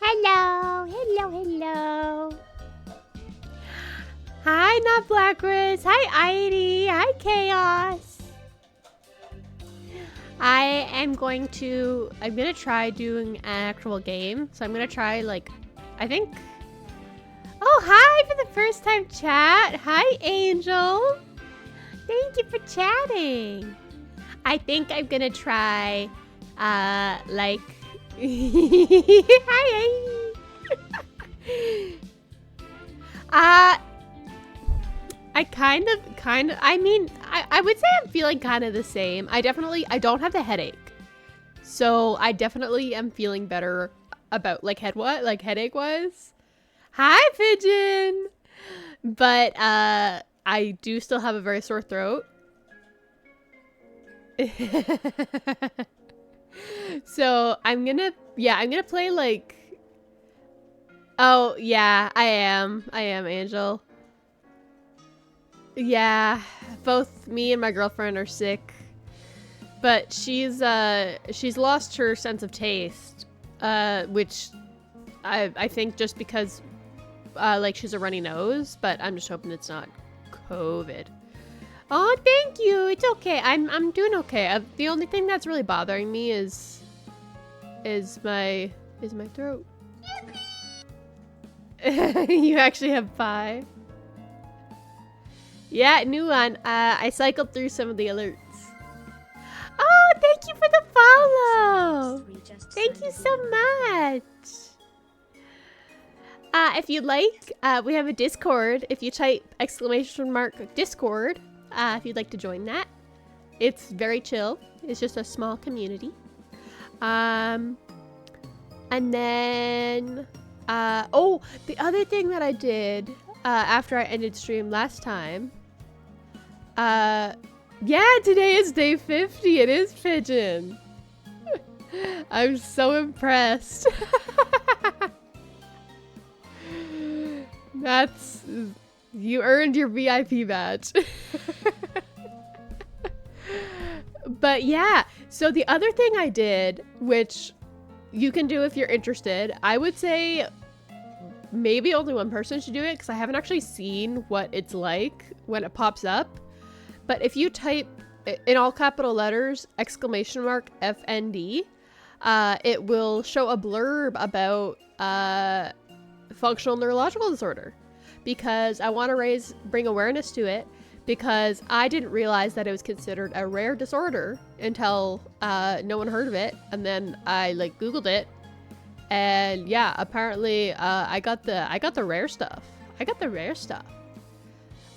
Hello, hello, hello. Hi, not Blackris. Hi, Idy. Hi, Chaos. I'm gonna try doing an actual game. So I'm gonna try, I think. Oh, hi for the first time chat. Hi, Angel. Thank you for chatting. I think I'm gonna try, Hi, Idy. I would say I'm feeling kind of the same. I don't have the headache. So I definitely am feeling better about headache wise. Hi, Pigeon! But, I do still have a very sore throat. So I'm gonna play oh, yeah, I am, Angel. Yeah, both me and my girlfriend are sick. But she's lost her sense of taste, which I think just because, she's a runny nose, but I'm just hoping it's not COVID. Oh, thank you. It's okay. I'm doing okay. The only thing that's really bothering me is my throat. You actually have pie. Yeah, new one. I cycled through some of the alerts. Oh, thank you for the follow. Thank you so much. If you'd like, we have a Discord. If you type !Discord, if you'd like to join that. It's very chill. It's just a small community. And then, oh, the other thing that I did, after I ended stream last time, yeah, today is day 50. It is Pigeon. I'm so impressed. You earned your VIP badge. But yeah, so the other thing I did, which you can do if you're interested, I would say maybe only one person should do it because I haven't actually seen what it's like when it pops up. But if you type in all capital letters, !FND, it will show a blurb about functional neurological disorder, because I want to bring awareness to it, because I didn't realize that it was considered a rare disorder until no one heard of it, and then I Googled it, and yeah, apparently I got the rare stuff.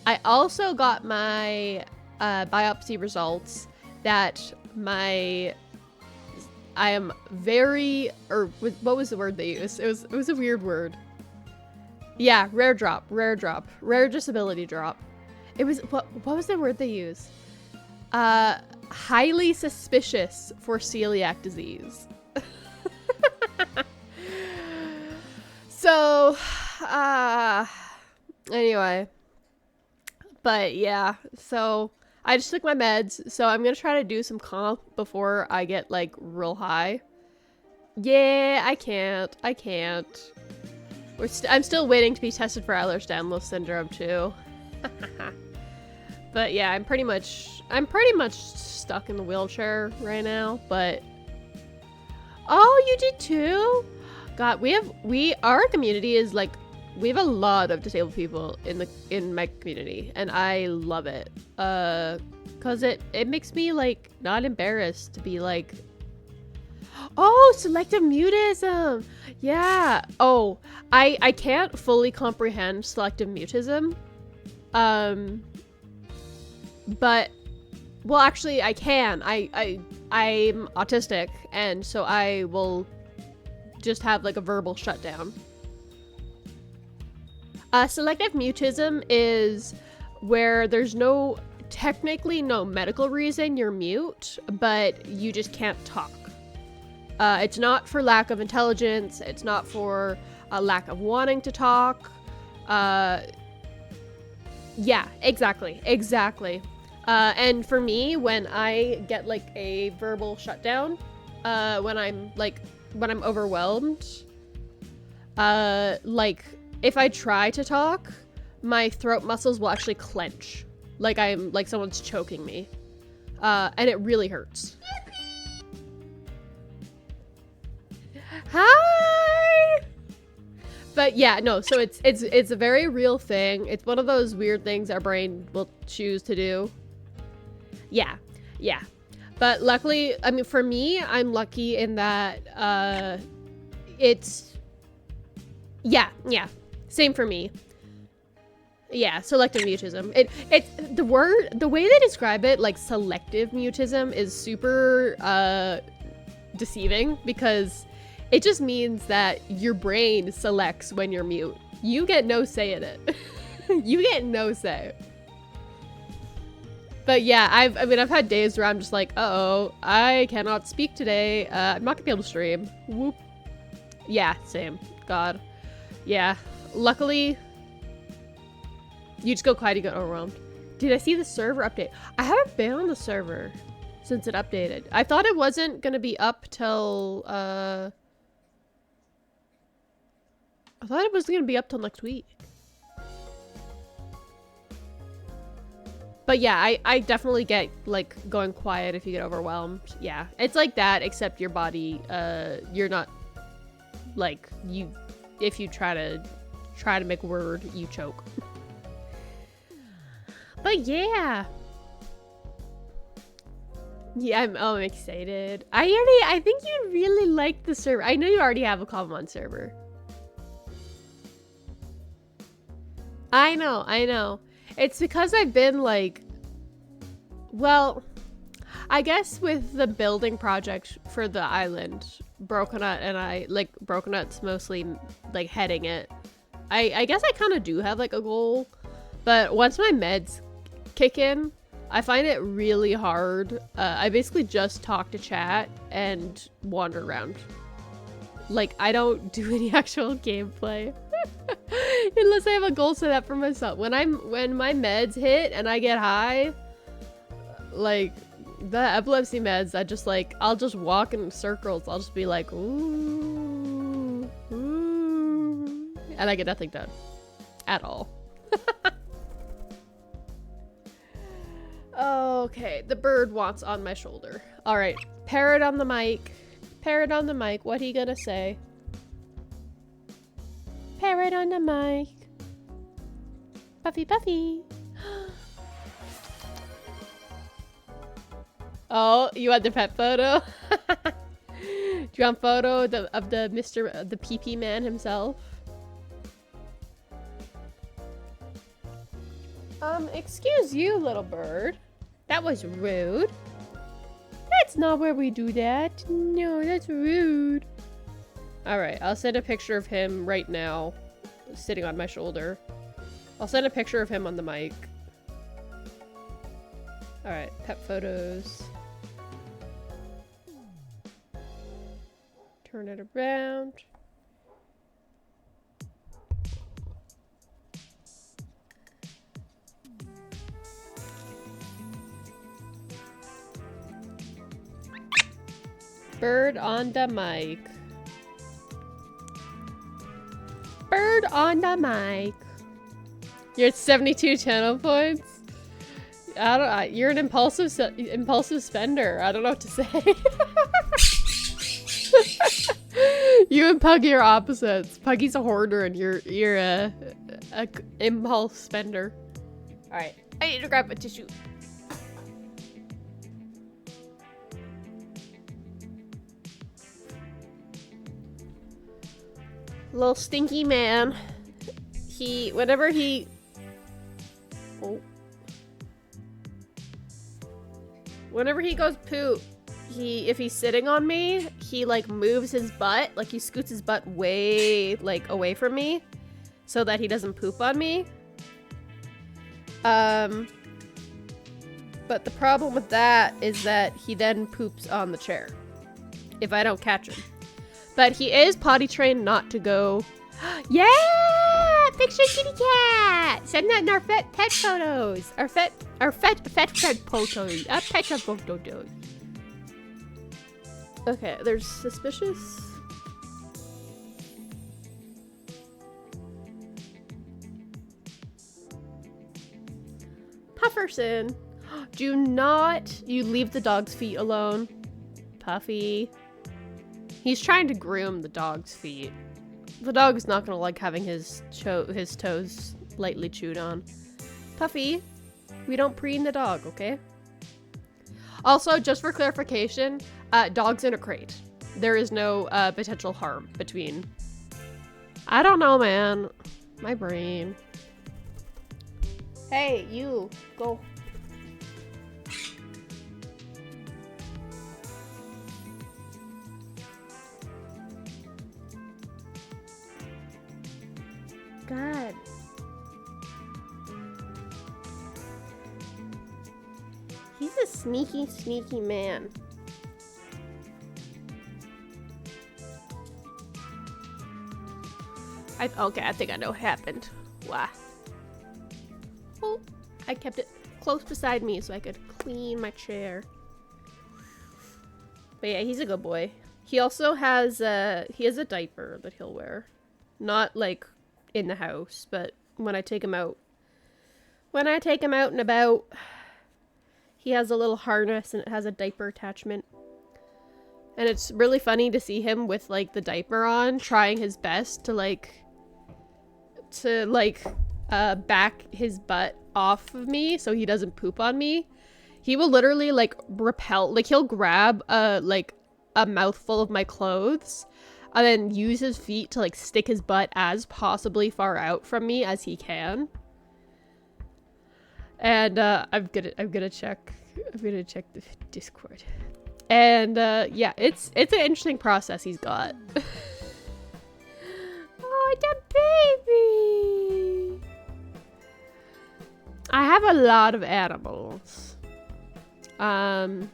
I also got my biopsy results that I am very, what was the word they used? It was a weird word. Yeah, rare disability drop. It was, what was the word they used? Highly suspicious for celiac disease. So, anyway. But yeah, so I just took my meds, so I'm gonna try to do some comp before I get real high. Yeah, I can't. I'm still waiting to be tested for Ehlers-Danlos syndrome too. But yeah, I'm pretty much stuck in the wheelchair right now, but oh, you did too? God, our community is we have a lot of disabled people in my community, and I love it. Cause it makes me not embarrassed to be oh, selective mutism. Yeah. Oh, I can't fully comprehend selective mutism. But well, actually I can. I'm autistic, and so I will just have a verbal shutdown. Selective mutism is where there's technically no medical reason you're mute, but you just can't talk. It's not for lack of intelligence. It's not for a lack of wanting to talk. Yeah, exactly. And for me, when I get a verbal shutdown, when I'm overwhelmed, like if I try to talk, my throat muscles will actually clench. Like someone's choking me. And it really hurts. Hi! But yeah, no, so it's a very real thing. It's one of those weird things our brain will choose to do. Yeah. But luckily, I mean, for me, I'm lucky in that, it's... Yeah. Same for me. Yeah, selective mutism. It's the way they describe it, like selective mutism, is super, deceiving because it just means that your brain selects when you're mute. You get no say in it. You get no say. But yeah, I've had days where I'm just like, uh-oh, I cannot speak today. I'm not gonna be able to stream. Whoop. Yeah, same. God. Yeah. Luckily, you just go quiet, you get overwhelmed. Did I see the server update? I haven't been on the server since it updated. I thought it wasn't gonna be up till, I thought it was gonna be up till next week. But yeah, I definitely get, like, going quiet if you get overwhelmed. Yeah, it's like that, except your body, you're not, like, if you try to make a word, you choke. But yeah. Yeah, I'm excited. I think you really like the server. I know you already have a Common server. I know. It's because I've been like, well, I guess with the building project for the island, Brokenut and I, like, Brokenut's mostly like heading it. I guess I kind of do have like a goal, but once my meds kick in, I find it really hard. I basically just talk to chat and wander around. Like, I don't do any actual gameplay. Unless I have a goal set up for myself. When my meds hit and I get high, like the epilepsy meds, I'll just walk in circles. I'll just be like, ooh, and I get nothing done at all. Okay, the bird wants on my shoulder. All right, parrot on the mic. Parrot on the mic. What he gonna say? Parrot on the mic. Puffy. Oh, you want the pet photo? Do you want a photo of the pee-pee man himself? Excuse you, little bird. That was rude. That's not where we do that. No, that's rude. Alright, I'll send a picture of him right now, sitting on my shoulder. I'll send a picture of him on the mic. Alright, pet photos. Turn it around. Bird on the mic. Bird on the mic. You're at 72 channel points? You're an impulsive spender. I don't know what to say. You and Puggy are opposites. Puggy's a hoarder and you're a impulse spender. Alright, I need to grab a tissue. Little stinky man. Whenever he goes poop, if he's sitting on me, he like moves his butt, like he scoots his butt way like away from me so that he doesn't poop on me. But the problem with that is that he then poops on the chair if I don't catch him. But he is potty trained not to go. Yeah! Picture kitty cat! Send that in our pet photos. Our pet photos. Our pet photos. Okay, there's suspicious. Pufferson. Do not you leave the dog's feet alone. Puffy. He's trying to groom the dog's feet. The dog is not gonna like having his toes lightly chewed on. Puffy, we don't preen the dog, okay? Also, just for clarification, dog's in a crate. There is no potential harm between. I don't know, man. My brain. Hey, you, go. God. He's a sneaky, sneaky man. Okay, I think I know what happened. Why? Oh, I kept it close beside me so I could clean my chair. But yeah, he's a good boy. He also has he has a diaper that he'll wear. Not like in the house, but when I take him out. When I take him out and about, he has a little harness and it has a diaper attachment. And it's really funny to see him with like the diaper on, trying his best to back his butt off of me so he doesn't poop on me. He will literally like repel, like he'll grab like a mouthful of my clothes and then use his feet to like stick his butt as possibly far out from me as he can. And I'm gonna check the Discord. And yeah, it's an interesting process he's got. Oh, the baby! I have a lot of animals. And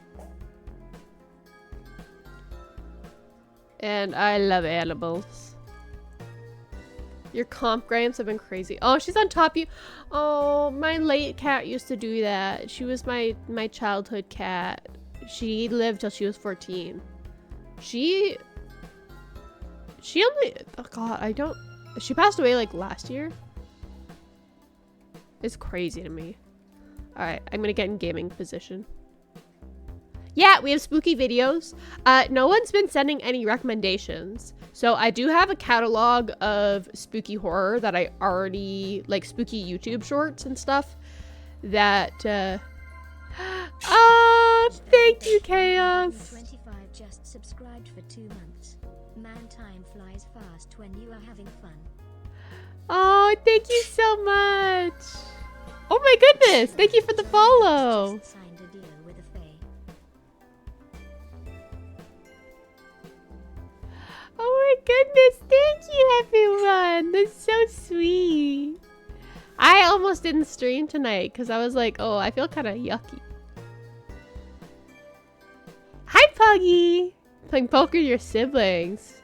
I love animals. Your comp grams have been crazy. Oh, she's on top of you. Oh, my late cat used to do that. She was my childhood cat. She lived till she was 14. She only, oh god, she passed away like last year. It's crazy to me. Alright, I'm gonna get in gaming position. Yeah, we have spooky videos. No one's been sending any recommendations. So I do have a catalog of spooky horror that I already, like spooky YouTube shorts and stuff that, oh, thank you, Chaos. 25 just subscribed for 2 months. Man, time flies fast when you are having fun. Oh, thank you so much. Oh my goodness, thank you for the follow. Just signed a deal with a fae. Oh my goodness, thank you everyone. That's so sweet. I almost didn't stream tonight because I was like, oh, I feel kind of yucky. Hi, Puggy. Playing poker with your siblings.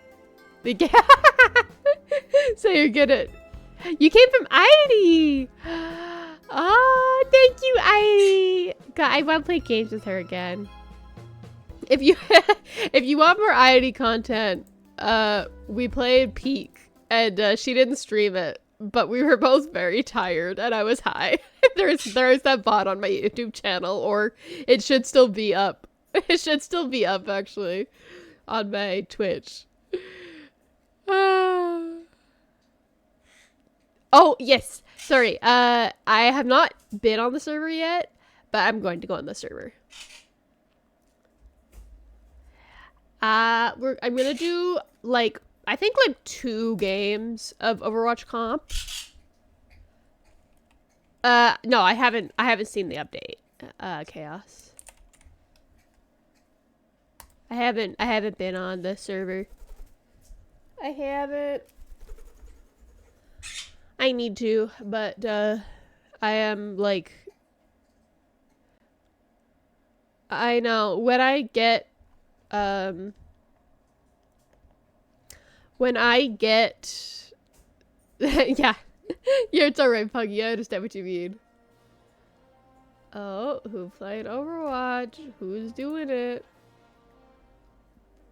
So you're good at... You came from Idy. Oh, thank you, Idy. God, I want to play games with her again. If you if you want more Idy content, we played Peak, and she didn't stream it, but we were both very tired, and I was high. there is that bot on my YouTube channel, or it should still be up. It should still be up, actually, on my Twitch. Oh, yes. Sorry. I have not been on the server yet, but I'm going to go on the server. I'm gonna do, like, I think, like, 2 games of Overwatch comp. No, I haven't seen the update. Chaos. I haven't been on the server. I haven't. I need to, but I am like, I know when I get yeah, yeah, it's alright, Puggy. I understand what you mean. Oh, who played Overwatch? Who's doing it?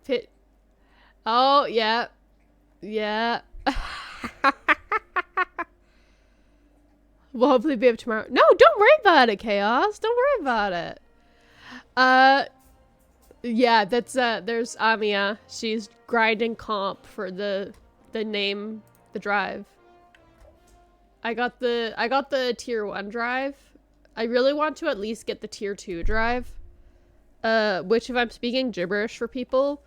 Pit. Oh, yeah. Yeah. We'll hopefully be up tomorrow. No, don't worry about it, Chaos. Don't worry about it. Yeah, that's there's Amiya. She's grinding comp for the name, the drive. I got the tier 1 drive. I really want to at least get the tier 2 drive. Which if I'm speaking gibberish for people,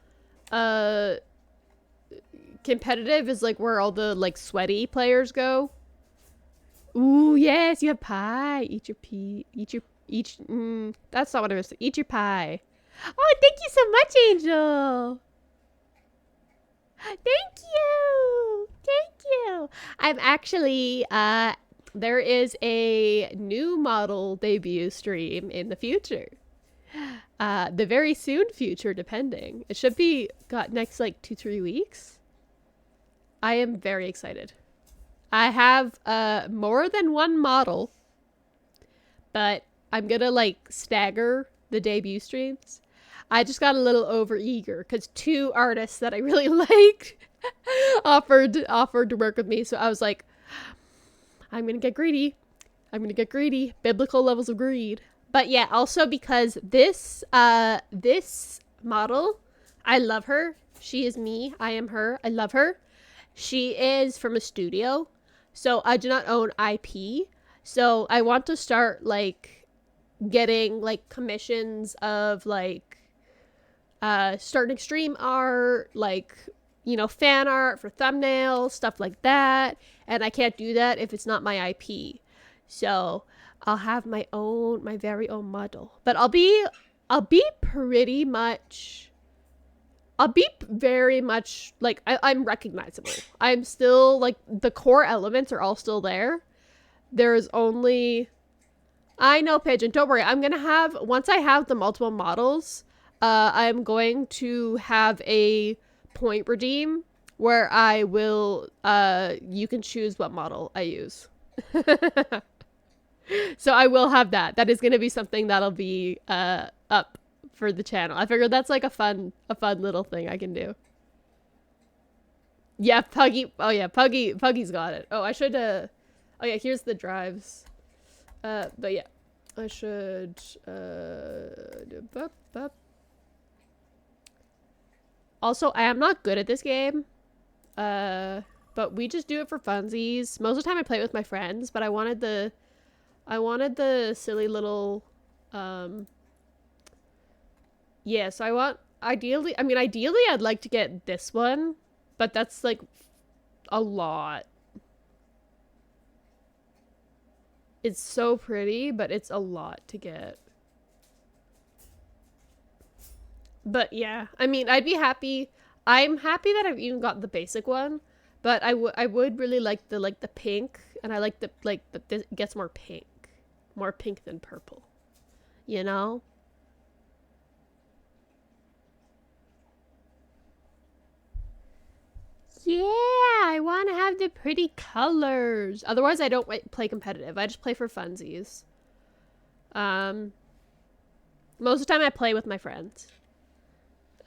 competitive is like where all the like sweaty players go. Ooh, yes, you have pie. Eat your that's not what I was saying. Eat your pie. Oh, thank you so much, Angel. Thank you. Thank you. I'm actually, there is a new model debut stream in the future. The very soon future, depending. It should be got next like 2-3 weeks. I am very excited. I have more than one model, but I'm gonna like stagger the debut streams. I just got a little over eager because 2 artists that I really liked offered to work with me. So I was like, I'm gonna get greedy. I'm gonna get greedy. Biblical levels of greed. But yeah, also because this model, I love her. She is me. I am her. I love her. She is from a studio, so I do not own IP. So I want to start like getting like commissions of like starting stream art, like, you know, fan art for thumbnails, stuff like that. And I can't do that if it's not my IP. So I'll have my very own model. But I'll be pretty much, I'll be very much like, I'm recognizable. I'm still like, the core elements are all still there. There's only, I know, Pigeon, don't worry. I'm gonna have, once I have the multiple models, I'm going to have a point redeem where I will, you can choose what model I use. So I will have that. That is going to be something that'll be, up for the channel. I figured that's like a fun little thing I can do. Yeah, Puggy. Oh yeah, Puggy's got it. Oh, I should, oh yeah, here's the drives. But yeah, I should, Also, I am not good at this game, but we just do it for funsies. Most of the time I play it with my friends, but I wanted the silly little, yeah, so I want, ideally I'd like to get this one, but that's like a lot. It's so pretty, but it's a lot to get. But yeah, I mean, I'd be happy. I'm happy that I've even got the basic one, but I would really like the pink, and I like the this gets more pink than purple, you know? Yeah, I want to have the pretty colors. Otherwise, I don't play competitive. I just play for funsies. Most of the time I play with my friends.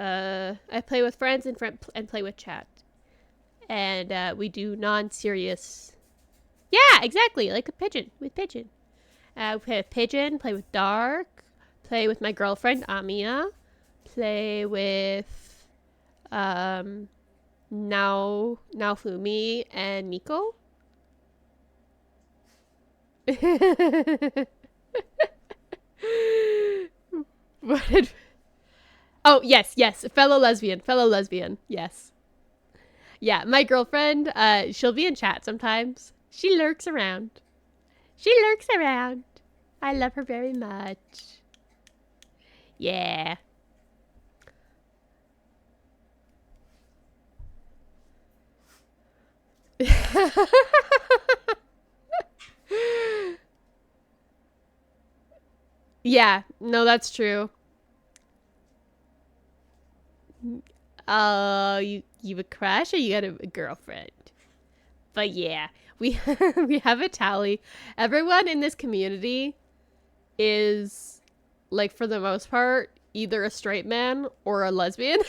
I play with friends and play with chat. And we do non-serious. Yeah, exactly, like a pigeon with pigeon. We play with pigeon, play with dark, play with my girlfriend Amiya, play with Naofumi and Nico. What did... Oh, yes, fellow lesbian, yes. Yeah, my girlfriend, she'll be in chat sometimes. She lurks around. I love her very much. Yeah. Yeah, no, that's true. You a crush or you got a girlfriend? But yeah, we we have a tally. Everyone in this community is, like, for the most part, either a straight man or a lesbian.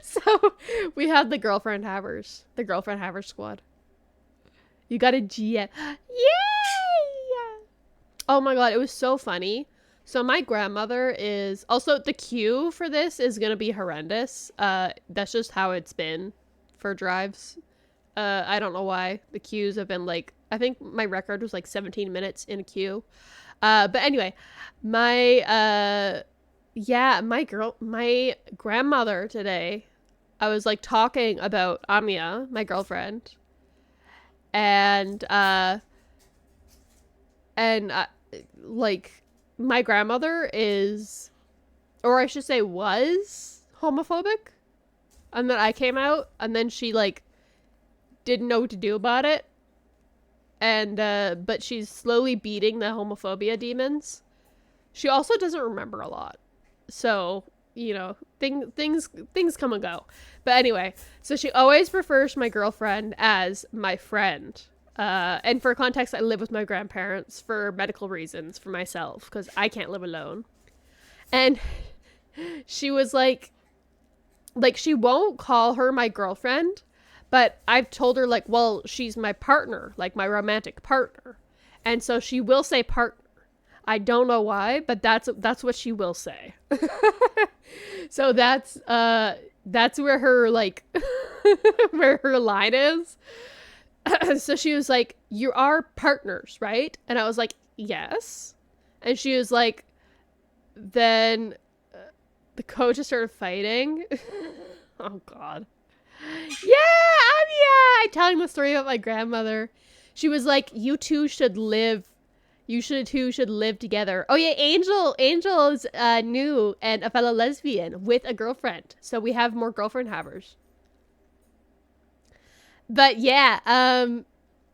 So we have the girlfriend havers squad. You got a GF. Yay! Oh my god, it was so funny. So my grandmother is also, the queue for this is gonna be horrendous. That's just how it's been for drives. I don't know why the queues have been like, I think my record was like 17 minutes in a queue. But anyway, my my grandmother today, I was like talking about Amia, my girlfriend, and like my grandmother is, or I should say was, homophobic, and then I came out, and then she like didn't know what to do about it, and but she's slowly beating the homophobia demons. She also doesn't remember a lot, so you know, things come and go. But anyway, so she always refers to my girlfriend as my friend. And for context, I live with my grandparents for medical reasons for myself, because I can't live alone. And she was like she won't call her my girlfriend, but I've told her like, well, she's my partner, like my romantic partner. And so she will say partner. I don't know why, but that's what she will say. So that's where her like where her line is. So she was like, you are partners, right? And I was like, yes. And she was like, then the coaches started fighting. Oh god. Yeah, I'm telling the story about my grandmother. She was like, you two should live together. Oh yeah, Angel's new and a fellow lesbian with a girlfriend. So we have more girlfriend havers. But yeah,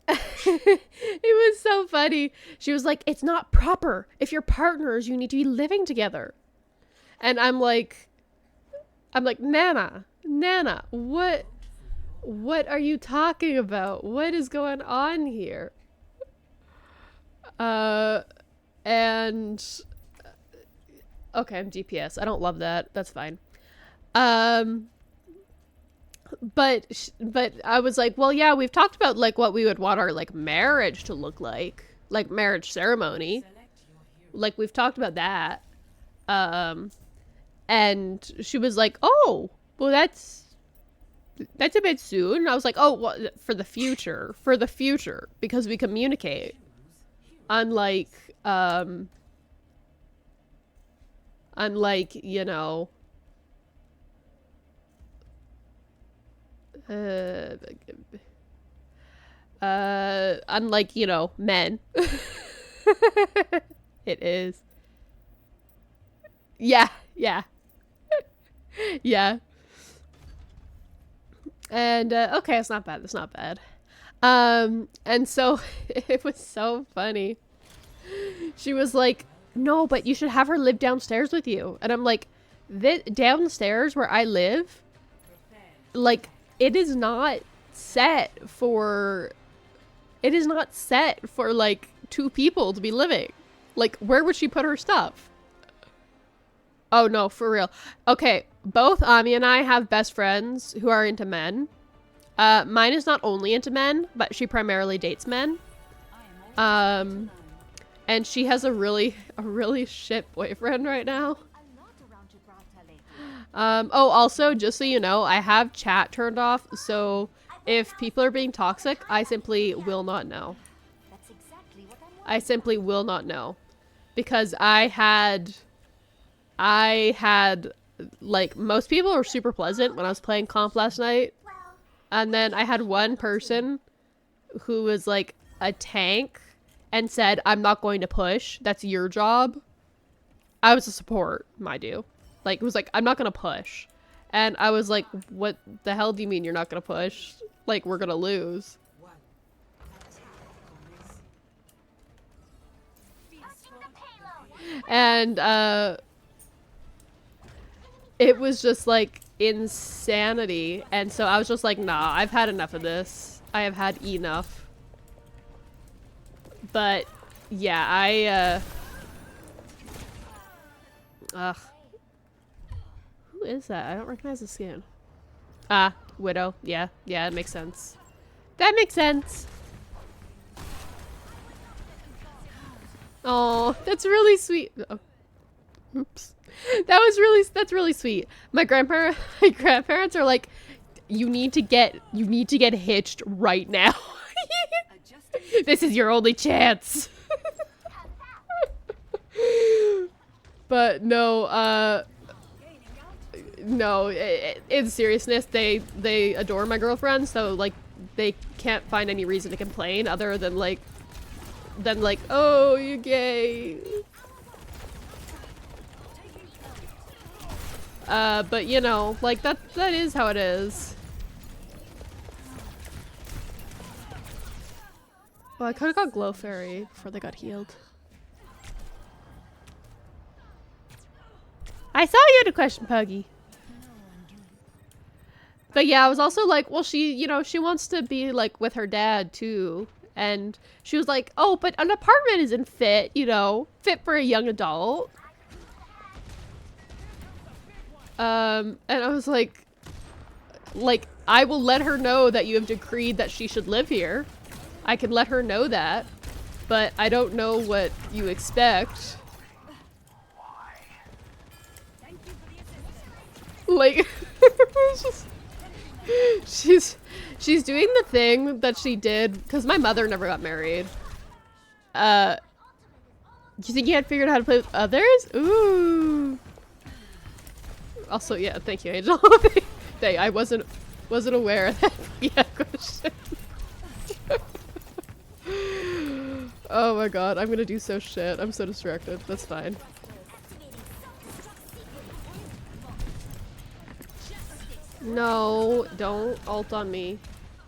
it was so funny. She was like, it's not proper. If you're partners, you need to be living together. And I'm like, Nana, what are you talking about? What is going on here? And okay, I'm DPS. I don't love that. That's fine. But I was like, well, yeah, we've talked about like what we would want our like marriage to look like marriage ceremony. Like we've talked about that. And she was like, oh, well, that's a bit soon. And I was like, oh, well, for the future, because we communicate. Unlike, you know, unlike, you know, men. It is. Yeah. Yeah. And, okay, it's not bad. And so it was so funny. She was like, no, but you should have her live downstairs with you. And I'm like, downstairs where I live, like, it is not set for like 2 people to be living. Like, where would she put her stuff? Oh no, for real. Okay, both Ami and I have best friends who are into men. Mine is not only into men, but she primarily dates men. And she has a really shit boyfriend right now. Oh, also, just so you know, I have chat turned off, so if people are being toxic, I simply will not know. I simply will not know. Because I had, like, most people were super pleasant when I was playing comp last night. And then I had one person who was, like, a tank and said, I'm not going to push. That's your job. I was a support, mind you. Like, it was like, I'm not gonna push. And I was like, what the hell do you mean you're not gonna push? Like, we're gonna lose. And, it was just, like, insanity. And so I was just like, nah, I've had enough of this. I have had enough. But, yeah, ugh. Who is that? I don't recognize the skin. Ah, Widow. Yeah, it makes sense. That makes sense. Oh, that's really sweet. Oh, oops. That's really sweet. My grandparents are like, you need to get hitched right now. This is your only chance. But no, no, in seriousness, they adore my girlfriend, so like they can't find any reason to complain other than like oh, you're gay. But you know, like that is how it is. Well, I could have got Glow Fairy before they got healed. I saw you had a question, Puggy. But yeah, I was also like, well, she, you know, she wants to be like with her dad too. And she was like, oh, but an apartment isn't fit, you know, fit for a young adult. And I was like, I will let her know that you have decreed that she should live here. I can let her know that, but I don't know what you expect. Like, she's doing the thing that she did because my mother never got married. Do you think you had figured out how to play with others? Ooh. Also, yeah, thank you, Angel. Dang, I wasn't aware of that. Yeah, question. Oh my god, I'm gonna do so shit. I'm so distracted. That's fine. No, don't ult on me.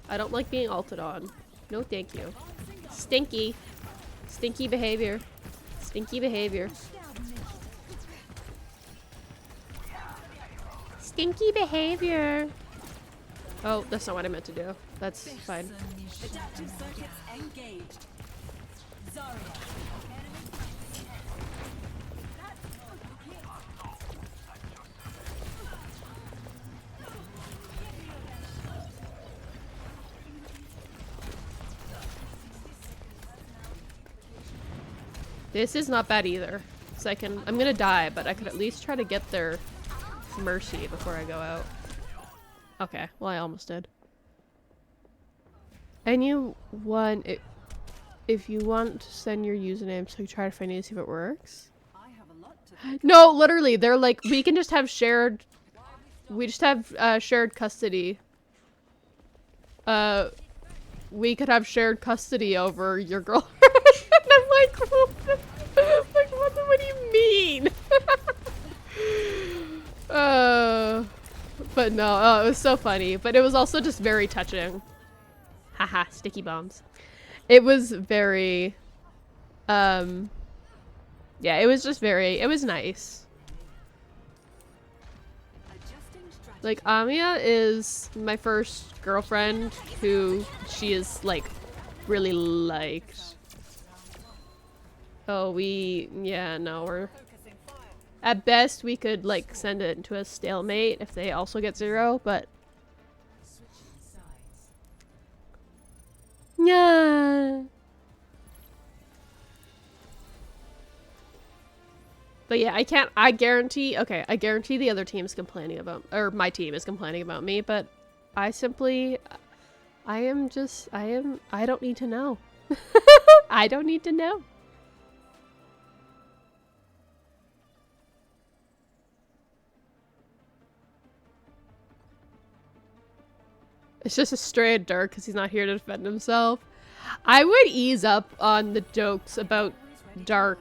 I don't like being ulted on. No, thank you. Stinky. Stinky behavior. Stinky behavior. Stinky behavior. Oh, that's not what I meant to do. That's fine. Adaptive circuits engaged. Zarya. This is not bad either. So I'm gonna die, but I could at least try to get their mercy before I go out. Okay, well I almost did. Anyone, if you want to send your username so you try to find it and see if it works. I have a lot to No, literally, they're like, we can just have shared, we just have shared custody. We could have shared custody over your girlfriend. And I'm like, what do you mean? But no, it was so funny. But it was also just very touching. Haha, sticky bombs. It was very, yeah, it was just very, it was nice. Like, Amiya is my first girlfriend who she is, like, really liked. Oh, yeah, no, we're... At best, we could, like, send it into a stalemate if they also get 0, but... Yeah. But yeah, I guarantee the other team's complaining about, or my team is complaining about me, but I don't need to know. I don't need to know. It's just a stray at Dirk because he's not here to defend himself. I would ease up on the jokes about Dark,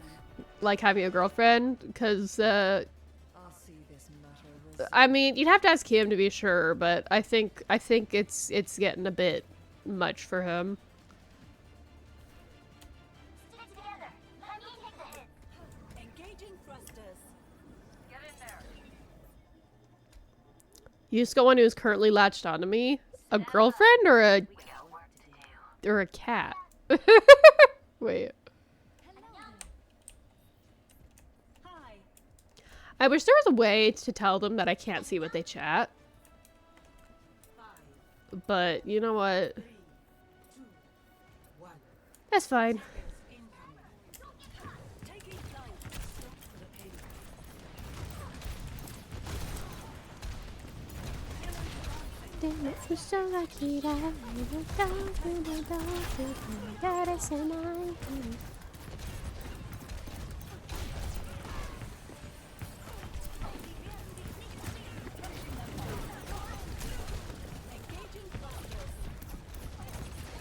like, having a girlfriend, because, I mean, you'd have to ask him to be sure, but I think it's getting a bit much for him. engaging thrusters. Get in there. You just got one who's currently latched onto me. A girlfriend or a cat? Wait. Hi. I wish there was a way to tell them that I can't see what they chat. But you know what? That's fine. Fui so lucky that I moved down to the dark, gotta say my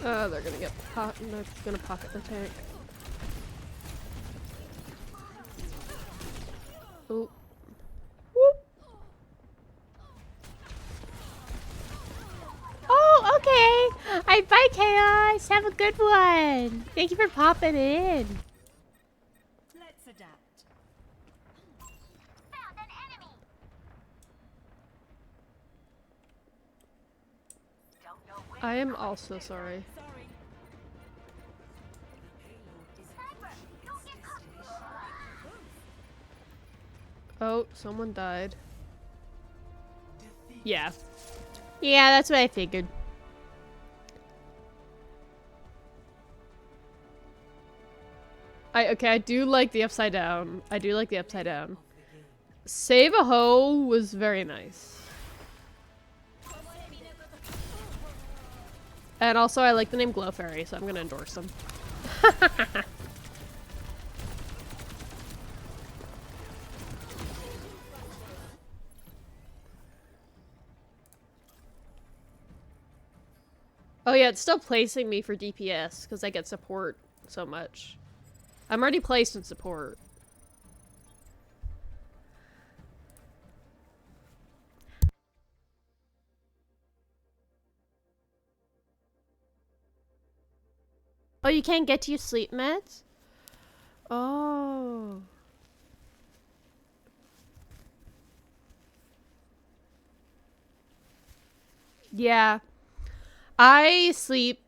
they're gonna get they're gonna pocket the tank. Oh. Whoop. Oh, okay. Alright, bye, Chaos. Have a good one. Thank you for popping in. Let's adapt. I am also sorry. Sorry. Oh, someone died. Yeah. Yeah, that's what I figured. I do like the upside down. I do like the upside down. Save a Ho was very nice. And also I like the name Glow Fairy, so I'm gonna endorse them. Oh yeah, it's still placing me for DPS because I get support so much. I'm already placed in support. Oh, you can't get to your sleep meds? Oh. Yeah. I sleep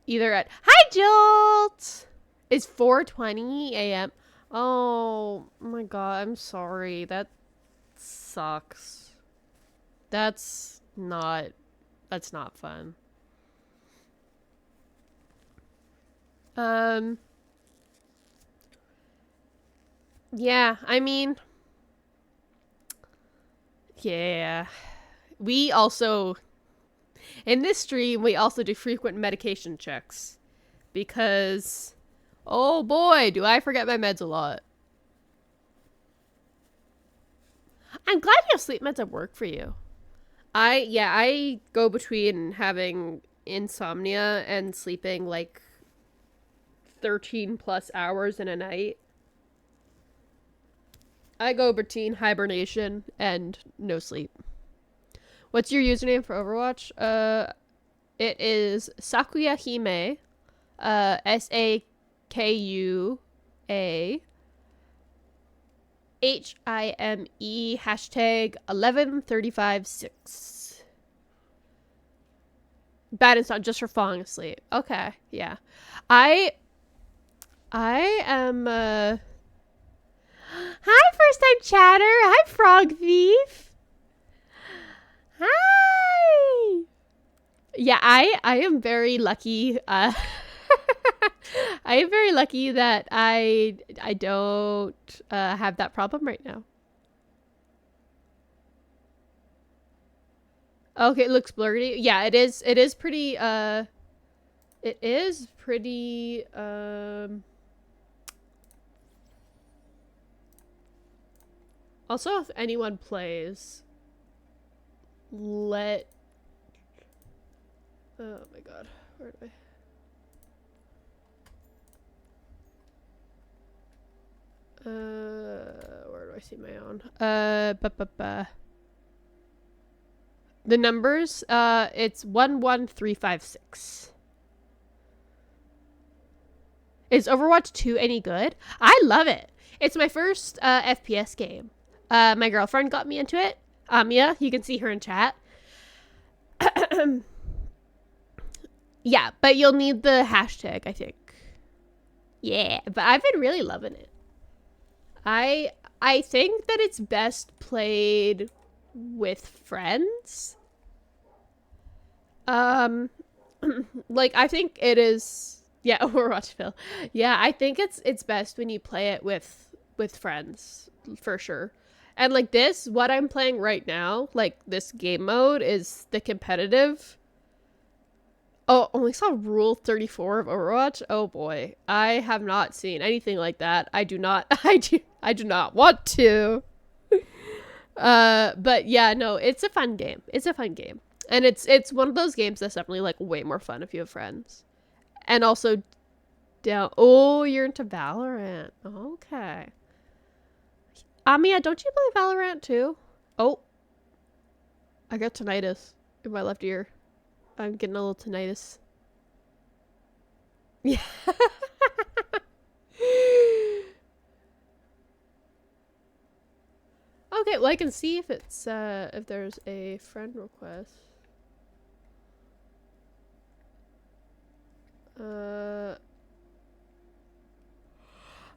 either at— Hi, Jolt! It's 4:20 a.m. Oh my god, I'm sorry. That sucks. That's not fun. Yeah, I mean, yeah. We also, in this stream, we also do frequent medication checks. Because, oh boy, do I forget my meds a lot. I'm glad you have sleep meds that work for you. I go between having insomnia and sleeping like 13 plus hours in a night. I go between hibernation and no sleep. What's your username for Overwatch? It is Sakuya Hime. Sakua HIME #11356. Bad insomnia just for falling asleep. Okay, yeah. I am Hi, first time chatter. Hi, Frog Thief. Hi. Yeah, I am very lucky. I am very lucky that I don't have that problem right now. Okay, it looks blurry. Yeah, it is pretty it is pretty also, if anyone plays, oh my god, where do I see my own? The numbers, it's 11356. Is Overwatch 2 any good? I love it. It's my first FPS game. My girlfriend got me into it. Amia, you can see her in chat. Yeah, but you'll need the hashtag, I think. Yeah, but I've been really loving it. I think that it's best played with friends. Like I think it is. Yeah, Overwatch Phil. Yeah, I think it's best when you play it with friends for sure. And like this, what I'm playing right now, like this game mode is the competitive. Oh, only saw Rule 34 of Overwatch. Oh boy, I have not seen anything like that. I do not. I do not want to. But yeah, no, it's a fun game. It's a fun game, and it's one of those games that's definitely like way more fun if you have friends, and also down. Oh, you're into Valorant. Okay. Amia, don't you play Valorant too? Oh, I got tinnitus in my left ear. I'm getting a little tinnitus. Yeah. Okay, well I can see if it's if there's a friend request.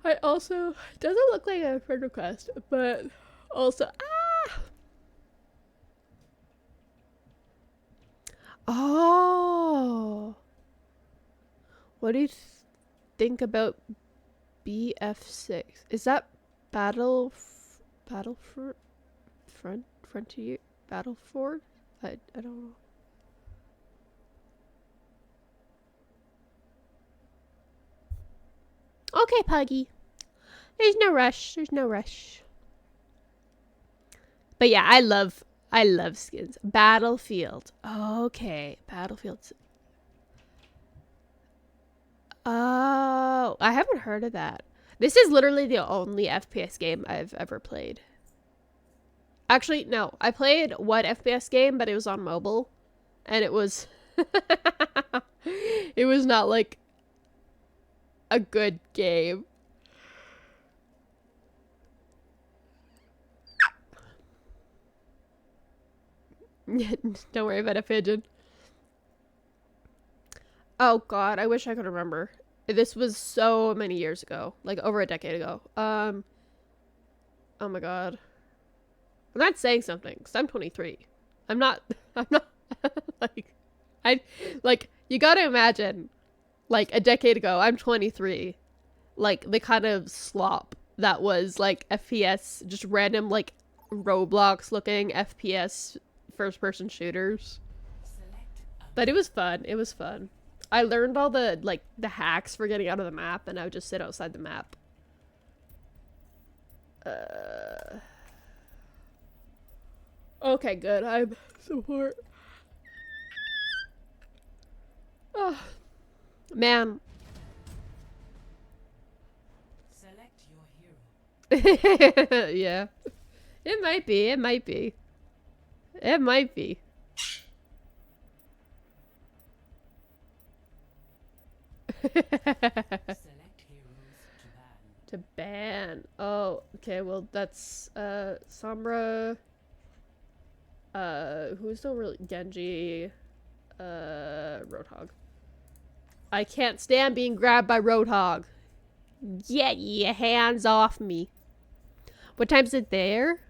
I also doesn't look like a friend request, but also Oh. What do you think about BF6? Is that Battleford Frontier Battleford? I don't know. Okay, Puggy. There's no rush. There's no rush. But yeah, I love skins. Battlefield. Okay, Battlefield. Oh, I haven't heard of that. This is literally the only FPS game I've ever played. Actually, no. I played one FPS game, but it was on mobile. And it was... it was not, like, a good game. Don't worry about a pigeon. Oh god, I wish I could remember. This was so many years ago. Like over a decade ago. Oh my god. I'm not saying something, because I'm 23. I'm not like, you gotta imagine, like, a decade ago, I'm 23. Like, the kind of slop that was, like, FPS, just random, like, Roblox-looking FPS first-person shooters. But it was fun. It was fun. I learned all the, like, the hacks for getting out of the map, and I would just sit outside the map. Okay, good. I'm support. Oh, man. Select your hero. Yeah. It might be. It might be. It might be. Select heroes to ban. To ban. Oh, okay. Well, that's Sombra. Who's the really Genji? Roadhog. I can't stand being grabbed by Roadhog. Get your hands off me. What time's it there?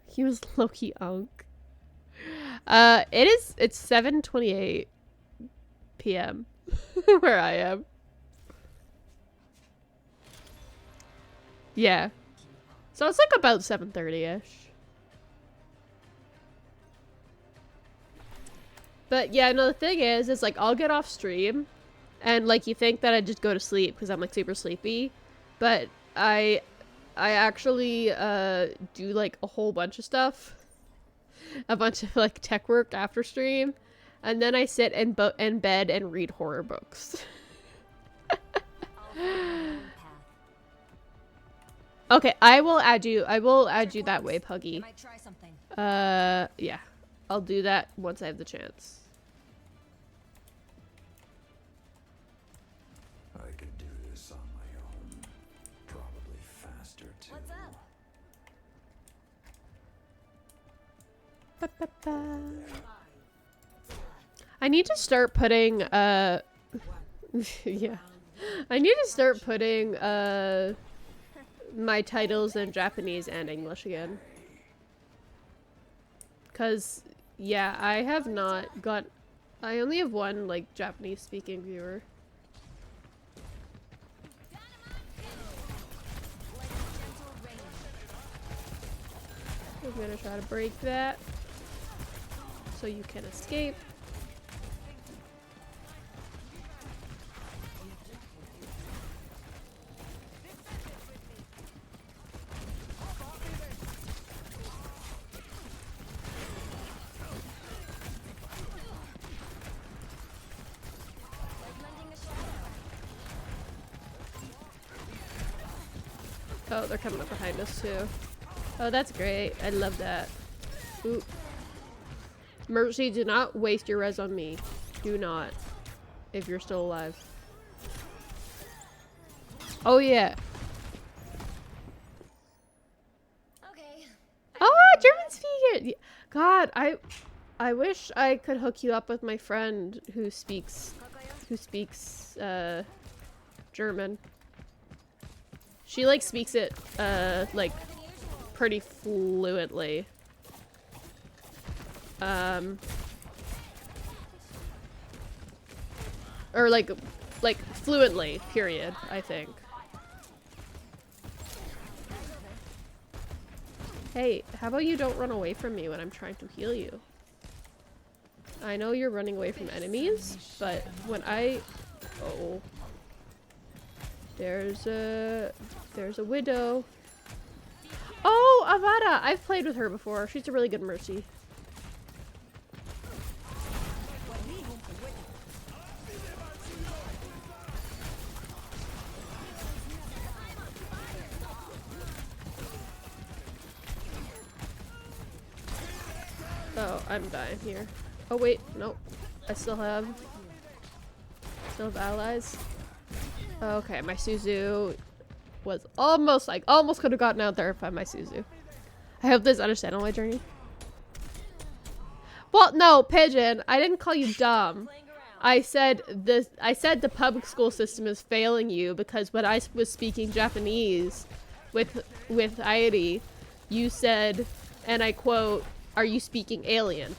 He was Loki Unk. It's 7:28 p.m. where I am. Yeah. So it's like about 7:30ish. But yeah, no, the thing is like I'll get off stream and like you think that I just go to sleep because I'm like super sleepy, but I actually do like a whole bunch of stuff, a bunch of like tech work after stream, and then I sit in bed and read horror books. Okay, I will add you that way, Puggy. Might try something. Yeah. I'll do that once I have the chance. I could do this on my own. Probably faster too. What's up? Ba-ba-ba. I need to start putting yeah. I need to start putting my titles in Japanese and English again. Cause yeah, I have not got I only have one like Japanese speaking viewer. I'm gonna try to break that so you can escape. Oh, they're coming up behind us too. Oh, that's great. I love that. Ooh. Mercy, do not waste your res on me. Do not. If you're still alive. Oh, yeah. Okay. Oh, German speaker! God, I wish I could hook you up with my friend who speaks German. She like speaks it like pretty fluently. Or like fluently, period, I think. Hey, how about you don't run away from me when I'm trying to heal you? I know you're running away from enemies, but when I... Oh. There's a widow. Oh, Avada! I've played with her before. She's a really good Mercy. Oh, I'm dying here. Oh wait, nope. I still have allies. Okay, my Suzu was almost could have gotten out there by my Suzu. I hope this understandable my journey. Well, no, Pigeon, I didn't call you dumb. I said the public school system is failing you because when I was speaking Japanese with Airi, you said, and I quote, "Are you speaking alien?"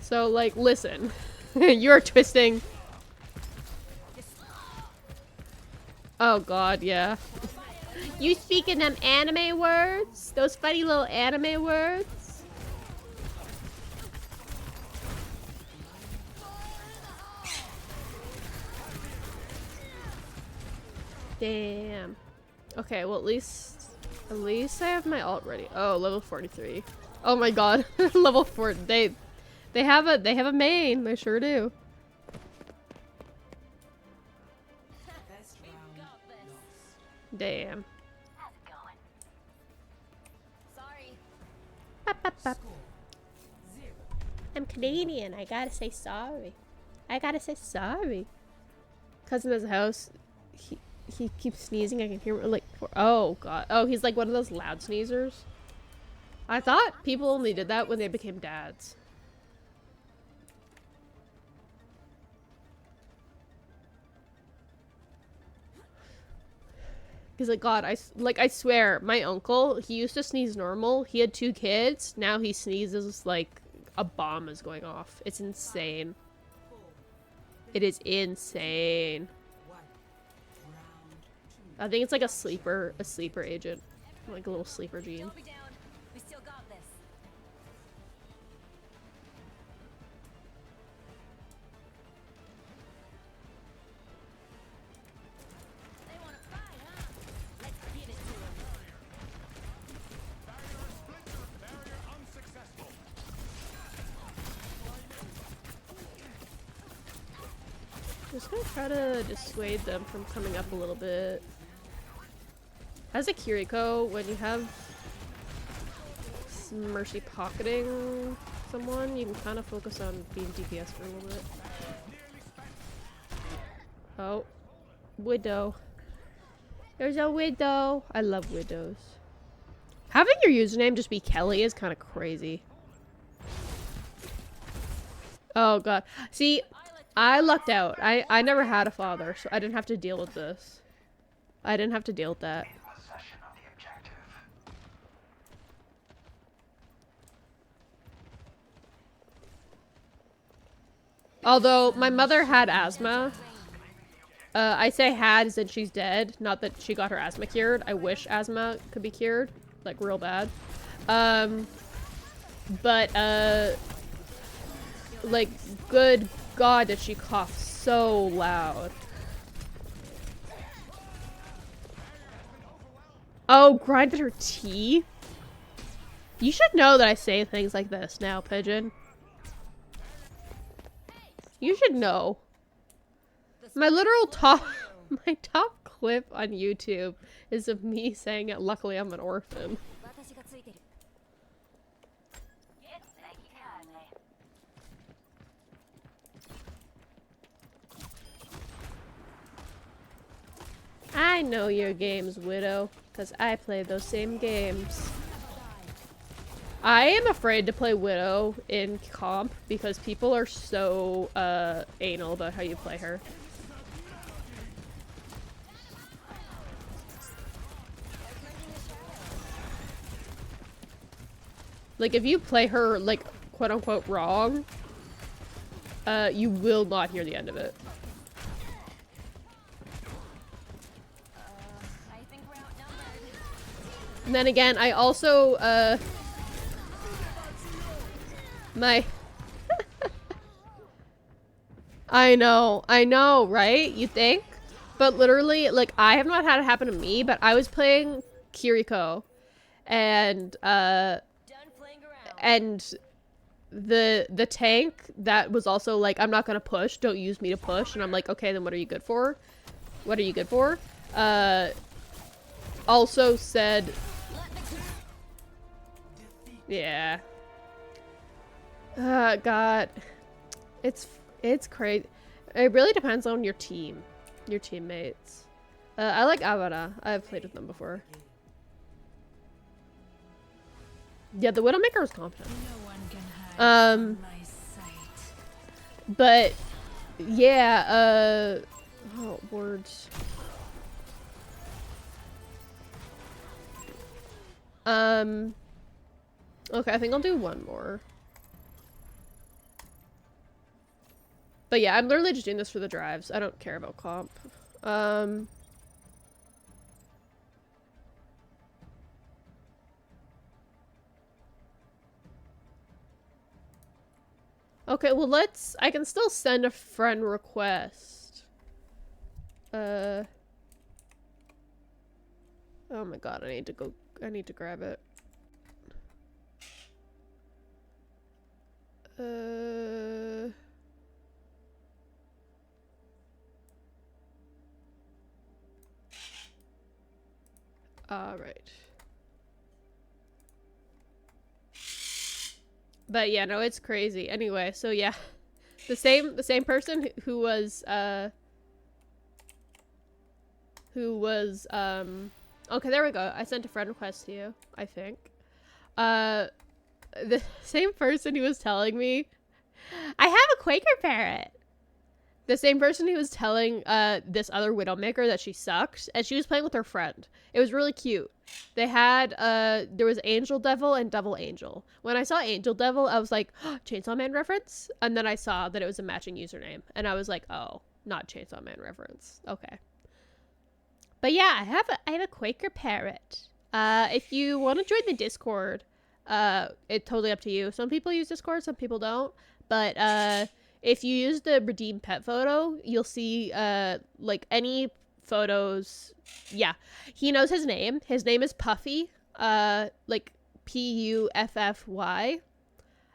So, like, listen. You're twisting. Oh god, yeah. You speaking them anime words? Those funny little anime words? Damn. Okay, well at least I have my ult ready. Oh, level 43. Oh my god. Level 4. They have a main. They sure do. Best round lost. Damn. How's it going? Sorry. Bop, bop, bop. Score 0. I'm Canadian. I gotta say sorry. I gotta say sorry. Cousin has a house. He keeps sneezing. I can hear like. Oh god. Oh, he's like one of those loud sneezers. I thought people only did that when they became dads. Because like God, I swear, my uncle, he used to sneeze normal. He had 2 kids. Now he sneezes like a bomb is going off. It's insane. 4. It is insane. 1. Round 2. I think it's like a sleeper agent, like a little sleeper gene. Don't be down. We still got this. They wanna fight, huh? Let's give it to them. Just gonna try to dissuade them from coming up a little bit. As a Kiriko, when you have Mercy pocketing someone, you can kind of focus on being DPS for a little bit. Oh, widow. There's a widow. I love widows. Having your username just be Kelly is kind of crazy. Oh god. See, I lucked out. I never had a father, so I didn't have to deal with this. I didn't have to deal with that. Possession of the objective. Although my mother had asthma. I say had as in she's dead, not that she got her asthma cured. I wish asthma could be cured, like real bad. Like, good God, did she cough so loud. Oh, grinded her tea? You should know that I say things like this now, Pigeon. You should know. My literal top, my top clip on YouTube is of me saying it, luckily I'm an orphan. I know your games, Widow, because I play those same games. I am afraid to play Widow in comp because people are so anal about how you play her. Like, if you play her, like, quote-unquote wrong, you will not hear the end of it. And then again, I also, I know, right? You think? But literally, like, I have not had it happen to me, but I was playing Kiriko, and, the tank that was also like, I'm not gonna push, don't use me to push, and I'm like, okay, then what are you good for? What are you good for? Also said, yeah. God. It's crazy. It really depends on your team. Your teammates. I like Avada. I've played with them before. Yeah, the Widowmaker is competent. But yeah, oh, words. Okay, I think I'll do one more. But yeah, I'm literally just doing this for the drives. I don't care about comp. Okay, well I can still send a friend request. Oh my God, I need to grab it. Alright. But yeah, no, it's crazy. Anyway, so yeah. The same person who was okay, there we go. I sent a friend request to you, I think. The same person who was telling me I have a Quaker parrot. The same person who was telling this other Widowmaker that she sucked, and she was playing with her friend. It was really cute. They had there was Angel Devil and Devil Angel. When I saw Angel Devil, I was like, oh, Chainsaw Man reference, and then I saw that it was a matching username, and I was like, oh, not Chainsaw Man reference. Okay. But yeah, I have a Quaker parrot. If you want to join the Discord, it's totally up to you. Some people use Discord, some people don't. But if you use the redeem pet photo, you'll see like any photos. Yeah, he knows his name. His name is Puffy. Like Puffy.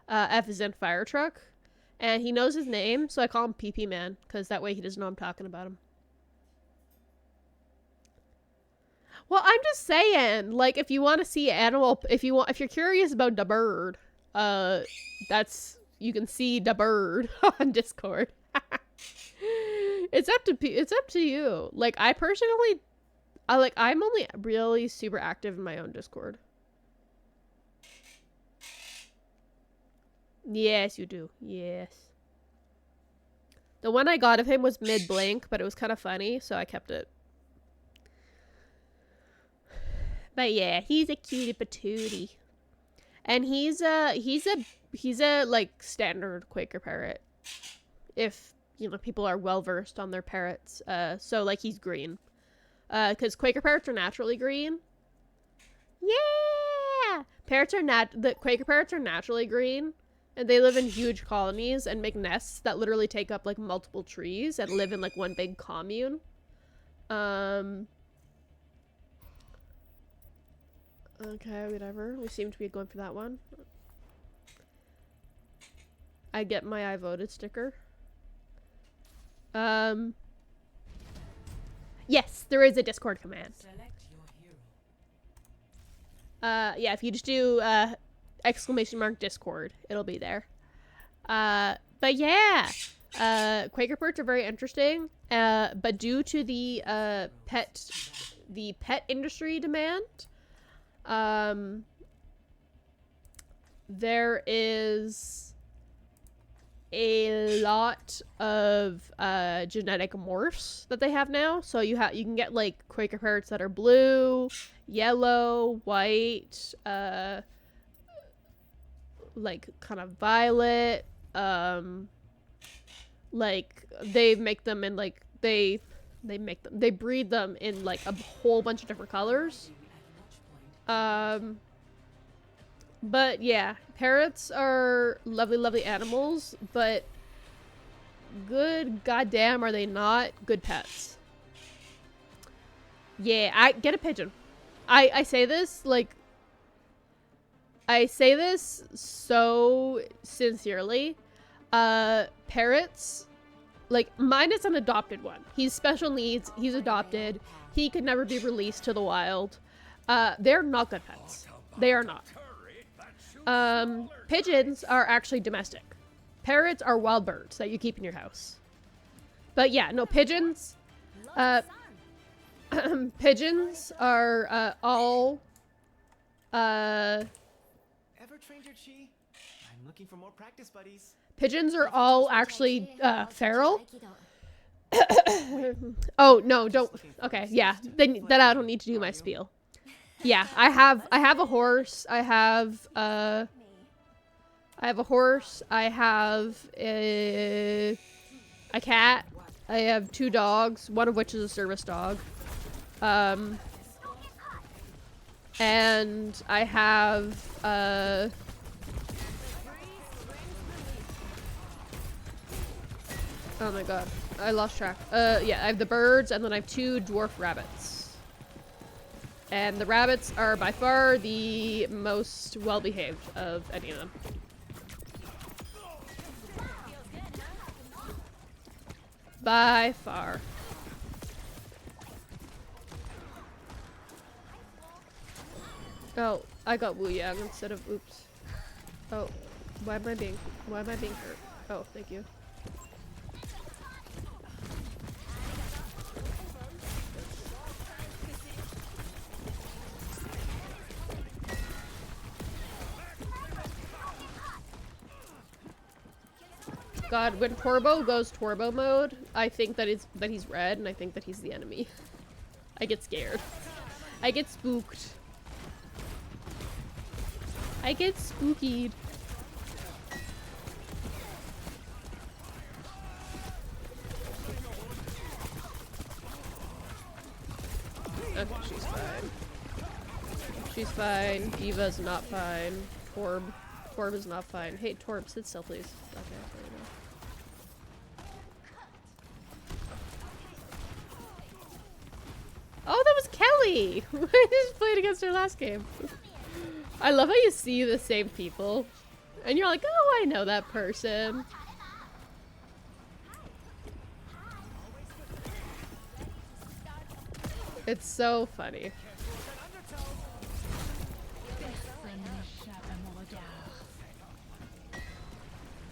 F is in fire truck, and he knows his name, so I call him PP Man because that way he doesn't know I'm talking about him. Well, I'm just saying, like, if you want to see animal, if you're curious about the bird, you can see the bird on Discord. It's up to you. Like, I personally, I'm only really super active in my own Discord. Yes, you do. Yes. The one I got of him was mid-blink, but it was kind of funny, so I kept it. But yeah, he's a cutie patootie. And he's a like standard Quaker parrot. if, you know, people are well versed on their parrots. So like he's green. Because Quaker parrots are naturally green. Yeah! The Quaker parrots are naturally green. And they live in huge colonies and make nests that literally take up like multiple trees and live in like one big commune. Okay, whatever. We seem to be going for that one. I get my I voted sticker. Yes, there is a Discord command. Select your hero. Yeah, if you just do !Discord, it'll be there. But yeah, Quaker parrots are very interesting. But due to the pet industry demand, there is a lot of genetic morphs that they have now. So you can get like Quaker parrots that are blue, yellow, white, like kind of violet. Like they make them in like they breed them in like a whole bunch of different colors. But yeah, parrots are lovely, lovely animals, but good goddamn are they not good pets. Yeah, I get a pigeon. I say this so sincerely. Parrots, like mine is an adopted one. He's special needs, he's adopted, he could never be released to the wild. They're not good pets. They are not. Pigeons are actually domestic. Parrots are wild birds that you keep in your house. But yeah, no, pigeons, pigeons are, all, Ever trained your chi? I'm looking for more practice buddies. pigeons are all actually, feral. Oh, no, don't, okay, yeah, then I don't need to do my spiel. Yeah, I have a horse, I have a horse, I have a cat, I have 2 dogs, one of which is a service dog. And I have, oh my god, I lost track. Yeah, I have the birds, and then I have 2 dwarf rabbits. And the rabbits are by far the most well-behaved of any of them. By far. Oh, I got Wu Yang instead of oops. Oh, why am I being hurt? Oh, thank you. God, when Torbo goes Torbo mode, I think that he's red, and I think that he's the enemy. I get scared. I get spooked. I get spookied. Okay, she's fine. She's fine. Diva's not fine. Torb is not fine. Hey, Torb, sit still, please. Okay, there we go. Oh, that was Kelly! I just played against her last game. I love how you see the same people. And you're like, oh, I know that person. It's so funny.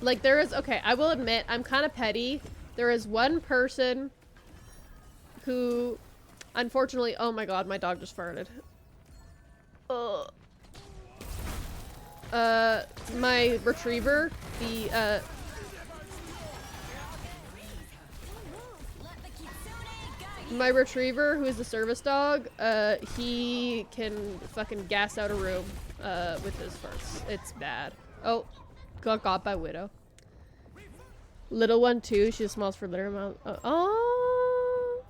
Like, there is, okay, I will admit, I'm kind of petty. There is one person who, unfortunately, oh my god, my dog just farted. Ugh. My retriever, the, my retriever, who is the service dog, he can fucking gas out a room, with his farts. It's bad. Oh, got by Widow. Little one too. She smells for litter amount. Oh.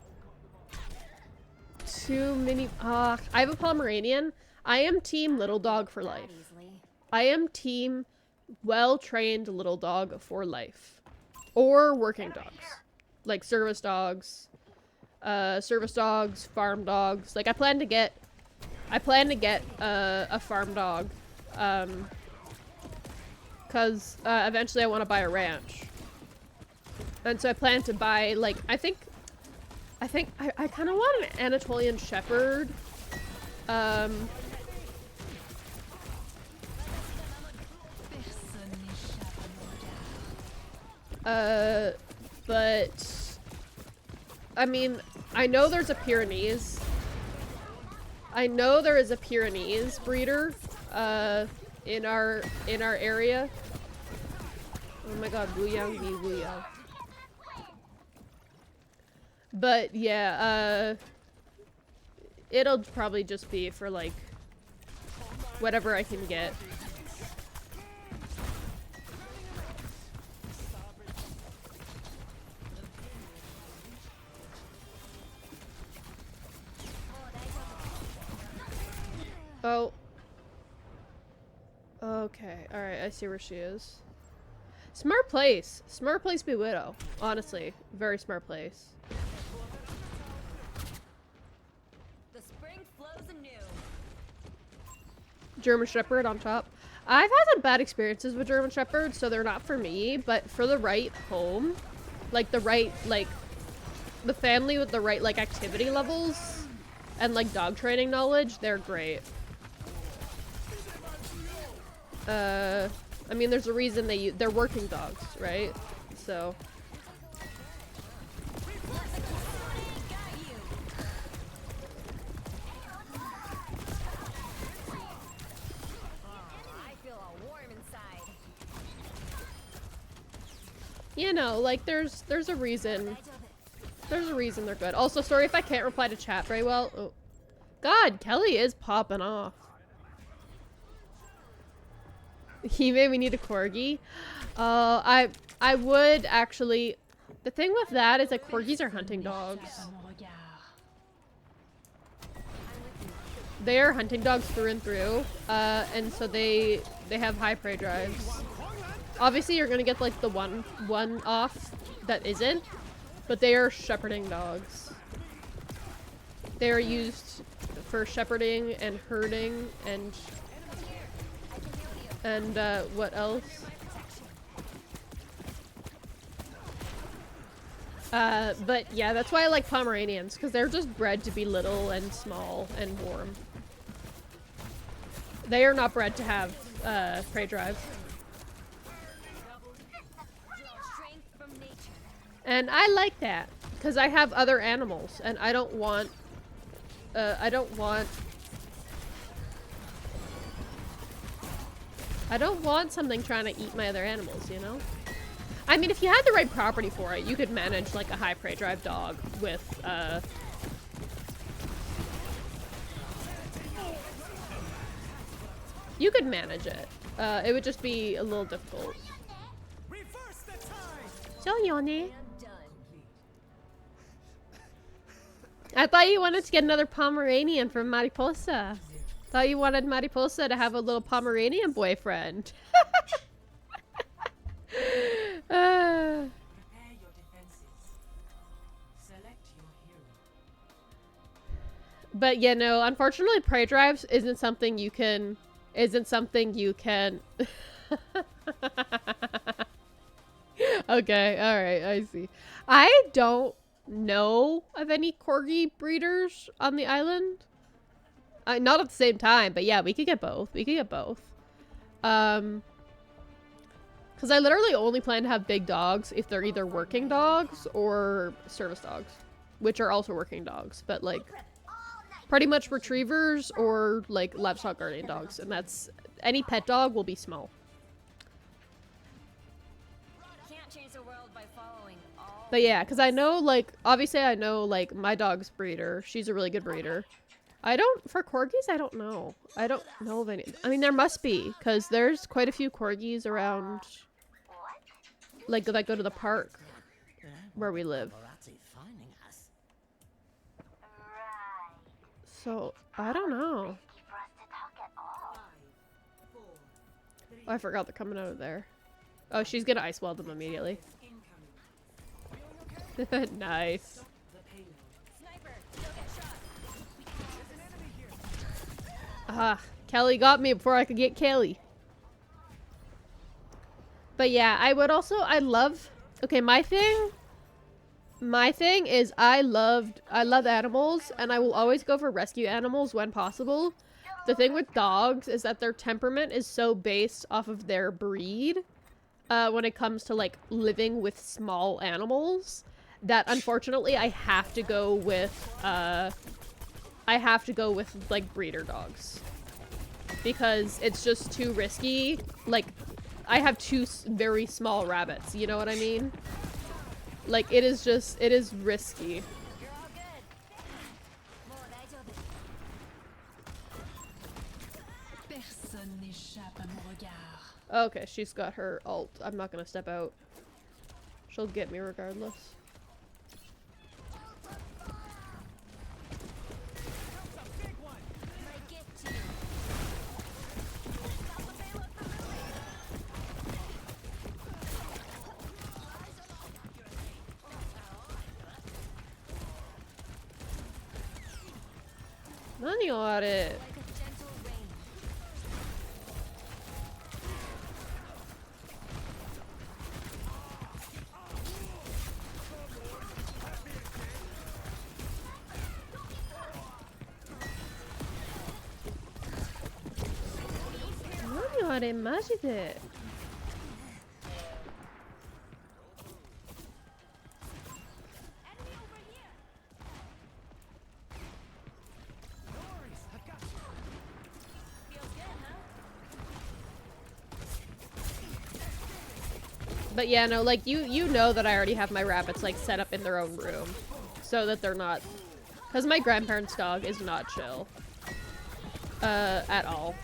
Too many. I have a Pomeranian. I am team little dog for life. I am team well-trained little dog for life. Or working dogs. Like service dogs. Farm dogs. Like I plan to get a farm dog. Cause eventually I want to buy a ranch. And so I plan to buy like I think I kind of want an Anatolian Shepherd. But I mean, I know there's a Pyrenees. I know there is a Pyrenees breeder in our area. Oh my god, Wuyang Yi Wuyang. But yeah, it'll probably just be for like whatever I can get. Oh. Okay, alright, I see where she is. Smart place. Smart place be Widow. Honestly, very smart place. The spring flows anew. German Shepherd on top. I've had some bad experiences with German Shepherds, so they're not for me, but for the right home, like the right, like, the family with the right, like, activity levels and, like, dog training knowledge, they're great. I mean, there's a reason they're working dogs, right? So. You know, like, there's a reason. There's a reason they're good. Also, sorry if I can't reply to chat very well. Oh. God, Kelly is popping off. He made me need a corgi. I would actually. The thing with that is that corgis are hunting dogs. They are hunting dogs through and through, and so they have high prey drives. Obviously, you're gonna get like the one off that isn't, but they are shepherding dogs. They are used for shepherding and herding and what else? But yeah, that's why I like Pomeranians, because they're just bred to be little and small and warm. They are not bred to have prey drive. And I like that, because I have other animals, and I don't want something trying to eat my other animals, you know? I mean, if you had the right property for it, you could manage, like, a high prey drive dog with, you could manage it. It would just be a little difficult. So, Yoni. I thought you wanted to get another Pomeranian from Mariposa. Thought you wanted Mariposa to have a little Pomeranian boyfriend. Prepare your defenses. Select your hero. But yeah, no, unfortunately prey drives isn't something you can Okay, alright, I see. I don't know of any corgi breeders on the island. Not at the same time, but yeah, we could get both. We could get both. Because I literally only plan to have big dogs if they're either working dogs or service dogs, which are also working dogs, but like pretty much retrievers or like livestock guardian dogs, and that's any pet dog will be small. Can't change the world by following all. But yeah, because I know, like, obviously I know, like, my dog's breeder. She's a really good breeder. For corgis, I don't know. I don't know of any. I mean, there must be, because there's quite a few corgis around like that go to the park where we live. So I don't know. Oh, I forgot they're coming out of there. Oh, she's gonna ice wall them immediately. Nice. Sniper, you'll get shot. Ah, Kelly got me before I could get Kelly. But yeah, I would also, I love, okay, my thing is I love animals, and I will always go for rescue animals when possible. The thing with dogs is that their temperament is so based off of their breed, when it comes to like living with small animals, that unfortunately I have to go with like breeder dogs, because it's just too risky. Like, I have two very small rabbits, you know what I mean? Like, it is risky. You're all good. More daijoubu. Personne n'échappe à mon regard. Okay, she's got her ult. I'm not gonna step out. She'll get me regardless. Might get to you. Stop the payload from moving. Nani are it? Like a gentle rain. Nani are it? Majide. Enemy over here. No worries, I've got you. Feels good, huh? But yeah, no, like you know that I already have my rabbits like set up in their own room, so that they're not, because my grandparents' dog is not chill, at all.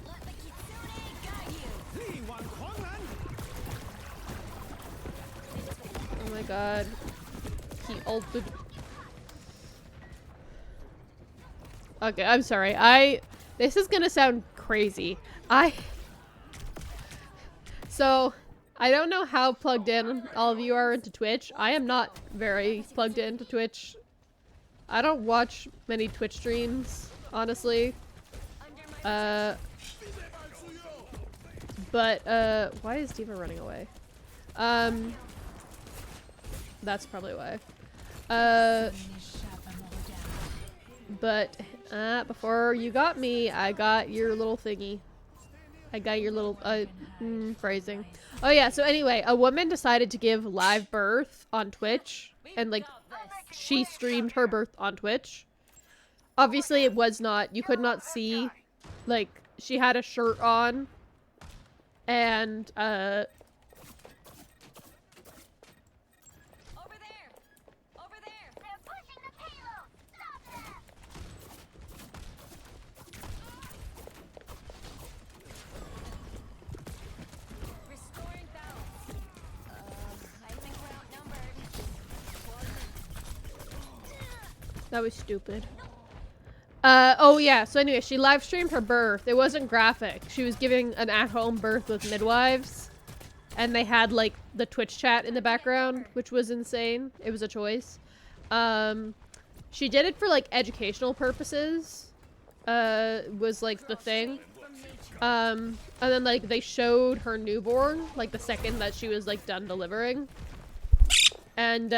Let the kitsune guide you. Li Wan Huanglan. Oh my god, he ulted. Okay, I'm sorry. This is gonna sound crazy. So, I don't know how plugged in all of you are into Twitch. I am not very plugged into Twitch. I don't watch many Twitch streams, honestly. But, why is Diva running away? That's probably why. N'échappe à mon regard. But, before you got me, I got your little thingy. I got your little, phrasing. Oh yeah, so anyway, a woman decided to give live birth on Twitch, and like, she streamed her birth on Twitch. Obviously it was not, you could not see, like, she had a shirt on, and, Over there. Over there. They're pushing the payload. Stop them. Restoring balance. I think we're outnumbered. that was stupid. Oh yeah, so anyway, she live streamed her birth. It wasn't graphic. She was giving an at-home birth with midwives. And they had, like, the Twitch chat in the background, which was insane. It was a choice. She did it for, like, educational purposes. Was, like, the thing. And then, like, they showed her newborn, like, the second that she was, like, done delivering. And,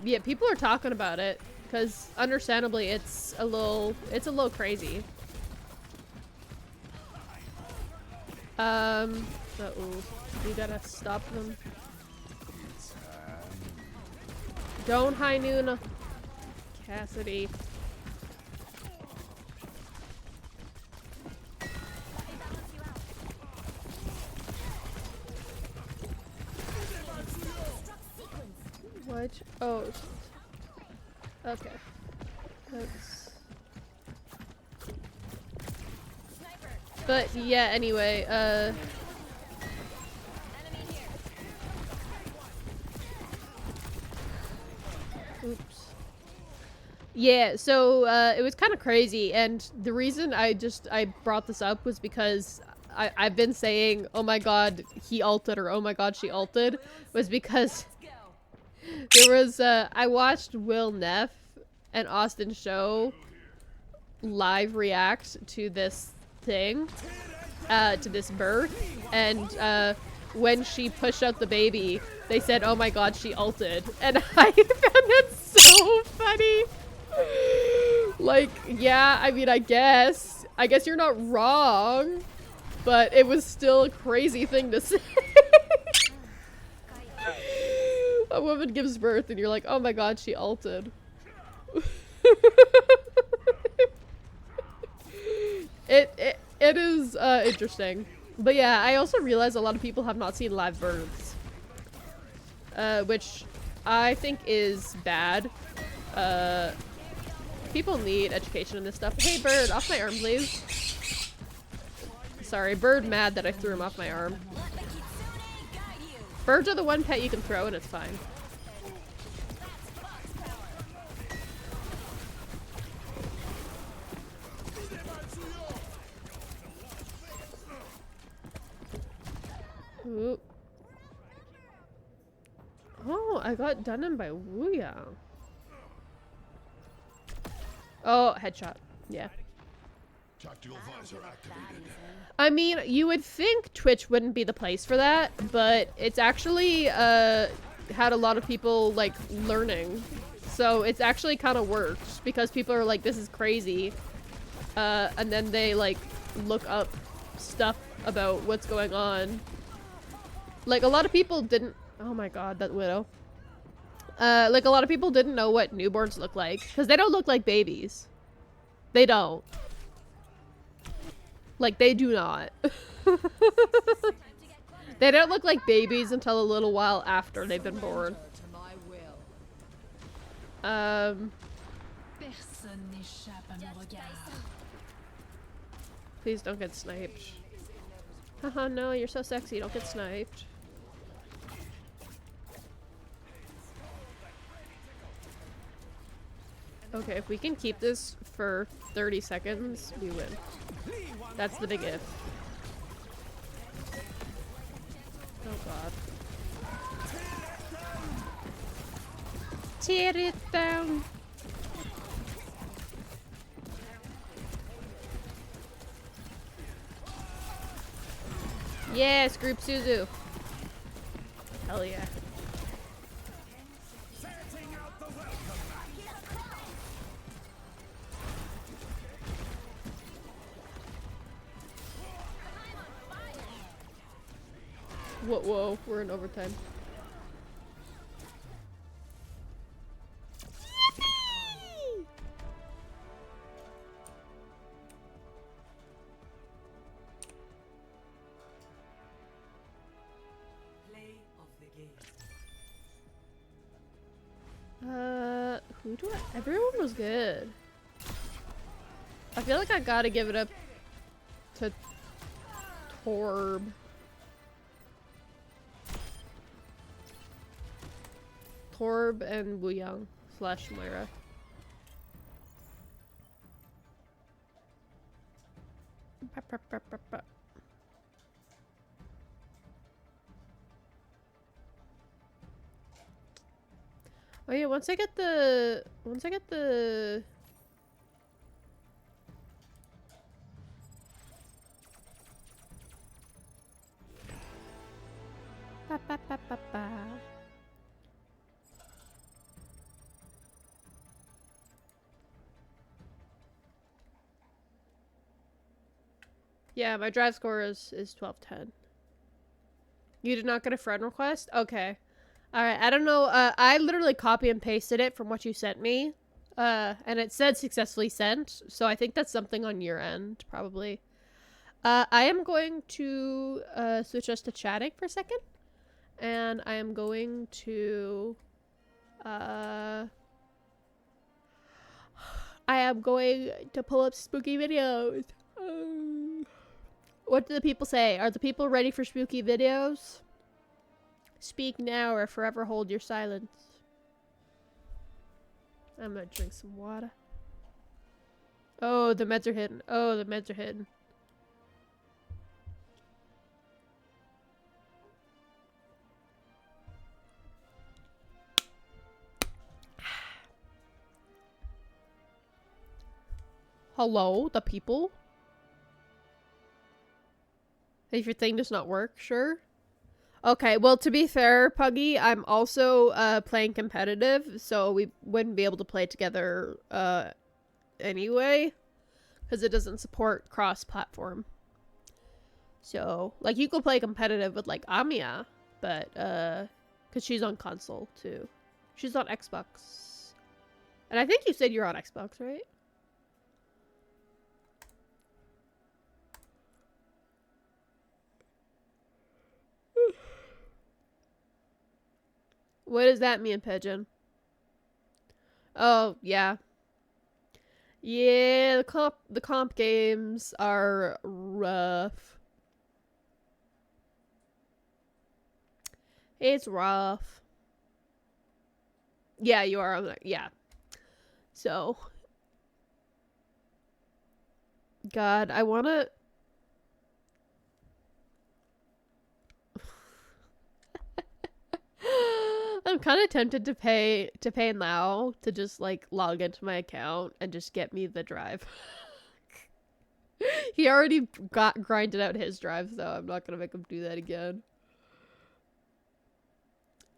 yeah, people are talking about it. Because, understandably, it's a little crazy. Uh-oh. You gotta stop them. Don't high noon Cassidy. What? Oh. Okay. That's... Sniper, you'll But yeah, anyway, oops. Yeah, so it was kind of crazy, and the reason I brought this up was because I've been saying, oh my god, he ulted, or oh my god, she ulted, was because there was, I watched Will Neff and Austin Show live react to this thing, to this birth, and when she pushed out the baby, they said, oh my god, she ulted, and I found that so funny. Like, yeah, I mean, I guess you're not wrong, but it was still a crazy thing to say. A woman gives birth and you're like, oh my god, she ulted. It is interesting. But yeah, I also realize a lot of people have not seen live births. Which I think is bad. People need education in this stuff. Hey bird, off my arm please. Sorry, bird mad that I threw him off my arm. Birds are the one pet you can throw and it's fine. Ooh. Oh, I got done in by Wuyang. Oh, headshot. Yeah. Tactical visor activated. I mean, you would think Twitch wouldn't be the place for that, but it's actually had a lot of people like learning. So it's actually kind of worked because people are like, this is crazy. And then they like look up stuff about what's going on. Like a lot of people didn't, oh my god, that widow. Like a lot of people didn't know what newborns look like because they don't look like babies. They don't. Like they do not. They don't look like babies until a little while after they've been born. Personne n'échappe à mon regard. Please don't get sniped. Haha, no, you're so sexy, don't get sniped. Okay, if we can keep this for 30 seconds, we win. That's the big if. Oh god. Tear it down! Yes, group Suzu! Hell yeah. Whoa, we're in overtime. Who do I? Everyone was good. I feel like I gotta give it up to Torb. Torb and Wuyang / Moira. Oh yeah, once I get the ba, ba, ba, ba, ba. Yeah, my drive score is 1210. You did not get a friend request? Okay. Alright, I don't know. I literally copy and pasted it from what you sent me. And it said successfully sent. So I think that's something on your end, probably. I am going to switch us to chatting for a second. And I am going to... I am going to pull up spooky videos. What do the people say? Are the people ready for spooky videos? Speak now or forever hold your silence. I'm gonna drink some water. Oh, the meds are hidden. Oh, the meds are hidden. Hello, the people? If your thing does not work, sure. Okay, well, to be fair, Puggy, I'm also playing competitive, so we wouldn't be able to play together anyway, because it doesn't support cross-platform. So, like, you could play competitive with, like, Amiya, but, because she's on console, too. She's on Xbox. And I think you said you're on Xbox, right? What does that mean, Pigeon? Oh, yeah. Yeah, the comp games are rough. It's rough. Yeah, you are on that. Yeah. So. God, I wanna... I'm kind of tempted to pay now to just like log into my account and just get me the drive. He already grinded out his drive, so I'm not gonna make him do that again.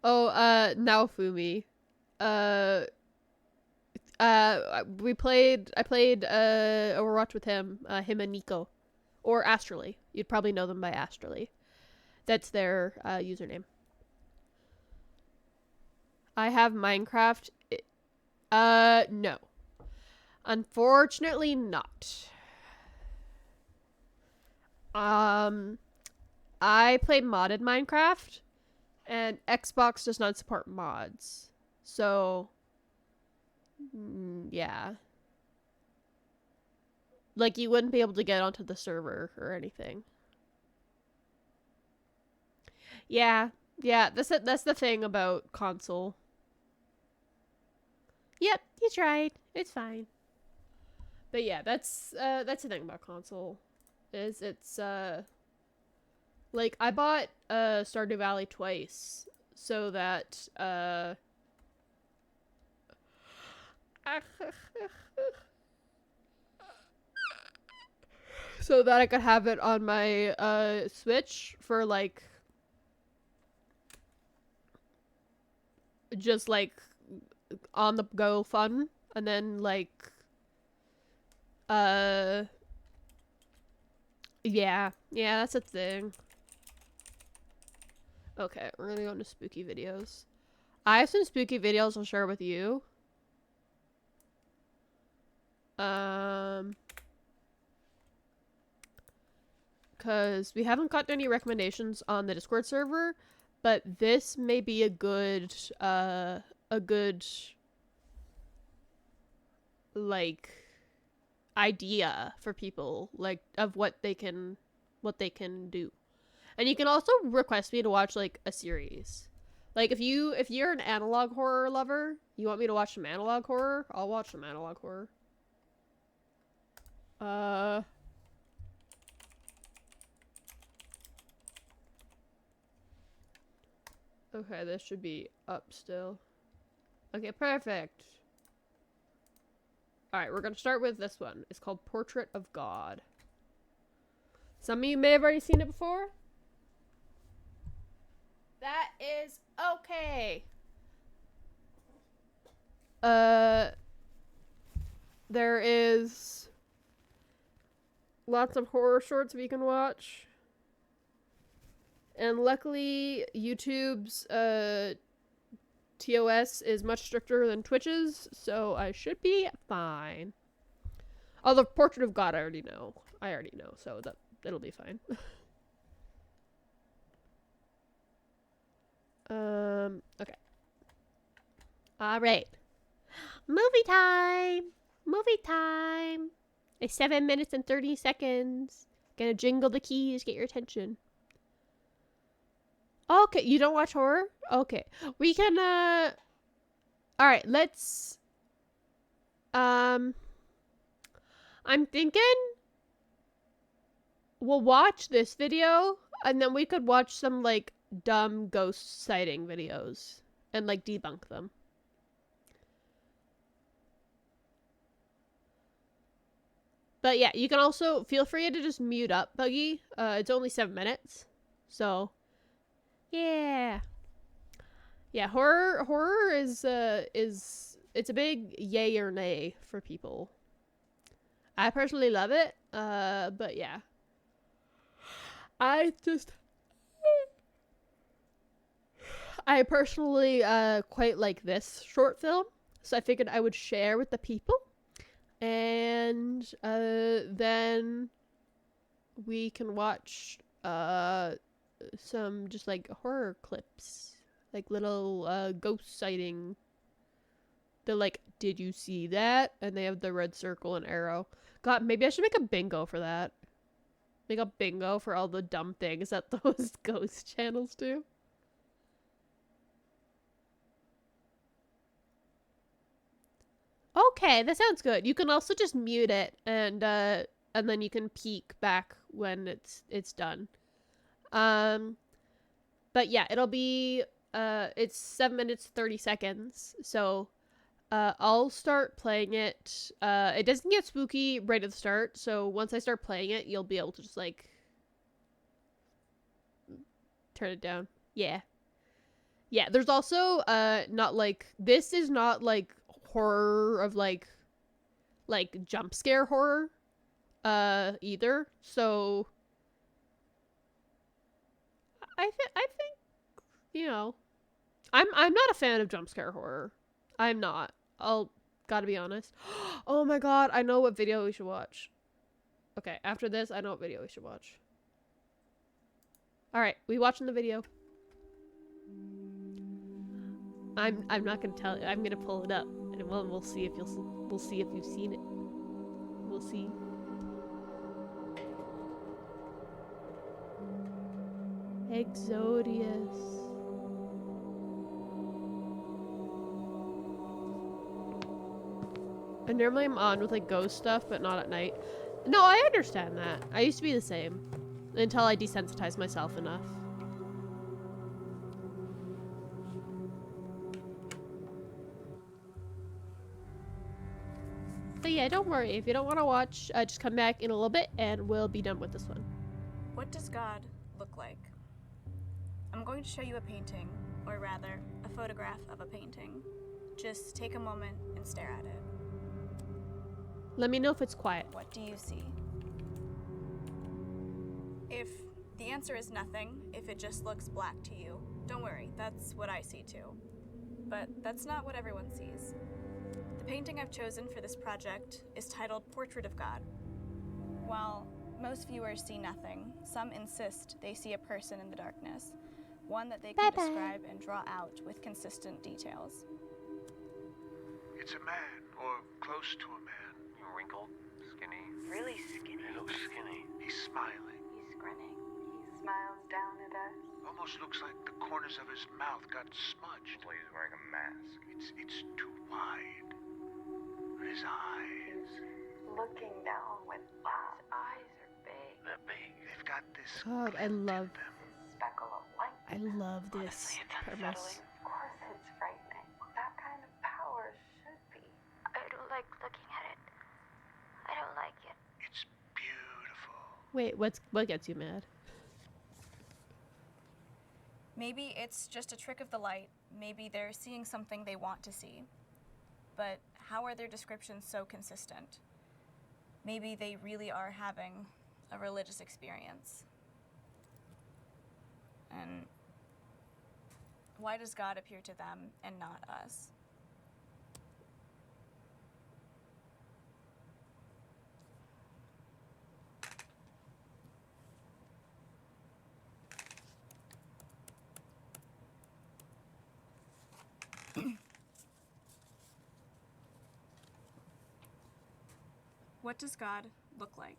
Oh, Naofumi. I played Overwatch with him and Nico. Or Astrally. You'd probably know them by Astrally. That's their username. I have Minecraft. No. Unfortunately not. I play modded Minecraft, and Xbox does not support mods. So, yeah. Like, you wouldn't be able to get onto the server or anything. Yeah. Yeah, that's the thing about console. Yep, you tried. It's fine. But yeah, that's the thing about console. Is it's like I bought Stardew Valley twice so that so that I could have it on my Switch for like just like on the go fun, and then like yeah, that's a thing. Okay, we're gonna go into spooky videos. I have some spooky videos I'll share with you. Because we haven't gotten any recommendations on the Discord server, but this may be a good like idea for people, like of what they can do. And you can also request me to watch like a series. Like if you're an analog horror lover, you want me to watch some analog horror, I'll watch some analog horror. Okay, this should be up still. Okay, perfect. Alright, we're gonna start with this one. It's called Portrait of God. Some of you may have already seen it before. That is okay. There is lots of horror shorts we can watch. And luckily, YouTube's TOS is much stricter than Twitch's, so I should be fine. Although Portrait of God I already know, so it'll be fine. Okay. Alright. Movie time! Movie time! It's 7 minutes and 30 seconds. Gonna jingle the keys, get your attention. Okay, you don't watch horror? Okay. We can, alright, let's, I'm thinking we'll watch this video, and then we could watch some, like, dumb ghost sighting videos, and, like, debunk them. But yeah, you can also feel free to just mute up, Buggy. It's only 7 minutes, so yeah, yeah. Horror is it's a big yay or nay for people. I personally love it, but yeah, I personally quite like this short film, so I figured I would share with the people. And then we can watch some just like horror clips, like little ghost sighting. They're like, did you see that? And they have the red circle and arrow. God, maybe I should make a bingo for that. Make a bingo for all the dumb things that those ghost channels do. Okay, that sounds good. You can also just mute it and then you can peek back when it's done. But yeah, it'll be it's 7 minutes 30 seconds. So I'll start playing it. It doesn't get spooky right at the start, so once I start playing it, you'll be able to just like turn it down. Yeah. Yeah, there's also not like, this is not like horror of like jump scare horror either, so I think, you know, I'm not a fan of jump scare horror. I'm not. I'll gotta be honest. Oh my god, I know what video we should watch. Okay, after this I know what video we should watch. All right, we watching the video. I'm not gonna tell you. I'm gonna pull it up, and we'll see if we'll see if you've seen it. We'll see. Exodius. And normally I'm on with like ghost stuff, but not at night. No, I understand that. I used to be the same until I desensitized myself enough. But yeah, don't worry. If you don't want to watch, just come back in a little bit and we'll be done with this one. What does God look like? I'm going to show you a painting, or rather, a photograph of a painting. Just take a moment and stare at it. Let me know if it's quiet. What do you see? If the answer is nothing, if it just looks black to you, don't worry, that's what I see too. But that's not what everyone sees. The painting I've chosen for this project is titled Portrait of God. While most viewers see nothing, some insist they see a person in the darkness, one that they can describe and draw out with consistent details. It's a man, or close to a man. Wrinkled, skinny. Really skinny. He looks skinny. He's smiling. He's grinning. He smiles down at us. Almost looks like the corners of his mouth got smudged. Well, he's wearing a mask. It's too wide. His eyes. Looking down with wow. His eyes are big. They're big. They've got this God, I love. This speckle of light. I love this Honestly, it's premise. Of course, it's frightening. That kind of power should be. I don't like looking at it. I don't like it. It's beautiful. Wait, what gets you mad? Maybe it's just a trick of the light. Maybe they're seeing something they want to see. But how are their descriptions so consistent? Maybe they really are having a religious experience. And why does God appear to them and not us? What does God look like?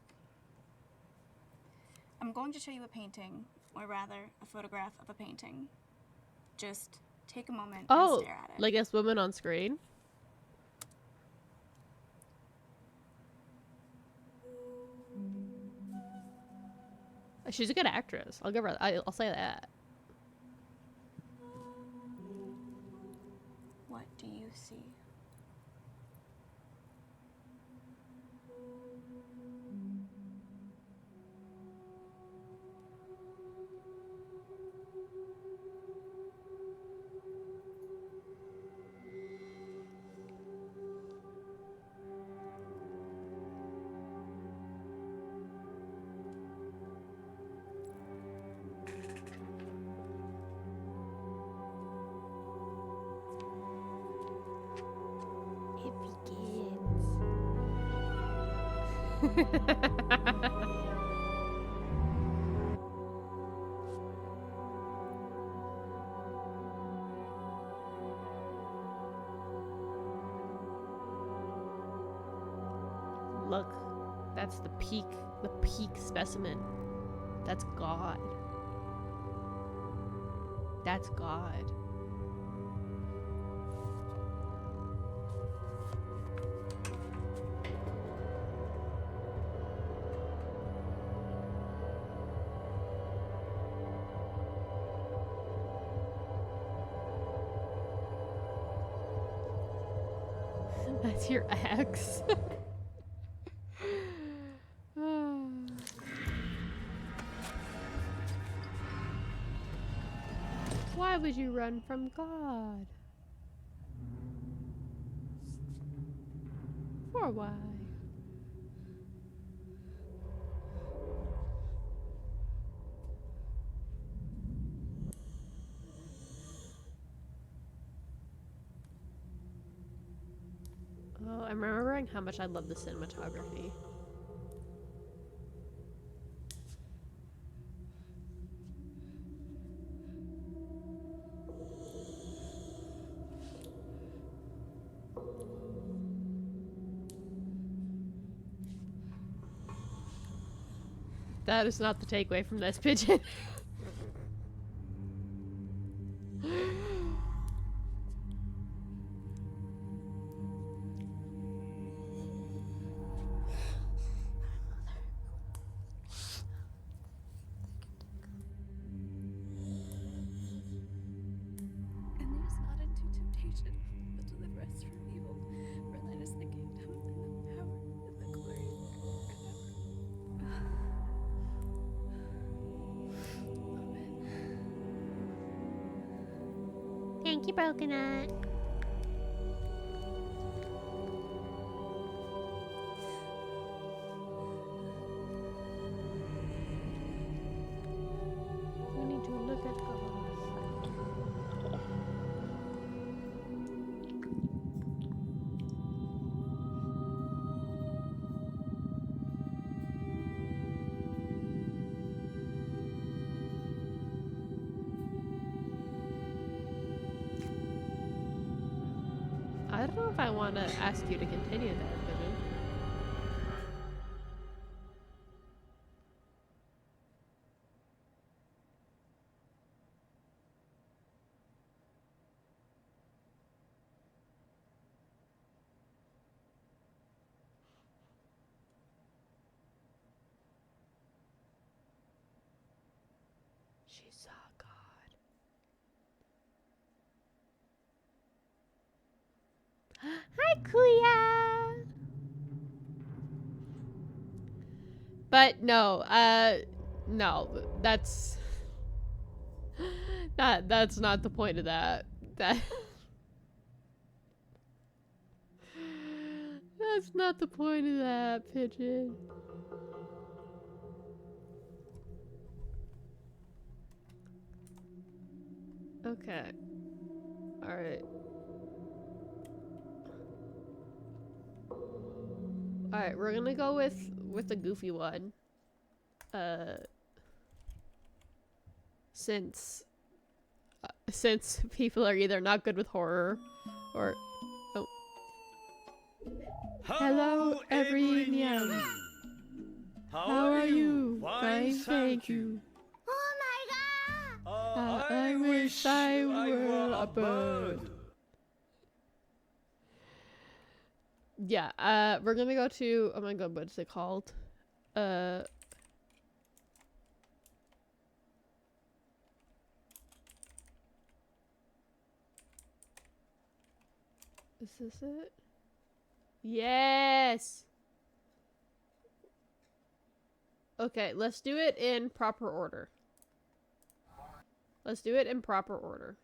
I'm going to show you a painting, or rather, a photograph of a painting. Just take a moment and stare at it. Like this woman on screen? She's a good actress. I'll give her. I'll say that. What do you see? Look, that's the peak specimen. That's God. That's God. That's your ex. Why would you run from God? For why? Oh, I'm remembering how much I love the cinematography. That is not the takeaway from this pigeon. And lead us not into temptation, but deliver us from evil. For thine is the kingdom, and the power, and the glory forever. Amen. Thank you, Brokenut. We need to look at God. I don't know if I want to ask you to continue that, Pigeon. She saw God. Hi, Kuya! But no, no, that's not the point of that. That's not the point of that, Pigeon. Okay. Alright. Alright, we're gonna go with the goofy one. Since people are either not good with horror or Hello everyone. How are you? Fine, thank you. Oh my god! I wish I were a bird. Yeah, we're gonna go to, oh my god, what's it called? Is this it? Yes! Okay, let's do it in proper order. Let's do it in proper order.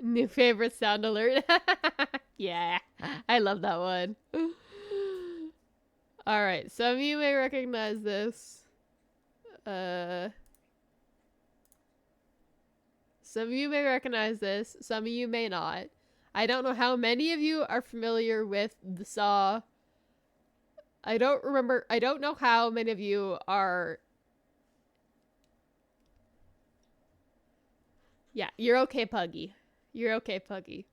New favorite sound alert. Yeah, I love that one. Alright, some of you may recognize this. Some of you may recognize this, some of you may not. I don't know how many of you are familiar with the Saw. I don't know how many of you are... Yeah, you're okay, Puggy. You're okay, Puggy.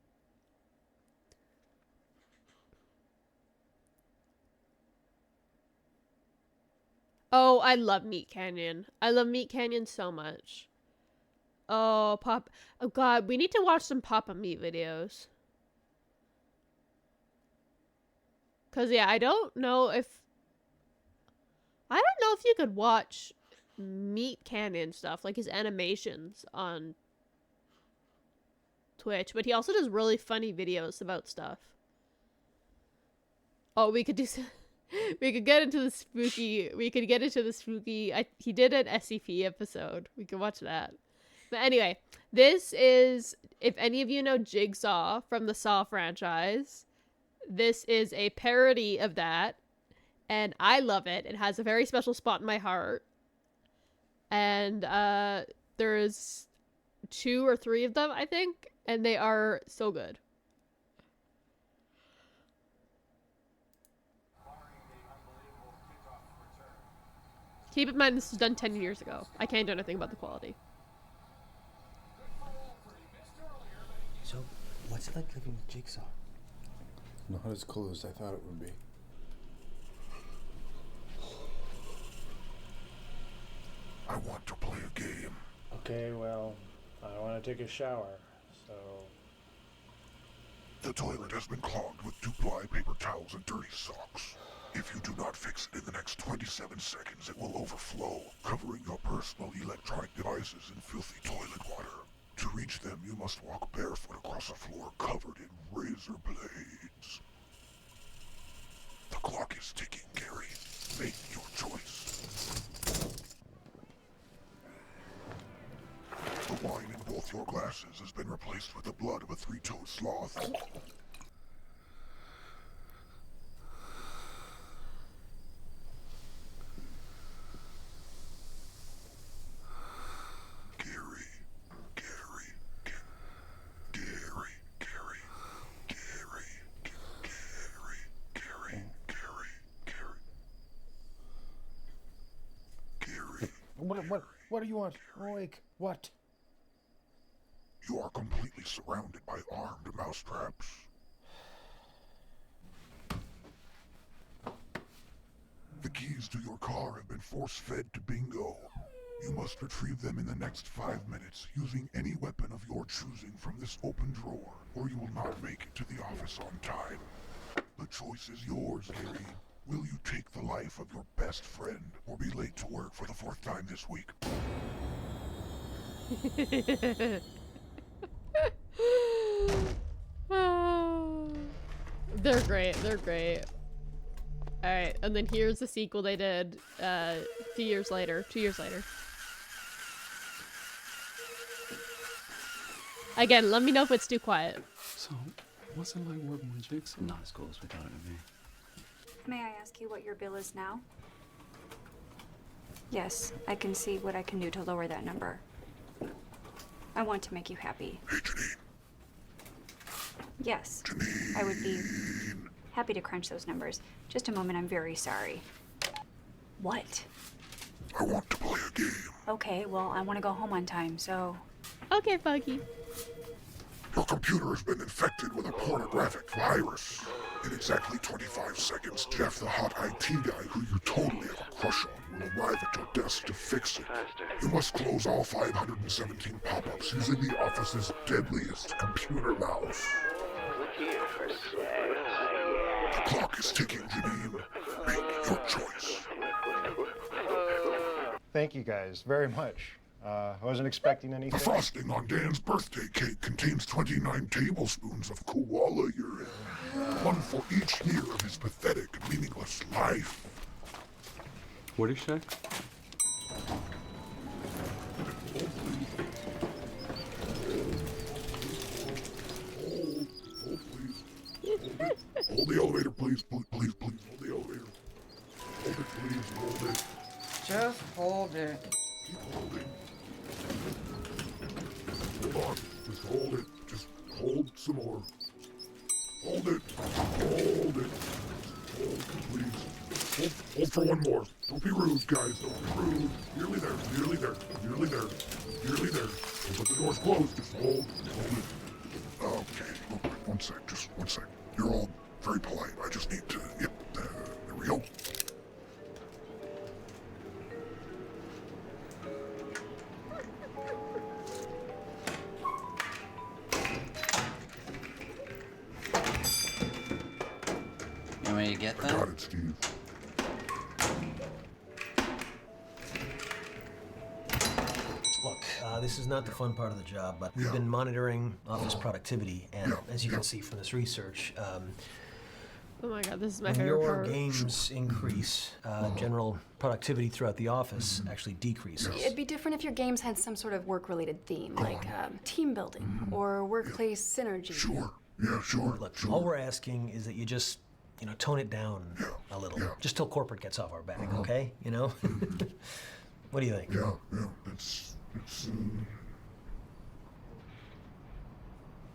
Oh, I love Meat Canyon. I love Meat Canyon so much. Oh, oh god, we need to watch some Papa Meat videos. Cause yeah, I don't know if you could watch Meat Canyon stuff, like his animations on Twitch, but he also does really funny videos about stuff. Oh, we could do we could get into the spooky, he did an SCP episode. We could watch that. But anyway, this is, if any of you know Jigsaw from the Saw franchise, this is a parody of that, and I love it. It has a very special spot in my heart. And there's 2 or 3 of them, I think, and they are so good. Keep in mind, this was done 10 years ago. I can't do anything about the quality. So, what's it like living with Jigsaw? Not as cool as I thought it would be. I want to play a game. Okay, well, I want to take a shower, so... The toilet has been clogged with 2-ply paper towels and dirty socks. If you do not fix it in the next 27 seconds, it will overflow, covering your personal electronic devices in filthy toilet water. To reach them, you must walk barefoot across a floor covered in razor blades. The clock is ticking, Gary. Make your choice. The wine in both your glasses has been replaced with the blood of a 3-toed sloth. What do you want? Awake. What? You are completely surrounded by armed mousetraps. The keys to your car have been force-fed to Bingo. You must retrieve them in the next 5 minutes using any weapon of your choosing from this open drawer, or you will not make it to the office on time. The choice is yours, Gary. Will you take the life of your best friend, or be late to work for the 4th time this week? They're great, they're great. Alright, and then here's the sequel they did 2 years later. Again, let me know if it's too quiet. So, what's it like working with Jigsaw? Not as cool as we thought it would be. May I ask you what your bill is now? Yes, I can see what I can do to lower that number. I want to make you happy. Hey, Janine. Yes, Janine. I would be happy to crunch those numbers. Just a moment, I'm very sorry. What? I want to play a game. Okay, well, I want to go home on time, so... Okay, Buggy. Your computer has been infected with a pornographic virus. In exactly 25 seconds, Jeff, the hot IT guy who you totally have a crush on, will arrive at your desk to fix it. You must close all 517 pop-ups using the office's deadliest computer mouse. The clock is ticking, Janine. Make your choice. Thank you guys very much. I wasn't expecting anything. The frosting on Dan's birthday cake contains 29 tablespoons of koala urine. One for each year of his pathetic, meaningless life. What did he say? Hold the elevator, please. Please, please, please. Hold the elevator. Hold it, please. Hold it. Just hold it. Keep holding. Hold on. Just hold it. Just hold some more. Hold it. Hold it. Hold, please. Hold for one more. Don't be rude, guys. Don't be rude. Nearly there. Nearly there. Nearly there. Nearly there. But the door's closed. Just hold. Hold it. Okay. One sec. Just one sec. You're all very polite. I just need to... Yep. There we go. You want me to get that? I got it, Steve. Look, this is not the fun part of the job, but we've been monitoring office productivity, and as you can see from this research, Oh my god, this is my when favorite your part. games increase, general productivity throughout the office actually decreases. It'd be different if your games had some sort of work-related theme, like team building or workplace synergy. Sure. Yeah, sure. Look, all we're asking is that you just, tone it down a little. Just till corporate gets off our back, okay? What do you think? Yeah, it's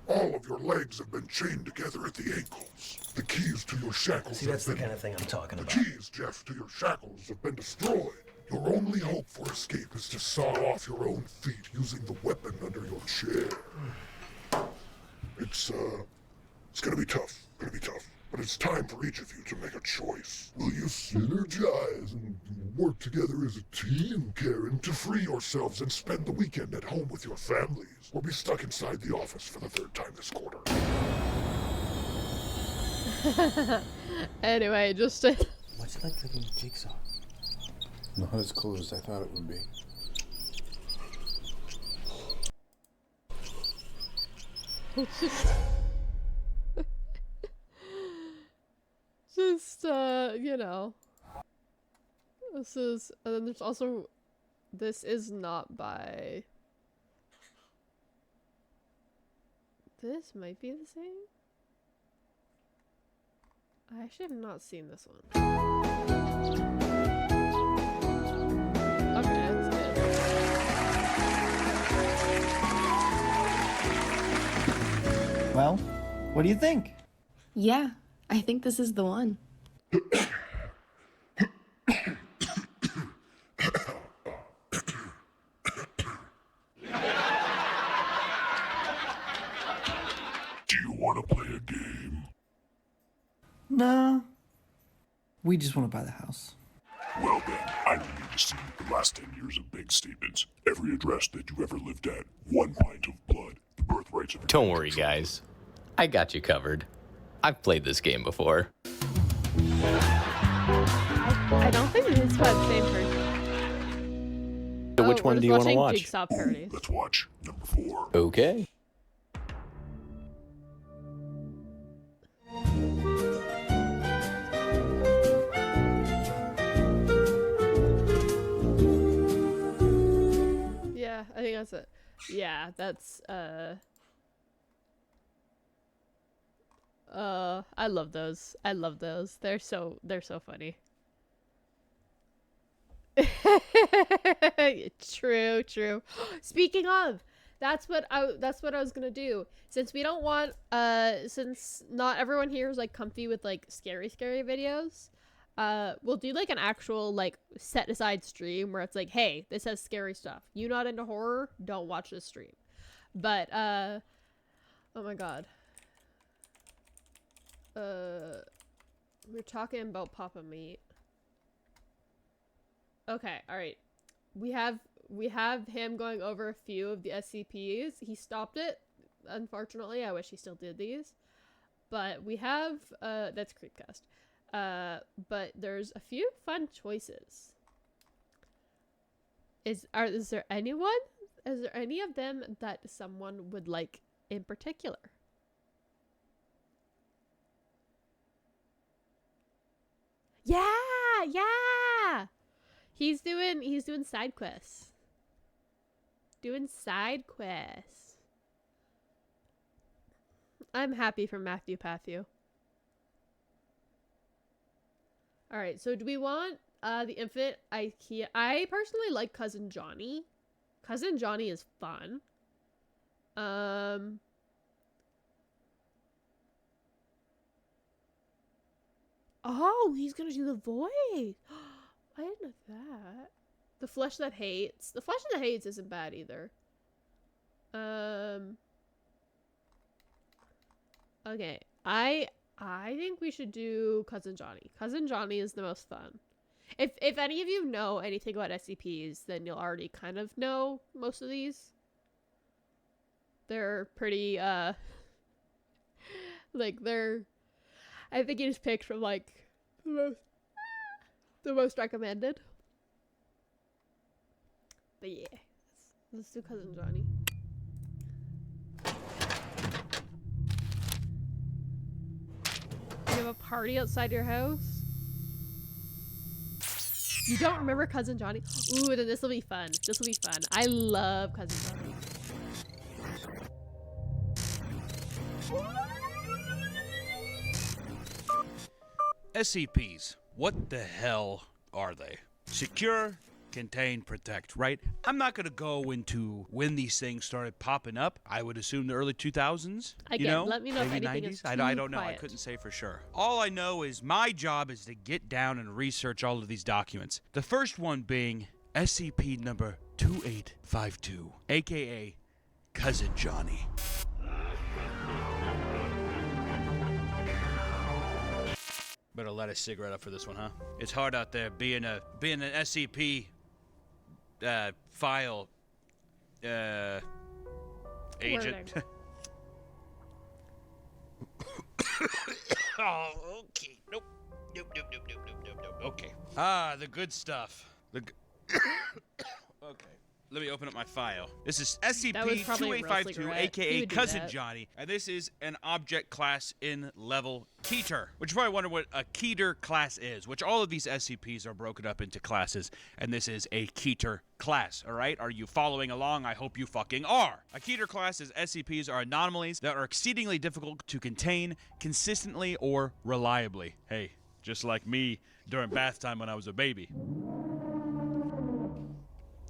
all of your legs have been chained together at the ankles. The keys to your shackles See, that's the kind of thing I'm talking about. The keys, Jeff, to your shackles have been destroyed. Your only hope for escape is to saw off your own feet using the weapon under your chair. It's gonna be tough. Gonna be tough. But it's time for each of you to make a choice. Will you synergize and work together as a team, Karen, to free yourselves and spend the weekend at home with your families? Or be stuck inside the office for the third time this quarter? Anyway, just to... What's it like cooking jigsaw? Not as cool as I thought it would be. Just, this is, and then there's also, this is not by, this might be the same? I actually have not seen this one. Okay, that's good. Well, what do you think? Yeah, I think this is the one. Do you want to play a game? No. We just want to buy the house. Well then, I need to see the last 10 years of bank statements. Every address that you ever lived at. 1 pint of blood. The birthrights of your... Don't worry, guys. I got you covered. I've played this game before. I don't think this is by the same person. So which one do you want to watch? Jigsaw parodies. Let's watch number 4. Okay. Yeah, I think that's it. Yeah, that's, I love those. I love those. They're so funny. True. Speaking of, that's what I was gonna do. Since we don't want, since not everyone here is like comfy with like scary videos, we'll do like an actual like set aside stream where it's like, hey, this has scary stuff. You not into horror? Don't watch this stream. But oh my god. We're talking about Papa Meat. Okay, alright. We have him going over a few of the SCPs. He stopped it, unfortunately. I wish he still did these. But we have, that's Creepcast. But there's a few fun choices. Is there any of them that someone would like in particular? Yeah! He's doing side quests. I'm happy for Matthew Patthew. Alright, so do we want the Infinite IKEA? I personally like Cousin Johnny. Cousin Johnny is fun. Oh, he's gonna do the voice. I didn't know that. The Flesh That Hates. The Flesh That Hates isn't bad either. Okay. I think we should do Cousin Johnny. Cousin Johnny is the most fun. If any of you know anything about SCPs, then you'll already kind of know most of these. They're pretty, like, I think you just picked from, like, the most recommended. But yeah, let's do Cousin Johnny. You have a party outside your house? You don't remember Cousin Johnny? Ooh, then this will be fun. This will be fun. I love Cousin Johnny. SCPs. What the hell are they? Secure, contain, protect, right? I'm not gonna go into when these things started popping up. I would assume the early 2000s. Again, you know? let me know if maybe anything 90s. is I don't know. I quiet. couldn't say for sure. All I know is my job is to get down and research all of these documents. The first one being SCP number 2852, aka Cousin Johnny. Better light a cigarette up for this one, huh? It's hard out there being an SCP file agent. Oh, okay. Nope. Okay. Ah, the good stuff. Okay. Let me open up my file. This is SCP-2852, aka Cousin Johnny, and this is an object class in level Keter. Which you probably wonder what a Keter class is, which all of these SCPs are broken up into classes, and this is a Keter class, alright? Are you following along? I hope you fucking are. A Keter class is SCPs are anomalies that are exceedingly difficult to contain consistently or reliably. Hey, just like me during bath time when I was a baby.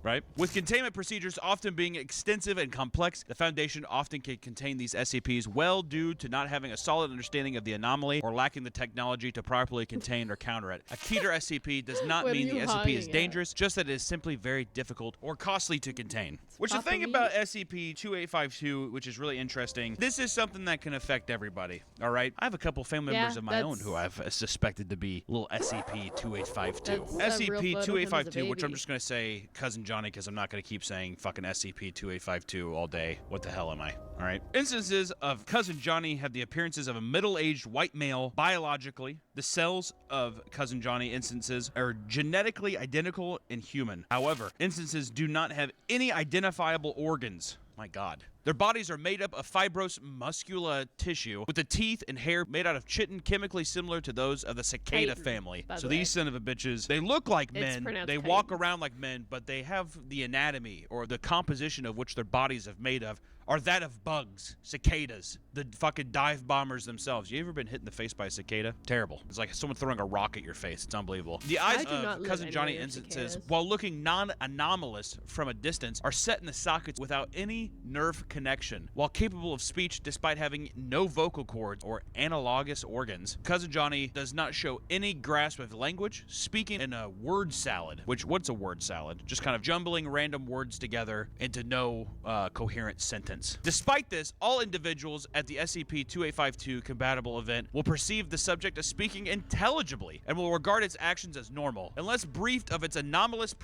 Right? With containment procedures often being extensive and complex, the Foundation often can contain these SCPs well due to not having a solid understanding of the anomaly or lacking the technology to properly contain or counter it. A Keter SCP does not mean the SCP is dangerous, just that it is simply very difficult or costly to contain. Which the thing about SCP-2852, which is really interesting, this is something that can affect everybody, all right? I have a couple family members of my own who I've suspected to be little SCP-2852. SCP-2852, which I'm just going to say Cousin Johnny, because I'm not going to keep saying fucking SCP-2852 all day. What the hell am I? All right. Instances of Cousin Johnny have the appearances of a middle-aged white male biologically. The cells of Cousin Johnny instances are genetically identical in human. However, instances do not have any identifiable organs. My God. Their bodies are made up of fibrous muscular tissue with the teeth and hair made out of chitin chemically similar to those of the cicada family. So these son of a bitches, they look like men, they walk around like men, but they have the anatomy or the composition of which their bodies are made of are that of bugs, cicadas, the fucking dive bombers themselves. You ever been hit in the face by a cicada? Terrible. It's like someone throwing a rock at your face. It's unbelievable. The eyes of Cousin Johnny instances, while looking non-anomalous from a distance, are set in the sockets without any nerve connection. While capable of speech despite having no vocal cords or analogous organs, Cousin Johnny does not show any grasp of language, speaking in a word salad. What's a word salad? Just kind of jumbling random words together into no coherent sentence. events. Despite this, all individuals at the SCP-2852 compatible event will perceive the subject as speaking intelligibly and will regard its actions as normal, unless briefed of its anomalous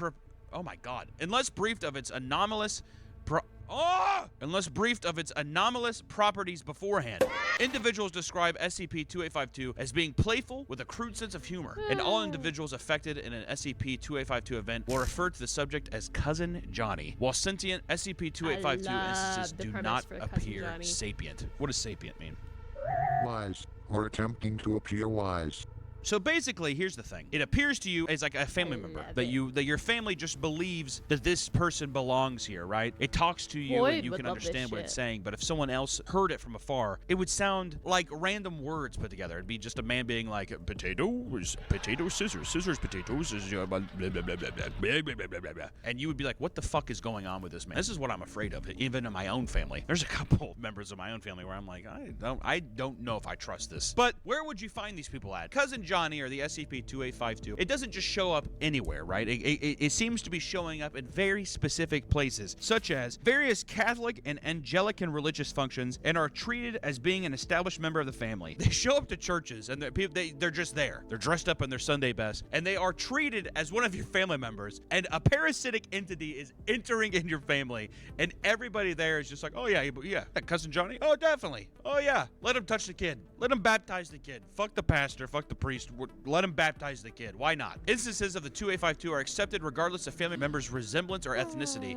properties beforehand. Individuals describe SCP-2852 as being playful with a crude sense of humor, and all individuals affected in an SCP-2852 event will refer to the subject as Cousin Johnny, while sentient SCP-2852 instances do not appear sapient. What does sapient mean? Wise, or attempting to appear wise. So basically, here's the thing. It appears to you as like a family member that your family just believes that this person belongs here, right? It talks to you and you can understand what it's saying, but if someone else heard it from afar, it would sound like random words put together. It'd be just a man being like, potatoes, scissors, potatoes, blah, blah, blah, blah, blah, blah, blah, blah. And you would be like, what the fuck is going on with this man? This is what I'm afraid of, even in my own family. There's a couple members of my own family where I'm like, I don't know if I trust this. But where would you find these people at? Cousin Johnny or the SCP-2852, it doesn't just show up anywhere, right? It seems to be showing up in very specific places, such as various Catholic and Anglican religious functions, and are treated as being an established member of the family. They show up to churches, and they're just there. They're dressed up in their Sunday best, and they are treated as one of your family members, and a parasitic entity is entering in your family, and everybody there is just like, oh yeah, that Cousin Johnny? Oh, definitely. Oh yeah, let him touch the kid. Let him baptize the kid. Fuck the pastor, fuck the priest. Let him baptize the kid. Why not? Instances of the 2852 are accepted regardless of family members' resemblance or ethnicity.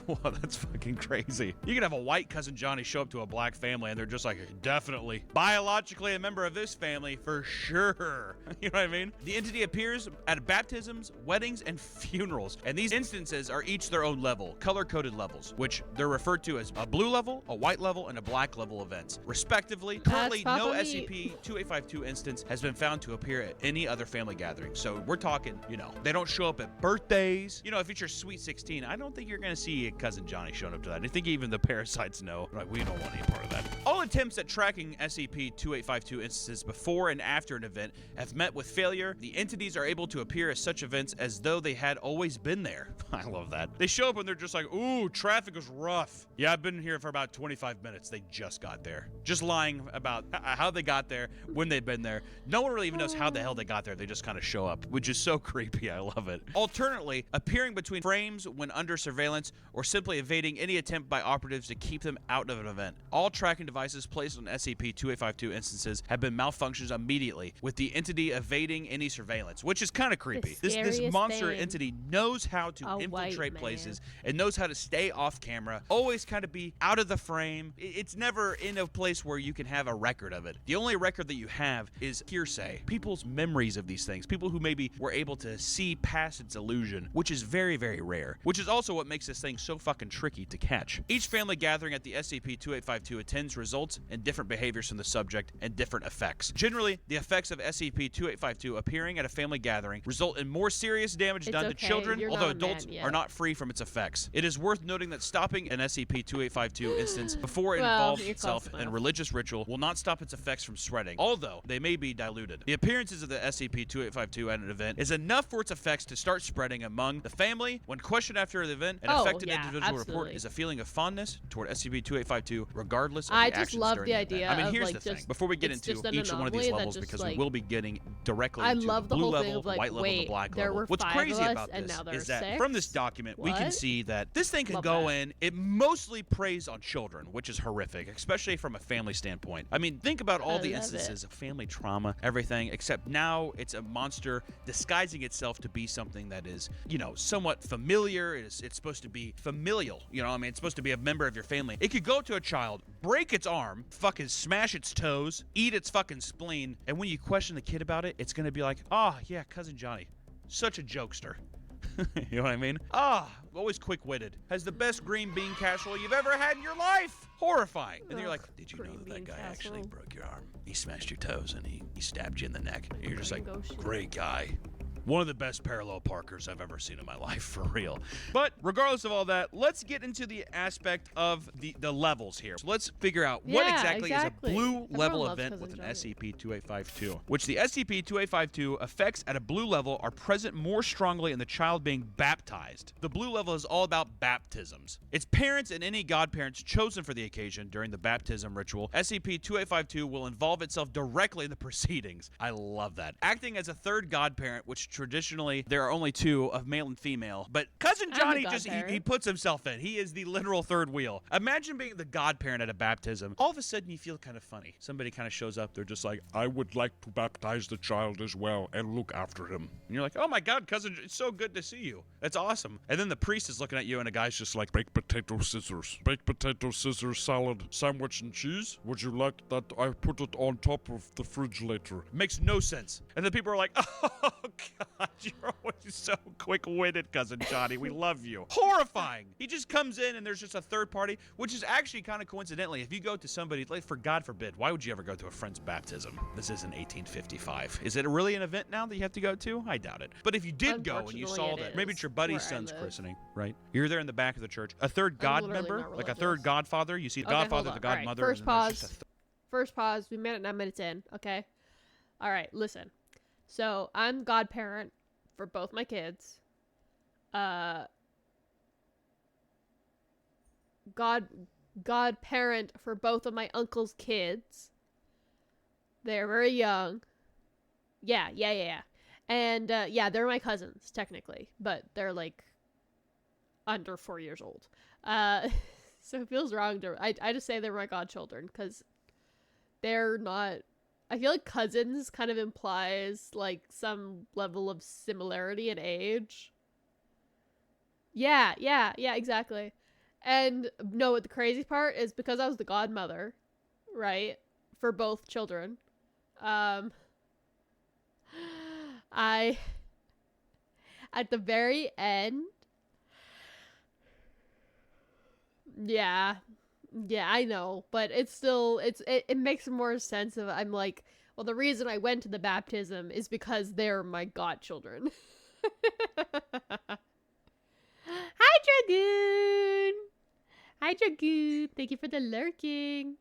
Wow, that's fucking crazy. You can have a white Cousin Johnny show up to a black family and they're just like, definitely. Biologically a member of this family, for sure. You know what I mean? The entity appears at baptisms, weddings, and funerals. And these instances are each their own level, color-coded levels, which they're referred to as a blue level, a white level, and a black level events, respectively. Currently, no SCP-2852 instance has been found to appear at any other family gathering. So we're talking, they don't show up at birthdays. If it's your Sweet 16, I don't think you're going to see a Cousin Johnny showing up to that. I think even the parasites know, like, we don't want any part of that. All attempts at tracking SCP-2852 instances before and after an event have met with failure. The entities are able to appear at such events as though they had always been there. I love that. They show up and they're just like, ooh, traffic was rough. Yeah, I've been here for about 25 minutes. They just got there. Just lying about how they got there, when they've been there. No one really even knows how the hell they got there. They just kind of show up, which is so creepy. I love it. Alternately, appearing between frames when under surveillance, or simply evading any attempt by operatives to keep them out of an event. All tracking devices placed on SCP-2852 instances have been malfunctioned immediately, with the entity evading any surveillance, which is kind of creepy. This monster entity knows how to infiltrate places and knows how to stay off camera, always kind of be out of the frame. It's never in a place where you can have a record of it. The only record that you have is hearsay. People's memories of these things. People who maybe were able to see past its illusion, which is very, very rare, which is also what makes this thing so fucking tricky to catch. Each family gathering at the SCP-2852 attends results in different behaviors from the subject and different effects. Generally, the effects of SCP-2852 appearing at a family gathering result in more serious damage done to children, although adults are not free from its effects. It is worth noting that stopping an SCP-2852 instance before it involves itself in religious ritual will not stop its effects from spreading, although they may be diluted. The appearances of the SCP-2852 at an event is enough for its effects to start spreading among the family. When questioned after the event, an affected individual report is a feeling of fondness toward SCP-2852 regardless of the actions during the event. I mean, here's the thing. Before we get into each one of these levels, because we will be getting directly into the blue level, the white level, the black level. What's crazy about this is that from this document, we can see that this thing can go in. It mostly preys on children, which is horrific, especially from a family standpoint. I mean, think about all the instances of family trauma, everything, except now it's a monster disguising itself to be something that is, somewhat familiar. It's supposed to be familial. It's supposed to be a member of your family. It could go to a child, break its arm, fucking smash its toes, eat its fucking spleen, and when you question the kid about it, it's gonna be like, oh, yeah, Cousin Johnny, such a jokester. You know what I mean? Always quick-witted. Has the best green bean casserole you've ever had in your life. Horrifying. And you're like, did you know that guy actually broke your arm? He smashed your toes and he stabbed you in the neck. And you're just like, great guy. One of the best parallel parkers I've ever seen in my life, for real. But regardless of all that, let's get into the aspect of the levels here. So let's figure out what exactly is a blue level event with an SCP-2852, which the SCP-2852 effects at a blue level are present more strongly in the child being baptized. The blue level is all about baptisms. Its parents and any godparents chosen for the occasion during the baptism ritual, SCP-2852 will involve itself directly in the proceedings. I love that. Acting as a third godparent, which traditionally there are only two, of male and female, but Cousin Johnny he puts himself in. He is the literal third wheel. Imagine being the godparent at a baptism. All of a sudden you feel kind of funny. Somebody kind of shows up. They're just like, I would like to baptize the child as well and look after him. And you're like, oh my God, cousin, it's so good to see you. That's awesome. And then the priest is looking at you and a guy's just like, baked potato scissors. Baked potato scissors salad, sandwich and cheese. Would you like that I put it on top of the fridge later? Makes no sense. And then people are like, oh God, you're always so quick-witted, Cousin Johnny. We love you. Horrifying. He just comes in and there's just a third party, which is actually kind of coincidentally, if you go to somebody, like for God forbid, why would you ever go to a friend's baptism? This is in 1855. Is it really an event now that you have to go to? I doubt it. But if you did go and you saw that, maybe it's your buddy's son's christening, right? You're there in the back of the church. A third God member, like a third godfather. You see the godfather, the godmother. First pause. First pause. We made it 9 minutes in, okay? All right, listen. So I'm godparent for both my kids. Godparent for both of my uncle's kids. They're very young. Yeah. And yeah, they're my cousins technically, but they're like under 4 years old. So it feels wrong to I just say they're my godchildren because they're not. I feel like cousins kind of implies like some level of similarity in age. Yeah, exactly. And no, the crazy part is because I was the godmother, right, for both children. I at the very end. Yeah, I know, but it's still it makes more sense if I'm like, well, the reason I went to the baptism is because they're my godchildren. Hi Dragoon. Thank you for the lurking.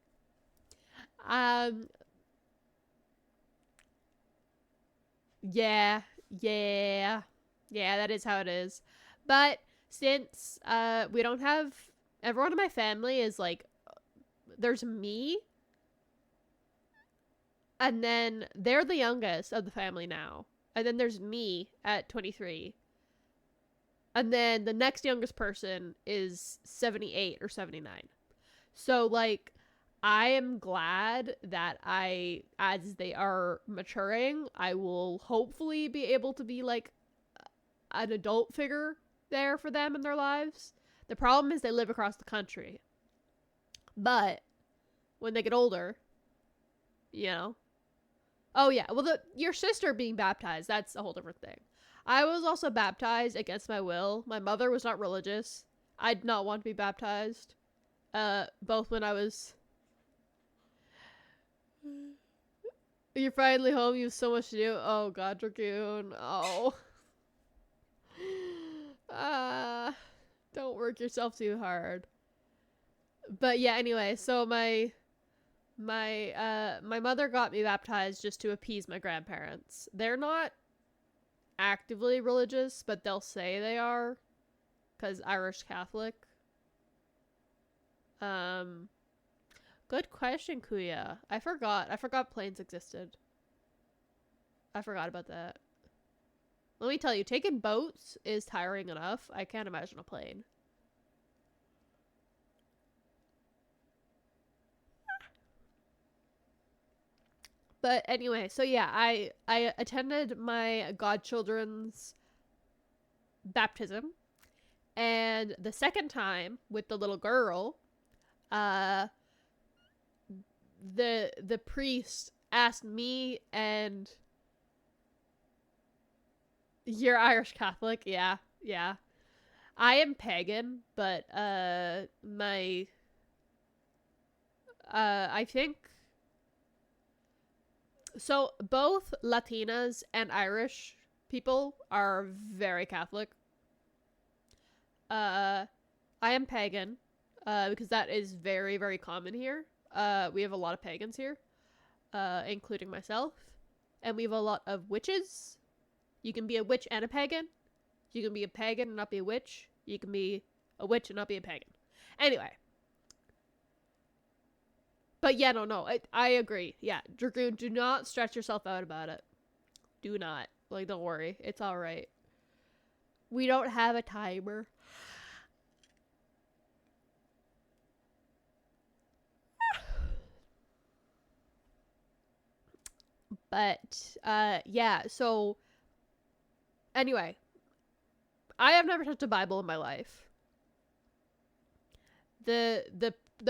Yeah, that is how it is. But since we don't have everyone in my family is like, there's me, and then they're the youngest of the family now, and then there's me at 23, and then the next youngest person is 78 or 79. So like, I am glad that as they are maturing, I will hopefully be able to be like an adult figure there for them in their lives. The problem is they live across the country. But when they get older, you know. Oh yeah, well your sister being baptized, that's a whole different thing. I was also baptized against my will. My mother was not religious. I did not want to be baptized. Both when I was... You're finally home, you have so much to do. Oh God, Dragoon. Oh. Don't work yourself too hard. But yeah, anyway, so my mother got me baptized just to appease my grandparents. They're not actively religious, but they'll say they are, 'cause Irish Catholic. Good question, Kuya. I forgot planes existed. I forgot about that. Let me tell you, taking boats is tiring enough. I can't imagine a plane. But anyway, so yeah, I attended my godchildren's baptism. And the second time with the little girl, the priest asked me and... You're Irish Catholic, yeah. I am pagan, but I think so both Latinas and Irish people are very Catholic. I am pagan, because that is very, very common here. We have a lot of pagans here, including myself. And we have a lot of witches. You can be a witch and a pagan. You can be a pagan and not be a witch. You can be a witch and not be a pagan. Anyway. But yeah, no, I agree. Yeah, Dragoon, do not stretch yourself out about it. Do not. Like, don't worry. It's alright. We don't have a timer. But, yeah, so, anyway, I have never touched a Bible in my life. The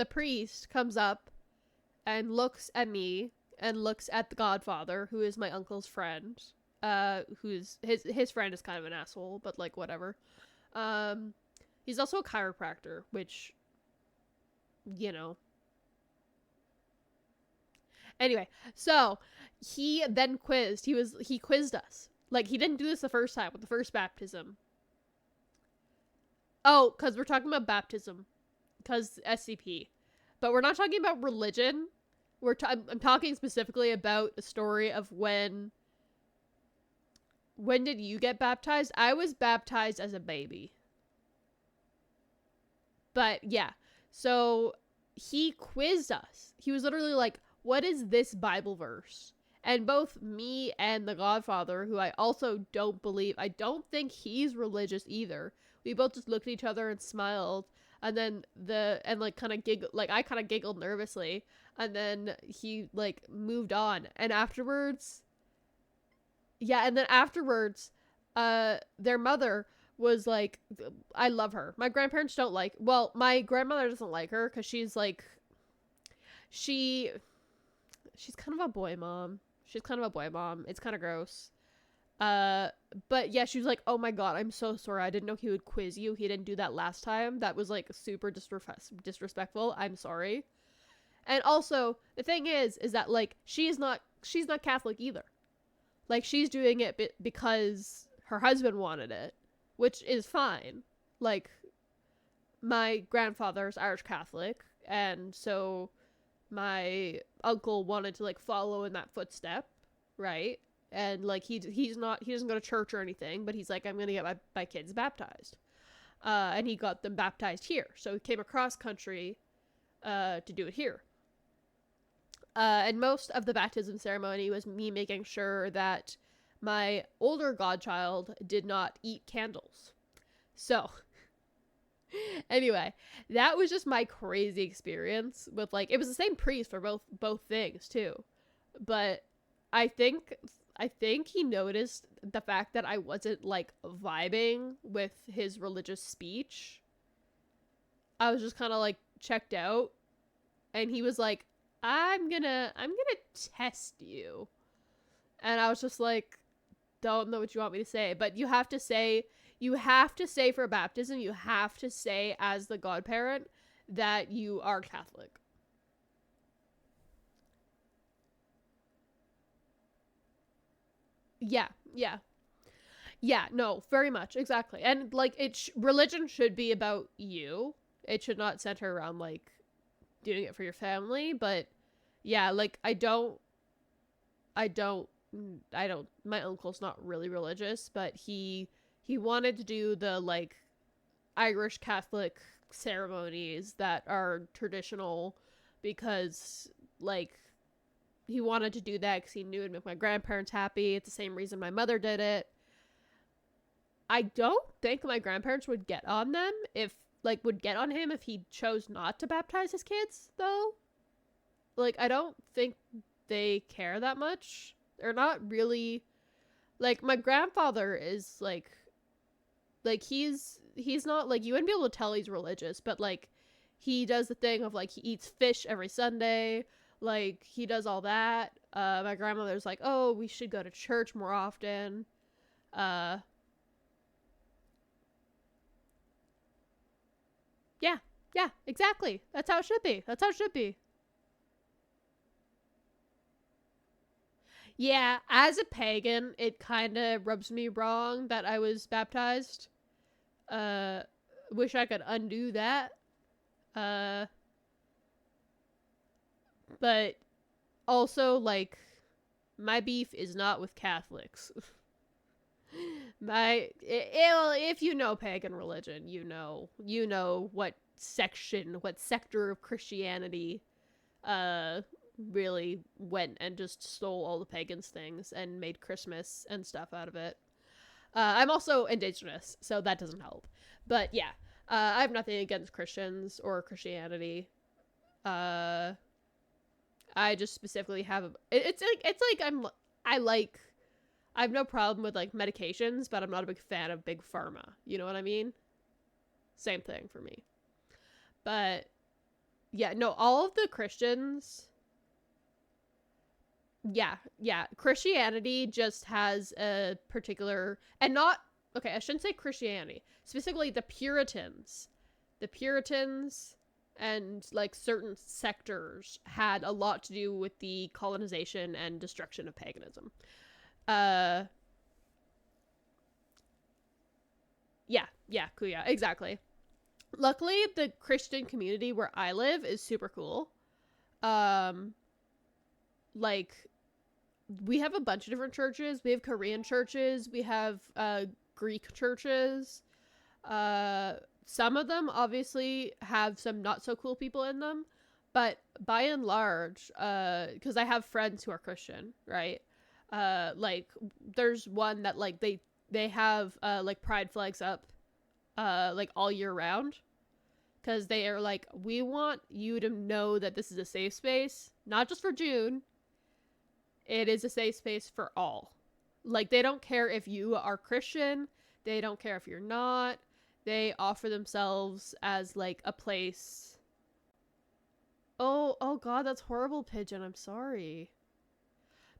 priest comes up and looks at me and looks at the Godfather, who is my uncle's friend, who's, his friend is kind of an asshole, but, like, whatever. He's also a chiropractor, which, you know. Anyway, so he then quizzed. He quizzed us. Like, he didn't do this the first time with the first baptism. Oh, because we're talking about baptism. Because SCP. But we're not talking about religion. I'm talking specifically about the story of when did you get baptized? I was baptized as a baby. But, yeah. So, he quizzed us. He was literally like, what is this Bible verse? And both me and the Godfather, who I also don't think he's religious either. We both just looked at each other and smiled. And then I kind of giggled nervously. And then he, like, moved on. And afterwards, their mother was like, I love her. My grandparents don't like, well, my grandmother doesn't like her because she's like, she's kind of a boy mom. It's kind of gross. But yeah, she was like, oh my god, I'm so sorry. I didn't know he would quiz you. He didn't do that last time. That was, like, super disrespectful. I'm sorry. And also, the thing is that, like, she's not Catholic either. Like, she's doing it because her husband wanted it, which is fine. Like, my grandfather's Irish Catholic, and so my uncle wanted to, like, follow in that footstep, right? And, like, he doesn't go to church or anything, but he's like, I'm gonna get my kids baptized. And he got them baptized here. So he came across country to do it here. And most of the baptism ceremony was me making sure that my older godchild did not eat candles. So, anyway, that was just my crazy experience with, like, it was the same priest for both things too. But I think he noticed the fact that I wasn't, like, vibing with his religious speech. I was just kind of, like, checked out, and he was like, I'm gonna test you. And I was just like, don't know what you want me to say, but you have to say for baptism, you have to say as the godparent that you are Catholic. Yeah, no, very much, exactly. And, like, religion should be about you. It should not center around, like, doing it for your family, but yeah, like, I don't, my uncle's not really religious, but he wanted to do the, like, Irish Catholic ceremonies that are traditional because, like, he wanted to do that because he knew it'd make my grandparents happy. It's the same reason my mother did it. I don't think my grandparents would get on him if he chose not to baptize his kids, though. Like, I don't think they care that much. They're not really, like, my grandfather is, like, he's not, like, you wouldn't be able to tell he's religious, but, like, he does the thing of, like, he eats fish every Sunday. Like, he does all that. My grandmother's like, oh, we should go to church more often. Yeah, exactly. That's how it should be. Yeah, as a pagan, it kind of rubs me wrong that I was baptized. Wish I could undo that. But also, like, my beef is not with Catholics. If you know pagan religion, you know what sector of Christianity, really went and just stole all the pagans' things and made Christmas and stuff out of it. I'm also indigenous, so that doesn't help. But yeah, I have nothing against Christians or Christianity. I just specifically have I have no problem with like medications, but I'm not a big fan of big pharma. You know what I mean? Same thing for me. But yeah, no, all of the Christians. Yeah. Christianity just has a particular, and not, okay, I shouldn't say Christianity. Specifically the Puritans. The Puritans and like certain sectors had a lot to do with the colonization and destruction of paganism. Kuya, exactly. Luckily, the Christian community where I live is super cool. Like, we have a bunch of different churches. We have Korean churches. We have Greek churches. Some of them obviously have some not so cool people in them, but by and large, because I have friends who are Christian, right? Like, there's one that like they have like pride flags up like all year round, because they are like, we want you to know that this is a safe space, not just for June. It is a safe space for all. Like, they don't care if you are Christian, they don't care if you're not. They offer themselves as like a place. Oh god, that's horrible, Pigeon, I'm sorry.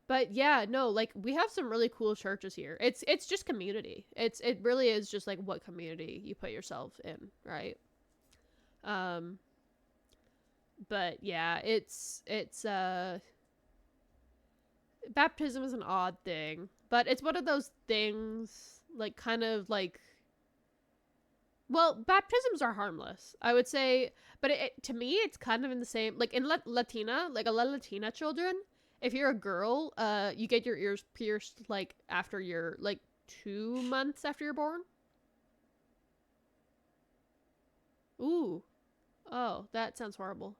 But yeah, no, like, we have some really cool churches here. It's just community. It really is just like what community you put yourself in, right? But yeah, it's baptism is an odd thing, but it's one of those things, like, kind of like, well, baptisms are harmless, I would say, but to me, it's kind of in the same, like, in Latina, like, a lot of Latina children, if you're a girl, you get your ears pierced, like, after you're, like, 2 months after you're born. Ooh. Oh, that sounds horrible.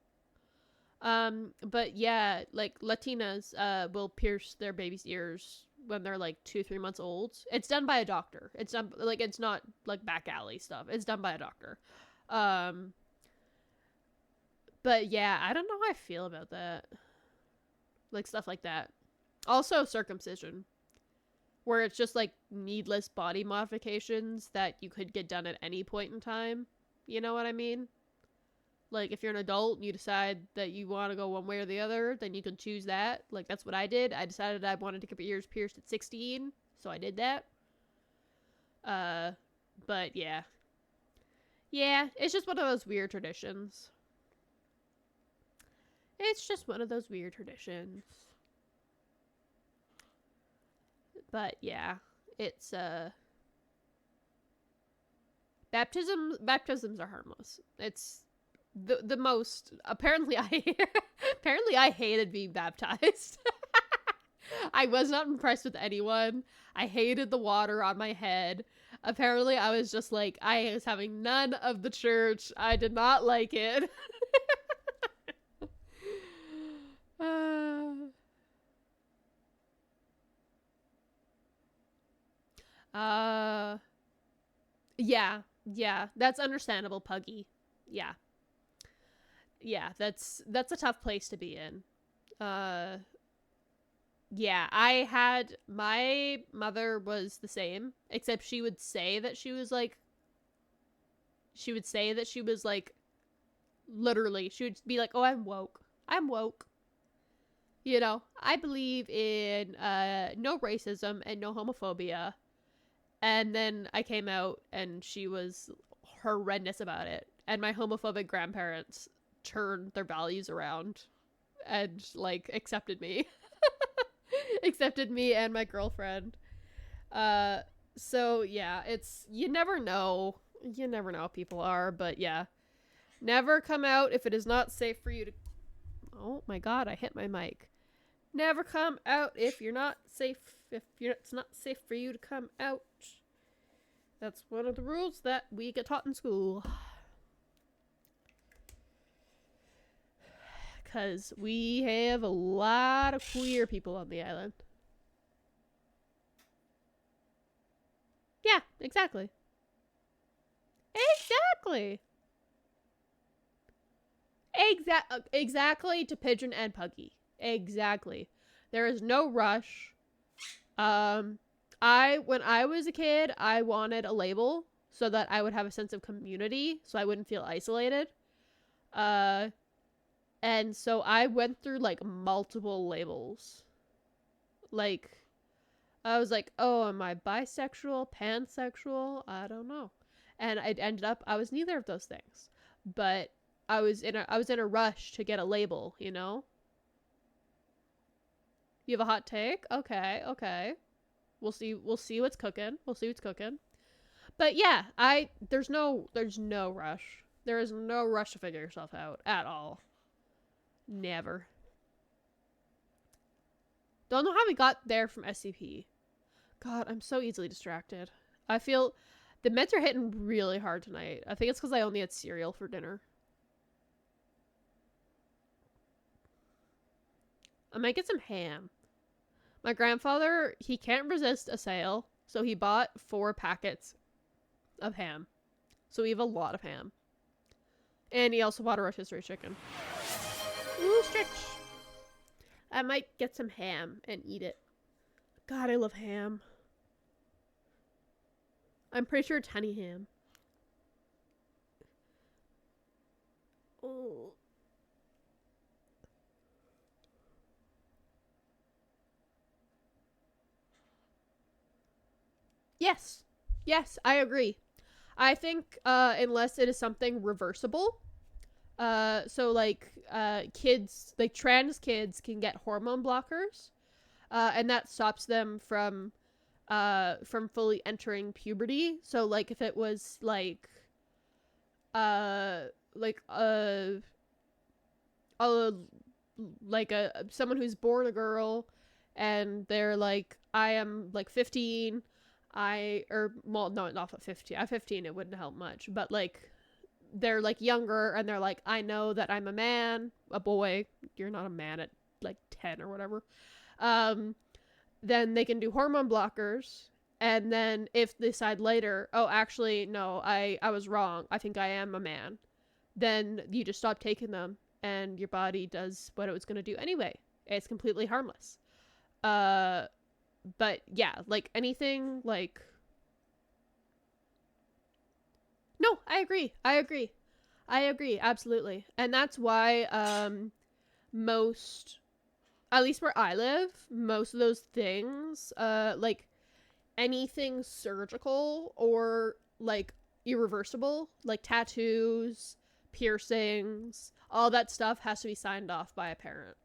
But yeah, like, Latinas, will pierce their baby's ears when they're, like, 2-3 months old. It's done by a doctor. It's done, like, it's not, like, back alley stuff. It's done by a doctor. But yeah, I don't know how I feel about that. Like, stuff like that. Also, circumcision. Where it's just, like, needless body modifications that you could get done at any point in time. You know what I mean? Like, if you're an adult and you decide that you want to go one way or the other, then you can choose that. Like, that's what I did. I decided I wanted to get my ears pierced at 16, so I did that. But yeah. Yeah, it's just one of those weird traditions. It's just one of those weird traditions. But yeah, it's baptisms are harmless. It's the most, apparently I hated being baptized. I was not impressed with anyone. I hated the water on my head. Apparently I was just like, I was having none of the church. I did not like it. Yeah, that's understandable, Puggy. Yeah, that's a tough place to be in. Yeah, my mother was the same, except she would say that she was like, literally, she would be like, oh, I'm woke. You know, I believe in no racism and no homophobia. And then I came out and she was horrendous about it. And my homophobic grandparents turned their values around and, like, accepted me. accepted me and my girlfriend. So yeah, it's, you never know how people are, but yeah, never come out if it is not safe for you to, oh my god, I hit my mic. Never come out if you're not safe, it's not safe for you to come out. That's one of the rules that we get taught in school. Because we have a lot of queer people on the island. Yeah, exactly. Exactly to Pigeon and Puggy. Exactly. There is no rush. When I was a kid, I wanted a label so that I would have a sense of community, so I wouldn't feel isolated. And so I went through like multiple labels. Like, I was like, oh, am I bisexual, pansexual? I don't know. And I ended up, I was neither of those things. But I was in a rush to get a label, you know? You have a hot take? Okay, okay. We'll see what's cooking. But yeah, there's no rush. There is no rush to figure yourself out at all. Never. Don't know how we got there from SCP. God, I'm so easily distracted. I feel the meds are hitting really hard tonight. I think it's because I only had cereal for dinner. I might get some ham. My grandfather, he can't resist a sale, so he bought 4 packets of ham. So we have a lot of ham. And he also bought a rotisserie chicken. Ooh, stretch! I might get some ham and eat it. God, I love ham. I'm pretty sure it's honey ham. Oh. Yes. Yes, I agree. I think unless it is something reversible, so like kids, like trans kids can get hormone blockers, and that stops them from fully entering puberty. So like if it was like someone who's born a girl and they're like, I am like 15, not 15. At 15 it wouldn't help much, but like they're like younger and they're like, I know that I'm a man, a boy. You're not a man at like 10 or whatever. Then they can do hormone blockers, and then if they decide later, oh, actually no, I was wrong, I think I am a man, then you just stop taking them and your body does what it was going to do anyway. It's completely harmless. But yeah, like anything like, no, I agree, absolutely. And that's why most, at least where I live, most of those things, like anything surgical or like irreversible, like tattoos, piercings, all that stuff has to be signed off by a parent.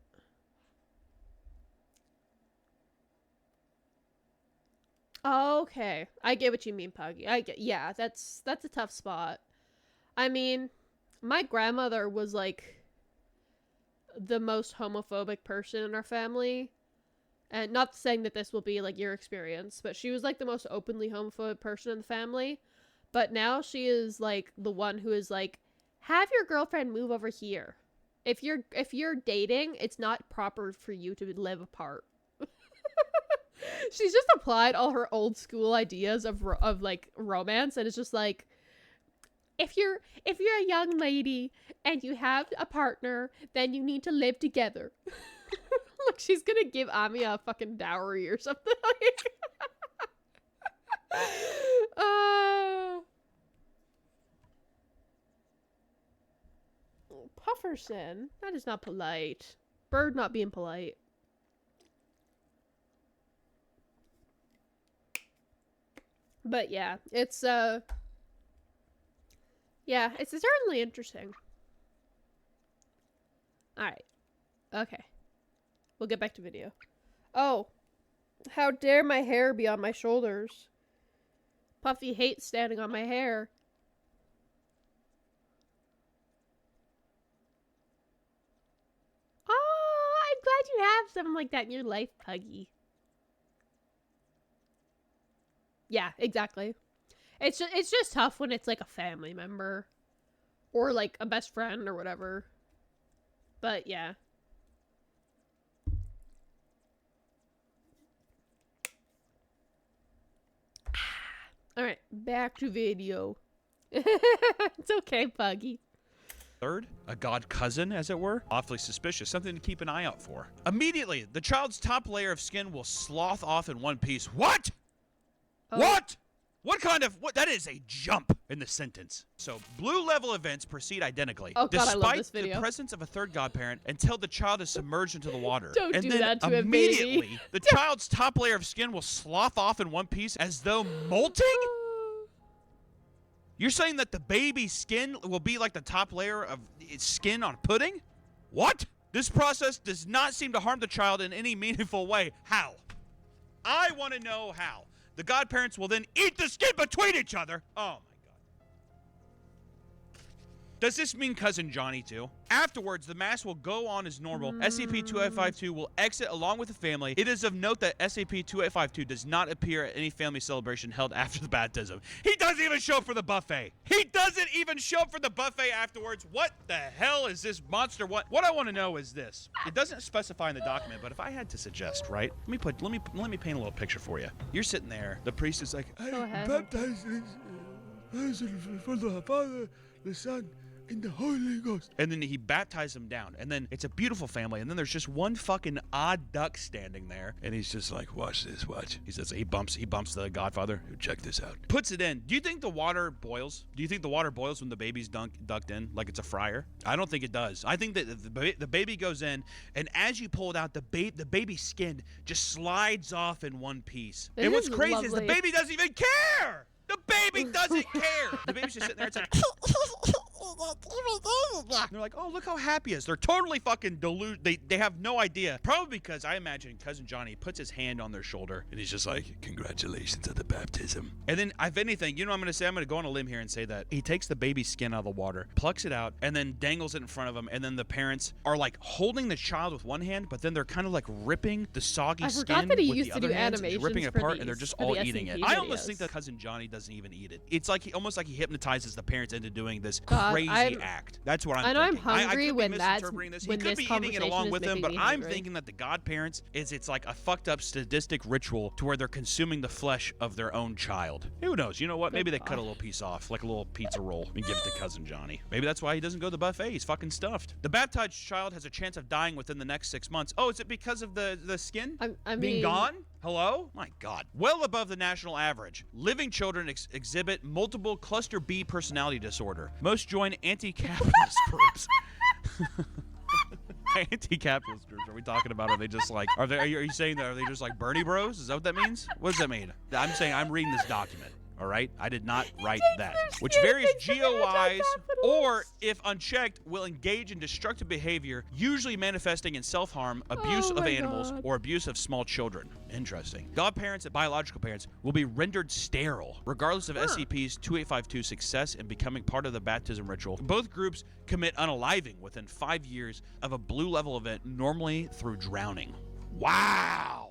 Okay, I get what you mean, Puggy. Yeah, that's a tough spot. I mean, my grandmother was like the most homophobic person in our family. And not saying that this will be like your experience, but she was like the most openly homophobic person in the family. But now she is like the one who is like, have your girlfriend move over here. If you're dating, it's not proper for you to live apart. She's just applied all her old school ideas of like romance, and it's just like, if you're a young lady and you have a partner, then you need to live together. Like she's gonna give Ami a fucking dowry or something. Pufferson, that is not polite. Bird not being polite. But yeah, it's certainly interesting. Alright. Okay. We'll get back to video. Oh, How dare my hair be on my shoulders? Puffy hates standing on my hair. Oh, I'm glad you have something like that in your life, Puggy. Yeah, exactly. It's just tough when it's like a family member or like a best friend or whatever. But yeah. All right, back to video. It's okay, Puggy. Third, a god cousin, as it were. Awfully suspicious, something to keep an eye out for. Immediately, the child's top layer of skin will slough off in one piece. What? Oh. What? What kind of, what? That is a jump in the sentence. So, blue level events proceed identically. Oh God, I love despite this video. the presence of a third godparent until the child is submerged into the water. Don't and do then that to a baby. immediately, the child's top layer of skin will slough off in one piece as though molting? You're saying that the baby's skin will be like the top layer of its skin on pudding? What? This process does not seem to harm the child in any meaningful way. How? I want to know how. The godparents will then eat the skin between each other. Oh, my God. Does this mean Cousin Johnny, too? Afterwards, the mass will go on as normal. SCP-2852 will exit along with the family. It is of note that SCP-2852 does not appear at any family celebration held after the baptism. He doesn't even show up for the buffet. He doesn't even show up for the buffet afterwards. What the hell is this monster? What I want to know is this. It doesn't specify in the document, but if I had to suggest, right? Let me paint a little picture for you. You're sitting there. The priest is like, Go ahead. Baptized for the Father, the Son, in the Holy Ghost. And then he baptized him down. And then it's a beautiful family. And then there's just one fucking odd duck standing there. And he's just like, watch this, watch. He says, he bumps the Godfather. Check this out. Puts it in. Do you think the water boils? Do you think the water boils when the baby's ducked in like it's a fryer? I don't think it does. I think that the baby goes in, and as you pull it out, the baby's skin just slides off in one piece. This and what's is crazy is the lovely. baby doesn't even care. The baby doesn't care. The baby's just sitting there. It's like, they're like, oh, look how happy he is. They're totally fucking deluded. They have no idea. Probably because I imagine Cousin Johnny puts his hand on their shoulder and he's just like, congratulations on the baptism. And then, if anything, you know what I'm going to say? I'm going to go on a limb here and say that he takes the baby's skin out of the water, plucks it out, and then dangles it in front of him. And then the parents are like holding the child with one hand, but then they're kind of like ripping the soggy I skin forgot that he with used the to other do hands, and he's ripping it animations for apart, and they're these- just for all the eating it. SCP I almost videos. think that Cousin Johnny doesn't even eat it. It's like almost like he hypnotizes the parents into doing this God, crazy I'm- act. That's what I'm I know I'm thinking. I hungry could be when that's- misinterpreting this. He when could this be eating it conversation along is with him, making but me I'm hungry. thinking that the godparents it's like a fucked up sadistic ritual to where they're consuming the flesh of their own child. Who knows? You know what? Maybe they cut a little piece off, like a little pizza roll, and give it to Cousin Johnny. Maybe that's why he doesn't go to the buffet. He's fucking stuffed. The baptized child has a chance of dying within the next 6 months. Oh, is it because of the skin I being mean- gone? Hello? My God. Well above the national average. Living children exhibit multiple cluster B personality disorder. Most join anti-capitalist groups. Anti-capitalist groups. Are we talking about? Are they just like? Are you saying that? Are they just like Bernie Bros? Is that what that means? What does that mean? I'm saying I'm reading this document. All right, I did not write that. Which various GOIs, or if unchecked, will engage in destructive behavior, usually manifesting in self-harm, abuse Oh of my animals, God. or abuse of small children. Interesting. Godparents and biological parents will be rendered sterile, regardless of SCP's 2852 success in becoming part of the baptism ritual. Both groups commit unaliving within 5 years of a blue level event, normally through drowning. Wow.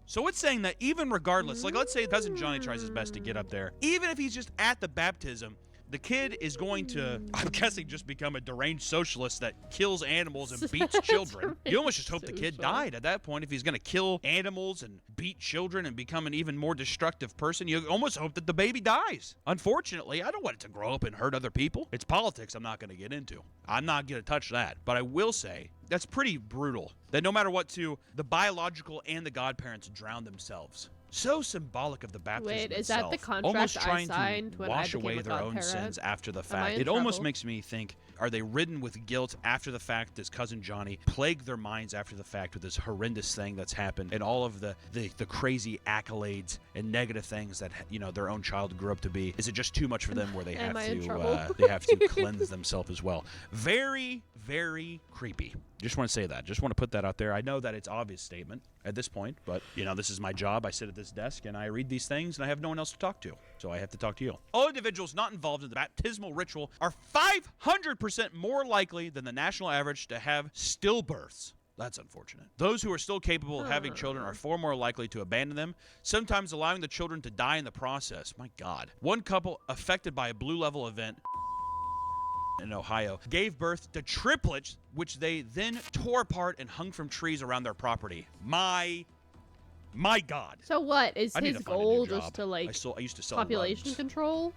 So it's saying that even regardless, like let's say Cousin Johnny tries his best to get up there, even if he's just at the baptism, the kid is going to, I'm guessing, just become a deranged socialist that kills animals and beats children. You almost just hope the kid died at that point. If he's going to kill animals and beat children and become an even more destructive person, you almost hope that the baby dies. Unfortunately, I don't want it to grow up and hurt other people. It's politics I'm not going to get into. I'm not going to touch that. But I will say, that's pretty brutal. That no matter what, too, the biological and the godparents drown themselves. So symbolic of the baptism Wait, is that itself. the contract almost I trying signed to when I wash became away a their own godparent? sins after the Am I fact. in It almost trouble? makes me think, are they ridden with guilt after the fact? Does Cousin Johnny plague their minds after the fact with this horrendous thing that's happened and all of the crazy accolades and negative things that their own child grew up to be? Is it just too much for them where they Am have I in to trouble? they have to cleanse themselves as well? Very, very creepy. Just want to say that. Just want to put that out there. I know that it's obvious statement at this point, but, you know, this is my job. I sit at this desk and I read these things and I have no one else to talk to. So I have to talk to you. All individuals not involved in the baptismal ritual are 500% more likely than the national average to have stillbirths. That's unfortunate. Those who are still capable of having children are far more likely to abandon them, sometimes allowing the children to die in the process. My God. One couple affected by a blue level event in Ohio gave birth to triplets, which they then tore apart and hung from trees around their property. My God. So what is I need his to find a new goal? job. Just to like I used to sell population rugs. control?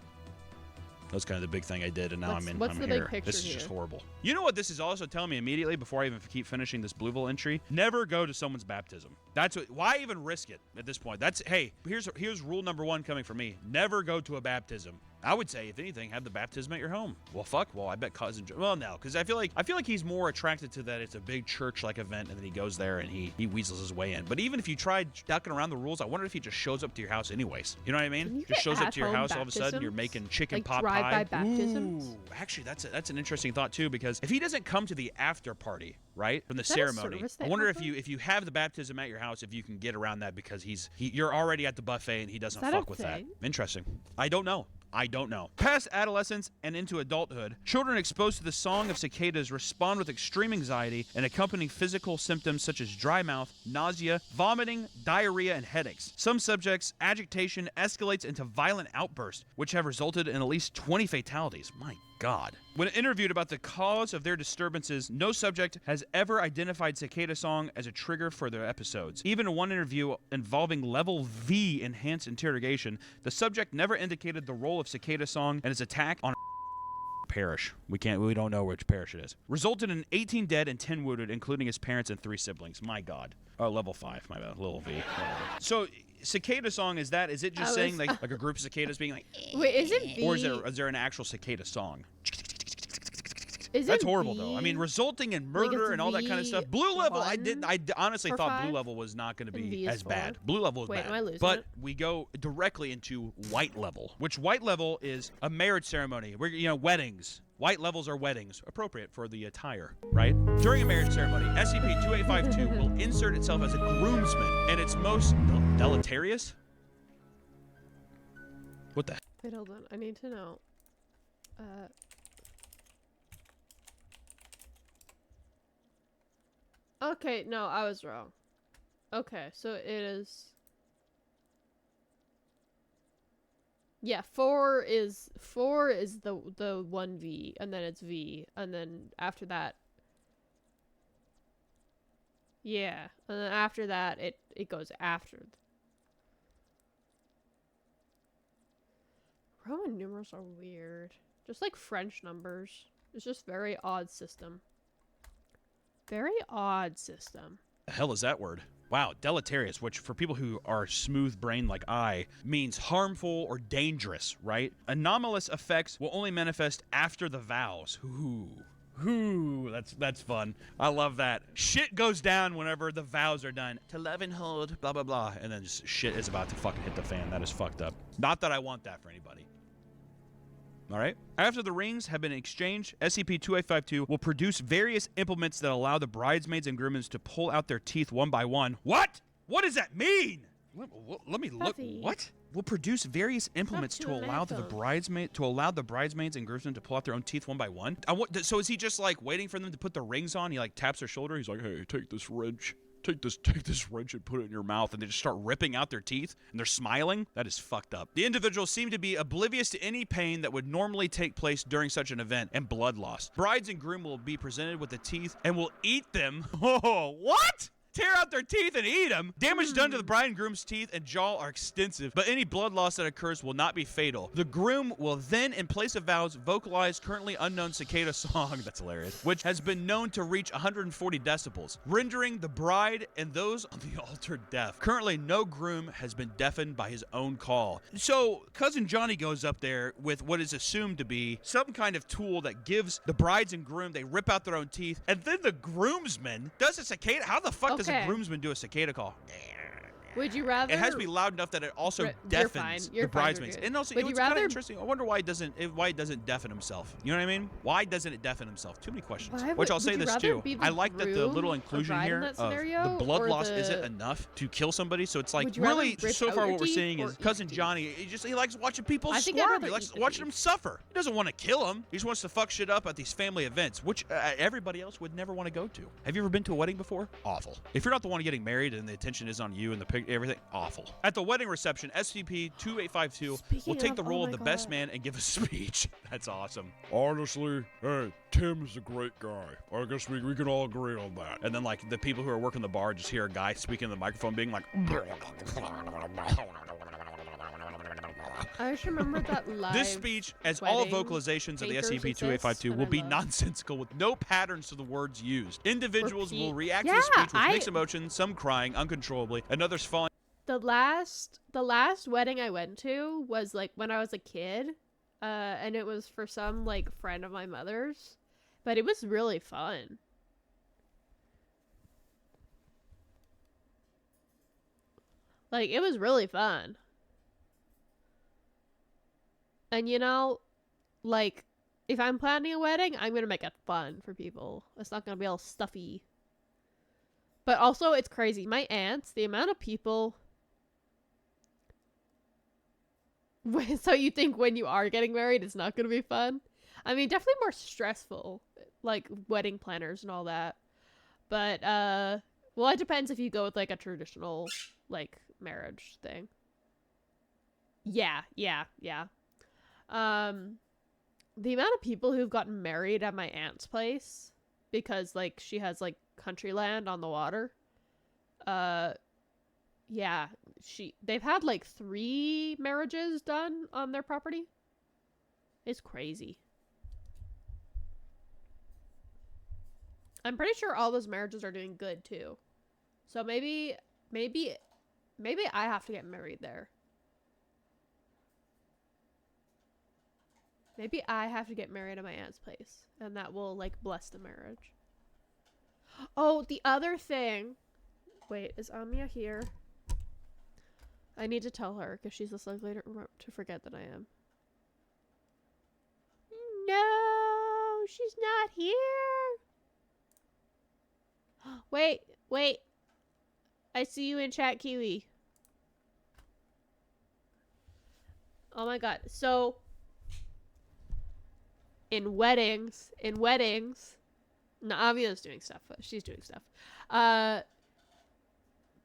That's kind of the big thing I did, and now What's I'm the big here. picture This is just here? horrible. You know what this is also telling me immediately before I even keep finishing this Blueville entry? Never go to someone's baptism. That's what. Why even risk it at this point? That's hey. Here's rule number 1 coming from me. Never go to a baptism. I would say, if anything, have the baptism at your home. Well, fuck. Well, I bet cousin. Well, no, because I feel like he's more attracted to that. It's a big church-like event, and then he goes there and he weasels his way in. But even if you tried ducking around the rules, I wonder if he just shows up to your house anyways. You know what I mean? You Just get shows up to your at-home house all of a sudden. You're baptisms? making chicken Like pot drive-by pie. baptisms? Ooh, actually, that's an interesting thought too. Because if he doesn't come to the after party, right, from the Is that a ceremony, service I they wonder if offer? you have the baptism at your house, if you can get around that because you're already at the buffet and he doesn't that a fuck with that. thing? Interesting. I don't know. Past adolescence and into adulthood, children exposed to the song of cicadas respond with extreme anxiety and accompanying physical symptoms such as dry mouth, nausea, vomiting, diarrhea, and headaches. Some subjects' agitation escalates into violent outbursts, which have resulted in at least 20 fatalities. My God. When interviewed about the cause of their disturbances, no subject has ever identified cicada song as a trigger for their episodes. Even in one interview involving level V enhanced interrogation, the subject never indicated the role of cicada song and its attack on parish. We don't know which parish it is. Resulted in 18 dead and 10 wounded, including his parents and 3 siblings. My God. Oh, level 5. My bad. Level V. Whatever. So, cicada song, is it just saying like a group of cicadas being like, Wait, is it V? or is there an actual cicada song? Is That's it horrible V? though. I mean, resulting in Like murder it's and all that kind of stuff. Blue level, I honestly for thought 5? blue level was not going to And V be is as 4? bad. Blue level was Wait, bad. am I losing but it? we go directly into white level, which white level is a marriage ceremony. Weddings. White levels are weddings, appropriate for the attire, right? During a marriage ceremony, SCP-2852 will insert itself as a groomsman, and its most deleterious. What the? Wait, hold on. I need to know. Okay, no, I was wrong. Okay, so it is. Yeah, 4 is the 1V, and then it's V, and then after that. Yeah, and then after that it goes after. Roman numerals are weird. Just like French numbers. It's just very odd system. Very odd system. The hell is that word? Wow, deleterious, which for people who are smooth-brained like I, means harmful or dangerous, right? Anomalous effects will only manifest after the vows. Ooh, that's fun. I love that. Shit goes down whenever the vows are done. To love and hold, blah, blah, blah. And then just shit is about to fucking hit the fan. That is fucked up. Not that I want that for anybody. All right. After the rings have been exchanged, SCP-2852 will produce various implements that allow the bridesmaids and grooms to pull out their teeth one by one. What? What does that mean? Let me look. Puffy. What? Will produce various implements to to an allow the bridesmaids and groomsmen to pull out their own teeth one by one. So is he just like waiting for them to put the rings on? He like taps their shoulder. He's like, "Hey, take this wrench. Take this wrench and put it in your mouth," and they just start ripping out their teeth, and they're smiling. That is fucked up. The individuals seem to be oblivious to any pain that would normally take place during such an event and blood loss. Brides and groom will be presented with the teeth and will eat them. Oh, what? Tear out their teeth and eat them. Damage done to the bride and groom's teeth and jaw are extensive, but any blood loss that occurs will not be fatal. The groom will then, in place of vows, vocalize currently unknown cicada song, that's hilarious, which has been known to reach 140 decibels, rendering the bride and those on the altar deaf. Currently, no groom has been deafened by his own call. So, Cousin Johnny goes up there with what is assumed to be some kind of tool that gives the brides and groom, they rip out their own teeth, and then the groomsman does a cicada. How the fuck does a groomsman do a cicada call? Would you rather? It has to be loud enough that it also deafens the bridesmaids. And also, Would you it's kind of rather? interesting. I wonder why it doesn't deafen himself. You know what I mean? Why doesn't it deafen himself? Too many questions. Would I'll say you this rather too. be the I like that the little groom or inclusion bride in here that of scenario, the blood or loss the- isn't enough to kill somebody. So it's like Would you rather really rip so out far your what we're teeth seeing or is eat cousin Johnny. He likes watching people I think I'd squirm. rather He likes eat the watching them suffer. He doesn't want to kill them. He just wants to fuck shit up at these family events, which everybody else would never want to go to. Have you ever been to a wedding before? Awful. If you're not the one getting married and the attention is on you and everything, awful. At the wedding reception, SCP-2852 will take the role of the best man and give a speech. That's awesome. Honestly, hey, Tim's a great guy. I guess we can all agree on that. And then like the people who are working the bar just hear a guy speaking in the microphone being like I just remember that live. This speech, as all wedding vocalizations of the takers SCP-2852, exist, will and be I love- nonsensical with no patterns to the words used. Individuals will Repeat. react to Yeah, the speech with I- mixed emotions, some crying uncontrollably, and others falling. The last wedding I went to was like when I was a kid, and it was for some like friend of my mother's, but it was really fun. Like it was really fun. And you know, like if I'm planning a wedding, I'm gonna make it fun for people. It's not gonna be all stuffy. But also, it's crazy. My aunts, the amount of people. So you think when you are getting married, it's not going to be fun? I mean, definitely more stressful, like wedding planners and all that. But, well, it depends if you go with like a traditional, like, marriage thing. Yeah. The amount of people who've gotten married at my aunt's place because, like, she has, like, country land on the water. Yeah, they've had like 3 marriages done on their property. It's crazy. I'm pretty sure all those marriages are doing good too. So maybe I have to get married there. Maybe I have to get married at my aunt's place, and that will like bless the marriage. Oh, the other thing. Wait, is Amia here? I need to tell her because she's less likely to forget than I am. No, she's not here. Wait. I see you in chat, Kiwi. Oh my god. So, in weddings, Namia's doing stuff. She's doing stuff.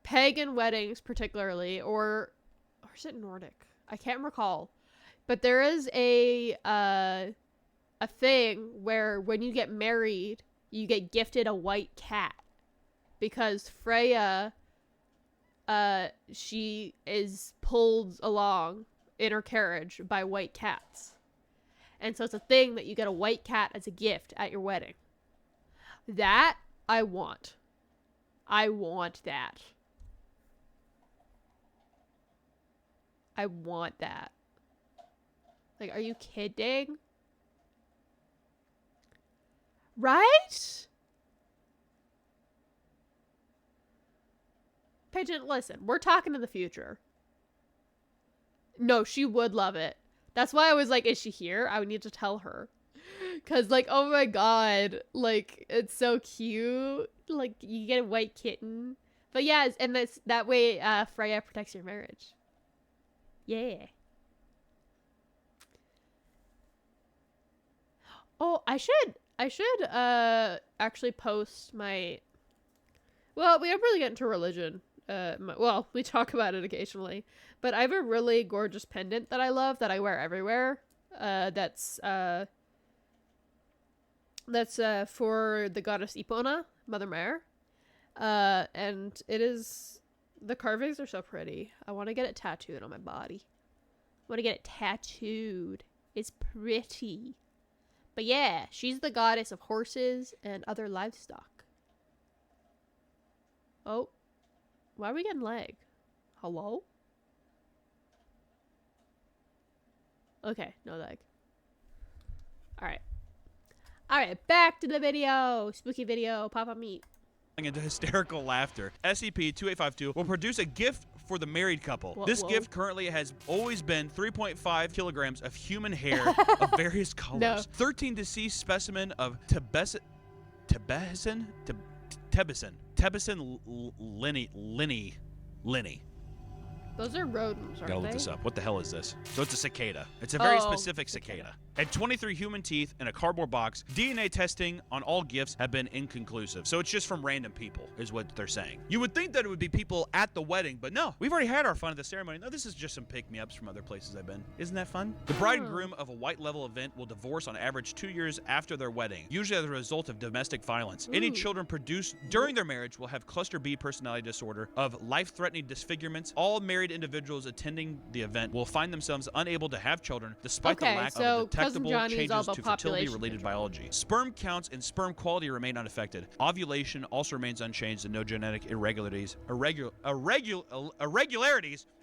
Pagan weddings, particularly, or is it Nordic? I can't recall. But there is a thing where when you get married, you get gifted a white cat because Freya, she is pulled along in her carriage by white cats. And so it's a thing that you get a white cat as a gift at your wedding. That I want. I want that. I want that. Like, are you kidding? Right? Pigeon, listen, we're talking in the future. No, she would love it. That's why I was like, is she here? I would need to tell her. Because, like, oh my god. Like, it's so cute. Like, you get a white kitten. But yeah, and that way Freya protects your marriage. Yeah. Oh, I should actually post my. Well, we don't really get into religion. Well, we talk about it occasionally, but I have a really gorgeous pendant that I love that I wear everywhere. That's for the goddess Epona, Mother Mare. And it is. The carvings are so pretty. I want to get it tattooed on my body. I want to get it tattooed. It's pretty. But yeah, she's the goddess of horses and other livestock. Oh. Why are we getting lag? Hello? Okay, no lag. Alright, back to the video. Spooky video. Papa meat. Into hysterical laughter. SCP-2852 will produce a gift for the married couple. Whoa, This whoa. gift currently has always been 3.5 kilograms of human hair of various colors. No. 13 deceased specimen of Tebesan Linny. Those are rodents, aren't Gotta look they? this up. What the hell is this? So it's a cicada. It's a very Oh, specific cicada. And 23 human teeth in a cardboard box. DNA testing on all gifts have been inconclusive. So it's just from random people, is what they're saying. You would think that it would be people at the wedding, but no. We've already had our fun at the ceremony. No, this is just some pick-me-ups from other places I've been. Isn't that fun? The bride and groom of a white level event will divorce on average 2 years after their wedding, usually as a result of domestic violence. Any children produced during their marriage will have cluster B personality disorder of life-threatening disfigurements. All married individuals attending the event will find themselves unable to have children despite the Okay, lack so of detectable Cousin Johnny is all changes about to population fertility-related biology. Sperm counts and sperm quality remain unaffected. Ovulation also remains unchanged, and no genetic irregularities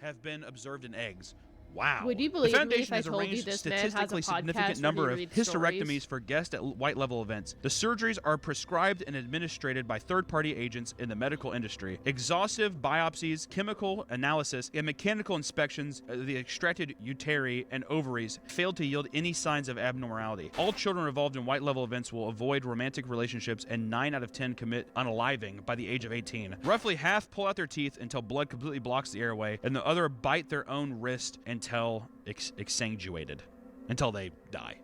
have been observed in eggs. Wow. Would you The believe me foundation if I has told you arranged this man has a statistically significant podcast number where of he reads hysterectomies stories? for guests at white level events. The surgeries are prescribed and administered by third-party agents in the medical industry. Exhaustive biopsies, chemical analysis, and mechanical inspections of the extracted uteri and ovaries failed to yield any signs of abnormality. All children involved in white level events will avoid romantic relationships, and 9 out of 10 commit unaliving by the age of 18. Roughly half pull out their teeth until blood completely blocks the airway, and the other bite their own wrist until exsanguated, until they die,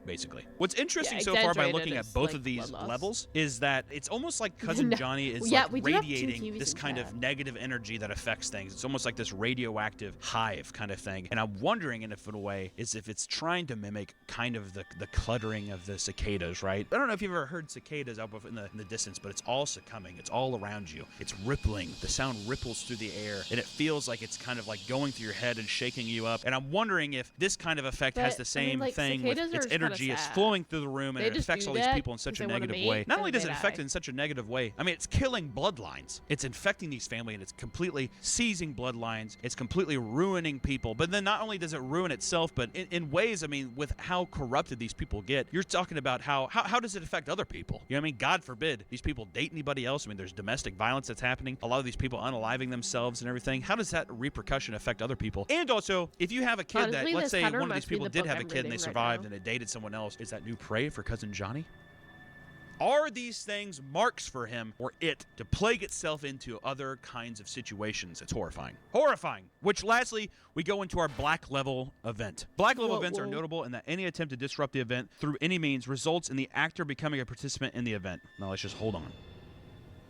basically. What's interesting so far by looking at both of these levels is that it's almost like Cousin No. Johnny is Yeah, like we do have two radiating TVs this in kind chat. of negative energy that affects things. It's almost like this radioactive hive kind of thing. And I'm wondering if in a way is if it's trying to mimic kind of the cluttering of the cicadas, right? I don't know if you've ever heard cicadas out in the distance, but it's all succumbing. It's all around you. It's rippling. The sound ripples through the air, and it feels like it's kind of like going through your head and shaking you up. And I'm wondering if this kind of effect has But, the I mean, same like, thing with cicadas are its kinda energy. It's sad. flowing through the room, and They it just affects do all these that people in such a 'cause they wanna negative mate, way. Not and only they does it affect die. it in such a negative way, I mean, it's killing bloodlines. It's infecting these families, and it's completely seizing bloodlines. It's completely ruining people. But then not only does it ruin itself, but in ways, I mean, with how corrupted these people get, you're talking about how does it affect other people? You know what I mean? God forbid these people date anybody else. I mean, there's domestic violence that's happening. A lot of these people unaliving themselves and everything. How does that repercussion affect other people? And also, if you have a kid that, Honestly, let's this say kinda one of these reminds me of people the did book have a I'm kid and they reading right survived now. and they dated someone else, is that new prey for Cousin Johnny? Are these things marks for him or it to plague itself into other kinds of situations? It's horrifying. Horrifying. Which, lastly, we go into our black level event. Black level events are notable in that any attempt to disrupt the event through any means results in the actor becoming a participant in the event. Now, let's just hold on.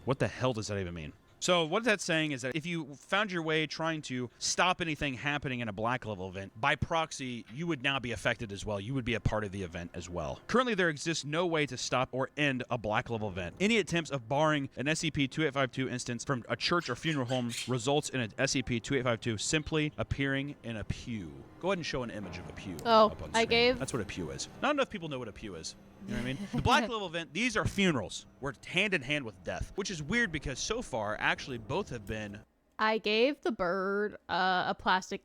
What the hell does that even mean? So what that's saying is that if you found your way trying to stop anything happening in a black level event, by proxy, you would now be affected as well. You would be a part of the event as well. Currently, there exists no way to stop or end a black level event. Any attempts of barring an SCP-2852 instance from a church or funeral home results in an SCP-2852 simply appearing in a pew. Go ahead and show an image of a pew. Oh, up on I screen. gave- That's what a pew is. Not enough people know what a pew is. You know what I mean? The black level event, these are funerals. We're hand in hand with death, which is weird because so far, actually, both have been. I gave the bird an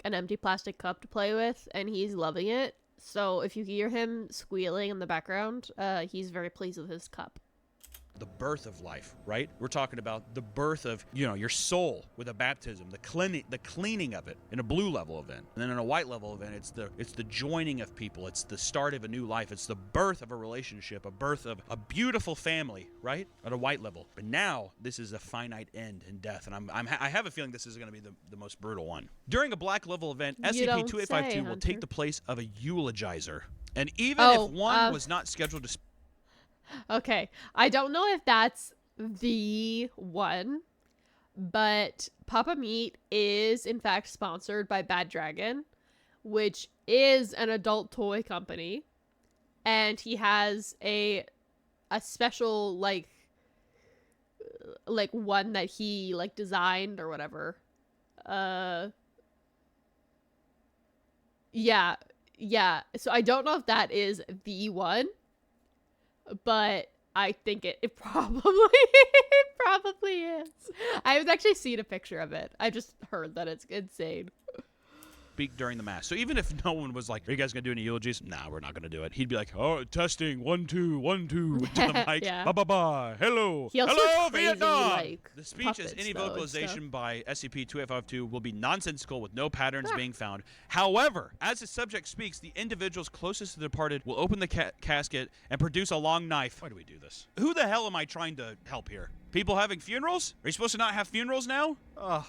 empty plastic cup to play with, and he's loving it. So if you hear him squealing in the background, he's very pleased with his cup. The birth of life, right? We're talking about the birth of, your soul with a baptism, the cleaning of it in a blue level event. And then in a white level event, it's the joining of people. It's the start of a new life. It's the birth of a relationship, a birth of a beautiful family, right? At a white level. But now this is a finite end in death. And I have a feeling this is going to be the most brutal one. During a black level event, You don't SCP-2852 say, will Hunter. take the place of a eulogizer. And even if one was not scheduled to Okay, I don't know if that's the one, but Papa Meat is in fact sponsored by Bad Dragon, which is an adult toy company, and he has a special like one that he designed or whatever. Yeah. So I don't know if that is the one. But I think it probably is. I haven't actually seen a picture of it. I just heard that it's insane. speak during the mass. So even if no one was like, are you guys going to do any eulogies? Nah, we're not going to do it. He'd be like, oh, testing, 1, 2, 1, 2, to the mic. Yeah. Bye-bye-bye. Hello. He also Hello, has crazy, Vietnam. like, The speech as puppets, any though, and vocalization by SCP-2852 will be nonsensical with no patterns being found. However, as the subject speaks, the individuals closest to the departed will open the casket and produce a long knife. Why do we do this? Who the hell am I trying to help here? People having funerals? Are you supposed to not have funerals now? Ugh.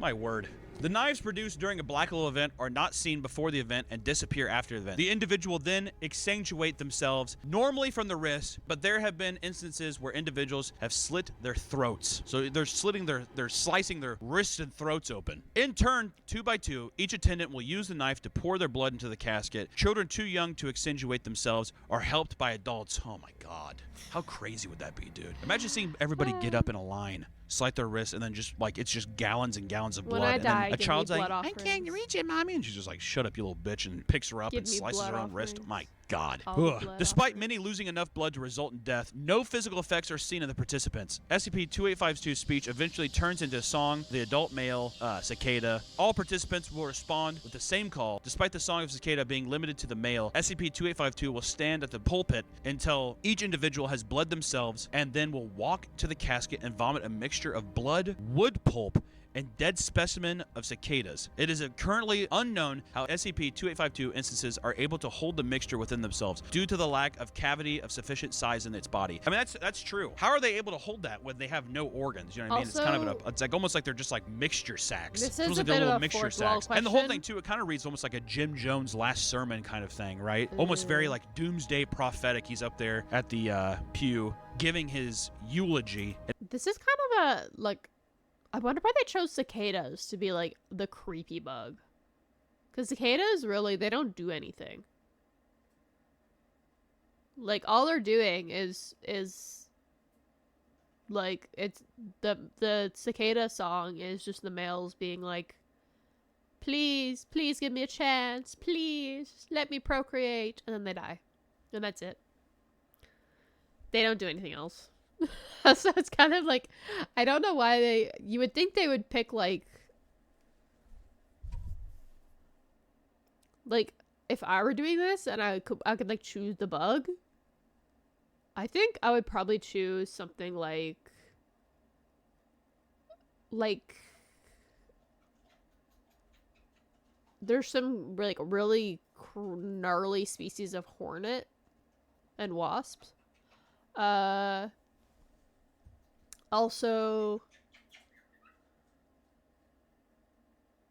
My word. The knives produced during a Black Hole event are not seen before the event and disappear after the event. The individual then accentuate themselves, normally from the wrist, but there have been instances where individuals have slit their throats. So they're slicing their wrists and throats open. In turn, 2 by 2, each attendant will use the knife to pour their blood into the casket. Children too young to accentuate themselves are helped by adults. Oh my God. How crazy would that be, dude? Imagine seeing everybody get up in a line, slice their wrists, and then just like it's just gallons and gallons of blood. When I and die, then a give child's me like, blood I can't reach it, mommy. And she's just like, shut up, you little bitch, and picks her up Give and me slices blood her own wrist. offerings. My God. All the Ugh. blood Despite many losing enough blood to result in death, no physical effects are seen in the participants. SCP-2852's speech eventually turns into a song, the adult male, Cicada. All participants will respond with the same call. Despite the song of Cicada being limited to the male, SCP-2852 will stand at the pulpit until each individual has bled themselves and then will walk to the casket and vomit a mixture of blood, wood pulp, and dead specimen of cicadas. It is currently unknown how SCP-2852 instances are able to hold the mixture within themselves due to the lack of cavity of sufficient size in its body. I mean, that's true. How are they able to hold that when they have no organs? You know what I mean? It's kind of it's like almost like they're just like mixture sacks. This It's is almost a like they're bit little of a mixture fourth wall sacks. And the whole question. thing too, it kind of reads almost like a Jim Jones last sermon kind of thing, right? Almost very like doomsday prophetic. He's up there at the pew giving his eulogy. This is kind of a, like, I wonder why they chose cicadas to be, like, the creepy bug. Because cicadas, really, they don't do anything. Like, all they're doing is like, it's, the cicada song is just the males being like, please give me a chance, please, let me procreate, and then they die. And that's it. They don't do anything else. So it's kind of like, I don't know why you would think they would pick like if I were doing this and I could like choose the bug, I think I would probably choose something like there's some like really gnarly species of hornet and wasps. Also,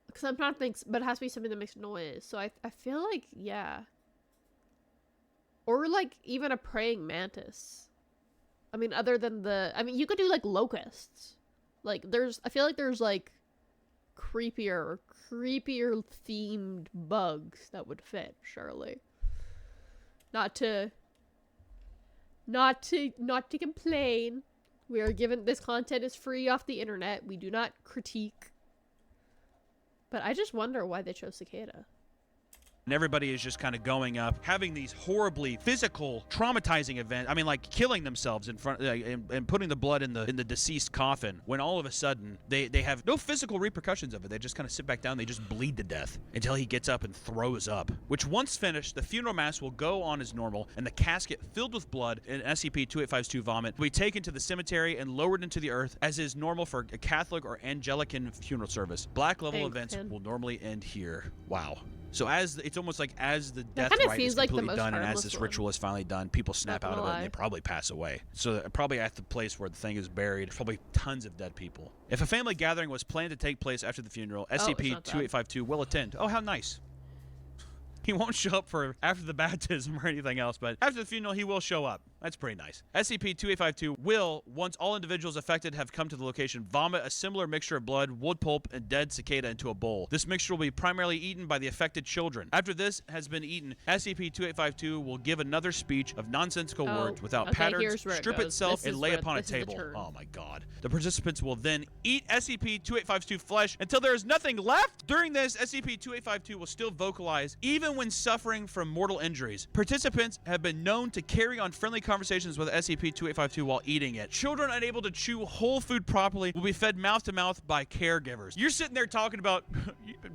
because I'm trying to think, but it has to be something that makes noise. So I feel like, yeah. Or like even a praying mantis. I mean, other than you could do like locusts. Like I feel like there's like creepier themed bugs that would fit, surely. Not to complain. We are given this content is free off the internet. We do not critique. But I just wonder why they chose cicada. And everybody is just kind of going up, having these horribly physical, traumatizing events. I mean, like killing themselves in front and putting the blood in the deceased coffin. When all of a sudden they have no physical repercussions of it. They just kind of sit back down. They just bleed to death until he gets up and throws up. Which once finished, the funeral mass will go on as normal, and the casket filled with blood and SCP-2852 vomit will be taken to the cemetery and lowered into the earth, as is normal for a Catholic or Anglican funeral service. Black level events will normally end here. Wow. So it's almost like as the death rite is completely done and as this ritual is finally done, people snap out of it and they probably pass away. So probably at the place where the thing is buried, probably tons of dead people. If a family gathering was planned to take place after the funeral, SCP-2852 will attend. Oh, how nice. He won't show up for after the baptism or anything else, but after the funeral, he will show up. That's pretty nice. SCP-2852 will, once all individuals affected have come to the location, vomit a similar mixture of blood, wood pulp, and dead cicada into a bowl. This mixture will be primarily eaten by the affected children. After this has been eaten, SCP-2852 will give another speech of nonsensical words without patterns, strip itself, and lay upon a table. Oh my God. The participants will then eat SCP-2852 flesh until there is nothing left. During this, SCP-2852 will still vocalize, even when suffering from mortal injuries. Participants have been known to carry on friendly conversations with SCP-2852 while eating it. Children unable to chew whole food properly will be fed mouth to mouth by caregivers. You're sitting there talking about,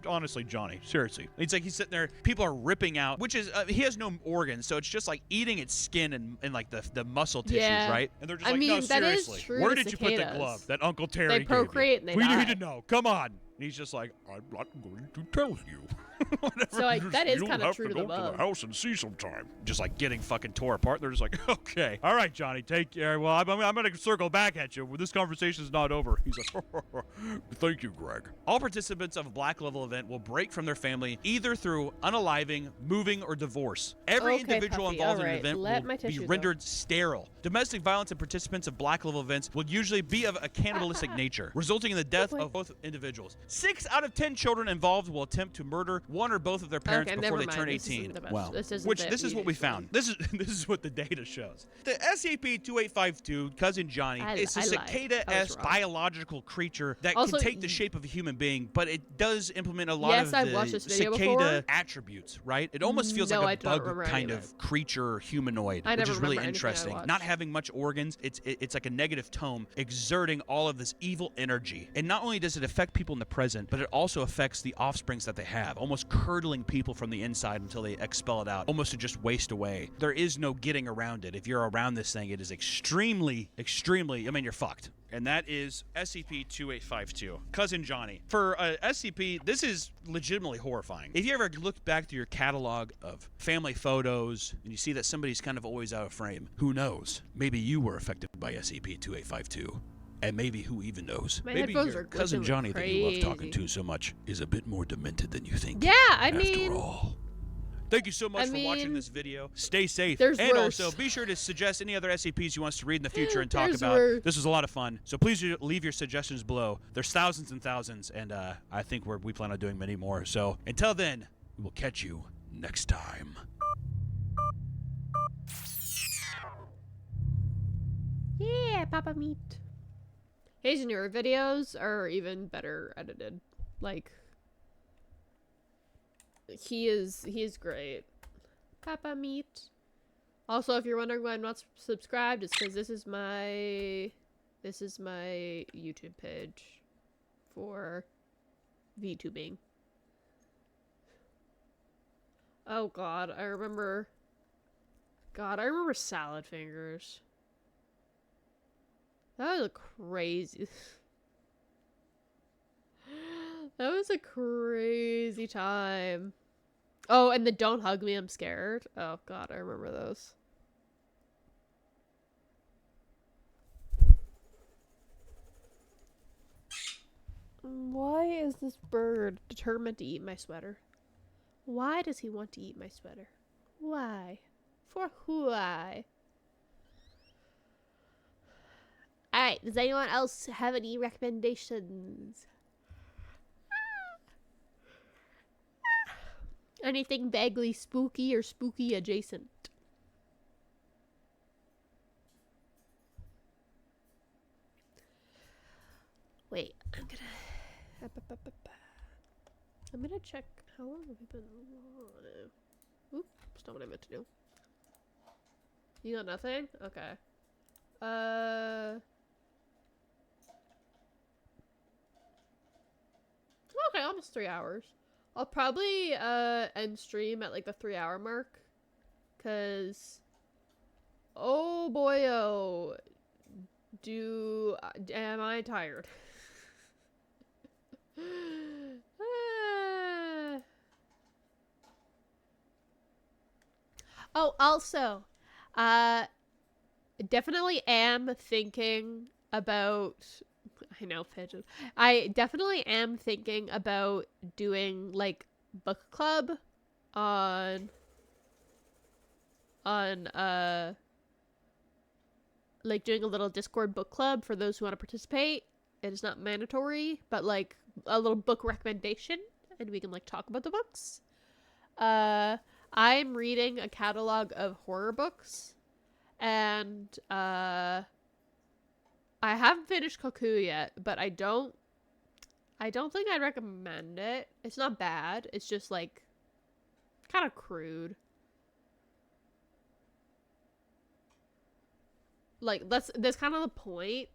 honestly, Johnny, seriously. It's like he's sitting there, people are ripping out, which is, he has no organs, so it's just like eating its skin and like the muscle tissues, right? And they're just like, no, seriously, where did you put the glove that Uncle Terry They gave procreate you? and they We die. need to know. Come on. And he's just like, I'm not going to tell you. So like that is You'll kind of have true to to the go to book. the house and see sometime. Just like getting fucking tore apart. They're just like, okay, all right, Johnny, take care. Well, I'm gonna circle back at you. This conversation is not over. He's like, thank you, Greg. All participants of a Black Level event will break from their family either through unaliving, moving, or divorce. Every Okay, individual Puffy, involved in alright, an event let my will be tissue go. rendered sterile. Domestic violence and participants of Black Level events will usually be of a cannibalistic nature, resulting in the death of both individuals. 6 out of 10 children involved will attempt to murder one or both of their parents Okay, before never they mind. turn This isn't 18. the best. Wow. This isn't Which the this is what we found. This is what the data shows. The SCP-2852, Cousin Johnny, is a I lied. I cicada-esque was wrong. biological creature that Also, can take the shape of a human being, but it does implement a lot Yes, of I've the watched this video cicada before. attributes, right? It almost feels No, I like a don't bug remember kind any of of creature humanoid, I which never is really remember anything I interesting. watched. Not having much organs, it's like a negative tone exerting all of this evil energy. And not only does it affect people in the present, but it also affects the offsprings that they have, almost curdling people from the inside until they expel it out, almost to just waste away. There is no getting around it. If you're around this thing, it is extremely, I mean, you're fucked. And that is SCP-2852, Cousin Johnny. For SCP, this is legitimately horrifying. If you ever look back through your catalog of family photos and you see that somebody's kind of always out of frame, who knows? Maybe you were affected by SCP-2852. And maybe who even knows? My Maybe headphones your are Cousin glitching Johnny that you love talking crazy. to so much is a bit more demented than you think. Yeah, I after mean, all. Thank you so much I for watching mean, this video. Stay safe. there's And worse. also, be sure to suggest any other SCPs you want us to read in the future and talk There's about. worse. This was a lot of fun. So please leave your suggestions below. There's thousands and thousands, and I think we plan on doing many more. So until then, we will catch you next time. Yeah, Papa Meat. His newer videos are even better edited. Like, he is great. Papa Meat. Also, if you're wondering why I'm not subscribed, it's because this is my YouTube page for VTubing. Oh God, I remember Salad Fingers. That was a crazy... That was a crazy time. Oh, and the Don't Hug Me, I'm Scared. Oh God, I remember those. Why is this bird determined to eat my sweater? Why does he want to eat my sweater? Why? For why? Alright, does anyone else have any recommendations? Anything vaguely spooky or spooky adjacent? Wait, I'm gonna check how long have we been on. Oops, that's not what I meant to do. You got nothing? Okay. Okay, almost 3 hours. I'll probably end stream at like the 3 hour mark, cause oh boy, am I tired? Oh, also, definitely am thinking about. I know, Pigeon. I definitely am thinking about doing like book club on like doing a little Discord book club for those who want to participate. It is not mandatory, but like a little book recommendation, and we can like talk about the books. I'm reading a catalog of horror books, and I haven't finished Koku yet, but I don't think I'd recommend it. It's not bad. It's just like kind of crude. like that's kind of the point.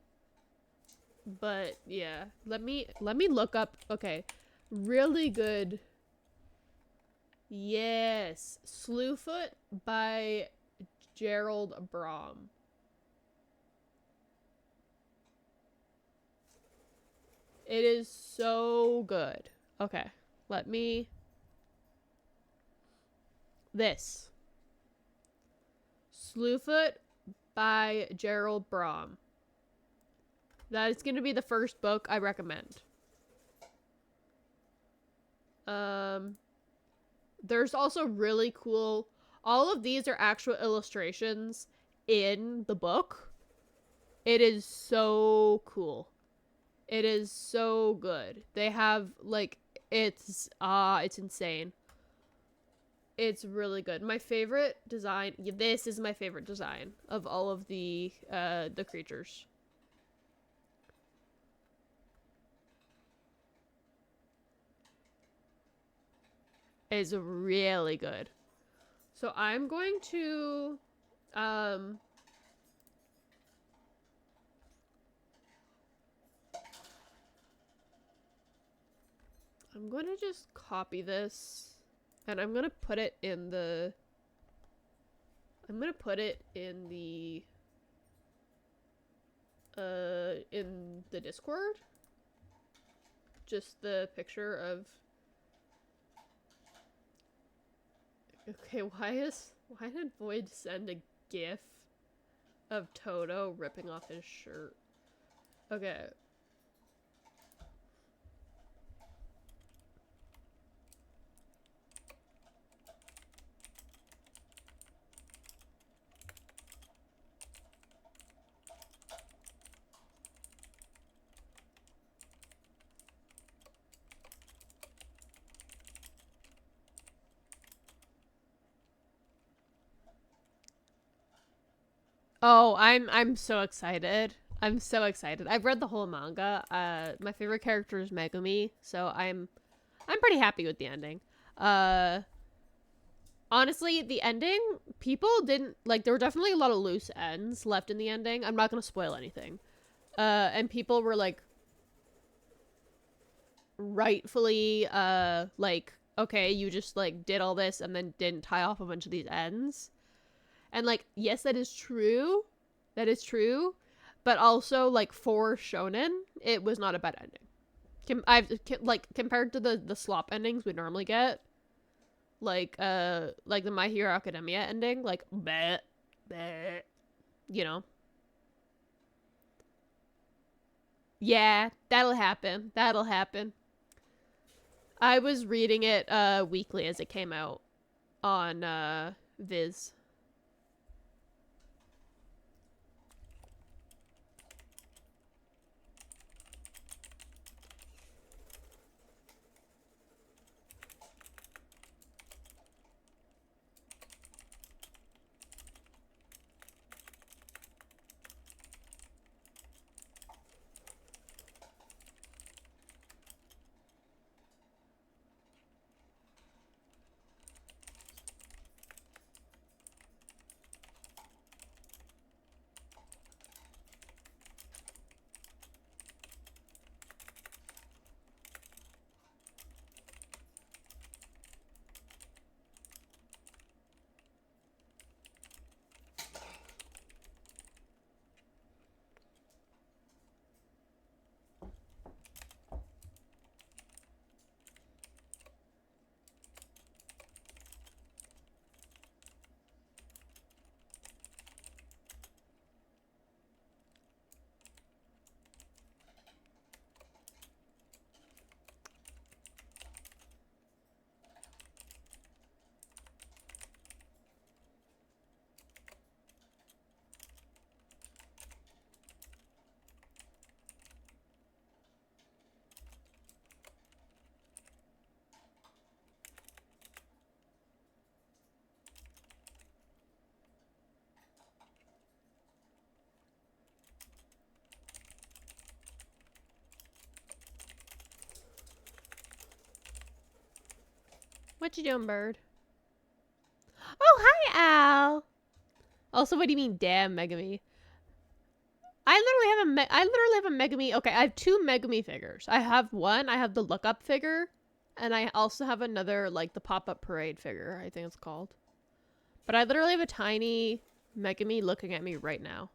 But yeah, let me look up. Okay, really good. Yes, Slewfoot by Gerald Brom. It is so good. Okay, let me. This. Slewfoot by Gerald Brom. That is going to be the first book I recommend. There's also really cool. All of these are actual illustrations in the book. It is so cool. It is so good. They have like it's insane. It's really good. My favorite design. This is my favorite design of all of the creatures. Is really good. So I'm going to I'm going to just copy this and I'm going to put it in the in the Discord. Just the picture of. Okay, why did Void send a GIF of Toto ripping off his shirt? Okay. Oh, I'm so excited. I'm so excited. I've read the whole manga. My favorite character is Megumi, so I'm pretty happy with the ending. Honestly, the ending, people didn't like. There were definitely a lot of loose ends left in the ending. I'm not gonna spoil anything. And people were like, rightfully, like, okay, you just like did all this and then didn't tie off a bunch of these ends. And, like, yes, that is true. That is true. But also, like, for shonen, it was not a bad ending. Compared to the slop endings we normally get. Like the My Hero Academia ending. Like, bleh, bleh, you know. Yeah, that'll happen. That'll happen. I was reading it, weekly as it came out on, Viz. What you doing, bird? Oh, hi, Al! Also, what do you mean, damn, Megami? I literally have a Megami. Okay, I have 2 Megami figures. I have the Look-Up figure, and I also have another, like, the Pop-Up Parade figure, I think it's called. But I literally have a tiny Megami looking at me right now.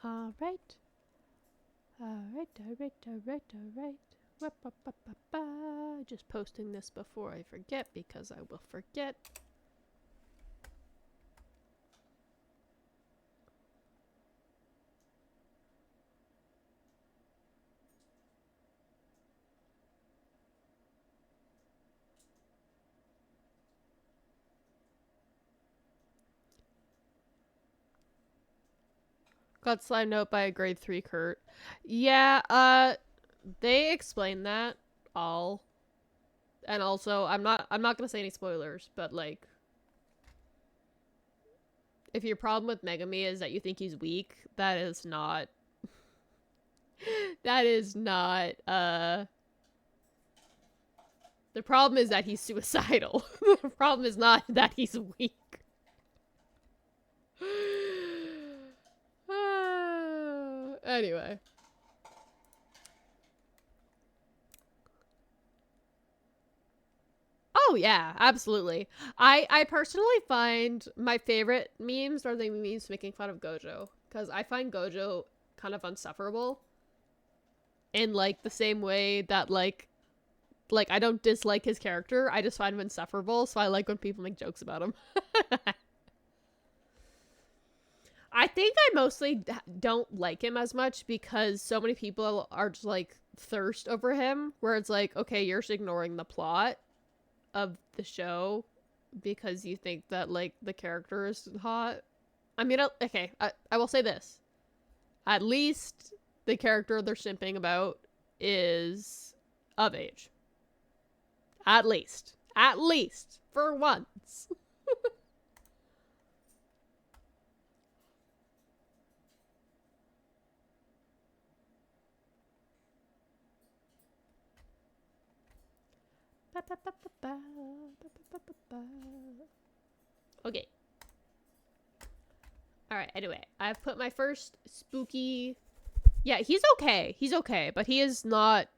Alright. Just posting this before I forget because I will forget. Got slime note by a grade 3 Kurt. Yeah, they explained that all. And also, I'm not gonna say any spoilers, but like, if your problem with Megami is that you think he's weak, that is not the problem is that he's suicidal. The problem is not that he's weak. Anyway. Oh yeah, absolutely. I personally find my favorite memes are the memes making fun of Gojo, because I find Gojo kind of insufferable in like the same way that like I don't dislike his character, I just find him insufferable, so I like when people make jokes about him. I think I mostly don't like him as much because so many people are just like thirst over him, where it's like, okay, you're just ignoring the plot of the show because you think that like the character is hot. I mean, okay, I will say this. At least the character they're simping about is of age. At least. At least. For once. Okay. Alright, anyway. I've put my first spooky... Yeah, he's okay. He's okay, but he is not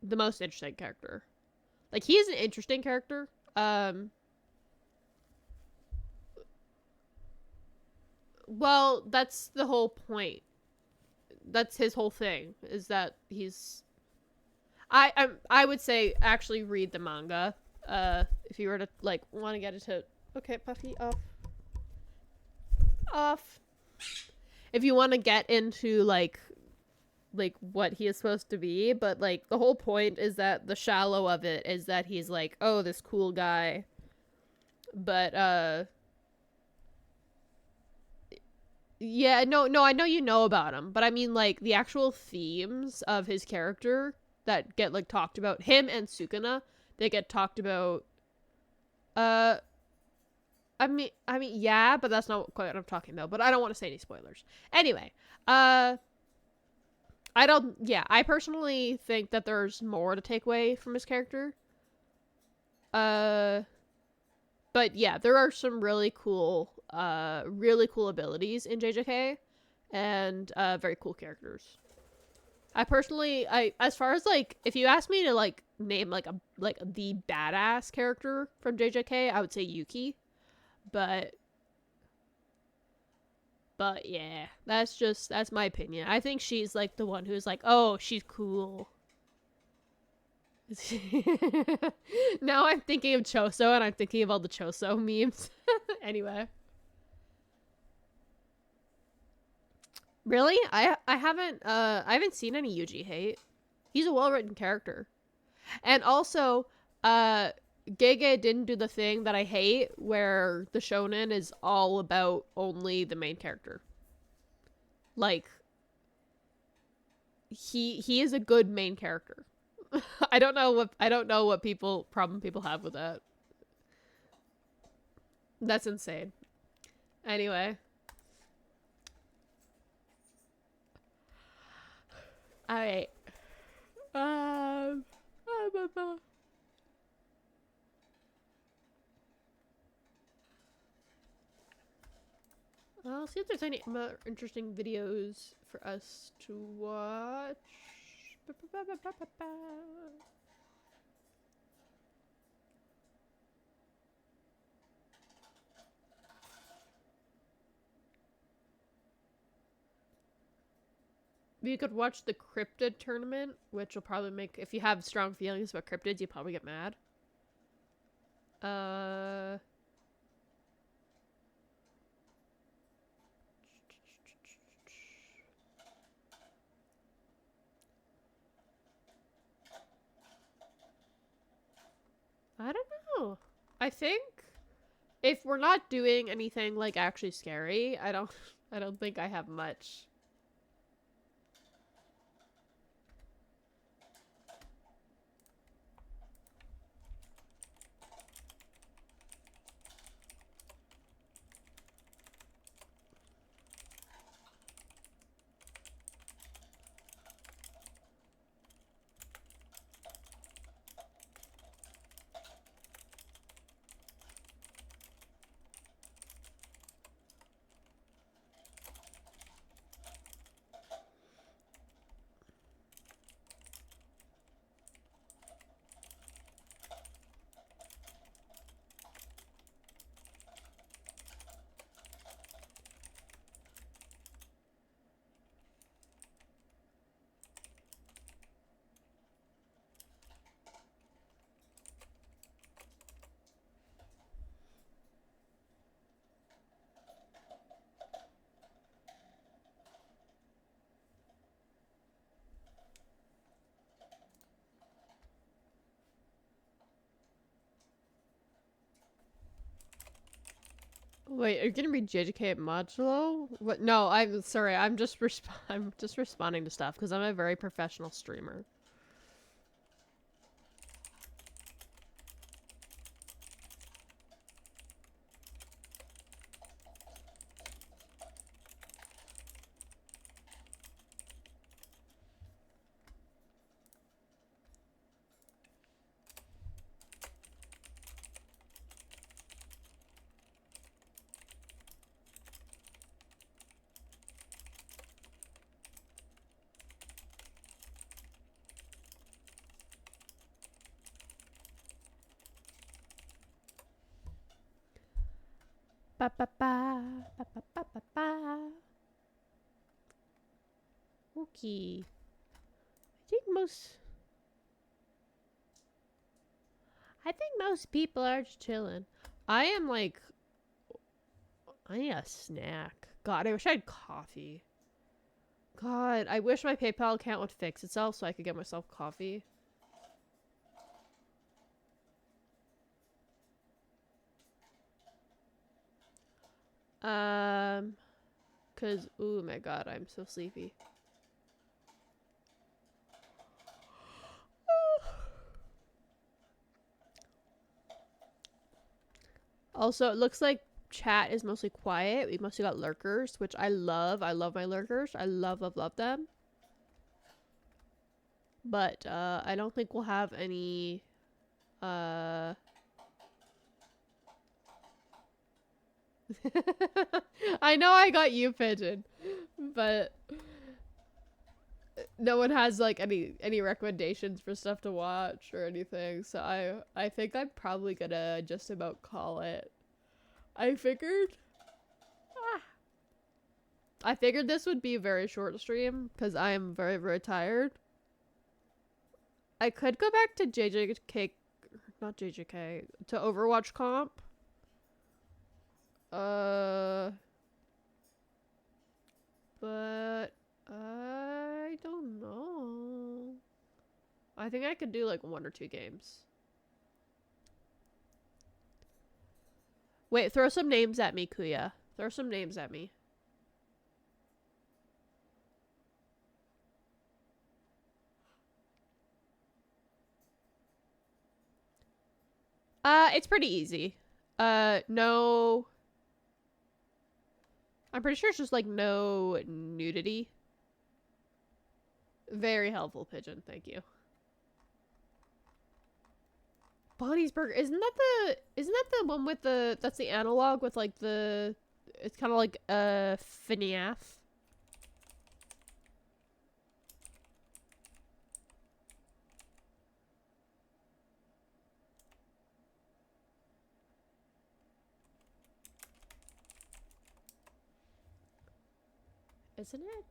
the most interesting character. Like, he is an interesting character. Well, that's the whole point. That's his whole thing, is that he's... I would say actually read the manga, if you were to like want to get into. Okay, Puffy, off. If you want to get into like what he is supposed to be, but like the whole point is that the shallow of it is that he's like, oh, this cool guy, but yeah, no, I know you know about him, but I mean like the actual themes of his character that get like talked about, him and Sukuna, they get talked about. I mean, yeah, but that's not quite what I'm talking about. But I don't want to say any spoilers. Anyway, I personally think that there's more to take away from his character. But yeah, there are some really cool abilities in JJK, and very cool characters. I personally, as far as like, if you ask me to like name like the badass character from JJK, I would say Yuki, but yeah, that's my opinion. I think she's like the one who's like, oh, she's cool. Now I'm thinking of Choso, and I'm thinking of all the Choso memes. Anyway. Really? I haven't seen any Yuji hate. He's a well-written character. And also, Gege didn't do the thing that I hate, where the shonen is all about only the main character. Like, he is a good main character. I don't know what problem people have with that. That's insane. Anyway. Alright. I'll see if there's any more interesting videos for us to watch. We could watch the cryptid tournament, which will probably make, if you have strong feelings about cryptids, you probably get mad. I don't know. I think if we're not doing anything like actually scary, I don't think I have much. Wait, are you gonna read JJK at Modulo? What? No, I'm sorry. I'm just responding to stuff because I'm a very professional streamer. Ba ba ba ba ba ba ba ba. Okay. I think most people are just chilling. I am like, I need a snack. God, I wish I had coffee. God, I wish my PayPal account would fix itself so I could get myself coffee. Cause, oh my god, I'm so sleepy. Also, it looks like chat is mostly quiet. We mostly got lurkers, which I love. I love my lurkers. I love them. But, I don't think we'll have any, I know I got you, Pigeon, but no one has like any recommendations for stuff to watch or anything, so I think I'm probably gonna just about call it. I figured this would be a very short stream because I am very, very tired. I could go back to JJK, not JJK, to Overwatch comp. But I don't know. I think I could do like 1 or 2 games. Wait, throw some names at me, Kuya. Throw some names at me. It's pretty easy. No. I'm pretty sure it's just like no nudity. Very helpful, Pigeon. Thank you. Bonnie's Burger. Isn't that the one with the, that's the analog with like the, it's kind of like FNAF. Isn't it?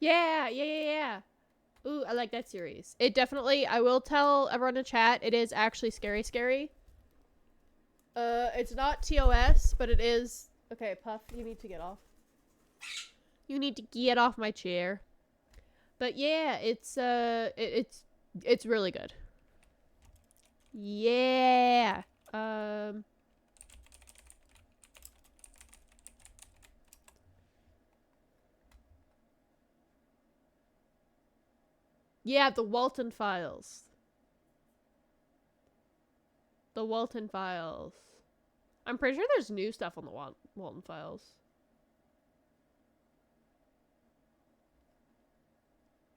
Yeah. Ooh, I like that series. It definitely, I will tell everyone in chat, it is actually scary. It's not TOS, but it is. Okay, Puff, you need to get off. You need to get off my chair. But yeah, it's really good. Yeah. Yeah, the Walton Files. The Walton Files. I'm pretty sure there's new stuff on the Walton Files.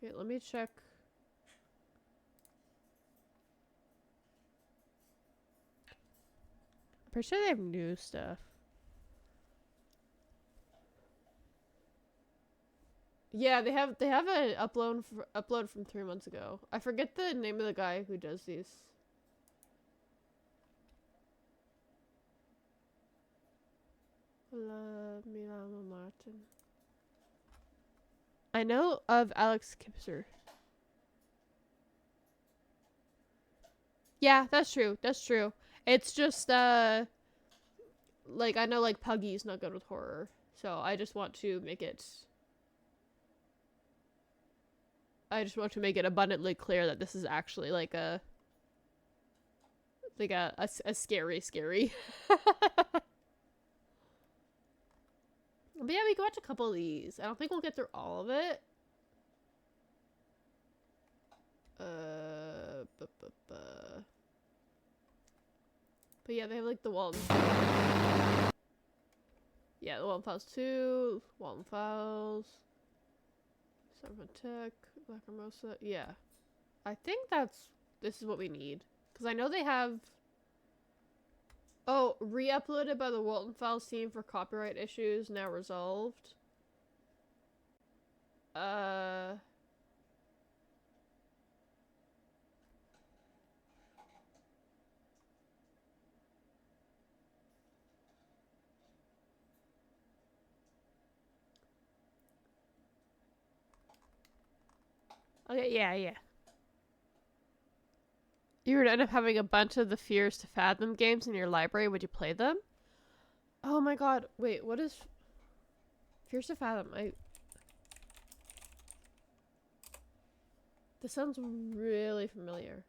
Wait, let me check. I'm pretty sure they have new stuff. Yeah, they have an upload from 3 months ago. I forget the name of the guy who does these. Milano Martin. I know of Alex Kipser. Yeah, that's true. That's true. It's just like I know like Puggy's not good with horror, so I just want to make it abundantly clear that this is actually like a scary. But yeah, we can watch a couple of these. I don't think we'll get through all of it. But yeah, they have like the Walton. Yeah, the Walton Files 2, Walton Files, Cyberpunk Tech, Lacrimosa. Yeah, I think this is what we need, because I know they have. Oh, re-uploaded by the Walton Files team for copyright issues, now resolved. Okay, yeah. You would end up having a bunch of the Fears to Fathom games in your library. Would you play them? Oh my god. Wait, what is Fears to Fathom? This sounds really familiar.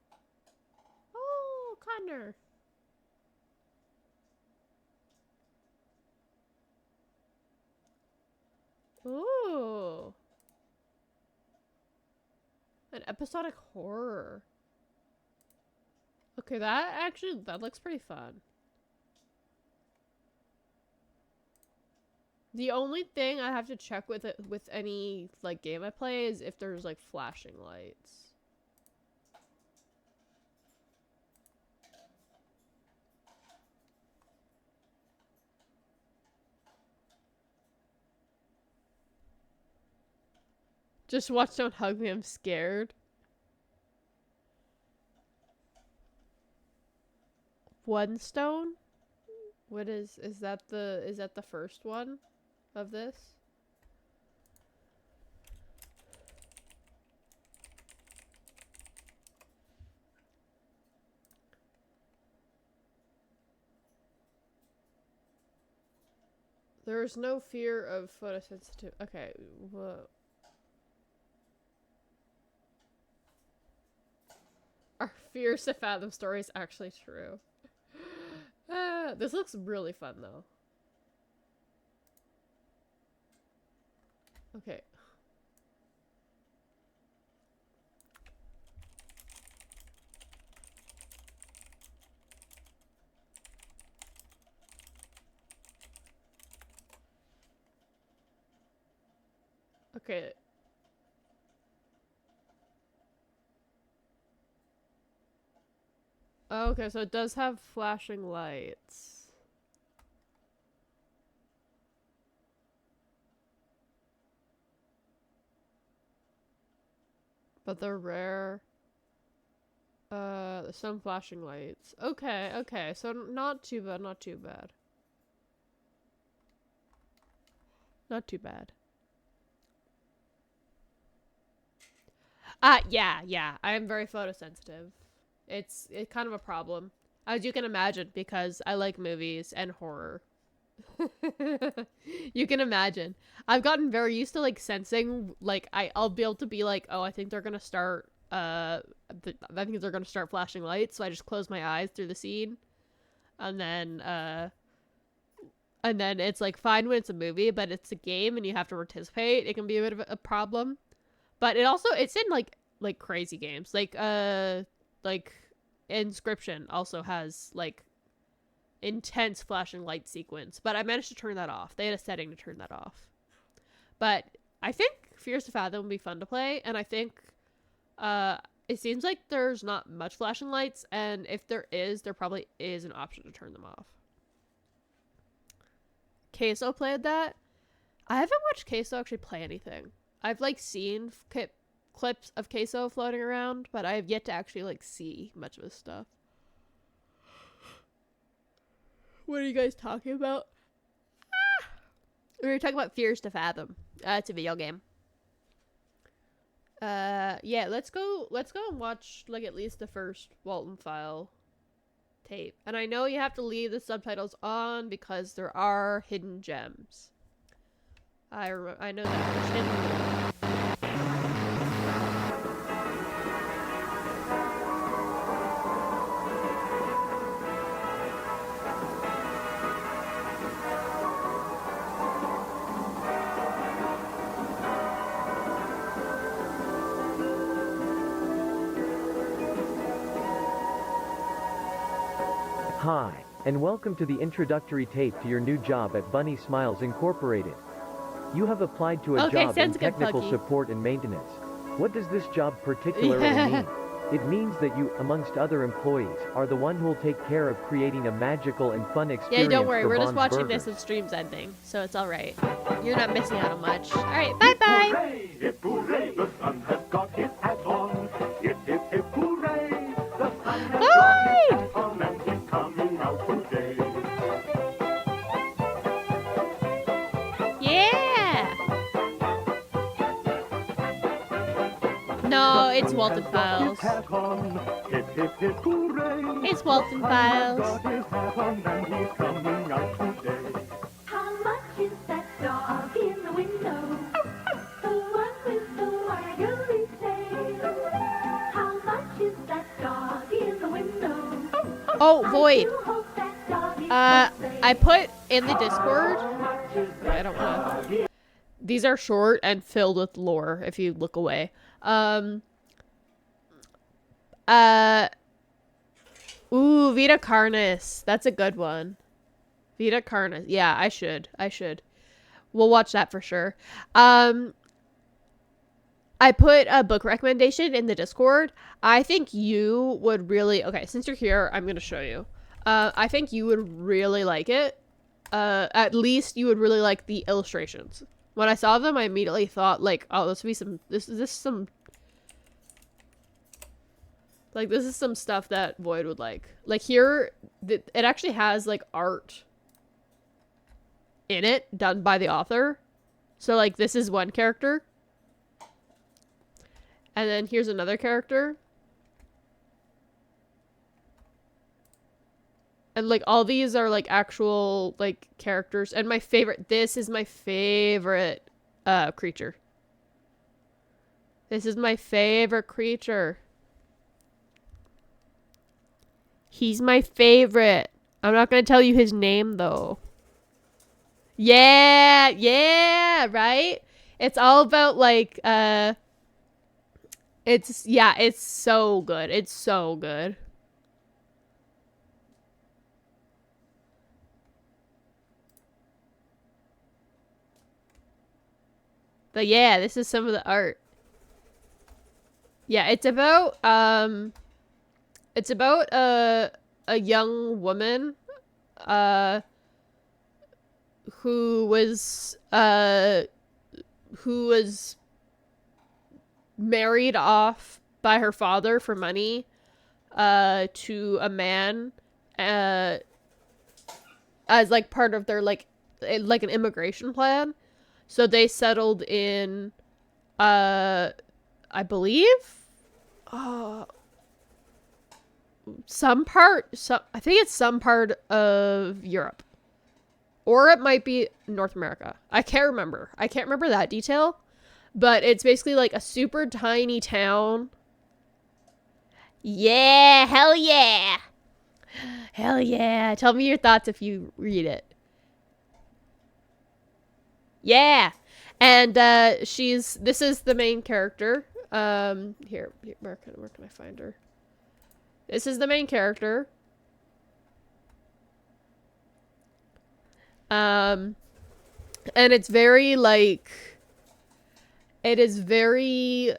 Oh, Connor. Ooh. An episodic horror. Okay, that looks pretty fun. The only thing I have to check with any like game I play is if there's like flashing lights. Just watch Don't Hug Me, I'm scared. One Stone? What is that the first one of this? There is no fear of photosensitive. Okay, whoa. Are fears to fathom stories actually true? This looks really fun though. Okay. Okay. Okay, so it does have flashing lights. But they're rare. Some flashing lights. Okay, okay, so not too bad, not too bad. Not too bad. Yeah, I am very photosensitive. It's kind of a problem, as you can imagine, because I like movies and horror. You can imagine. I've gotten very used to like sensing, like I'll be able to be like, oh, I think they're gonna start. I think they're gonna start flashing lights, so I just close my eyes through the scene, and then it's like fine when it's a movie, but it's a game and you have to participate. It can be a bit of a problem, but it's in like crazy games, like Inscription also has like intense flashing light sequence, but I managed to turn that off. They had a setting to turn that off. But I think Fears to Fathom would be fun to play, and I think it seems like there's not much flashing lights, and if there probably is an option to turn them off. Queso played that. I haven't watched Queso actually play anything. I've like seen clips of Queso floating around, but I have yet to actually like see much of his stuff. What are you guys talking about? We were talking about Fears to Fathom. It's a video game. Yeah, let's go and watch like at least the first Walton File tape. And I know you have to leave the subtitles on because there are hidden gems. I know that there's hidden gems. Hi, and welcome to the introductory tape to your new job at Bunny Smiles Incorporated. You have applied to a job in technical support and maintenance. What does this job particularly mean? It means that you, amongst other employees, are the one who will take care of creating a magical and fun experience. Yeah, don't worry, for we're just Bond's watching Burgers. this and stream's ending, so it's alright. You're not missing out on much. Alright, bye-bye! Hip hooray, the sun has got his hat on. Hip hip hip hooray, the sun has got his hat on and he's coming out today. Yeah! No, it's Walton Files. Hip hip hip hooray, It's Walton Files. got his hat on and he's coming out today. How much is that dog in the window? The one with the waggly tail. How much is that dog in the window? Oh, Void. I do hope that dog is I put in the Discord. I don't wanna. These are short and filled with lore if you look away. Ooh, Vita Carnis. That's a good one. Vita Carnis. Yeah, I should. We'll watch that for sure. I put a book recommendation in the Discord. I think you would really... Okay, since you're here, I'm going to show you. I think you would really like it. At least you would really like the illustrations. When I saw them, I immediately thought, like, oh, this is some stuff that Void would like. Like, here, it actually has, like, art in it done by the author. So, like, this is one character. And then here's another character. And like all these are like actual like characters. And my favorite, this is my favorite creature. This is my favorite creature. He's my favorite. I'm not going to tell you his name though. Yeah, yeah, right? It's all about like it's so good. It's so good. But yeah, this is some of the art. Yeah, it's about a young woman who was married off by her father for money to a man as like part of their like an immigration plan. So they settled in I believe I think it's some part of Europe. Or it might be North America. I can't remember. I can't remember that detail. But it's basically like a super tiny town. Yeah, hell yeah. Hell yeah. Tell me your thoughts if you read it. Yeah. And this is the main character. Here, where can I find her? This is the main character. And it's very like, it is very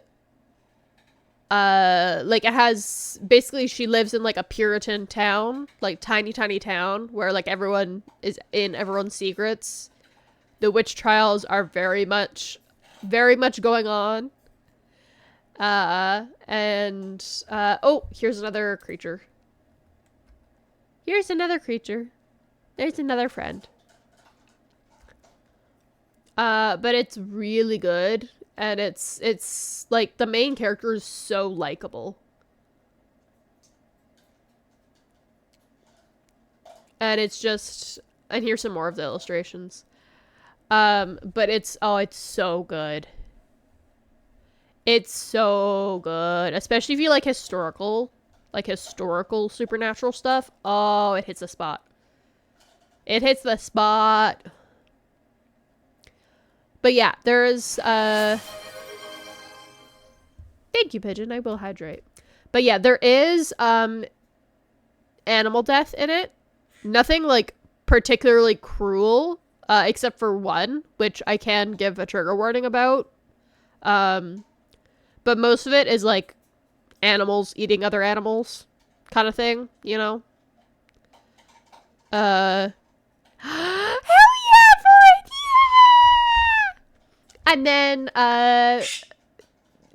like it has, basically she lives in like a Puritan town, like tiny town where like everyone is in everyone's secrets. The witch trials are very much going on. Oh, here's another creature. Here's another creature. There's another friend. But it's really good, and it's like the main character is so likable. And it's just, and here's some more of the illustrations. But it's so good. It's so good, especially if you like historical supernatural stuff. Oh, it hits the spot. It hits the spot. But yeah, there's thank you, Pigeon. I will hydrate. But yeah, there is animal death in it. Nothing like particularly cruel, except for one, which I can give a trigger warning about. But most of it is like animals eating other animals kind of thing, you know? Hell yeah, boy! Yeah! And then,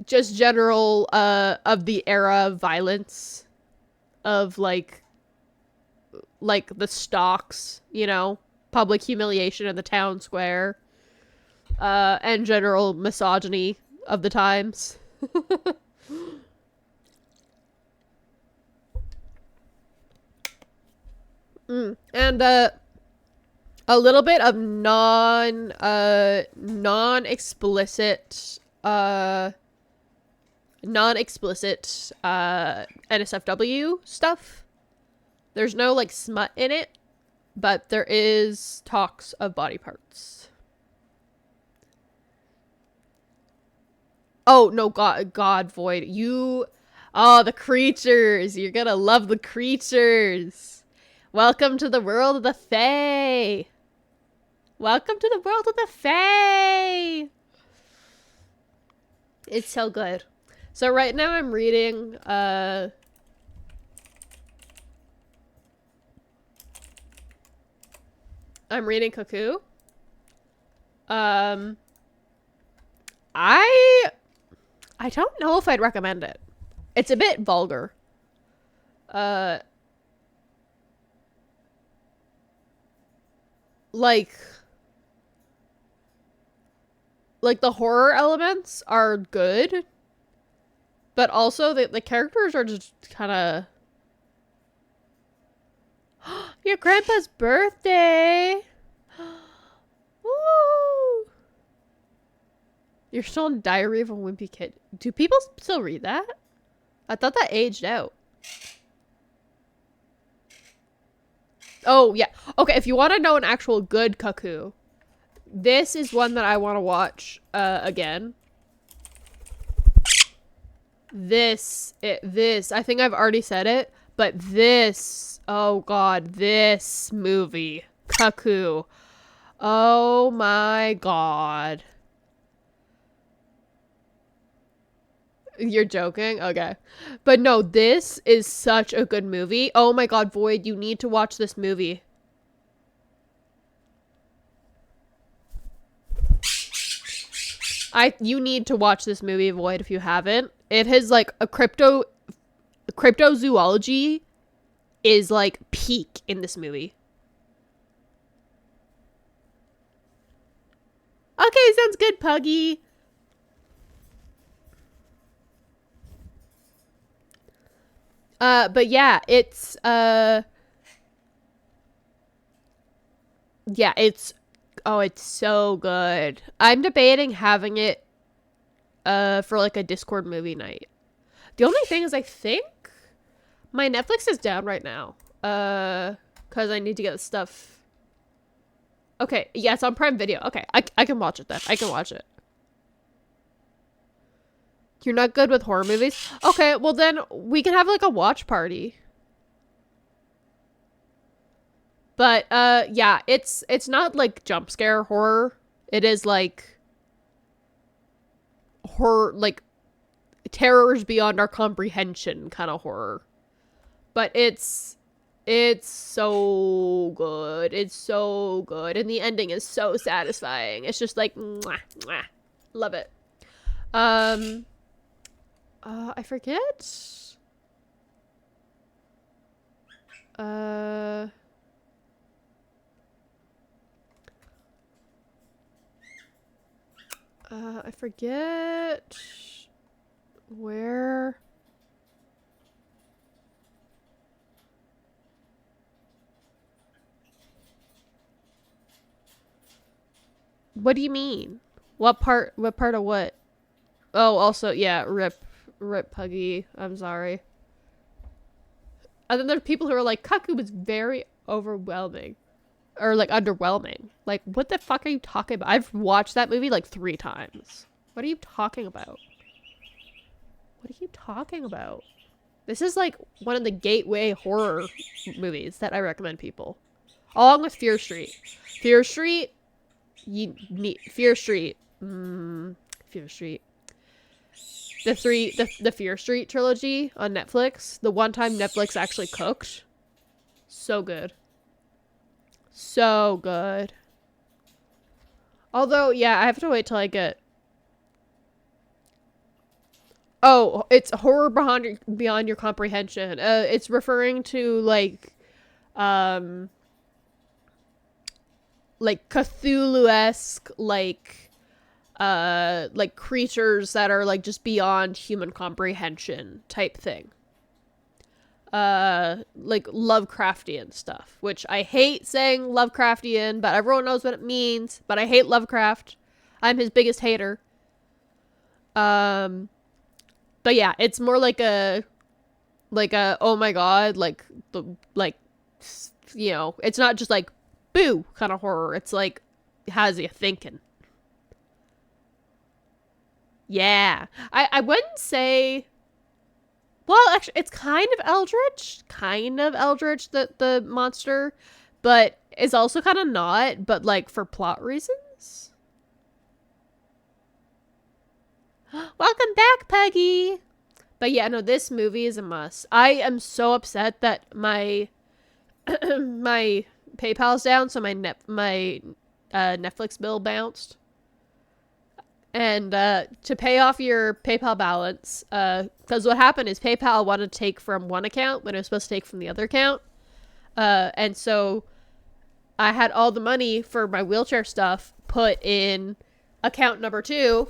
just general, of the era of violence of like the stocks, you know? Public humiliation in the town square. And general misogyny of the times. And a little bit of non-explicit NSFW stuff. There's no like smut in it, but there is talks of body parts. Oh, no, God, Void. The creatures. You're gonna love the creatures. Welcome to the world of the Fae. Welcome to the world of the Fae. It's so good. So right now I'm reading, Cuckoo. I don't know if I'd recommend it. It's a bit vulgar. Like the horror elements are good, but also the characters are just kind of Your grandpa's birthday. Woo! You're still in Diary of a Wimpy Kid. Do people still read that? I thought that aged out. Oh, yeah. Okay, if you want to know an actual good cuckoo, this is one that I want to watch again. This, I think I've already said it, but this, oh god, this movie, Cuckoo. Oh my god. You're joking? Okay. But no, this is such a good movie. Oh my god, Void, you need to watch this movie. You need to watch this movie, Void, if you haven't. It has like a cryptozoology is like peak in this movie. Okay, sounds good, Puggy. But yeah, it's yeah, it's so good. I'm debating having it for like a Discord movie night. The only thing is I think my Netflix is down right now. Cause I need to get the stuff. Okay, yeah, it's on Prime Video. Okay, I can watch it then. I can watch it. You're not good with horror movies? Okay, well then we can have like a watch party. But yeah, it's not like jump scare horror. It is like horror, like terrors beyond our comprehension kind of horror. But it's so good. It's so good, and the ending is so satisfying. It's just like mwah, mwah. Love it. I forget. I forget where. What do you mean? What part of what? Oh, also, yeah, rip Puggy. I'm sorry. And then there are people who are like, Cuckoo was very overwhelming. Or, like, underwhelming. Like, what the fuck are you talking about? I've watched that movie, like, 3 times. What are you talking about? What are you talking about? This is, like, one of the gateway horror movies that I recommend people. Along with Fear Street. Fear Street. Fear Street. Fear Street. The Fear Street trilogy on Netflix. The one time Netflix actually cooked. So good. So good. Although, yeah, I have to wait till I get... Oh, it's horror beyond your comprehension. It's referring to, like Cthulhu-esque, like creatures that are, like, just beyond human comprehension type thing. Like Lovecraftian stuff, which I hate saying Lovecraftian, but everyone knows what it means. But I hate Lovecraft. I'm his biggest hater. But yeah, it's more like a oh my god, you know, it's not just like boo kind of horror. It's like has you thinking. Yeah, I wouldn't say. Well, actually, it's kind of Eldritch, the monster, but it's also kind of not, but, like, for plot reasons. Welcome back, Peggy! But yeah, no, this movie is a must. I am so upset that my my PayPal's down, so my Netflix bill bounced. And to pay off your PayPal balance, because what happened is PayPal wanted to take from one account when it was supposed to take from the other account. And so I had all the money for my wheelchair stuff put in account number 2,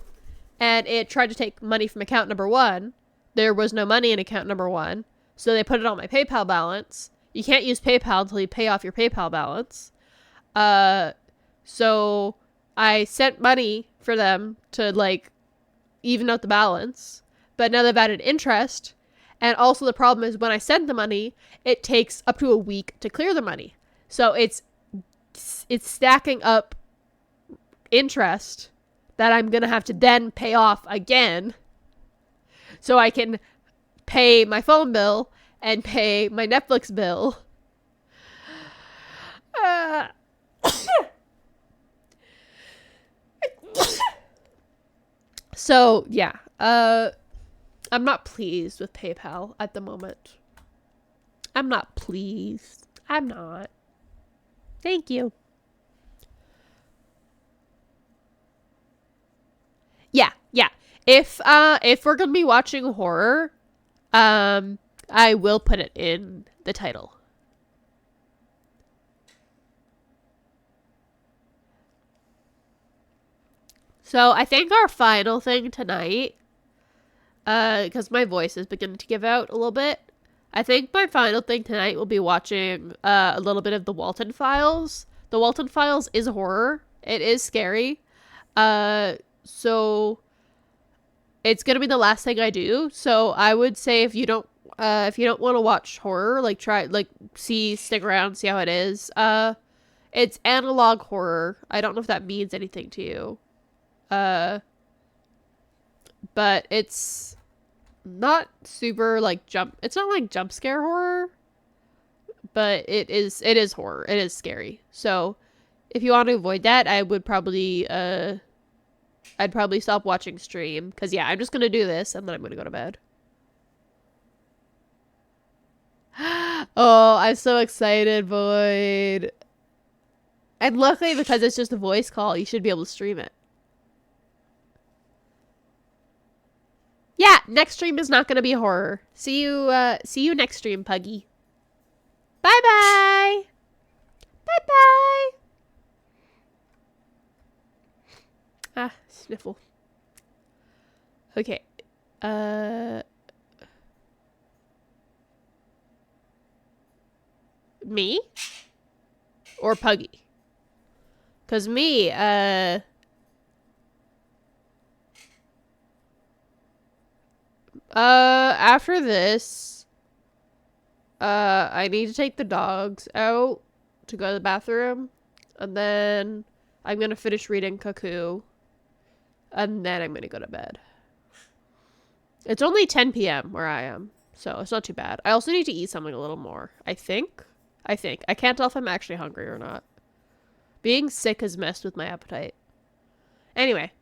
and it tried to take money from account number 1. There was no money in account number 1, so they put it on my PayPal balance. You can't use PayPal until you pay off your PayPal balance. So I sent money for them to like even out the balance, but now they've added interest. And also the problem is when I send the money, it takes up to a week to clear the money. So it's stacking up interest that I'm going to have to then pay off again so I can pay my phone bill and pay my Netflix bill. So, yeah. I'm not pleased with PayPal at the moment. I'm not pleased. I'm not. Thank you. Yeah. If we're gonna be watching horror, I will put it in the title. So I think our final thing tonight, because my voice is beginning to give out a little bit, I think my final thing tonight will be watching a little bit of The Walton Files. The Walton Files is horror. It is scary. So it's gonna be the last thing I do. So I would say if you don't want to watch horror, like stick around, see how it is. It's analog horror. I don't know if that means anything to you. But it's not super like it's not like jump scare horror, but it is horror. It is scary. So if you want to avoid that, I would probably I'd probably stop watching stream, because yeah, I'm just gonna do this and then I'm gonna go to bed. Oh, I'm so excited, Void. And luckily, because it's just a voice call, you should be able to stream it. Yeah, next stream is not going to be horror. See you next stream, Puggy. Bye-bye. Bye-bye. Ah, sniffle. Okay. Me? Or Puggy? Because me, after this, I need to take the dogs out to go to the bathroom, and then I'm gonna finish reading Cuckoo, and then I'm gonna go to bed. It's only 10 p.m. where I am, so it's not too bad. I also need to eat something a little more, I think. I can't tell if I'm actually hungry or not. Being sick has messed with my appetite. Anyway.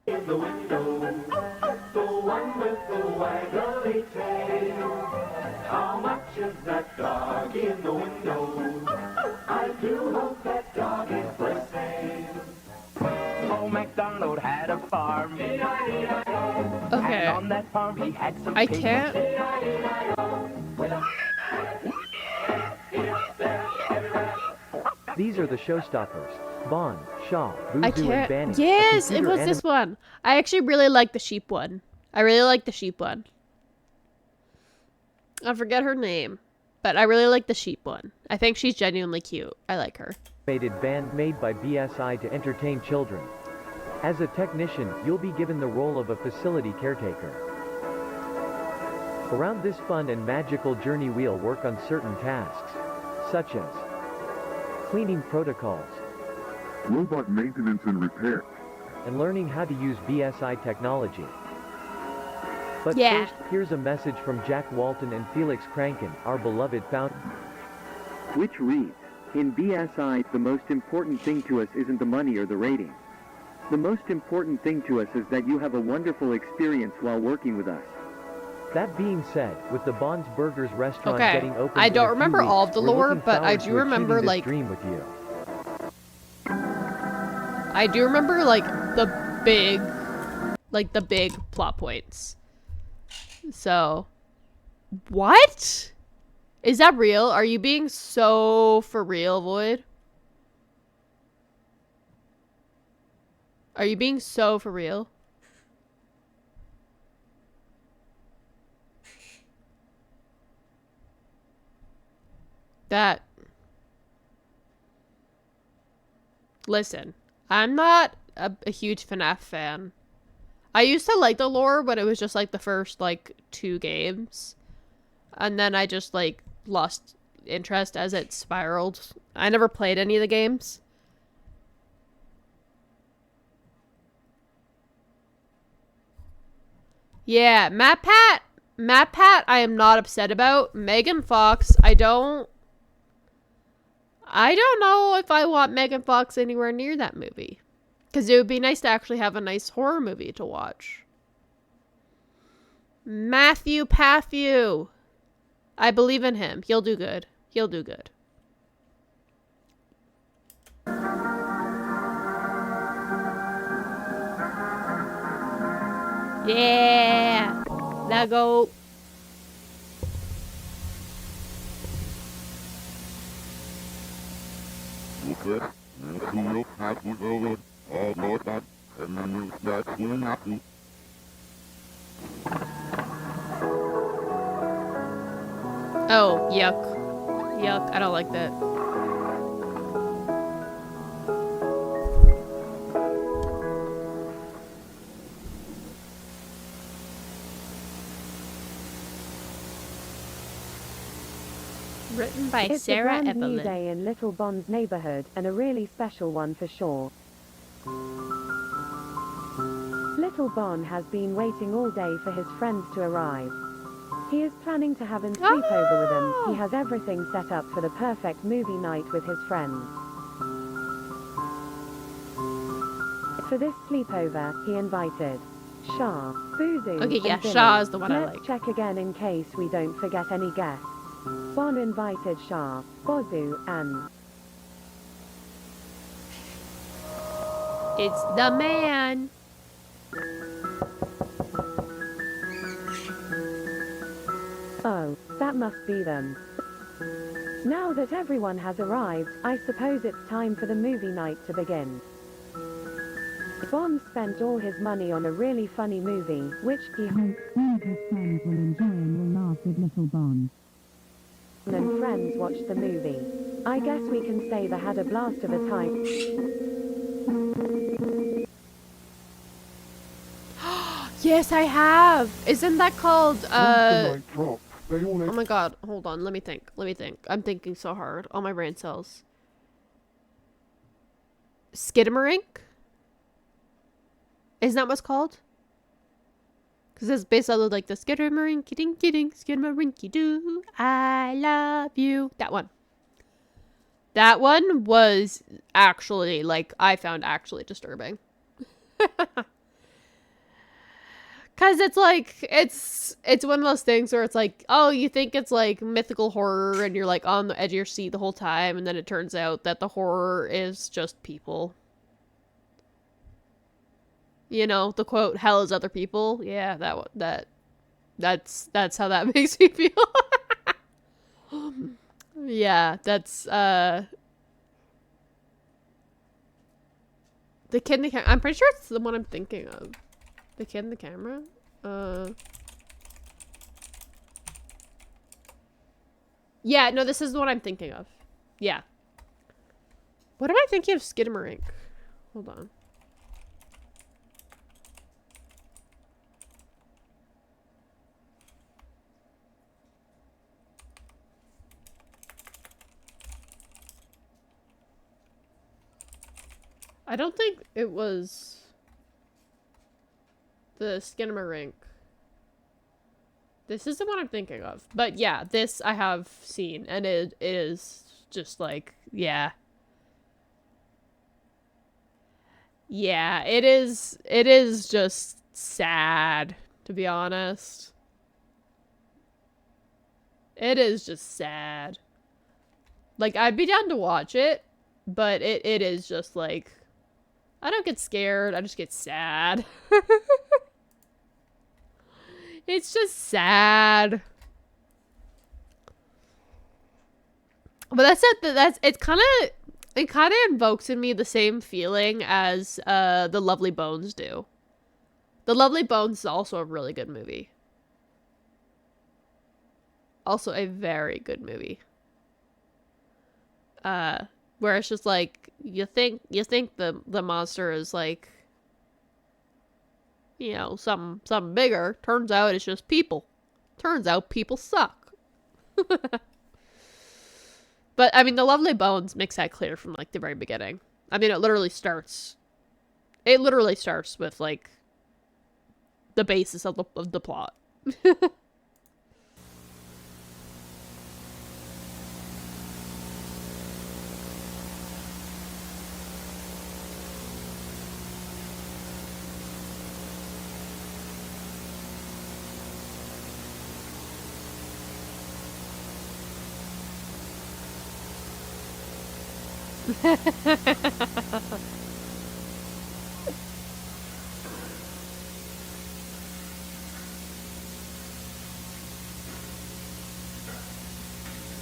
In the window, the one with the waggly tail. How much is that dog in the window? I do hope that dog is for sale. Old MacDonald had a farm. Okay. And on that farm he had some I pigs. can't. These are the showstoppers. Bond, Shaw, Voodoo, I and can't. Banning. Yes, it was this one. I actually really like the sheep one. I forget her name, but I really like the sheep one. I think she's genuinely cute. I like her. Band made by BSI to entertain children. As a technician, you'll be given the role of a facility caretaker. Around this fun and magical journey, we'll work on certain tasks, such as cleaning protocols, robot maintenance and repair, and learning how to use BSI technology. But Yeah. first, here's a message from Jack Walton and Felix Kranken, our beloved founder. Which reads, in BSI, the most important thing to us isn't the money or the rating. The most important thing to us is that you have a wonderful experience while working with us. That being said, with the Bond's Burgers restaurant Okay. getting open I in don't a few remember weeks, all of the we're lore, looking but I forward do to achieving remember, this like- dream with you. I do remember like the big plot points. So, what? Is that real? Are you being so for real, Void? Are you being so for real? That... Listen, I'm not a huge FNAF fan. I used to like the lore, but it was just like the first like 2 games. And then I just like lost interest as it spiraled. I never played any of the games. Yeah, MatPat, I am not upset about. Megan Fox, I don't know if I want Megan Fox anywhere near that movie. Because it would be nice to actually have a nice horror movie to watch. Matthew Patthew. I believe in him. He'll do good. He'll do good. Yeah! Let go. Oh, yuck. Yuck, I don't like that. Written by It's Sarah a brand new Evelyn. day in Little Bond's neighborhood, and a really special one for sure. Little Bond has been waiting all day for his friends to arrive. He is planning to have a sleepover with them. He has everything set up for the perfect movie night with his friends. For this sleepover, he invited Shah, Boozoo, Okay, yeah, and Billy. Shah is the one I Let's like. check again in case we don't forget any guests. Bond invited Shah, Bozu, and It's the man. oh, that must be them. Now that everyone has arrived, I suppose it's time for the movie night to begin. Bond spent all his money on a really funny movie, which he hopes all of his friends will enjoy and will laugh with Little Bond. And friends watched the movie. I guess we can say they had a blast of a time. Yes, I have. Isn't that called Oh oh my god, hold on, let me think. I'm thinking so hard. All my brain cells. Skidamarink? Isn't that what's called? Because it's based on like the Skidamarinky dinky dink, Skidamarinky doo, I love you. That one. That one was actually, like, I found actually disturbing. Because it's like, it's one of those things where it's like, oh, you think it's like mythical horror and you're like on the edge of your seat the whole time. And then it turns out that the horror is just people. You know, the quote, hell is other people. Yeah, that's how that makes me feel. Yeah, that's, the Kid in the Camera. I'm pretty sure it's the one I'm thinking of. The Kid in the Camera? Yeah, no, this is the one I'm thinking of. Yeah. What am I thinking of Skidamarink? Hold on. I don't think it was the Skidamarink. This is the one I'm thinking of. But yeah, this I have seen, and it is just like, yeah. Yeah, it is just sad, to be honest. It is just sad. Like, I'd be down to watch it, but it is just like, I don't get scared, I just get sad. It's just sad. But it kind of invokes in me the same feeling as The Lovely Bones do. The Lovely Bones is also a really good movie. Also a very good movie. Where it's just like you think the monster is like, you know, something bigger. Turns out it's just people. Turns out people suck. But I mean, The Lovely Bones makes that clear from like the very beginning. I mean, it literally starts with like the basis of the plot.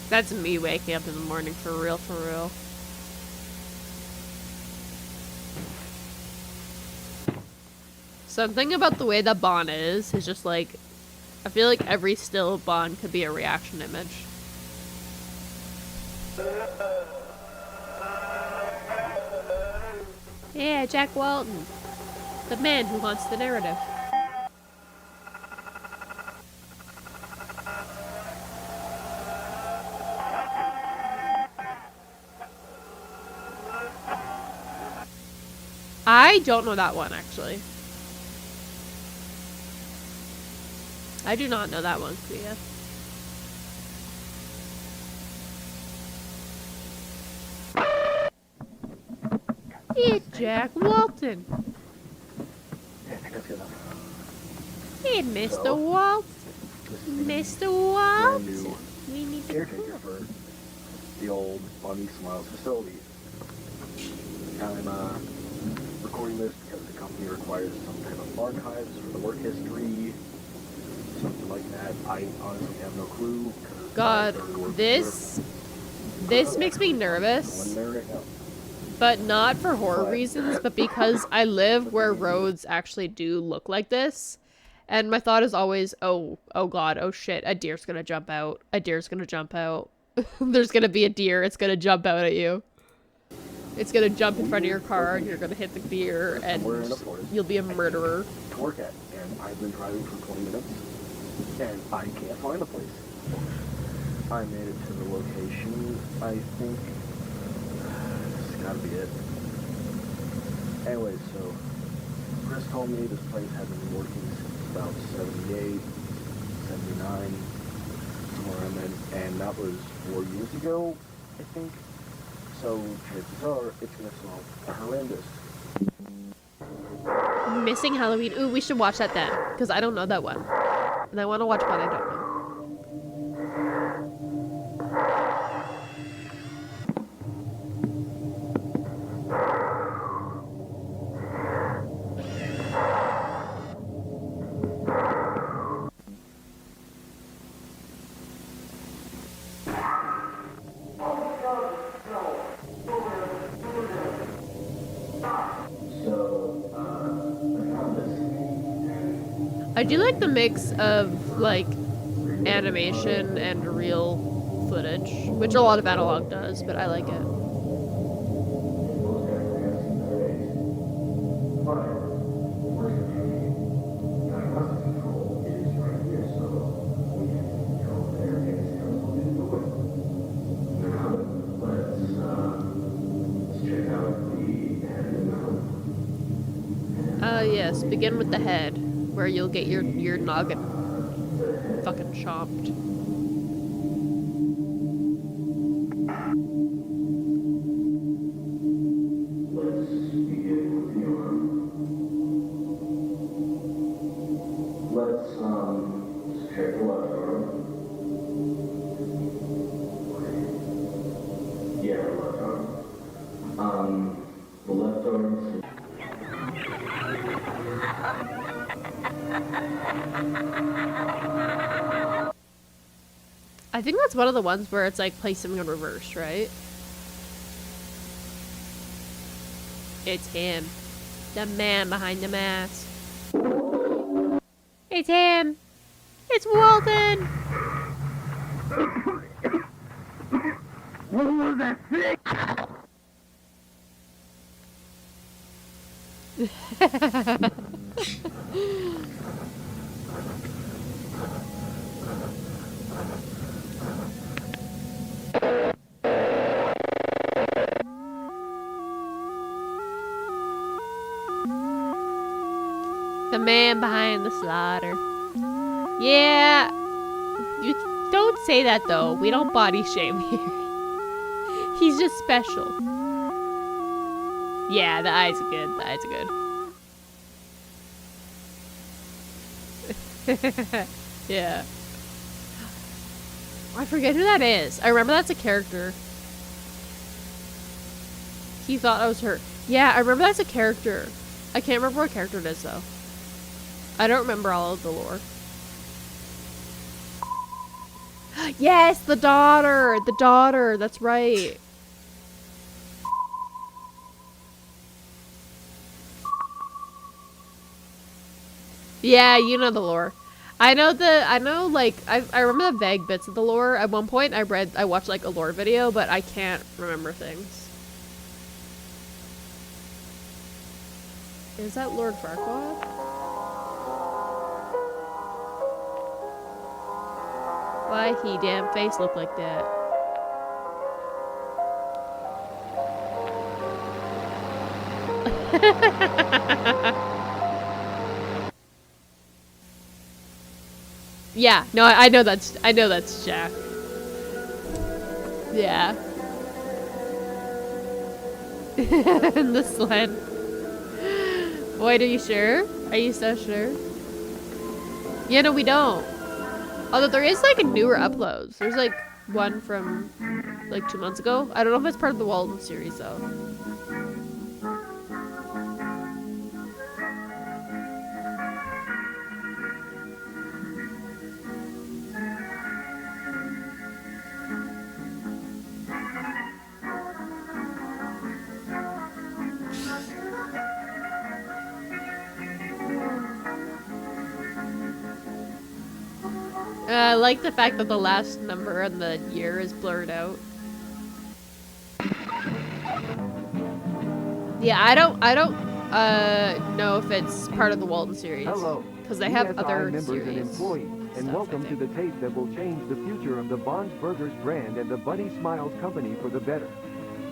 That's me waking up in the morning for real, for real. Something about the way that Bond is just like, I feel like every still of Bond could be a reaction image. Yeah, Jack Walton. The man who haunts the narrative. I don't know that one, actually. I do not know that one, Kuya. It's Jack Walton. Hey, Mr. Walton. Mr. Walton. We need to caretaker for the old Bunny Smiles facility. I'm recording this because the company requires some type of archives for the work history, something like that. I honestly have no clue. God, this makes me nervous. But not for horror reasons, but because I live where roads actually do look like this. And my thought is always, oh God, oh shit, a deer's gonna jump out. A deer's gonna jump out. There's gonna be a deer, it's gonna jump out at you. It's gonna jump in front of your car and you're gonna hit the deer and you'll be a murderer. To work at, and I've been driving for 20 minutes and I can't find the place. I made it to the location, I think. This gotta be it. Anyway, so Chris told me this place hasn't been working since about 78, 79, somewhere around then, and that was 4 years ago, I think. So chances are it's gonna smell horrendous. Missing Halloween. Ooh, we should watch that then, because I don't know that one. And I want to watch one I don't know. I do like the mix of, like, animation and real footage, which a lot of analog does, but I like it. Yes, begin with the head, where you'll get your noggin fucking chomped. Let's check the left arm. Yeah, the left arm. The left arm. I think that's one of the ones where it's like play something in reverse, right? It's him. The man behind the mask. It's him! It's Walton! What was that thing? The man behind the slaughter. Yeah. You don't say that though. We don't body shame here. He's just special. Yeah, the eyes are good. The eyes are good. Yeah. I forget who that is. I remember that's a character. He thought I was her. Yeah, I remember that's a character. I can't remember what character it is though. I don't remember all of the lore. Yes, the daughter! The daughter, that's right. Yeah, you know the lore. I know like I remember the vague bits of the lore. At one point I watched like a lore video, but I can't remember things. Is that Lord Farquaad? Why he damn face look like that? Yeah, no, I know that's Jack. Yeah. The sled. Wait, are you sure? Are you so sure? Yeah, no, we don't. Although there is like a newer uploads. There's like one from like 2 months ago. I don't know if it's part of the Walden series though. I like the fact that the last number and the year is blurred out. Yeah, I don't know if it's part of the Walden series. Hello, because they have BSI other members series. and employees, and welcome to the tape that will change the future of the Bonds Burgers brand and the Bunny Smiles company for the better.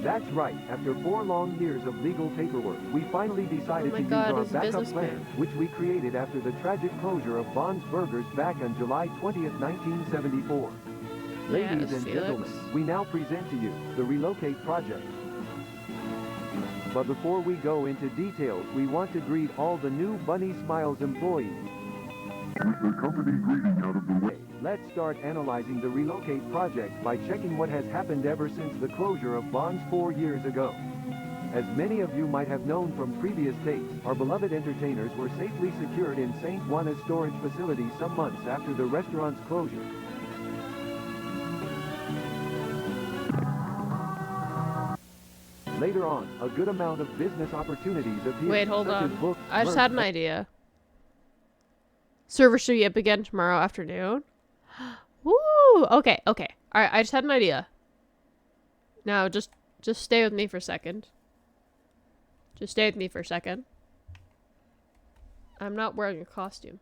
That's right, after 4 long years of legal paperwork, we finally decided to use our backup plan, which we created after the tragic closure of Bonds Burgers back on July 20th, 1974. Ladies and gentlemen, we now present to you the Relocate Project. But before we go into details, we want to greet all the new Bunny Smiles employees. With the company greeting out of the way, Let's start analyzing the Relocate Project by checking what has happened ever since the closure of Bonds 4 years ago. As many of you might have known from previous tapes, our beloved entertainers were safely secured in St. Juana's storage facility some months after the restaurant's closure. Later on, a good amount of business opportunities appeared. Wait, hold such as on. books, I just merch, had an idea. Server should be up again tomorrow afternoon. Woo! Okay, okay. Alright, I just had an idea. Now, just stay with me for a second. Just stay with me for a second. I'm not wearing a costume.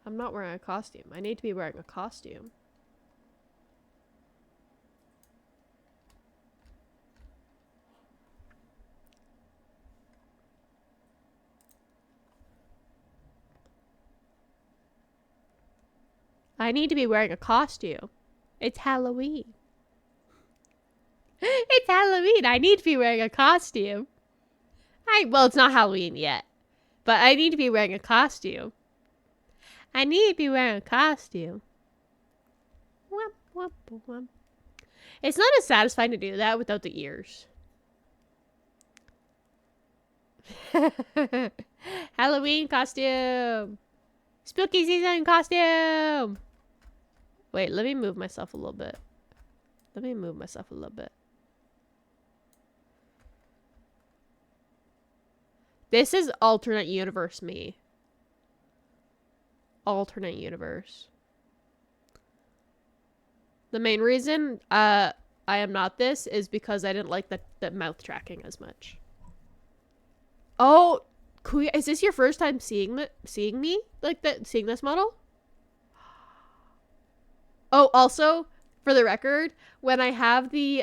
I'm not wearing a costume. I need to be wearing a costume. I need to be wearing a costume. It's Halloween. It's Halloween. I need to be wearing a costume. Well, it's not Halloween yet. But I need to be wearing a costume. I need to be wearing a costume. Whomp, whomp, whomp. It's not as satisfying to do that without the ears. Halloween costume. Spooky season costume. Wait, let me move myself a little bit. Let me move myself a little bit. This is alternate universe me. Alternate universe. The main reason I am not this is because I didn't like the mouth tracking as much. Oh, Kuya, is this your first time seeing me like that? Seeing this model? Oh, also for the record, when I have the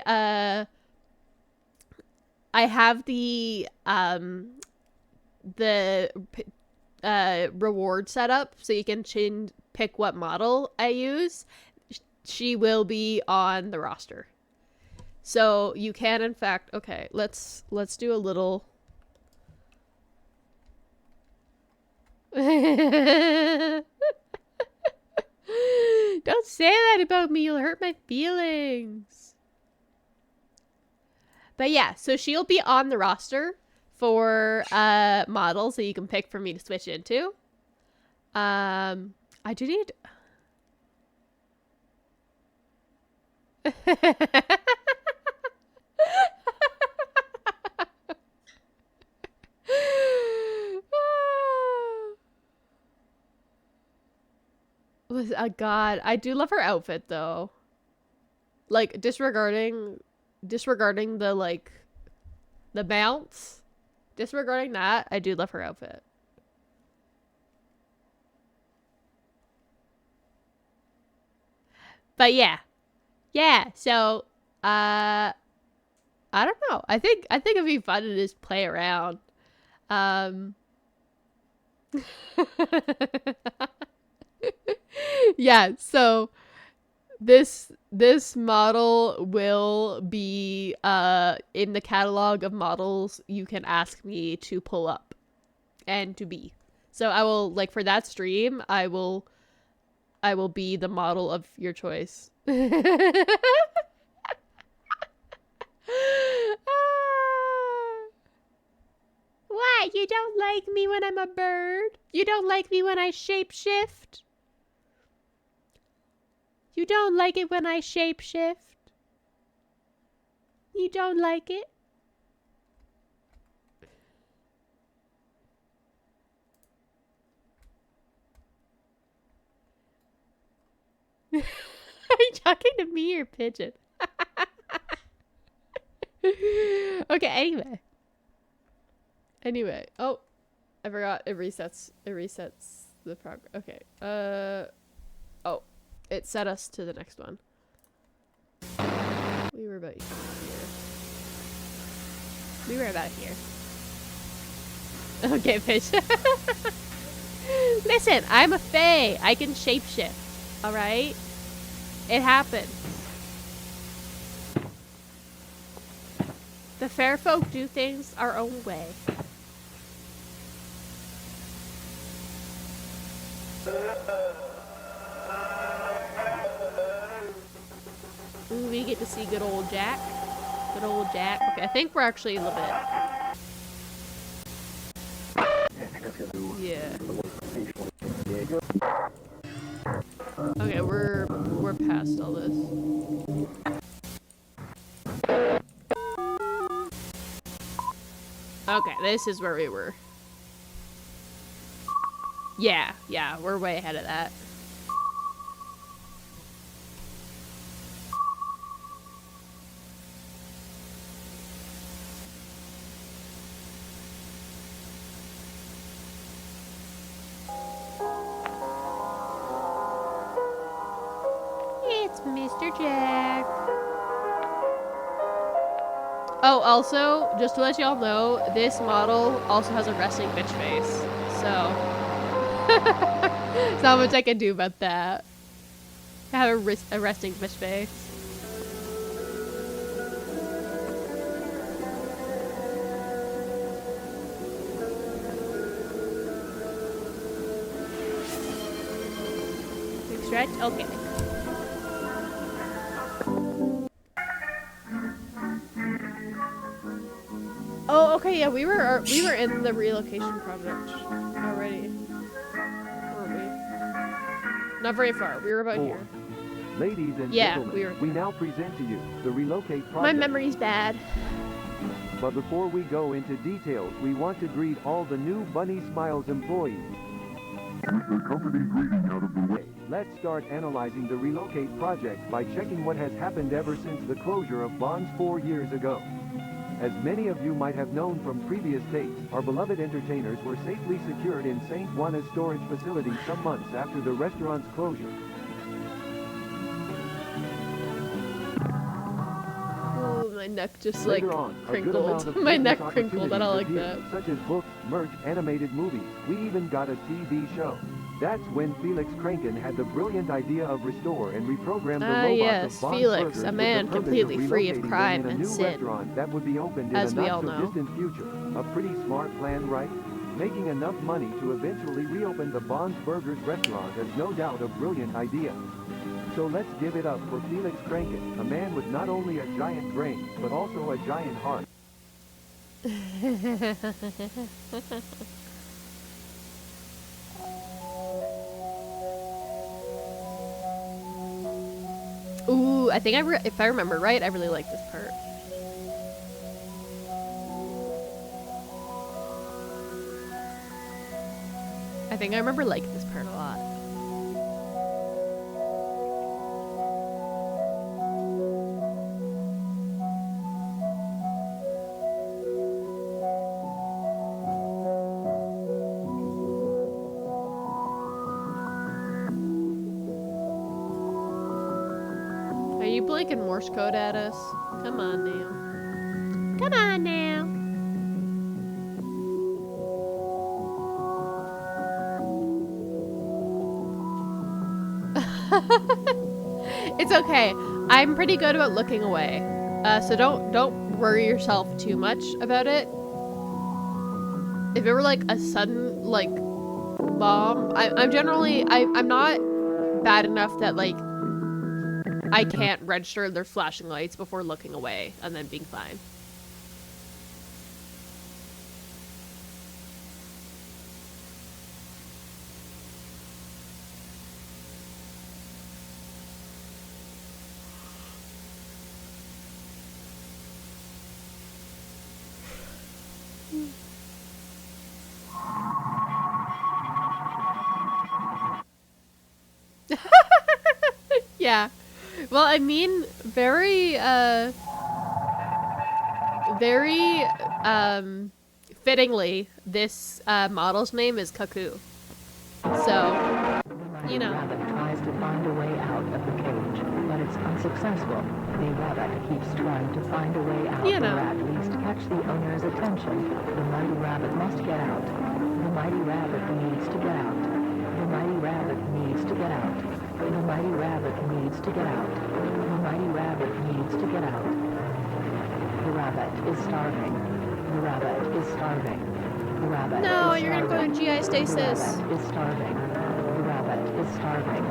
reward set up so you can pick what model I use, she will be on the roster. So you can in fact, okay, let's do a little Don't say that about me, you'll hurt my feelings. But yeah, so she'll be on the roster for models that you can pick for me to switch into. I do need God, I do love her outfit though. Like disregarding the like the bounce. Disregarding that, I do love her outfit. But yeah. Yeah, so I don't know. I think it'd be fun to just play around. Yeah, so this model will be in the catalog of models you can ask me to pull up and to be. So I will, like, for that stream, I will be the model of your choice. What? You don't like me when I'm a bird? You don't like me when I shapeshift? You don't like it when I shapeshift? You don't like it? Are you talking to me or Pigeon? Okay, anyway. Oh, I forgot it resets the progress. Okay. Oh, it set us to the next one. We were about here. Okay, Pigeon. Listen, I'm a fae. I can shapeshift. Alright? It happens. The fair folk do things our own way. Ooh, we get to see good old Jack. Good old Jack. Okay, I think we're actually a little bit. Yeah. Okay, we're past all this. Okay, this is where we were. Yeah, we're way ahead of that. It's Mr. Jack. Oh, also, just to let y'all know, this model also has a resting bitch face. So, there's not much I can do about that. I have a resting bitch face. Big stretch? Okay. Oh, okay, yeah, we were in the relocation project already. Weren't we? Not very far. We were about here. Ladies and Yeah, gentlemen, we now present to you the relocate project. My memory's bad. But before we go into details, we want to greet all the new Bunny Smiles employees. With the company greeting out of the way, Let's start analyzing the Relocate project by checking what has happened ever since the closure of Bonds 4 years ago. As many of you might have known from previous tapes, our beloved entertainers were safely secured in St. Juana's storage facility some months after the restaurant's closure. Ooh, my neck just like Later on, a good amount crinkled. of My neck business crinkled. I don't like opportunities that. appeared, such as books, merch, animated movies. We even got a TV show. That's when Felix Kranken had the brilliant idea of restore and reprogram the robots yes, of Bond's Felix, Burgers a with man the purpose completely free of relocating them crime in a and new sin, restaurant that would be opened in as a we all not so know. distant future. A pretty smart plan, right? Making enough money to eventually reopen the Bond's Burgers restaurant is no doubt a brilliant idea. So let's give it up for Felix Kranken, a man with not only a giant brain, but also a giant heart. Ooh, I think if I remember right, I really like this part. I think I remember liking this part a lot. Are you blinking Morse code at us? Come on now. Come on now. It's okay. I'm pretty good about looking away. So don't worry yourself too much about it. If it were like a sudden like bomb, I'm not bad enough that like I can't register their flashing lights before looking away and then being fine. Yeah. Well, I mean, very fittingly, this model's name is Kaku. So, you know. The rabbit tries to find a way out of the cage, but it's unsuccessful. The rabbit keeps trying to find a way out, You know. or at least catch the owner's attention. The mighty rabbit must get out. The mighty rabbit needs to get out. The mighty rabbit needs to get out. The mighty rabbit needs to get out. The mighty rabbit needs to get out. The rabbit is starving. The rabbit is starving. The rabbit No, is you're gonna go starving. to GI stasis. The rabbit is starving.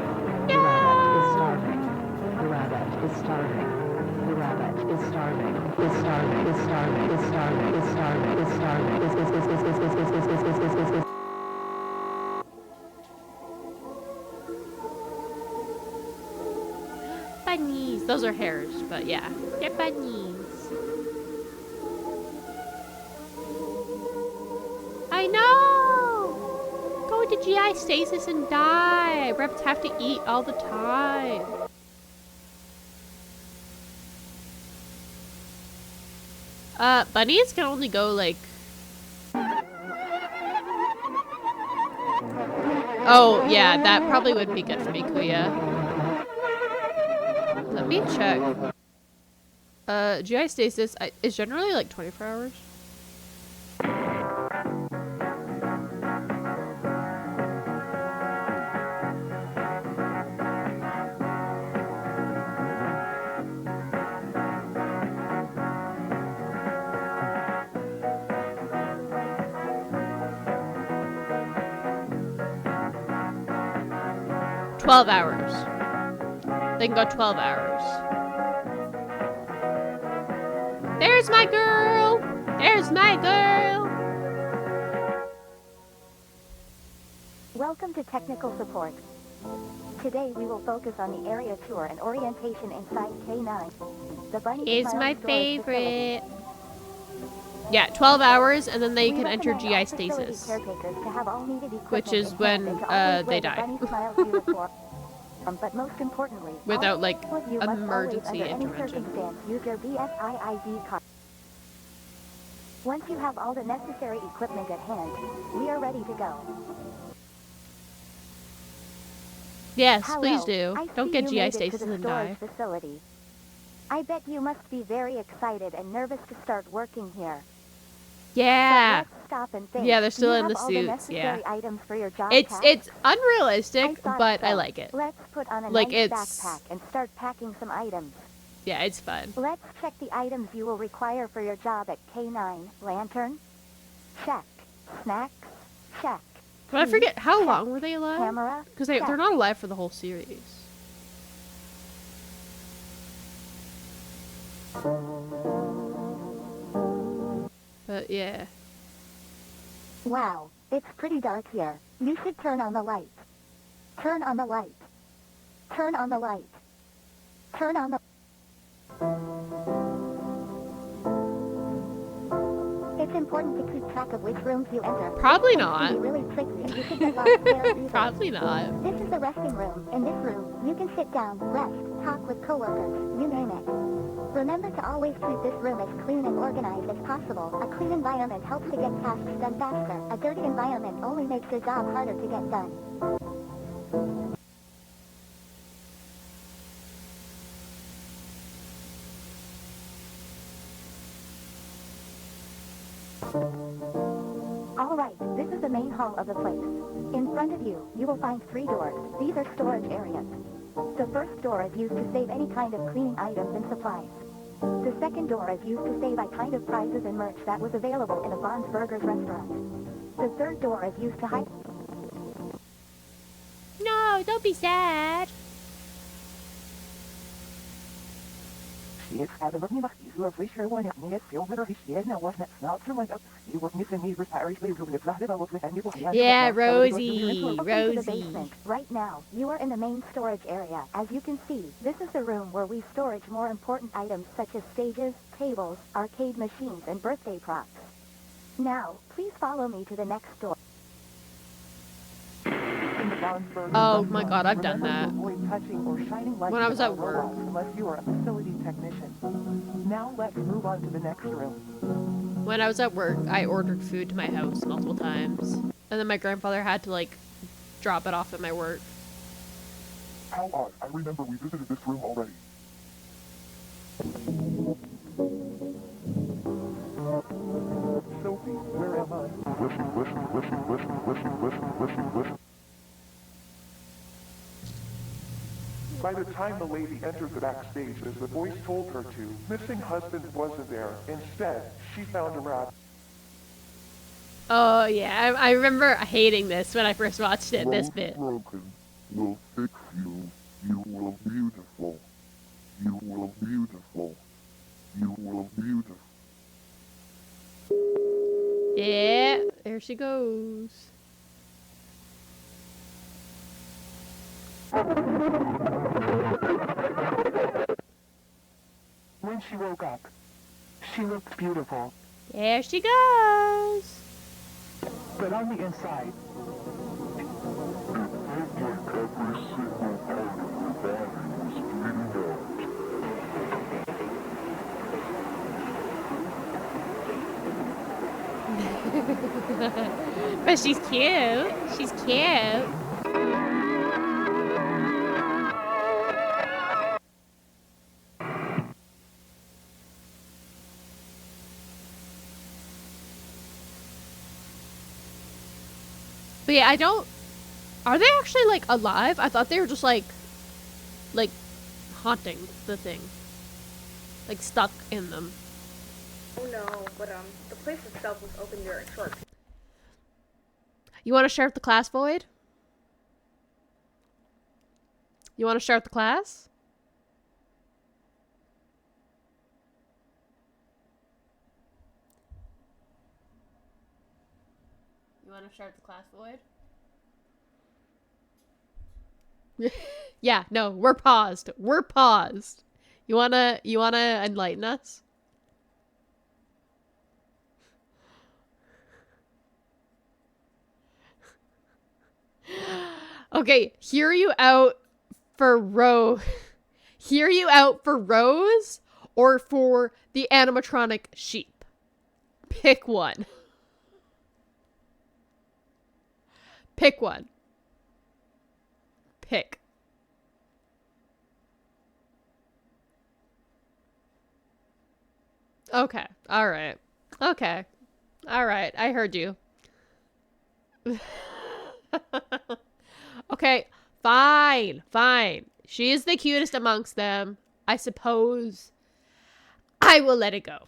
The rabbit is starving. The rabbit is starving. The rabbit is starving. The rabbit is starving. Is starving. Is starving. Is starving. Is starving. Is starving. Is. Bunnies. Those are hares, but yeah. They're bunnies. I know! Go into GI stasis and die. Rabbits have to eat all the time. Bunnies can only go like... Oh, yeah, that probably would be good for me, Kuya. Let me check. GI stasis is generally like 24 hours. $12 hours. They can go 12 hours. There's my girl! There's my girl! Welcome to Technical Support. Today we will focus on the area tour and orientation inside K9. The Bunny Is Smile my storage facility. favorite. Yeah, 12 hours, and then they can enter recommend GI all facility stasis, caretakers to have all needed equipment which is in when hand and to always they wear the die. Bunny Smiles uniform. But most importantly, Without, all like, of you must always, emergency under any intervention. circumstance, use your BSI ID card. Once you have all the necessary equipment at hand, we are ready to go. Yes, Hello. please do. I Don't see get you GI made it to stasis the and storage die. facility. I bet you must be very excited and nervous to start working here. Yeah. But let's stop and think. Yeah, they're Do still you in the have all the suits. Yeah. necessary items for your job It's task? unrealistic, I thought but I so. like it. Let's put on a Like, nice it's- backpack and start packing some items. Yeah, it's fun. Let's check the items you will require for your job at K9. Lantern? Check. Snacks? Check. But I Key? forget, how Check. long were they alive? Camera? Because Check. they're not alive for the whole series. But yeah. Wow, it's pretty dark here. You should turn on the light. Turn on the light. Turn on the light. Turn on the... It's important to keep track of which rooms you enter. Probably It can not. be really tricky and you could get lost there easily. Probably not. This is the resting room. In this room, you can sit down, rest, talk with coworkers, you name it. Remember to always keep this room as clean and organized as possible. A clean environment helps to get tasks done faster. A dirty environment only makes your job harder to get done. All right, this is the main hall of the place. In front of you, you will find 3 doors. These are storage areas. The first door is used to save any kind of cleaning items and supplies. The second door is used to save a kind of prizes and merch that was available in a Bon's Burgers restaurant. The third door is used to hide... No, don't be sad. Yeah, Rosie. Welcome to the Rosie. basement. Right now, you are in the main storage area. As you can see, this is the room where we storage more important items such as stages, tables, arcade machines, and birthday props. Now, please follow me to the next door. Oh my god, I've done that. When I was at work. Unless you are a facility technician. Now let's move on to the next room. When I was at work, I ordered food to my house multiple times. And then my grandfather had to, like, drop it off at my work. How odd. I remember we visited this room already. Sophie, where am I? Listen. By the time the lady entered the backstage, as the voice told her to, missing husband wasn't there. Instead, she found a rabbit. Oh, yeah. I remember hating this when I first watched it, this bit. Broken will fix you. You will beautiful. You will beautiful. You will beautiful. Yeah, there she goes. When she woke up, she looked beautiful. There she goes. But on the inside, But she's cute. She's cute. But yeah, I don't... Are they actually, like, alive? I thought they were just, like, haunting the thing. Like, stuck in them. Oh no, but the place itself was open during short. You want to start the class, Void? You want to start the class? You want to start the class, Void? Yeah, no, we're paused. We're paused. You wanna enlighten us? Okay, hear you out for Rose. Hear you out for Rose or for the animatronic sheep. Pick one. Pick one. Pick. Okay. All right. Okay. All right. I heard you. Okay. Fine. Fine. She is the cutest amongst them. I suppose I will let it go.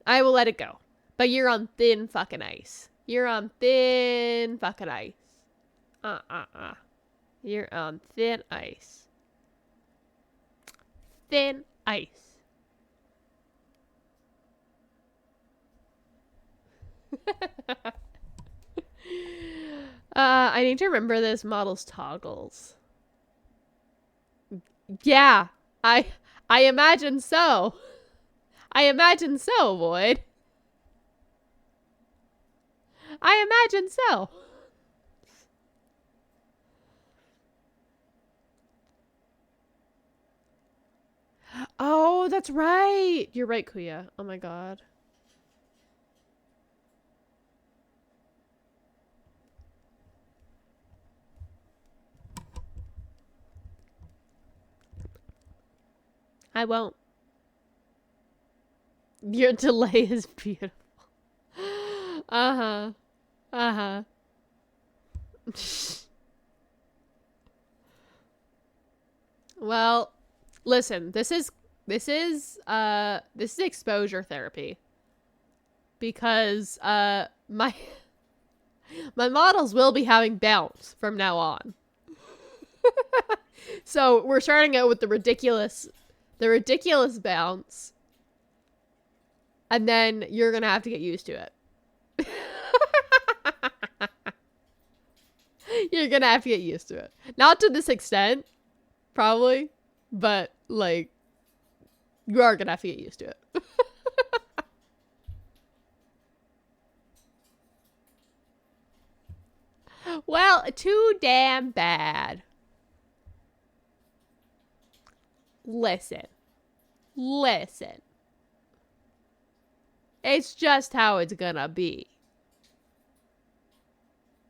I will let it go. But you're on thin fucking ice. You're on thin fucking ice. You're on thin ice. Thin ice. I need to remember this model's toggles. Yeah, I imagine so. I imagine so, Void. I imagine so. Oh, that's right. You're right, Kuya. Oh my god. I won't. Your delay is beautiful. Uh-huh. Uh-huh. Well, listen, this is exposure therapy. Because my models will be having bounce from now on. So, we're starting out with the ridiculous bounce. And then you're going to have to get used to it. You're going to have to get used to it. Not to this extent, probably, but like you are going to have to get used to it. Well, too damn bad. Listen. It's just how it's gonna be.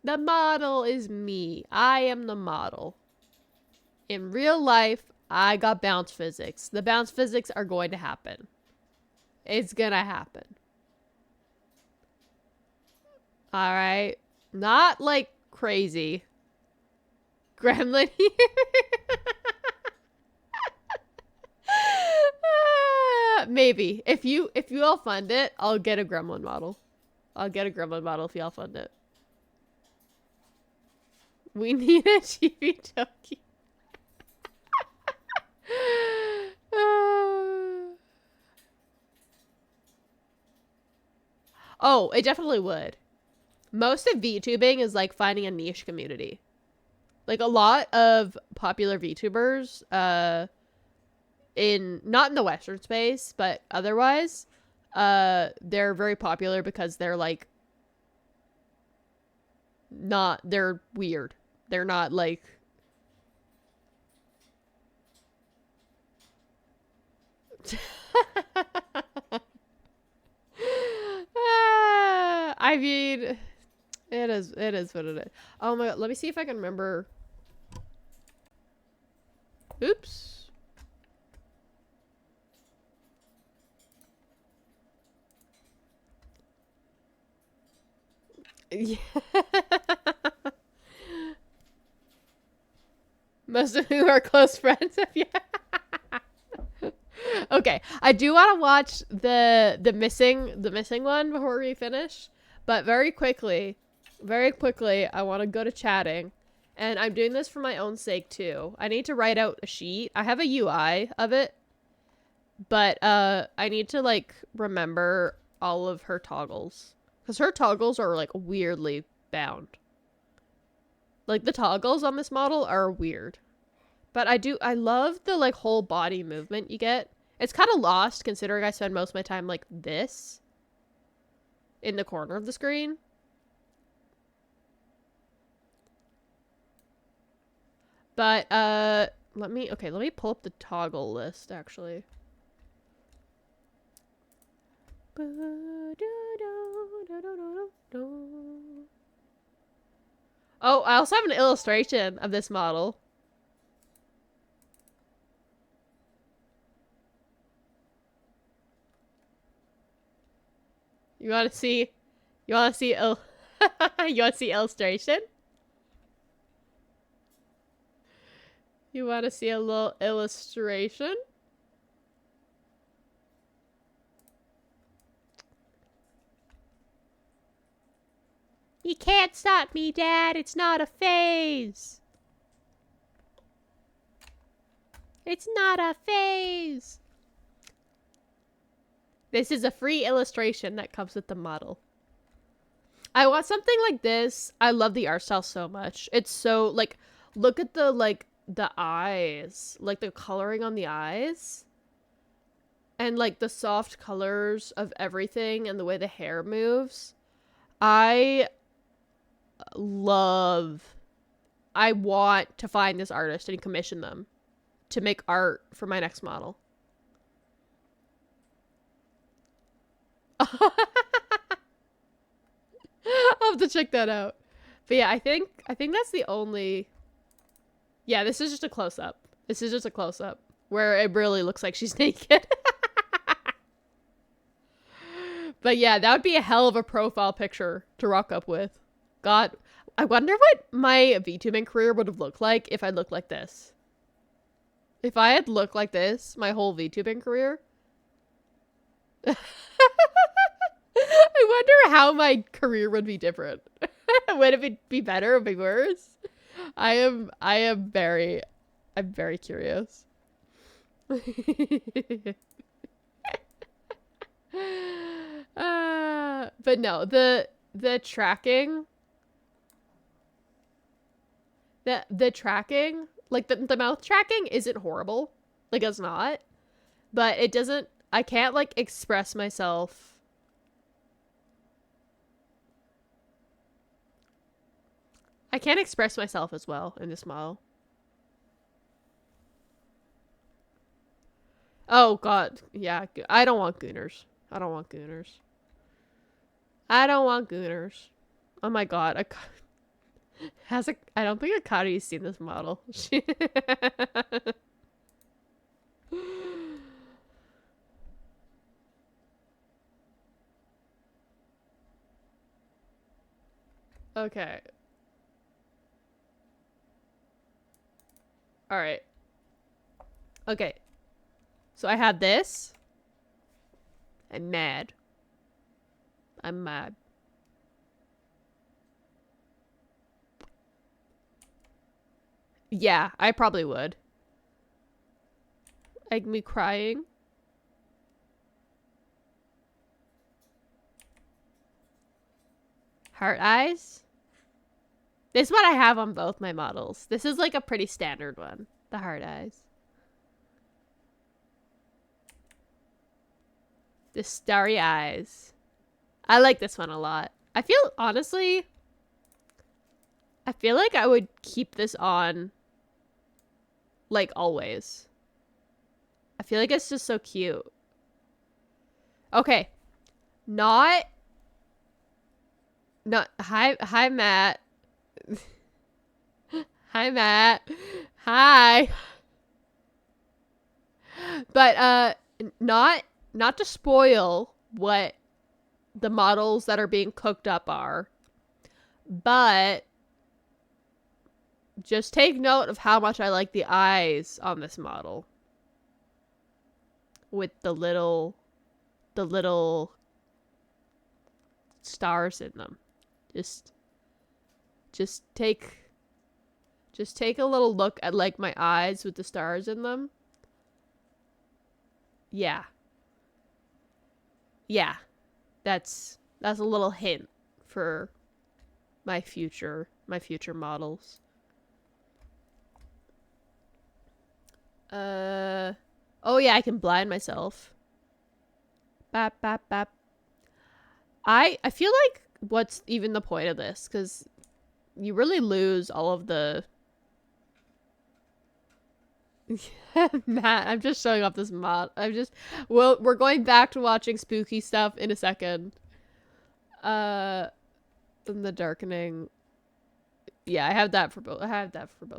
The model is me. I am the model. In real life, I got bounce physics. The bounce physics are going to happen. It's gonna happen. Alright. Not like crazy. Gremlin here. Maybe. If you all fund it, I'll get a gremlin model. I'll get a gremlin model if y'all fund it. We need a TV Toki. Oh, it definitely would. Most of VTubing is like finding a niche community. Like a lot of popular VTubers, not in the Western space, but otherwise, they're very popular because they're like they're weird. They're not like I mean, it is what it is. Oh my god, let me see if I can remember. Oops. Yeah. Most of who are close friends of you. Okay, I do want to watch the missing one before we finish, but very quickly, I want to go to chatting, and I'm doing this for my own sake too. I need to write out a sheet. I have a UI of it, but I need to like remember all of her toggles, because her toggles are like weirdly bound. Like the toggles on this model are weird. But I love the like whole body movement you get. It's kind of lost considering I spend most of my time like this in the corner of the screen. But let me pull up the toggle list actually. Oh, I also have an illustration of this model. You want to see? You want to see? You want to see illustration? You want to see a little illustration? You can't stop me, Dad. It's not a phase. It's not a phase. This is a free illustration that comes with the model. I want something like this. I love the art style so much. It's so, like, look at the, like, the eyes. Like, the coloring on the eyes. And, like, the soft colors of everything and the way the hair moves. I want to find this artist and commission them to make art for my next model. I'll have to check that out. But yeah, I think that's the only... Yeah, this is just a close-up. This is just a close-up where it really looks like she's naked. But yeah, that would be a hell of a profile picture to rock up with. God, I wonder what my VTubing career would have looked like if I looked like this. If I had looked like this my whole VTubing career. I wonder how my career would be different. Would it be better or be worse? I'm very curious. But no, the tracking, the tracking, like the mouth tracking isn't horrible. Like, it's not, but it doesn't, I can't like express myself. I can't express myself as well in this model. Oh god, yeah, I don't want gooners. I don't want gooners. I don't want gooners. Oh my god, I don't think Akari's seen this model. Okay. Alright. Okay. So I had this. I'm mad. I'm mad. Yeah, I probably would. Like me crying. Heart eyes. This is what I have on both my models. This is like a pretty standard one. The heart eyes. The starry eyes. I like this one a lot. I feel, honestly, I feel like I would keep this on, like, always. I feel like it's just so cute. Okay. Not, hi, Matt. Hi, Matt. Hi. But, not to spoil what the models that are being cooked up are, but just take note of how much I like the eyes on this model. With the little stars in them. Just take a little look at like my eyes with the stars in them. Yeah. Yeah. That's a little hint for my future models. Oh yeah, I can blind myself. Bap bap bap. I feel like what's even the point of this, cuz you really lose all of the Matt, I'm just showing off this mod. We're going back to watching spooky stuff in a second. In the darkening. Yeah, I have that for both.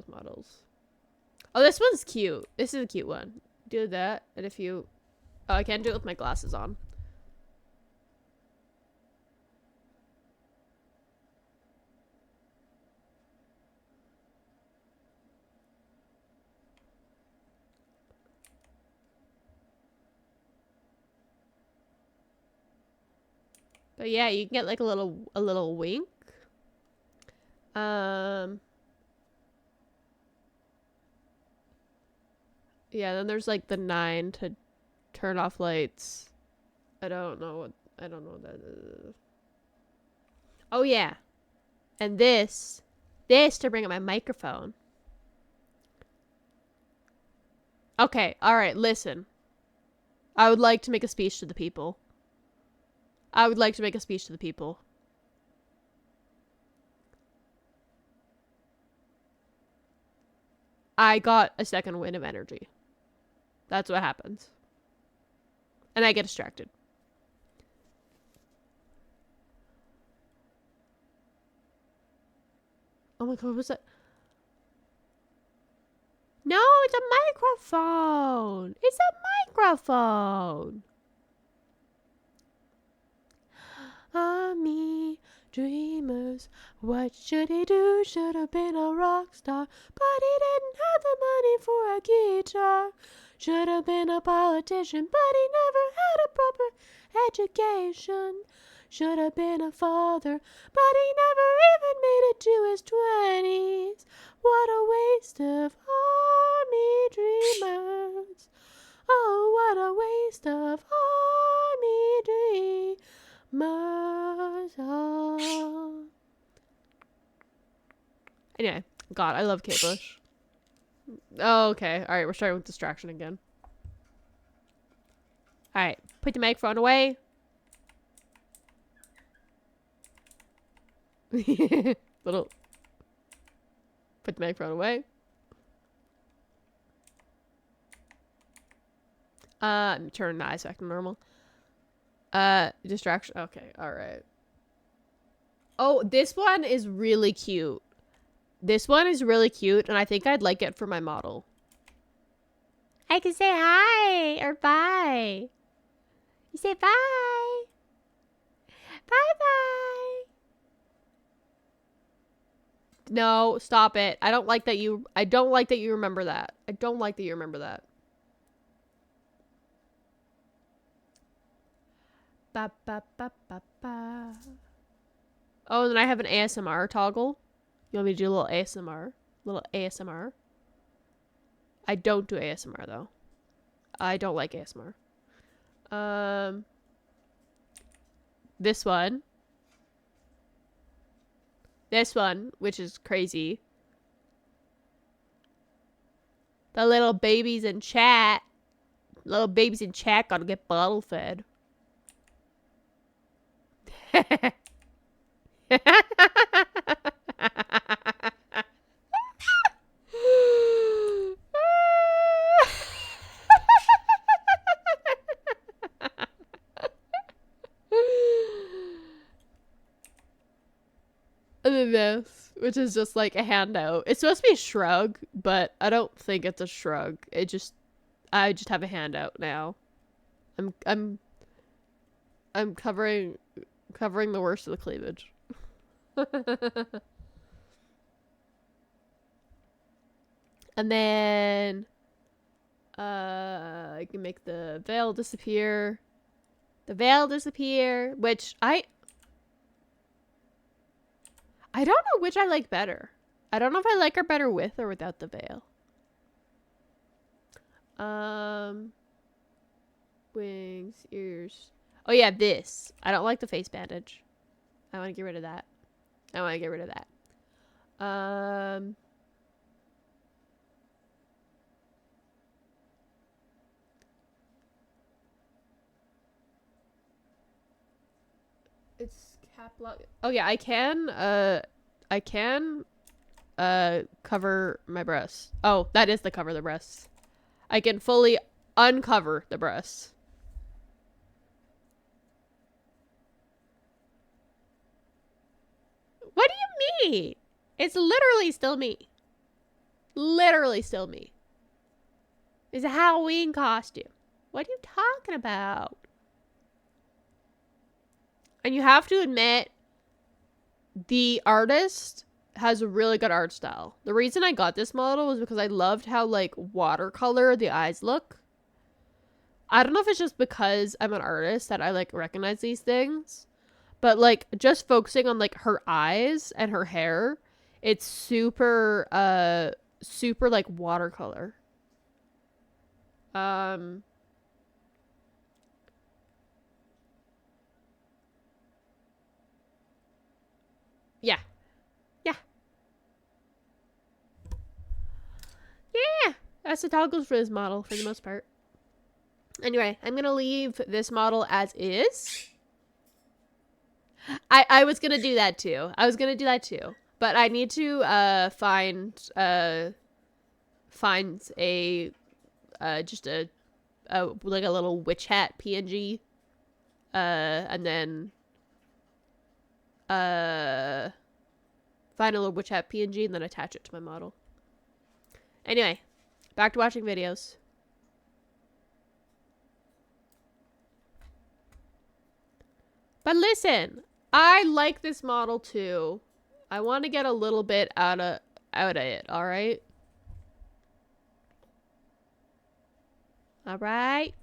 Models. Oh, this one's cute. This is a cute one. Do that, and if you, oh, I can't do it with my glasses on. But yeah, you can get like a little wink. Yeah, then there's like the 9 to turn off lights. I don't know what that is. Oh yeah. And this to bring up my microphone. Okay, alright, listen. I would like to make a speech to the people. I got a second wind of energy. That's what happens. And I get distracted. Oh my god, what was that? No, it's a microphone. It's a microphone. Me dreamers, what should he do? Should have been a rock star, but he didn't have the money for a guitar. Should have been a politician, but he never had a proper education. Should have been a father, but he never even made it to his 20s. What a waste of army dreamers. Oh, what a waste of army dreamers. Oh. Anyway, God, I love Kate Bush. Oh, okay. Alright, we're starting with distraction again. Alright, put the microphone away. Put the microphone away. Turn the eyes back to normal. Distraction. Okay, alright. Oh, this one is really cute. This one is really cute, and I think I'd like it for my model. I can say hi or bye. You say bye. Bye-bye. No, stop it. I don't like that you remember that. I don't like that you remember that. Ba ba ba ba ba. Oh, and then I have an ASMR toggle. You want me to do a little ASMR? Little ASMR? I don't do ASMR though. I don't like ASMR. This one. This one, which is crazy. The little babies in chat. Little babies in chat gotta get bottle fed. And then this, which is just like a handout. It's supposed to be a shrug, but I don't think it's a shrug. I just have a handout now. I'm covering the worst of the cleavage. And then I can make the veil disappear. The veil disappear, which I don't know which I like better. I don't know if I like her better with or without the veil. Wings, ears. Oh yeah, this. I don't like the face bandage. I want to get rid of that. It's cap lock. Oh yeah, I can cover my breasts. Oh, that is the cover the breasts. I can fully uncover the breasts. What do you mean? It's literally still me. Literally still me. It's a Halloween costume. What are you talking about? And you have to admit, the artist has a really good art style. The reason I got this model was because I loved how, like, watercolor the eyes look. I don't know if it's just because I'm an artist that I, like, recognize these things. But, like, just focusing on, like, her eyes and her hair, it's super, super, like, watercolor. Yeah. Yeah. Yeah. That's the toggles for this model for the most part. Anyway, I'm going to leave this model as is. I was going to do that too. But I need to find a just a like a little witch hat PNG, and then find a little witch hat PNG and then attach it to my model. Anyway, back to watching videos. But listen, I like this model too. I want to get a little bit out of it, all right? All right.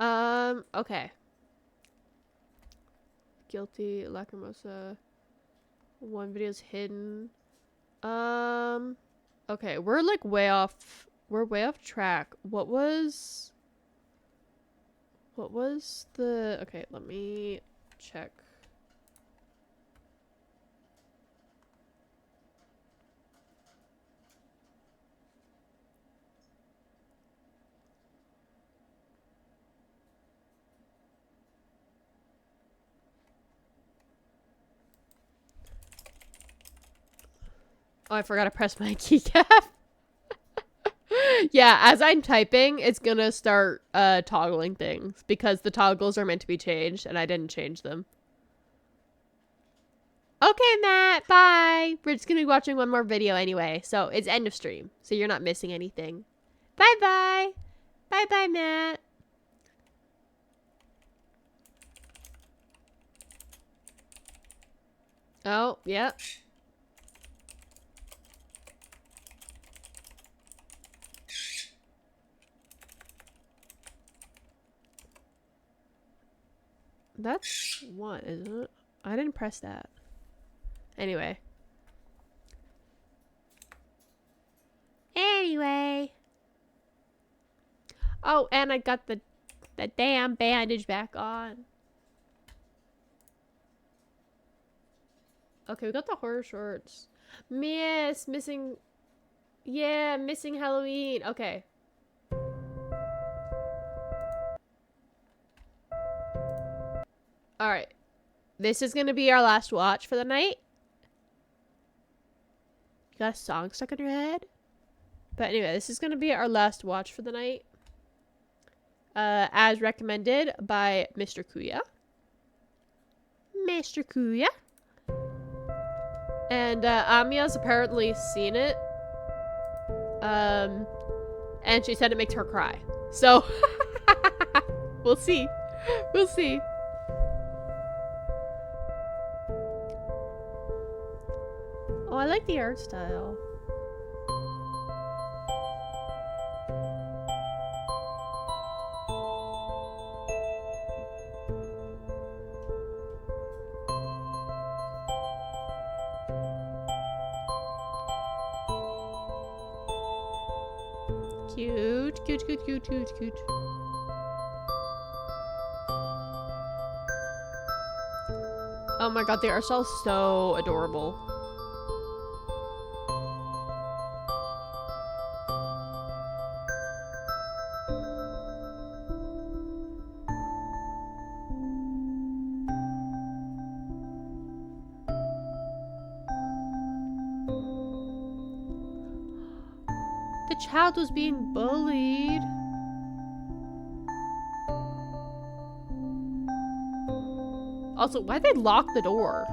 Okay. Guilty, Lacrimosa. One video's hidden. Okay, we're like way off track. What was the, okay, let me check. Oh, I forgot to press my keycap. Yeah, as I'm typing, it's gonna start toggling things because the toggles are meant to be changed and I didn't change them. Okay, Matt, bye. We're just gonna be watching one more video anyway, so it's end of stream, so you're not missing anything. Bye-bye. Bye-bye, Matt. Oh, yeah. That's one, isn't it? I didn't press that. Anyway. Oh, and I got the damn bandage back on. Okay, we got the horror shorts. Missing. Yeah, missing Halloween. Okay. Alright. This is going to be our last watch for the night. You got a song stuck in your head? But anyway, this is going to be our last watch for the night. As recommended by Mr. Kuya. Mr. Kuya. And Amia's apparently seen it. And she said it makes her cry. So, we'll see. We'll see. Oh, I like the art style. Cute, cute, cute, cute, cute, cute. Oh my god, the art style is so adorable. The child was being bullied. Also, why'd they lock the door?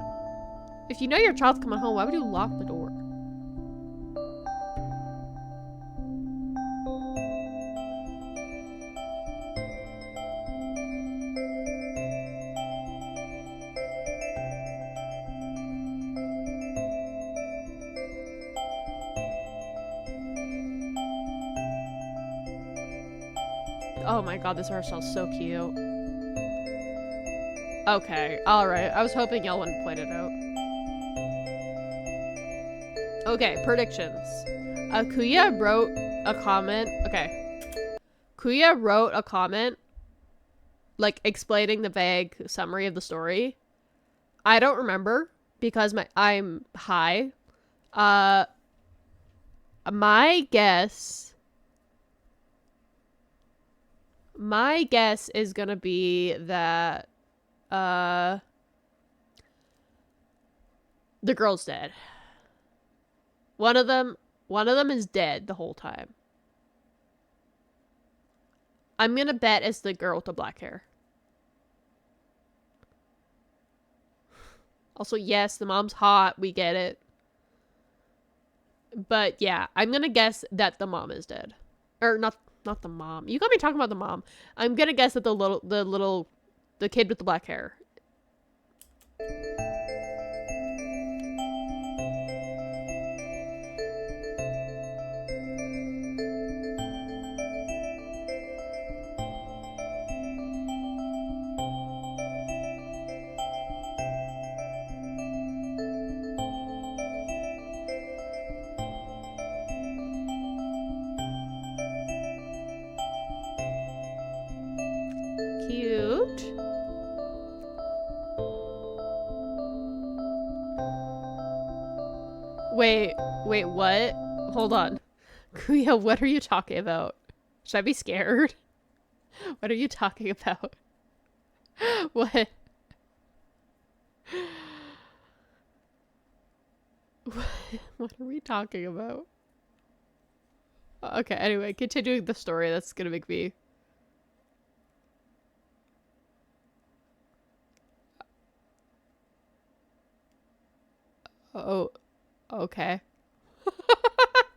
If you know your child's coming home, why would you lock the door? Oh my god, this hairstyle's so cute. Okay, alright. I was hoping y'all wouldn't point it out. Okay, predictions. Kuya wrote a comment. Okay. Kuya wrote a comment, like, explaining the vague summary of the story. I don't remember, because I'm high. My guess is gonna be that the girl's dead. One of them is dead the whole time. I'm gonna bet it's the girl with the black hair. Also, yes, the mom's hot, we get it. But yeah, I'm gonna guess that the mom is dead. Or not the mom. You got me talking about the mom. I'm gonna guess that the kid with the black hair. Cute. Wait, what? Hold on. Kuya, what are you talking about? Should I be scared? What are you talking about? What? What are we talking about? Okay, anyway, continuing the story, that's gonna make me... Oh, okay.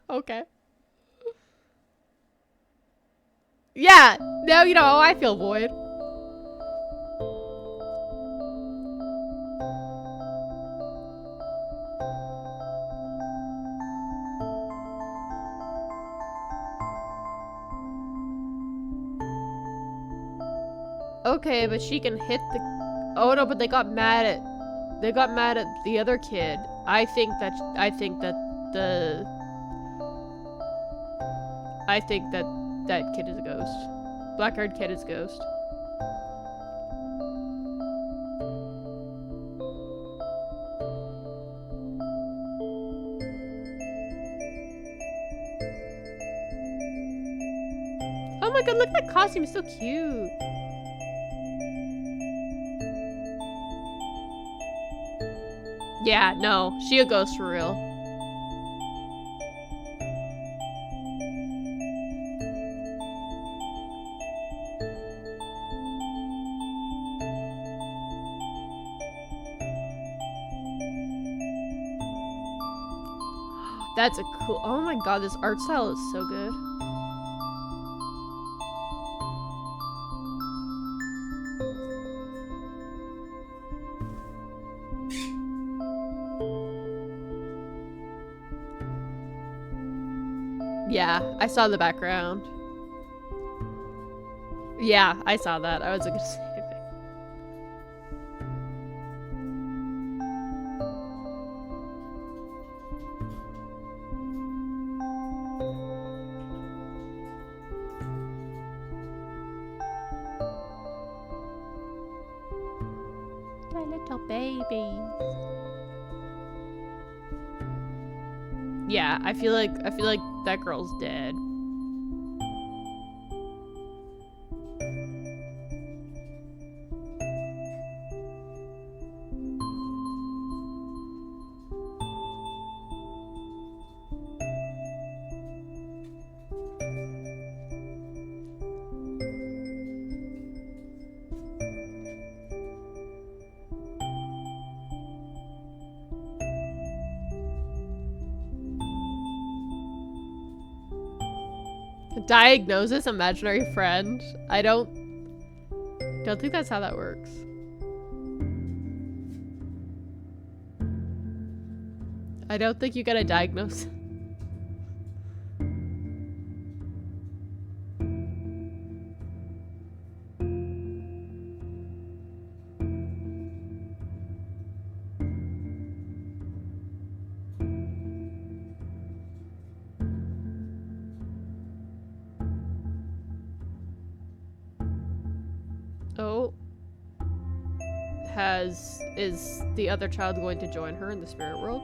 Okay. Yeah, now you know how I feel, Void. Okay, but she can hit the... Oh no, but they got mad at the other kid. I think that that kid is a ghost. Black-haired kid is a ghost. Oh my god, look at that costume, it's so cute. Yeah, no, she a ghost for real. That's a cool... Oh my god, this art style is so good. Yeah, I saw the background. Yeah, I saw that. I was gonna say anything. My little baby. Yeah, I feel like that girl's dead. Diagnosis, imaginary friend. I don't think that's how that works. I don't think you get a diagnose. Oh. Is the other child going to join her in the spirit world?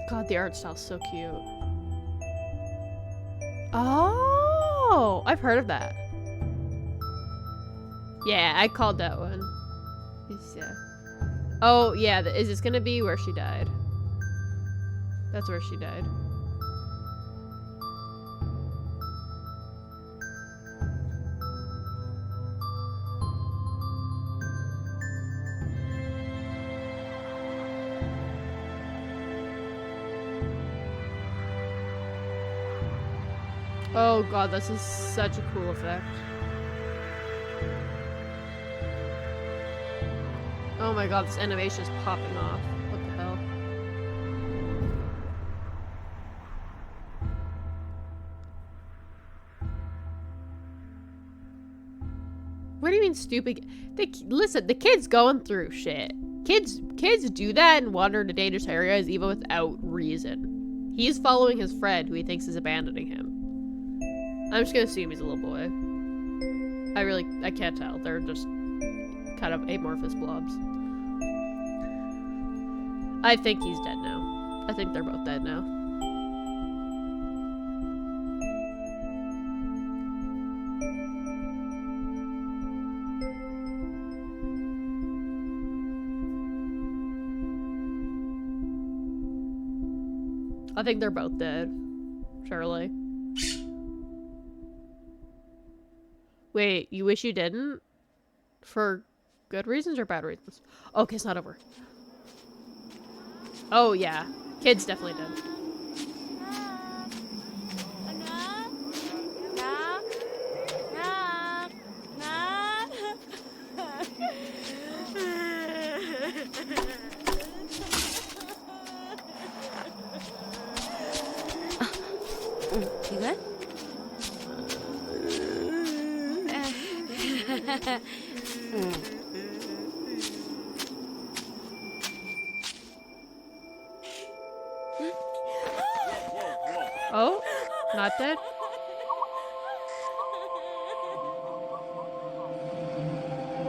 God, the art style's so cute. Oh, I've heard of that. Yeah, I called that one. Oh, yeah, is this gonna be where she died? That's where she died. Oh god, this is such a cool effect. Oh my god, this animation is popping off. What the hell? What do you mean stupid? Listen, the kid's going through shit. Kids do that and wander into dangerous areas even without reason. He's following his friend who he thinks is abandoning him. I'm just gonna assume he's a little boy. I can't tell. They're just kind of amorphous blobs. I think he's dead now. I think they're both dead now. I think they're both dead. Surely. Wait, you wish you didn't? For good reasons or bad reasons? Okay, it's not over. Oh, yeah. Kid's definitely dead. You good? Oh, not dead?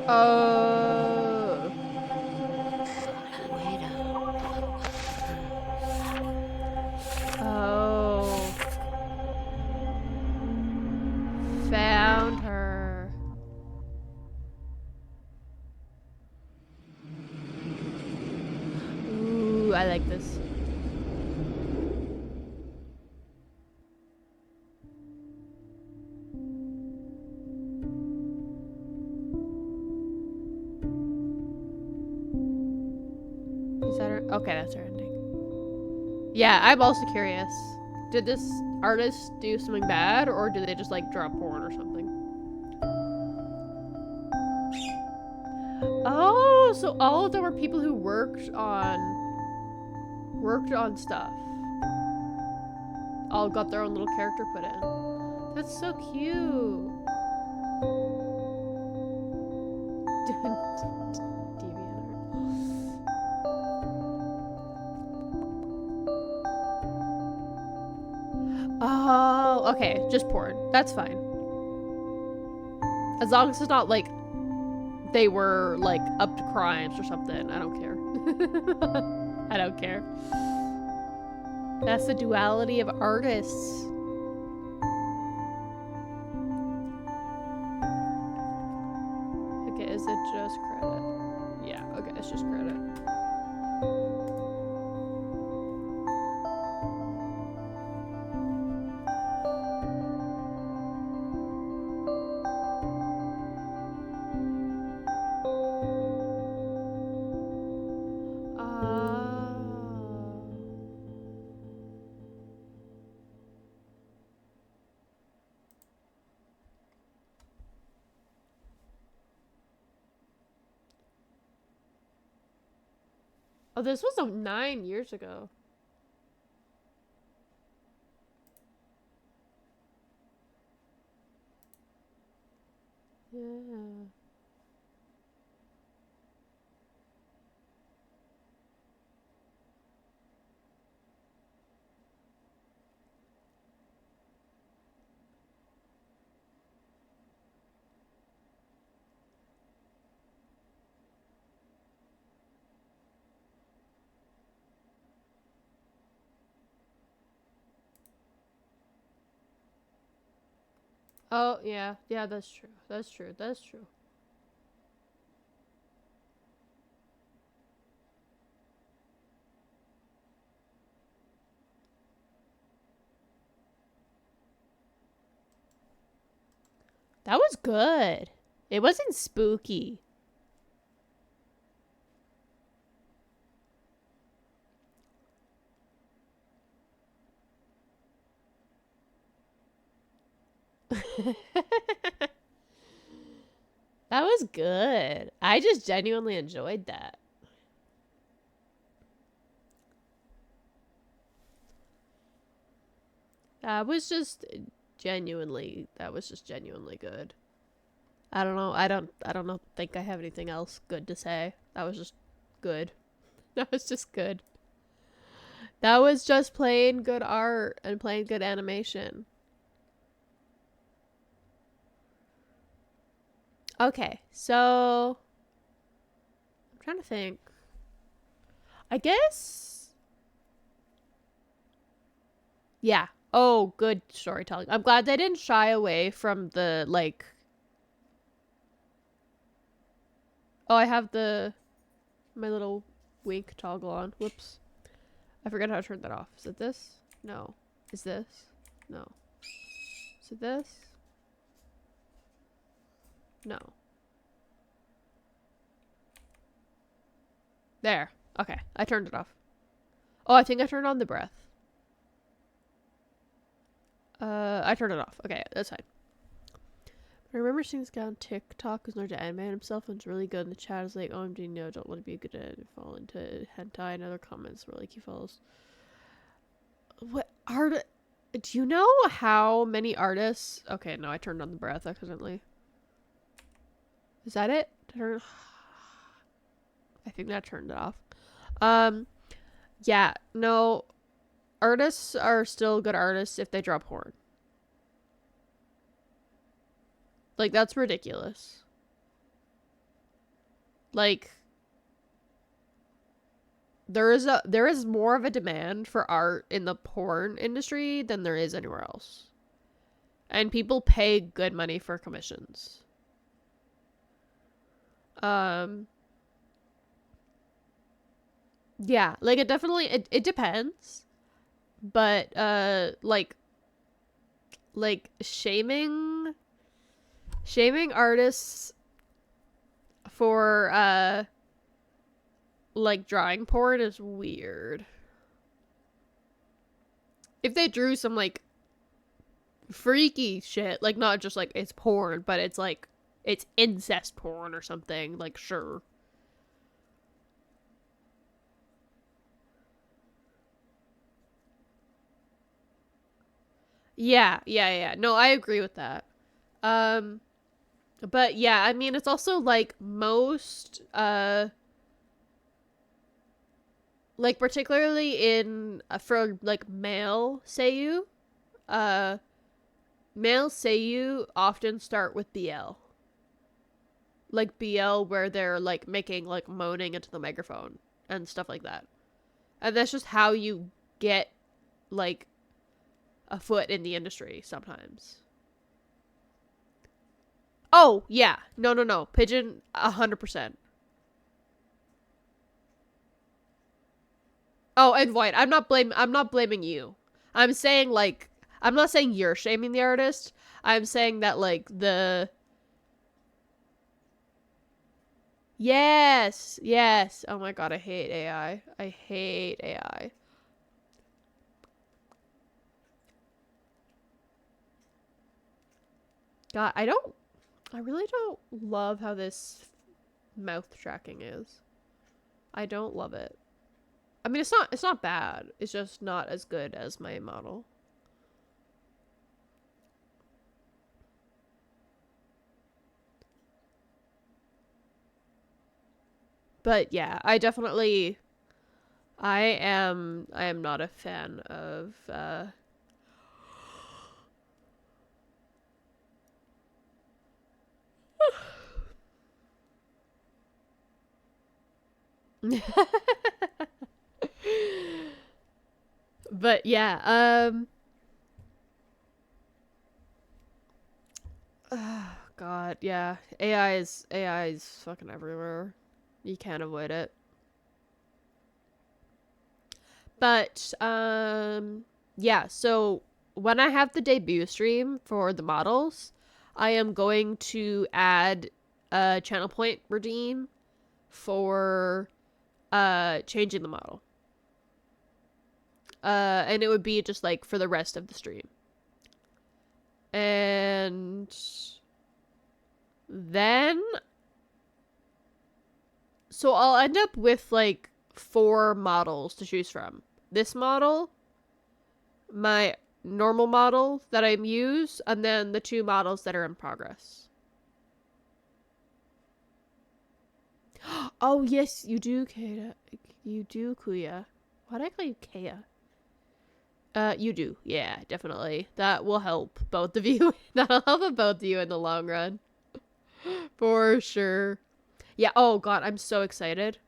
Oh. Oh. Found her. Ooh, I like this. Is that her? Okay, that's her ending. Yeah, I'm also curious. Did this artist do something bad, or did they just like draw porn or something? Oh, so all of them were people who worked on stuff. All got their own little character put in. That's so cute. Oh, okay, just porn. That's fine. As long as it's not like they were like up to crimes or something. I don't care. I don't care. That's the duality of artists. Okay, is it just credit? Yeah, okay, it's just credit. Oh, this was 9 years ago. Yeah. Oh, yeah. Yeah, that's true. That's true. That's true. That was good. It wasn't spooky. That was good. I just genuinely enjoyed that. That was just genuinely good. I don't know. I don't know. Think I have anything else good to say. That was just good. That was just good. That was just plain good art and plain good animation. Okay, so I'm trying to think. I guess. Yeah. Oh, good storytelling. I'm glad they didn't shy away from the, like... Oh, I have my little wink toggle on. Whoops. I forgot how to turn that off. Is it this? No. Is this? No. Is it this? No. There. Okay. I turned it off. Oh, I think I turned on the breath. I turned it off. Okay, that's fine. I remember seeing this guy on TikTok who's learned to animate himself and it's really good in the chat. Is like, OMG, no, don't want to be good at it. Fall into hentai and other comments where like he follows. What art? Do you know how many artists? Okay, no, I turned on the breath accidentally. Is that it? I think that turned it off. Yeah, no. Artists are still good artists if they draw porn. Like, that's ridiculous. Like, there is more of a demand for art in the porn industry than there is anywhere else. And people pay good money for commissions. Yeah, like it definitely it depends. But like shaming artists for like drawing porn is weird. If they drew some like freaky shit, like not just like it's porn, but it's like it's incest porn or something, like sure. Yeah. No, I agree with that. But yeah, I mean, it's also like most, like particularly in, for like male seiyuu, male seiyuu often start with BL. Like BL where they're like making like moaning into the microphone and stuff like that. And that's just how you get like a foot in the industry sometimes. Oh, yeah. No. Pigeon, 100%. Oh, and White, I'm not blaming you. I'm saying, like, I'm not saying you're shaming the artist. I'm saying that, like, Yes! Oh my god, I hate AI. I hate AI. God, I really don't love how this mouth tracking is. I don't love it. I mean, it's not bad. It's just not as good as my model. But yeah, I am not a fan of but yeah, oh God, yeah. AI is fucking everywhere. You can't avoid it. But yeah, so when I have the debut stream for the models, I am going to add a channel point redeem for changing the model. And it would be just like for the rest of the stream. And then so I'll end up with like 4 models to choose from. This model, my normal model that I use, and then the 2 models that are in progress. Oh yes, you do, Kaya. You do, Kuya. Why did I call you Kaya? You do. Yeah, definitely. That will help both of you. That'll help both of you in the long run. For sure. Yeah, oh god, I'm so excited.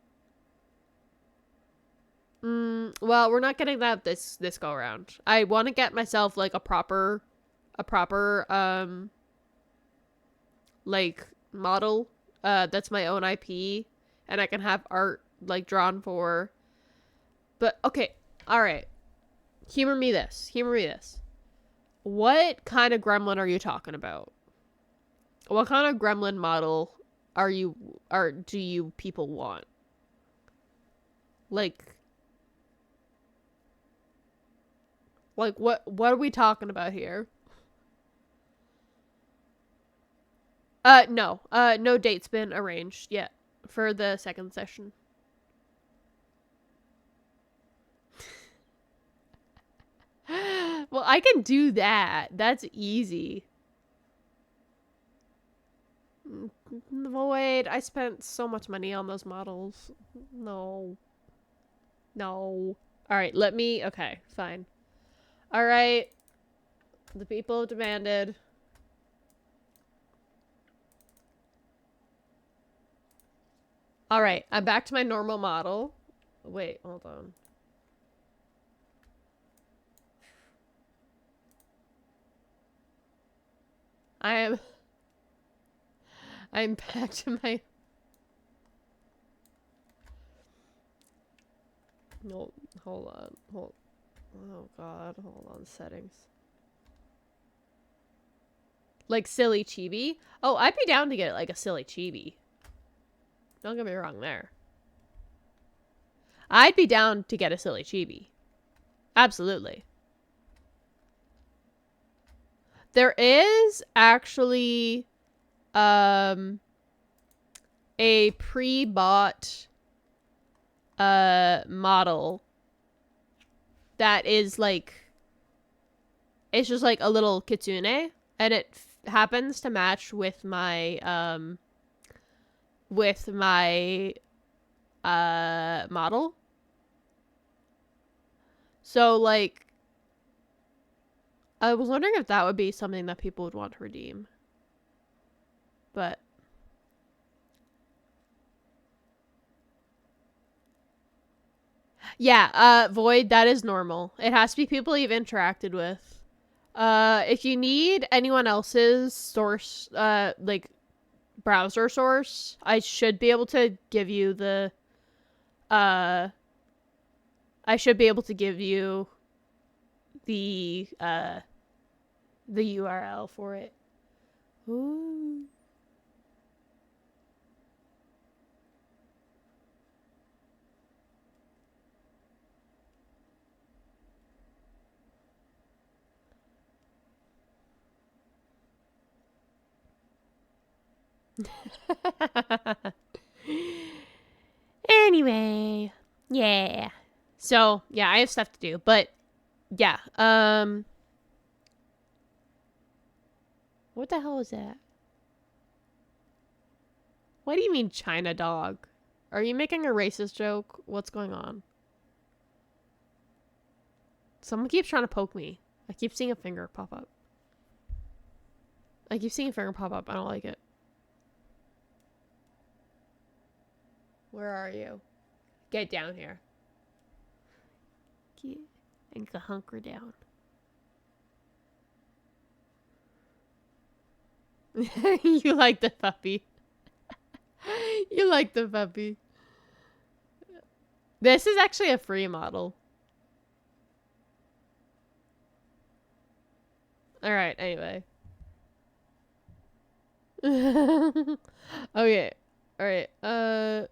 Well, we're not getting that this go around. I want to get myself like a proper like model that's my own IP, and I can have art like drawn for. But okay, all right. Humor me this. What kind of gremlin are you talking about? What kind of gremlin model do you people want? Like what are we talking about here? No. No date's been arranged yet for the second session. Well, I can do that. That's easy. Void, I spent so much money on those models. No. Alright, okay, fine. Alright. The people have demanded. Alright, I'm back to my normal model. Wait, hold on. I'm back to my... No, hold on. Oh god, hold on, settings. Like silly chibi? Oh, I'd be down to get like a silly chibi. Don't get me wrong there. I'd be down to get a silly chibi. Absolutely. There is actually a pre-bought model that is like, it's just like a little kitsune, and it happens to match with my model. So like, I was wondering if that would be something that people would want to redeem. But yeah, Void, that is normal. It has to be people you've interacted with. If you need anyone else's source, like browser source, I should be able to give you the the URL for it. Ooh. Anyway, yeah. So, yeah, I have stuff to do. But, yeah. What the hell is that? What do you mean, China dog? Are you making a racist joke? What's going on? Someone keeps trying to poke me. I keep seeing a finger pop up. I keep seeing a finger pop up. I don't like it. Where are you? Get down here. Get and hunker down. You like the puppy. You like the puppy. This is actually a free model. Alright, anyway. Okay. Alright, alright,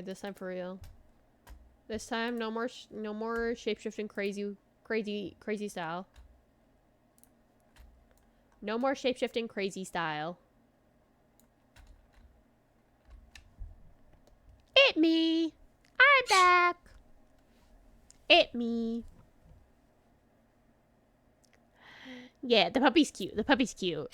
this time for real. This time, no more shapeshifting crazy style. No more shapeshifting crazy style. It me. I'm back. It me. Yeah, the puppy's cute. The puppy's cute.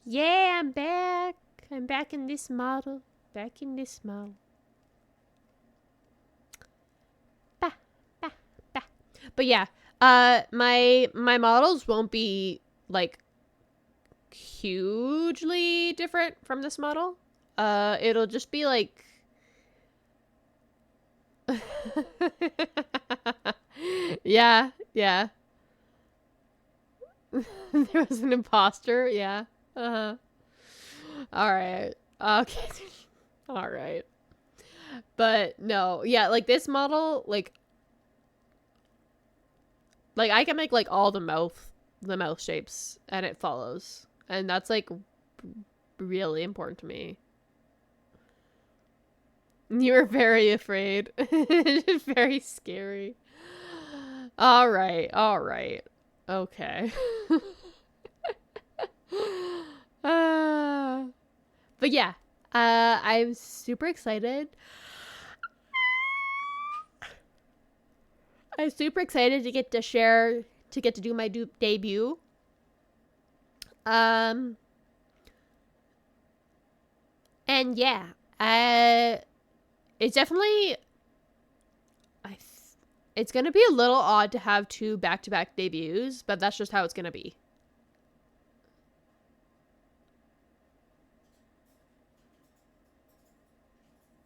Yeah, I'm back. I'm back in this model. Back in this model. Bah, bah, bah. But yeah, my models won't be like hugely different from this model. It'll just be like yeah. There was an imposter, yeah. Alright. Okay. Alright. But no, yeah, like this model, like I can make like all the mouth shapes and it follows. And that's like really important to me. You're very afraid. It's very scary. Alright. Okay. But yeah, I'm super excited. I'm super excited to get to do my debut. And yeah, it's definitely, it's gonna be a little odd to have 2 back-to-back debuts, but that's just how it's gonna be.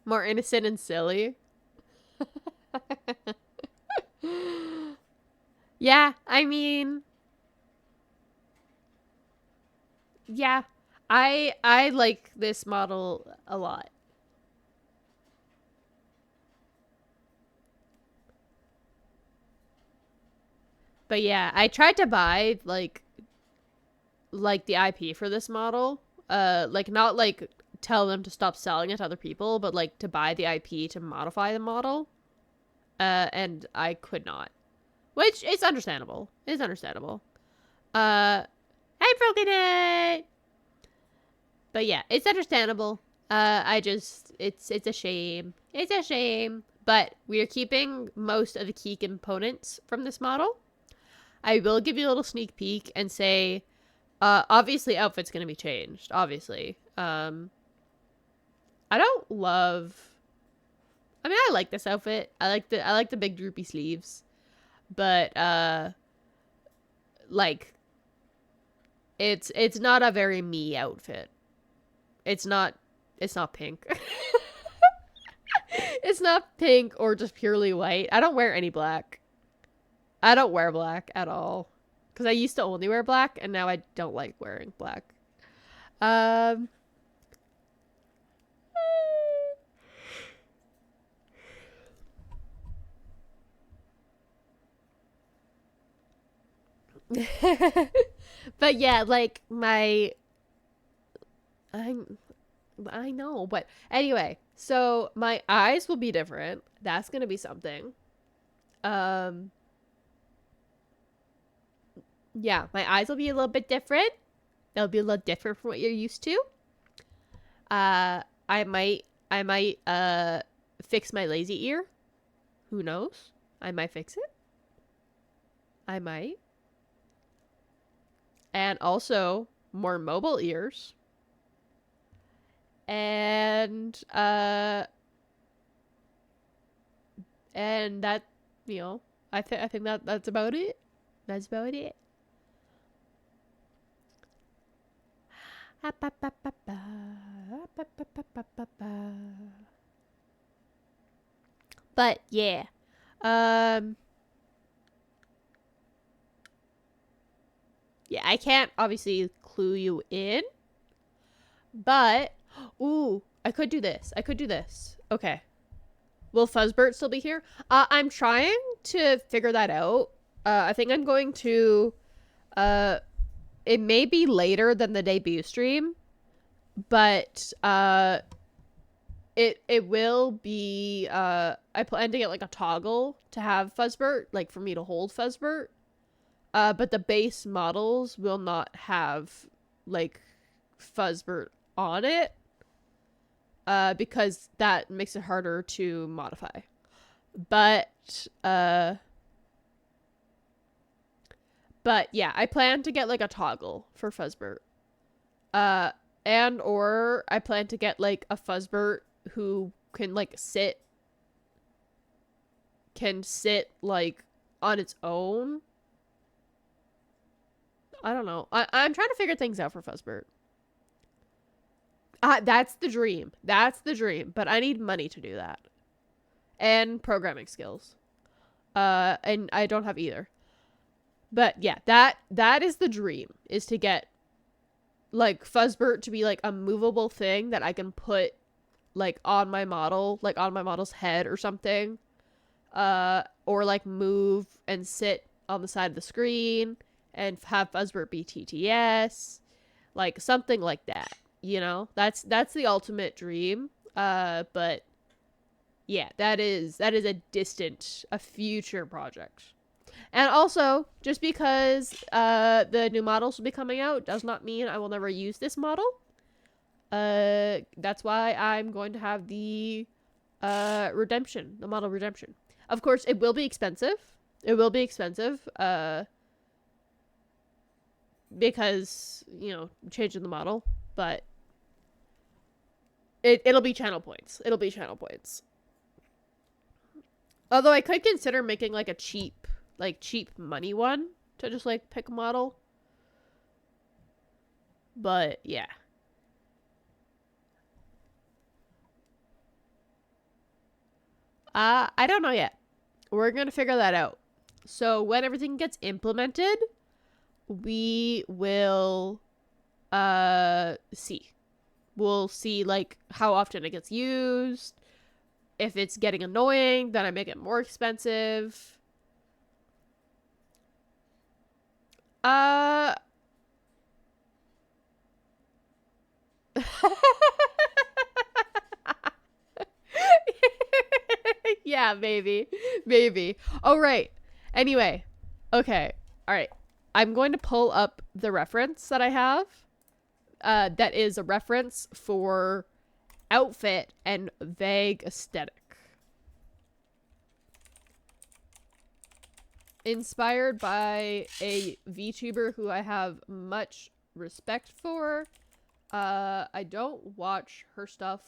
More innocent and silly. Yeah, I mean, yeah, I like this model a lot. But yeah, I tried to buy like the IP for this model. Like not like tell them to stop selling it to other people, but like to buy the IP to modify the model. And I could not. Which is understandable. It's understandable. I broken it. But yeah, it's understandable. It's a shame. It's a shame. But we are keeping most of the key components from this model. I will give you a little sneak peek and say, obviously outfit's going to be changed. Obviously. I don't love... I mean, I like this outfit. I like the big droopy sleeves. But, like, it's not a very me outfit. It's not pink. It's not pink or just purely white. I don't wear any black. I don't wear black at all. Because I used to only wear black, and now I don't like wearing black. But yeah, like I know, but anyway, so my eyes will be different. That's gonna be something. Yeah, my eyes will be a little bit different. They'll be a little different from what you're used to. I might fix my lazy ear. Who knows? I might fix it. I might. And also more mobile ears. And that, you know, I think that's about it. That's about it. But yeah. Yeah, I can't obviously clue you in. But ooh, I could do this. I could do this. Okay. Will Fuzzbert still be here? I'm trying to figure that out. I think I'm going to it may be later than the debut stream, but it will be I plan to get like a toggle to have Fuzzbert, like for me to hold Fuzzbert. But the base models will not have like Fuzzbert on it. Because that makes it harder to modify. But yeah, I plan to get like a toggle for Fuzzbert. And or I plan to get like a Fuzzbert who can like sit like on its own. I don't know. I'm trying to figure things out for Fuzzbert. That's the dream. That's the dream. But I need money to do that. And programming skills. And I don't have either. But yeah, that is the dream. Is to get like Fuzzbert to be like a movable thing that I can put like on my model, like on my model's head or something. Or like move and sit on the side of the screen and have Fuzzbert be TTS. Like something like that. You know, that's the ultimate dream. But yeah, that is a future project. And also, just because the new models will be coming out does not mean I will never use this model. That's why I'm going to have the redemption, the model redemption. Of course, it will be expensive. It will be expensive. Because, you know, changing the model, but it'll be channel points. It'll be channel points. Although I could consider making like a cheap money one to just like pick a model. But yeah. I don't know yet. We're going to figure that out. So when everything gets implemented, we will see. We'll see like how often it gets used. If it's getting annoying, then I make it more expensive. Yeah, maybe. Maybe. Oh, right. Anyway. Okay. All right. I'm going to pull up the reference that I have. That is a reference for outfit and vague aesthetic. Inspired by a VTuber who I have much respect for. I don't watch her stuff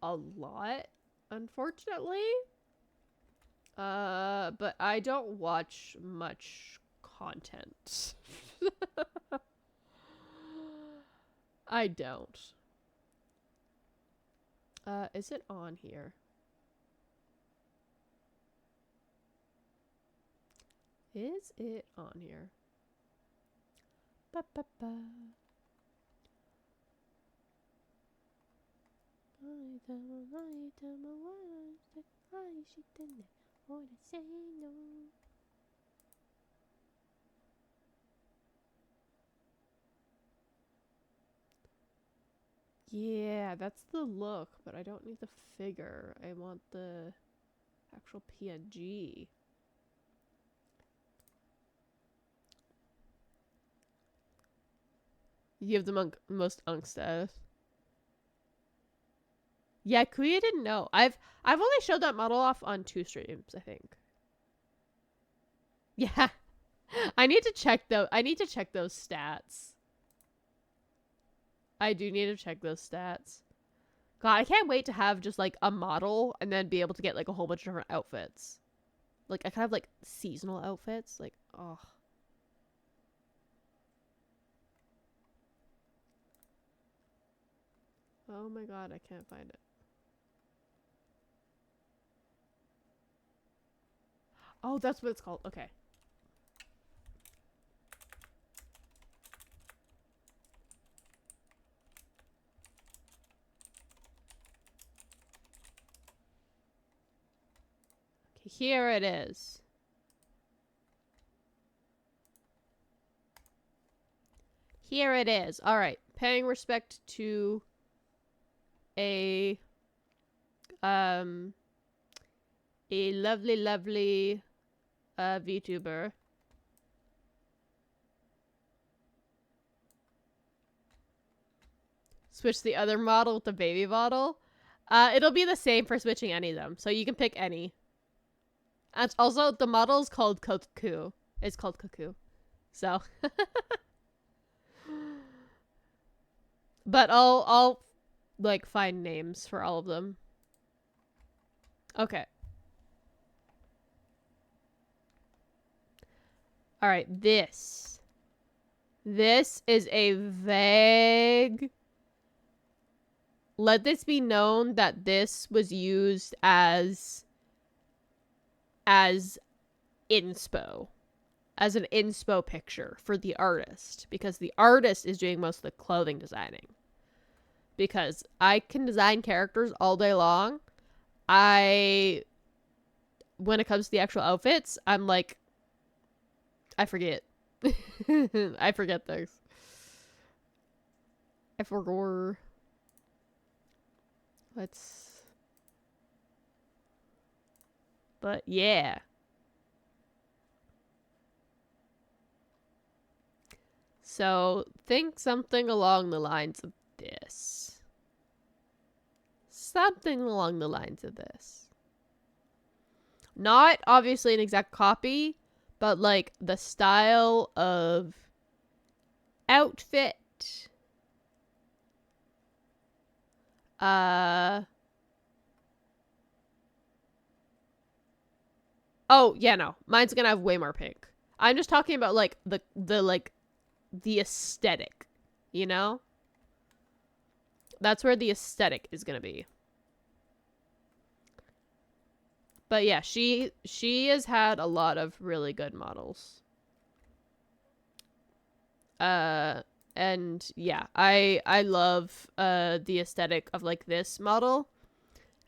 a lot, unfortunately. But I don't watch much content. I don't. Is it on here? Is it on here? Ba ba ba. Yeah, that's the look, but I don't need the figure. I want the actual PNG. You give the most unk status. Yeah, Kuya didn't know. I've only showed that model off on 2 streams, I think. Yeah. I need to check those stats. I do need to check those stats. God, I can't wait to have just like a model and then be able to get like a whole bunch of different outfits. Like I could have like seasonal outfits. Like, oh. Oh my god, I can't find it. Oh, that's what it's called. Okay. Here it is. Here it is. All right. Paying respect to a lovely VTuber. Switch the other model with the baby model. It'll be the same for switching any of them, so you can pick any. And also, the model is called Cuckoo. It's called Cuckoo. So. But I'll like find names for all of them. Okay. All right, this is a vague. Let this be known that this was used as inspo. As an inspo picture for the artist, because the artist is doing most of the clothing designing. Because I can design characters all day long. When it comes to the actual outfits, I'm like, I forget. I forget things. I forgot. But yeah. So, think something along the lines of this. Something along the lines of this. Not obviously an exact copy, but like the style of outfit. Oh, yeah, no. Mine's gonna have way more pink. I'm just talking about like the aesthetic, you know? That's where the aesthetic is gonna be. But yeah, she has had a lot of really good models. And yeah, I love the aesthetic of like this model.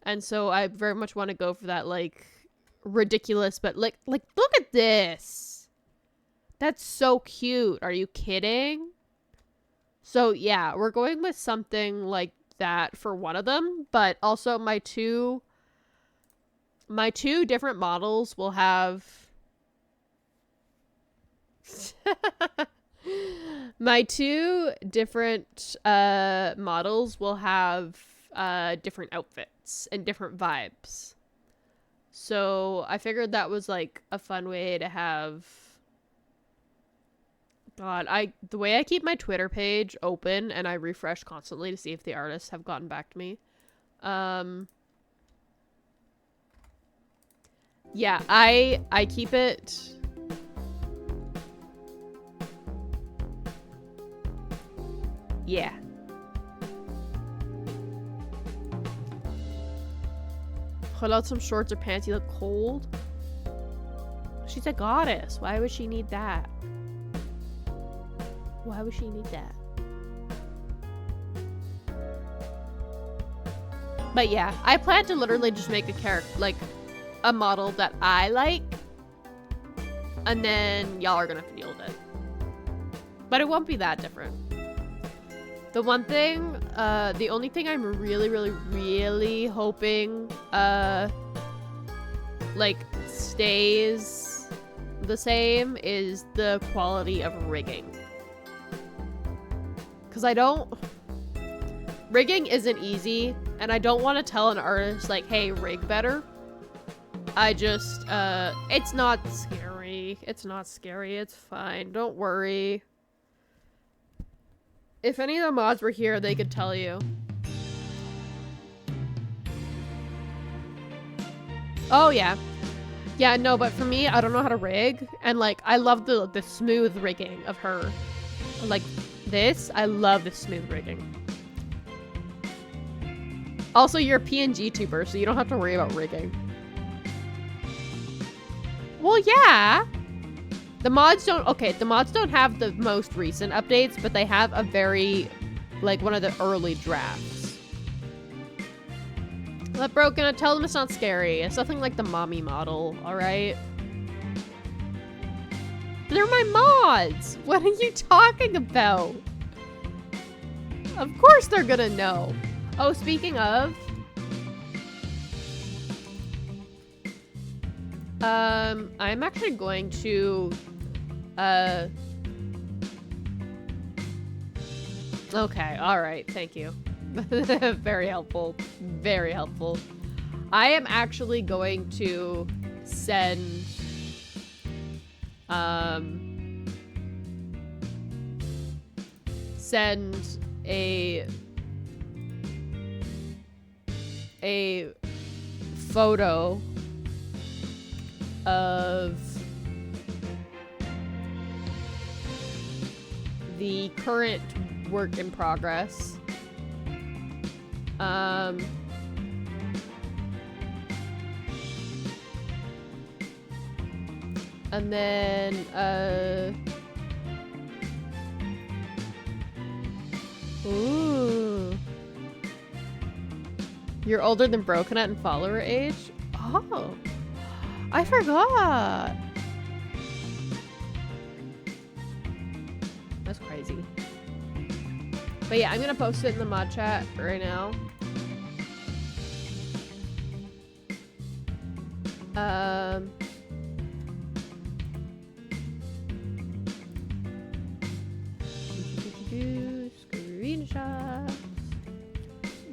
And so I very much want to go for that like ridiculous, but like look at this. That's so cute. Are you kidding? So yeah, we're going with something like that for one of them, but also my two different models will have my two different models will have different outfits and different vibes. So I figured that was like a fun way to have. God, the way I keep my Twitter page open and I refresh constantly to see if the artists have gotten back to me. Yeah, I keep it. Yeah. Pull out some shorts or pants. You look cold. She's a goddess. Why would she need that? Why would she need that? But yeah, I plan to literally just make a character, like a model that I like, and then y'all are gonna have to deal with it. But it won't be that different. The one thing, the only thing I'm really hoping, like, stays the same is the quality of rigging. Because rigging isn't easy, And I don't want to tell an artist, like, hey, rig better. I just, it's not scary. It's not scary. It's fine. Don't worry. If any of the mods were here, they could tell you. Oh, yeah. Yeah, no, but for me, I don't know how to rig. And, like, I love the smooth rigging of her. Like, this, I love the smooth rigging. Also, you're a PNG tuber, so you don't have to worry about rigging. Well, yeah. The mods don't have the most recent updates, but they have a very, like, one of the early drafts. Let Broken, tell them it's not scary. It's nothing like the mommy model, alright? They're my mods! What are you talking about? Of course they're gonna know. Oh, speaking of... I'm actually going to... Okay, alright, thank you. Very helpful. Very helpful. I am actually going to send... send a photo of the current work in progress. And then, ooh. You're older than Brokenut and follower age? Oh. I forgot. That's crazy. But yeah, I'm gonna post it in the mod chat right now. Screenshots.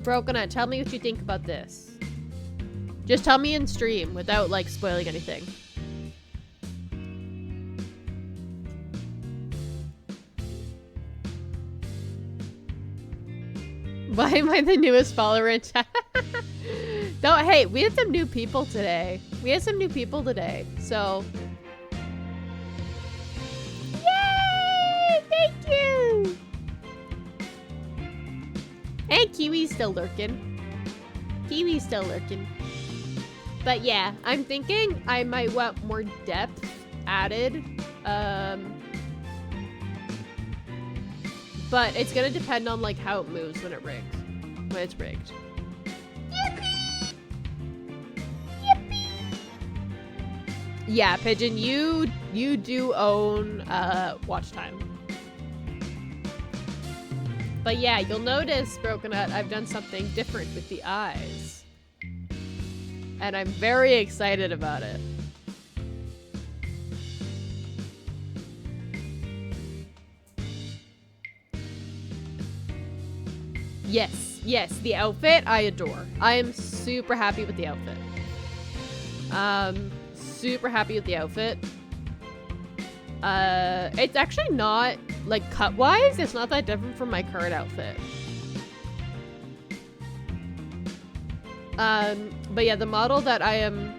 Brokenut, tell me what you think about this. Just tell me in stream without, like, spoiling anything. Why am I the newest follower in chat? No, hey, we had some new people today. So... Yay! Thank you! And Kiwi's still lurking. But yeah, I'm thinking I might want more depth added. But it's gonna depend on, like, how it moves when it's rigged. Yippee! Yippee! Yeah, Pigeon, you do own watch time. But yeah, you'll notice, Brokenut, I've done something different with the eyes. And I'm very excited about it. Yes, the outfit I adore. I am super happy with the outfit. It's actually not, like, cut-wise, it's not that different from my current outfit. But yeah, the model that I am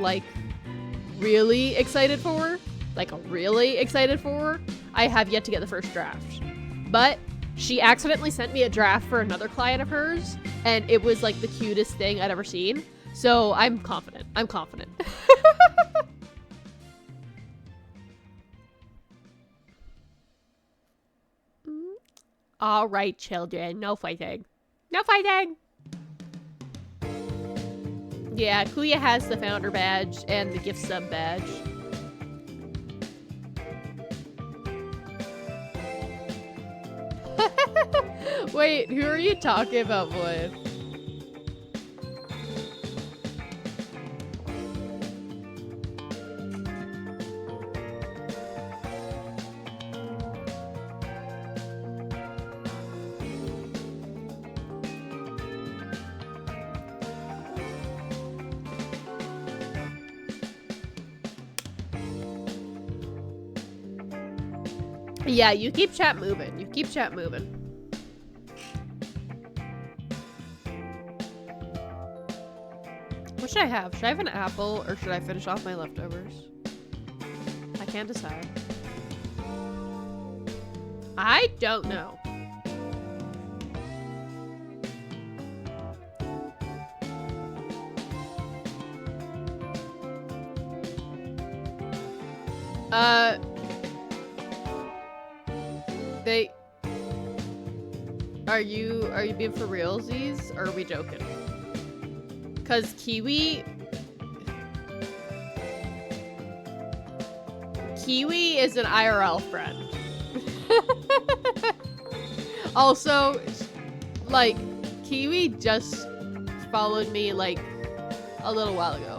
like really excited for, I have yet to get the first draft. But she accidentally sent me a draft for another client of hers, and it was like the cutest thing I'd ever seen. So I'm confident. All right, children, no fighting. Yeah, Kuya has the founder badge and the gift sub badge. Wait, who are you talking about, boy? Yeah, you keep chat moving. You keep chat moving. What should I have? Should I have an apple or should I finish off my leftovers? I can't decide. I don't know. Are you being for realsies or are we joking? Cause Kiwi is an IRL friend. Also, like, Kiwi just followed me like a little while ago.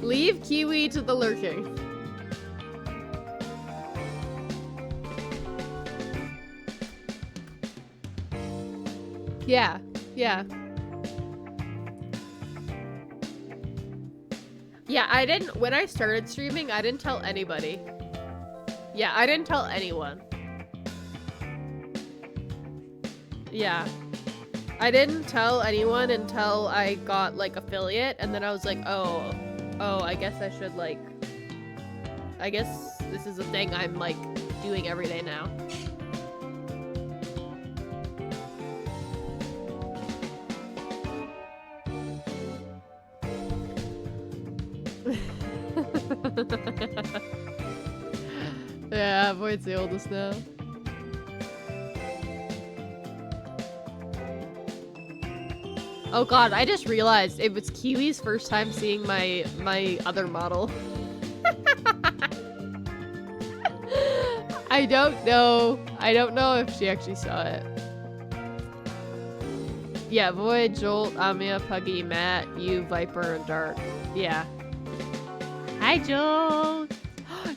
Leave Kiwi to the lurking. Yeah, yeah. Yeah, I didn't, when I started streaming, I didn't tell anybody. Yeah, I didn't tell anyone. Yeah. I didn't tell anyone until I got, like, affiliate, and then I was like, oh, I guess I should, like, I guess this is a thing I'm, like, doing every day now. Yeah, Void's the oldest now. Oh god, I just realized it was Kiwi's first time seeing my other model. I don't know if she actually saw it. Yeah, Void, Jolt, Amia, Puggy, Matt, you, Viper, and Dark. Yeah. Hi, Jolt.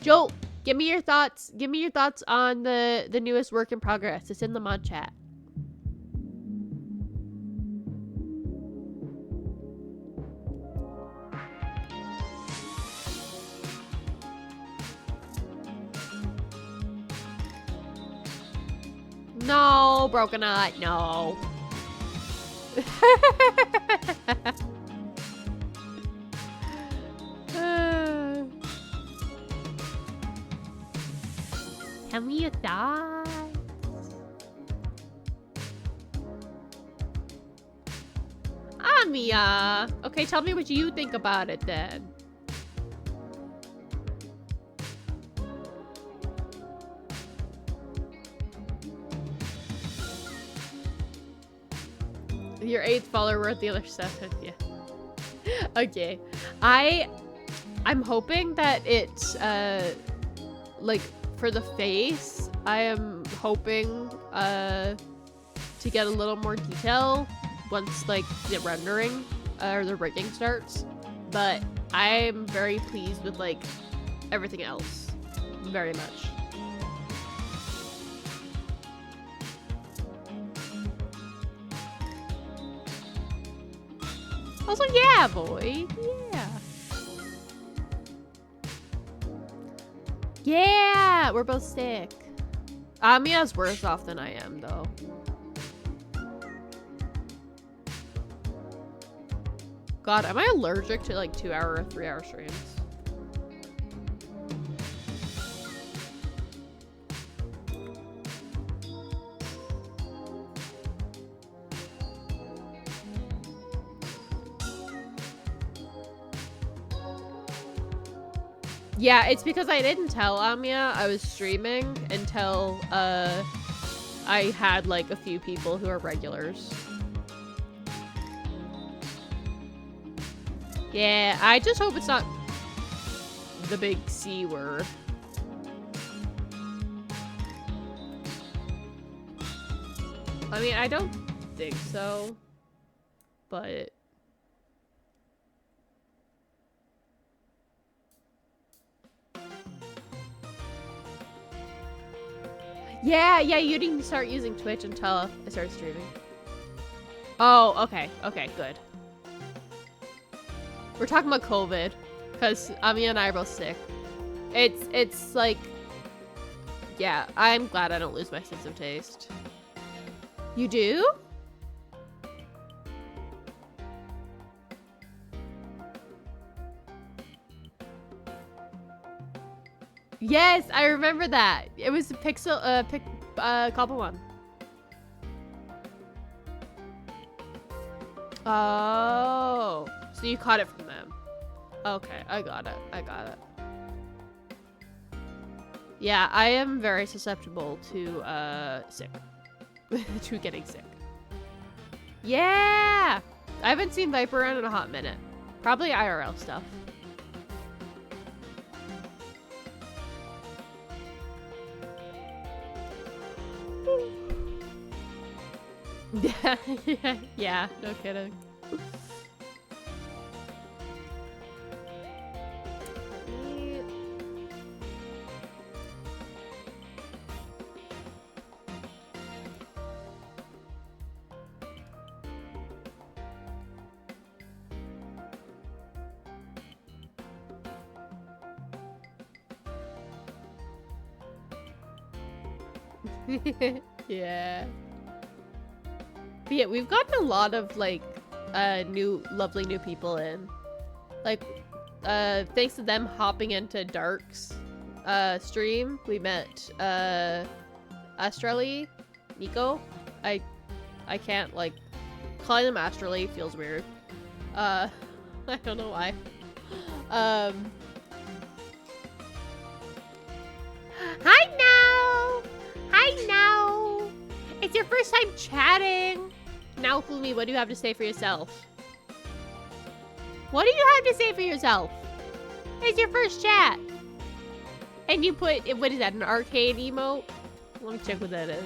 Jolt, give me your thoughts. Give me your thoughts on the newest work in progress. It's in the mod chat. No, Broken Eye, no. Tell me your thoughts. Amia. Okay, tell me what you think about it then. Your 8th follower, we're at the other 7th, yeah. Okay. I'm hoping that it's, like, for the face, I am hoping, to get a little more detail once, like, the rendering, or the rigging starts. But I'm very pleased with, like, everything else. Very much. Also, yeah, boy. Yeah. Yeah, we're both sick. Amia's worse off than I am, though. God, am I allergic to, like, 2-hour or 3-hour streams? Yeah, it's because I didn't tell Amia I was streaming until I had like a few people who are regulars. Yeah, I just hope it's not the big C word. I mean, I don't think so, but... Yeah, you didn't start using Twitch until I started streaming. Oh, okay, good. We're talking about COVID, because Amia and I are both sick. It's like, yeah, I'm glad I don't lose my sense of taste. You do? Yes, I remember that. It was a Pixel, Cobble one. Oh, so you caught it from them. Okay, I got it. I got it. Yeah, I am very susceptible to, sick. To getting sick. Yeah! I haven't seen Viper around in a hot minute. Probably IRL stuff. Yeah, no kidding. Yeah. But yeah, we've gotten a lot of like lovely new people in. Like thanks to them hopping into Dark's stream, we met Astrally, Nico. I can't, like, calling them Astrally feels weird. I don't know why. Hi now! Hi now! It's your first time chatting! Now, Flumi, what do you have to say for yourself? What do you have to say for yourself? It's your first chat! And you put, what is that, an arcade emote? Let me check what that is.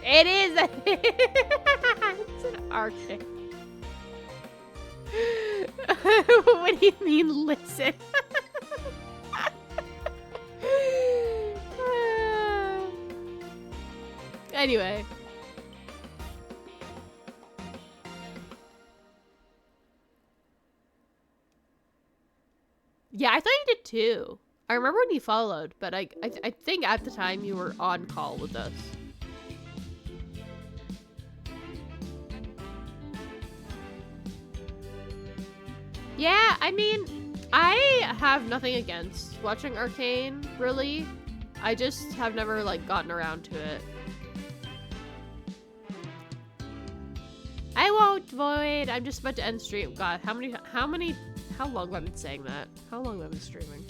It is! It's an arcade. What do you mean, listen? Anyway. Yeah, I thought you did too. I remember when you followed, but I think at the time you were on call with us. Yeah, I mean, I have nothing against watching Arcane, really. I just have never, like, gotten around to it. I won't, Void. I'm just about to end stream. God, how long have I been saying that? How long have I been streaming?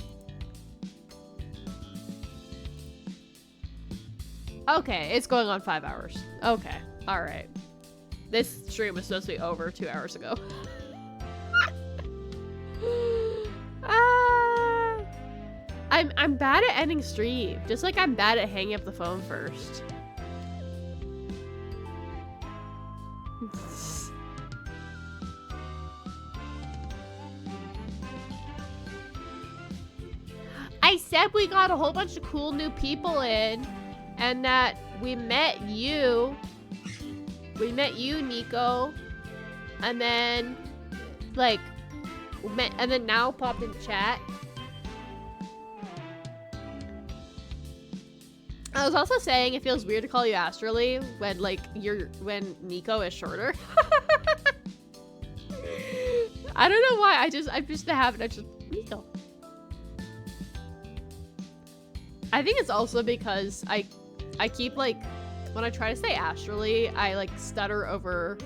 Okay, it's going on 5 hours. Okay, alright. This stream was supposed to be over 2 hours ago. I'm bad at ending stream. Just like I'm bad at hanging up the phone first. I said we got a whole bunch of cool new people in, and that we met you. We met you, Nico, and then, like, and then now popped in chat. I was also saying it feels weird to call you Astrally when, like, when Nico is shorter. I don't know why. I'm just a habit. I just Nico. I think it's also because I keep, like, when I try to say Astrally, I like stutter over.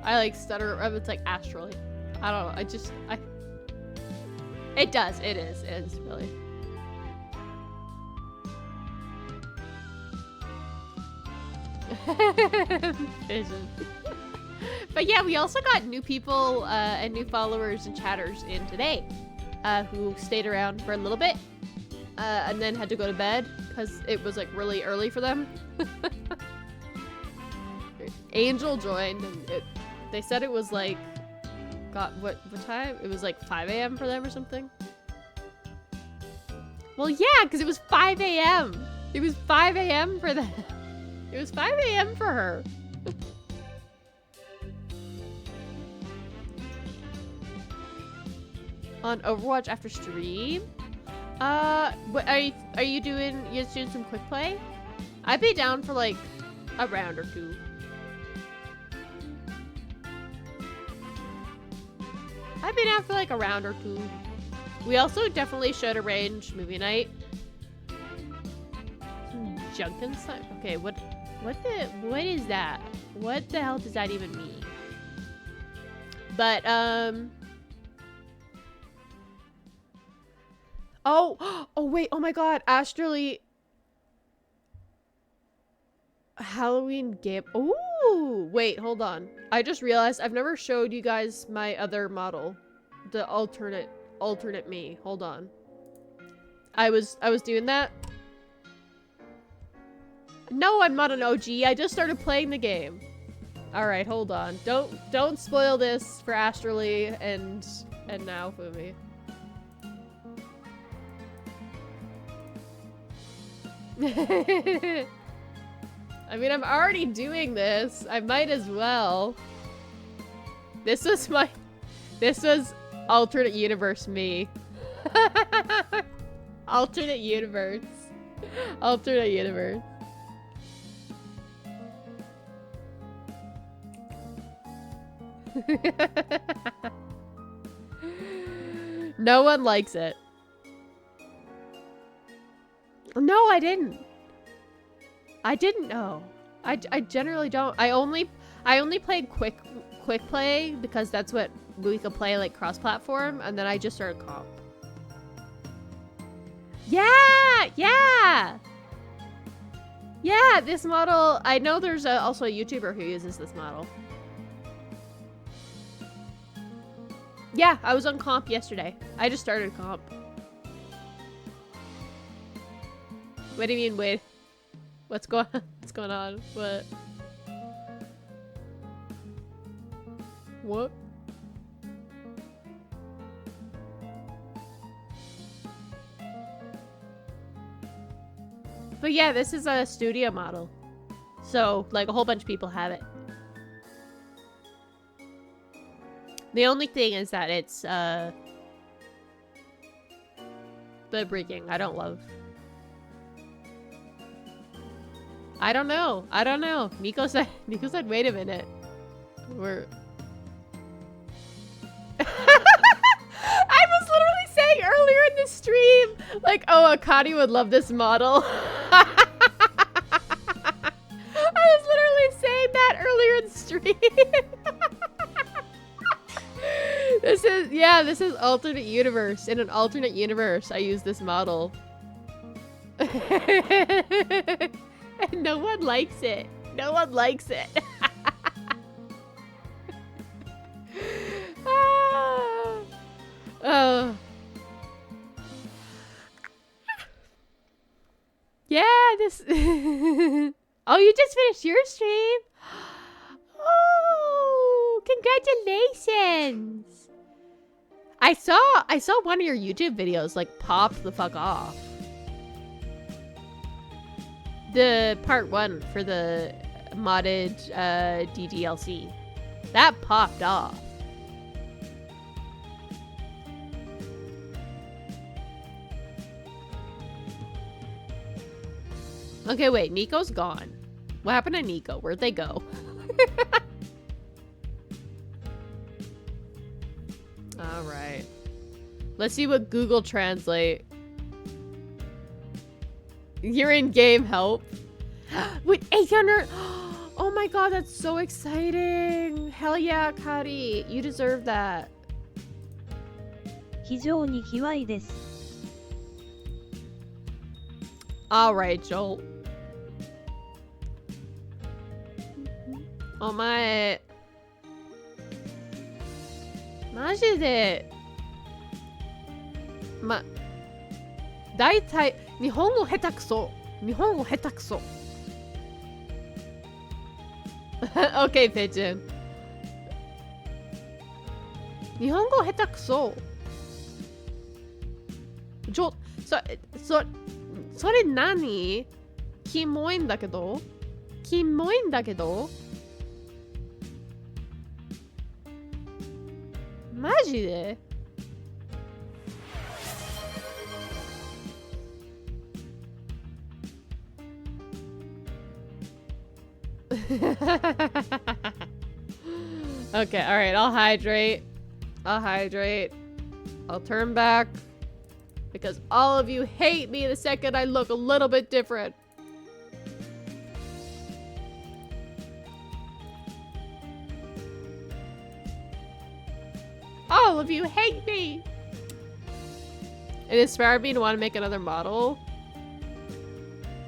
It's like Astrally. I don't know. It does. It is really. Vision. But yeah, we also got new people and new followers and chatters in today who stayed around for a little bit and then had to go to bed because it was like really early for them. Angel joined and they said it was like what time? It was like 5 a.m. for them or something. Well, yeah, because it was 5 a.m. It was 5 a.m. for them. It was 5 a.m. for her. On Overwatch after stream? What are you doing? You just doing some quick play? I'd be down for like a round or two. I'd be down for like a round or two. We also definitely should arrange movie night. Junkenstein? Okay, what is that? What the hell does that even mean? But, oh wait, oh my god, Astrally Halloween game. Ooh, wait, hold on. I just realized I've never showed you guys my other model. The alternate me. Hold on. I was doing that. No, I'm not an OG. I just started playing the game. All right, hold on. Don't spoil this for Astrally and now Fumi. I mean, I'm already doing this. I might as well. This was alternate universe me. Alternate universe. Alternate universe. No one likes it. No, I didn't. I didn't know. I generally don't. I only played quick play because that's what we could play like cross-platform, and then I just started comp. Yeah, this model. I know there's also a YouTuber who uses this model. Yeah, I was on comp yesterday. I just started comp. What do you mean, wait? What's going on? What? But yeah, this is a studio model. So, like, a whole bunch of people have it. The only thing is that it's, the rigging I don't love. I don't know. Nico said, wait a minute. I was literally saying earlier in the stream, like, oh, Akani would love this model. I was literally saying that earlier in the stream. This is alternate universe. In an alternate universe, I use this model. And no one likes it. No one likes it. Oh. Yeah, this... Oh, you just finished your stream? Oh, congratulations. I saw one of your YouTube videos like pop the fuck off. The part 1 for the modded DDLC. That popped off. Okay, wait, Nico's gone. What happened to Nico? Where'd they go? Alright. Let's see what Google Translate. You're in game help. With 800. Oh my god, that's so exciting. Hell yeah, Kari. You deserve that. 非常に卑猥です。 Alright, Joel. お前マジでだいたい日本語下手くそ。日本語下手くそ。Okay, Pigeon. 日本語下手くそ。それ何？キモいんだけど？キモいんだけど？マジで？ Okay, alright, I'll hydrate. I'll turn back. Because all of you hate me the second I look a little bit different. All of you hate me! It inspired me to want to make another model.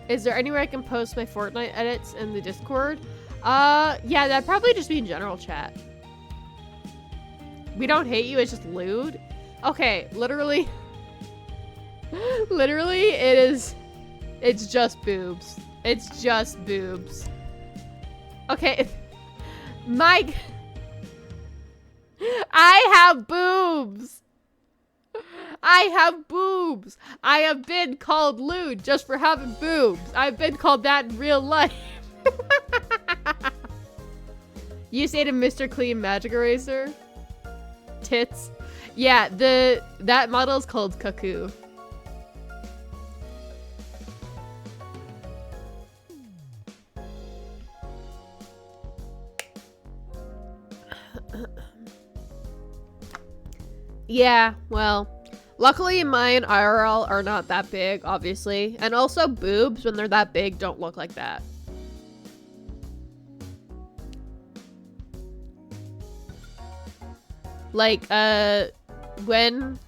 Is there anywhere I can post my Fortnite edits in the Discord? Yeah, that'd probably just be in general chat. We don't hate you, it's just lewd. Okay, literally. Literally, it's just boobs. It's just boobs. Okay. Mike. I have boobs. I have boobs. I have been called lewd just for having boobs. I've been called that in real life. You say to Mr. Clean Magic Eraser? Tits. Yeah, that model is called Cuckoo. Yeah, well, luckily mine IRL are not that big, obviously. And also boobs, when they're that big, don't look like that. Like, when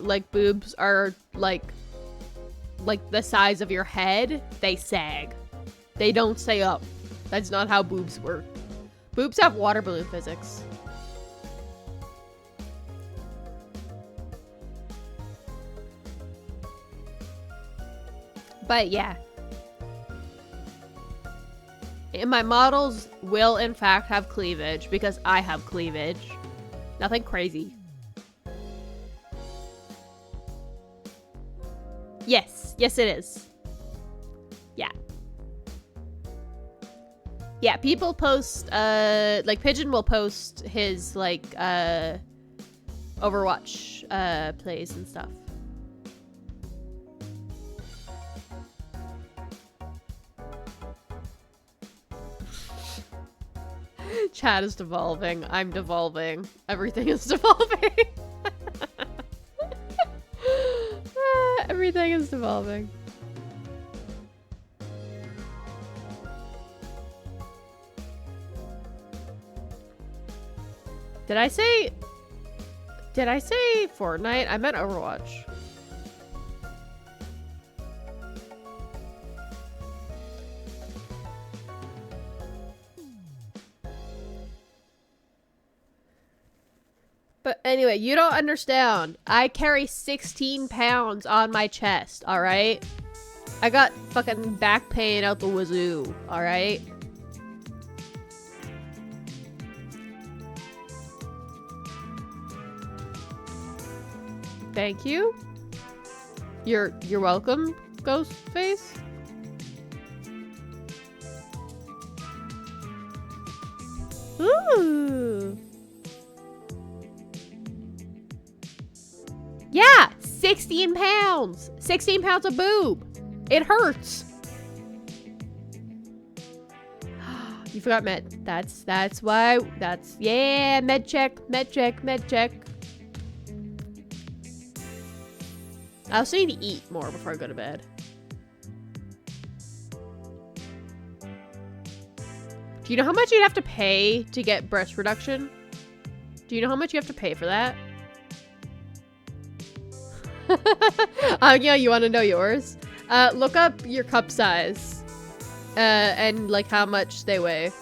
like, boobs are, like the size of your head, they sag. They don't stay up. That's not how boobs work. Boobs have water balloon physics. But yeah. And my models will in fact have cleavage because I have cleavage. Nothing crazy. Yes. Yes, it is. Yeah. Yeah, people post, like, Pigeon will post his, like, Overwatch, plays and stuff. Chat is devolving. I'm devolving. Everything is devolving. Everything is devolving. Did I say Fortnite? I meant Overwatch. But anyway, you don't understand. I carry 16 pounds on my chest, alright? I got fucking back pain out the wazoo, alright? Thank you. You're welcome, Ghostface. Ooh. Yeah, 16 pounds. 16 pounds of boob. It hurts. You forgot med. That's why. Yeah, med check. I also need to eat more before I go to bed. Do you know how much you'd have to pay to get breast reduction? Do you know how much you have to pay for that? Yeah, you want to know yours? Look up your cup size. And like how much they weigh.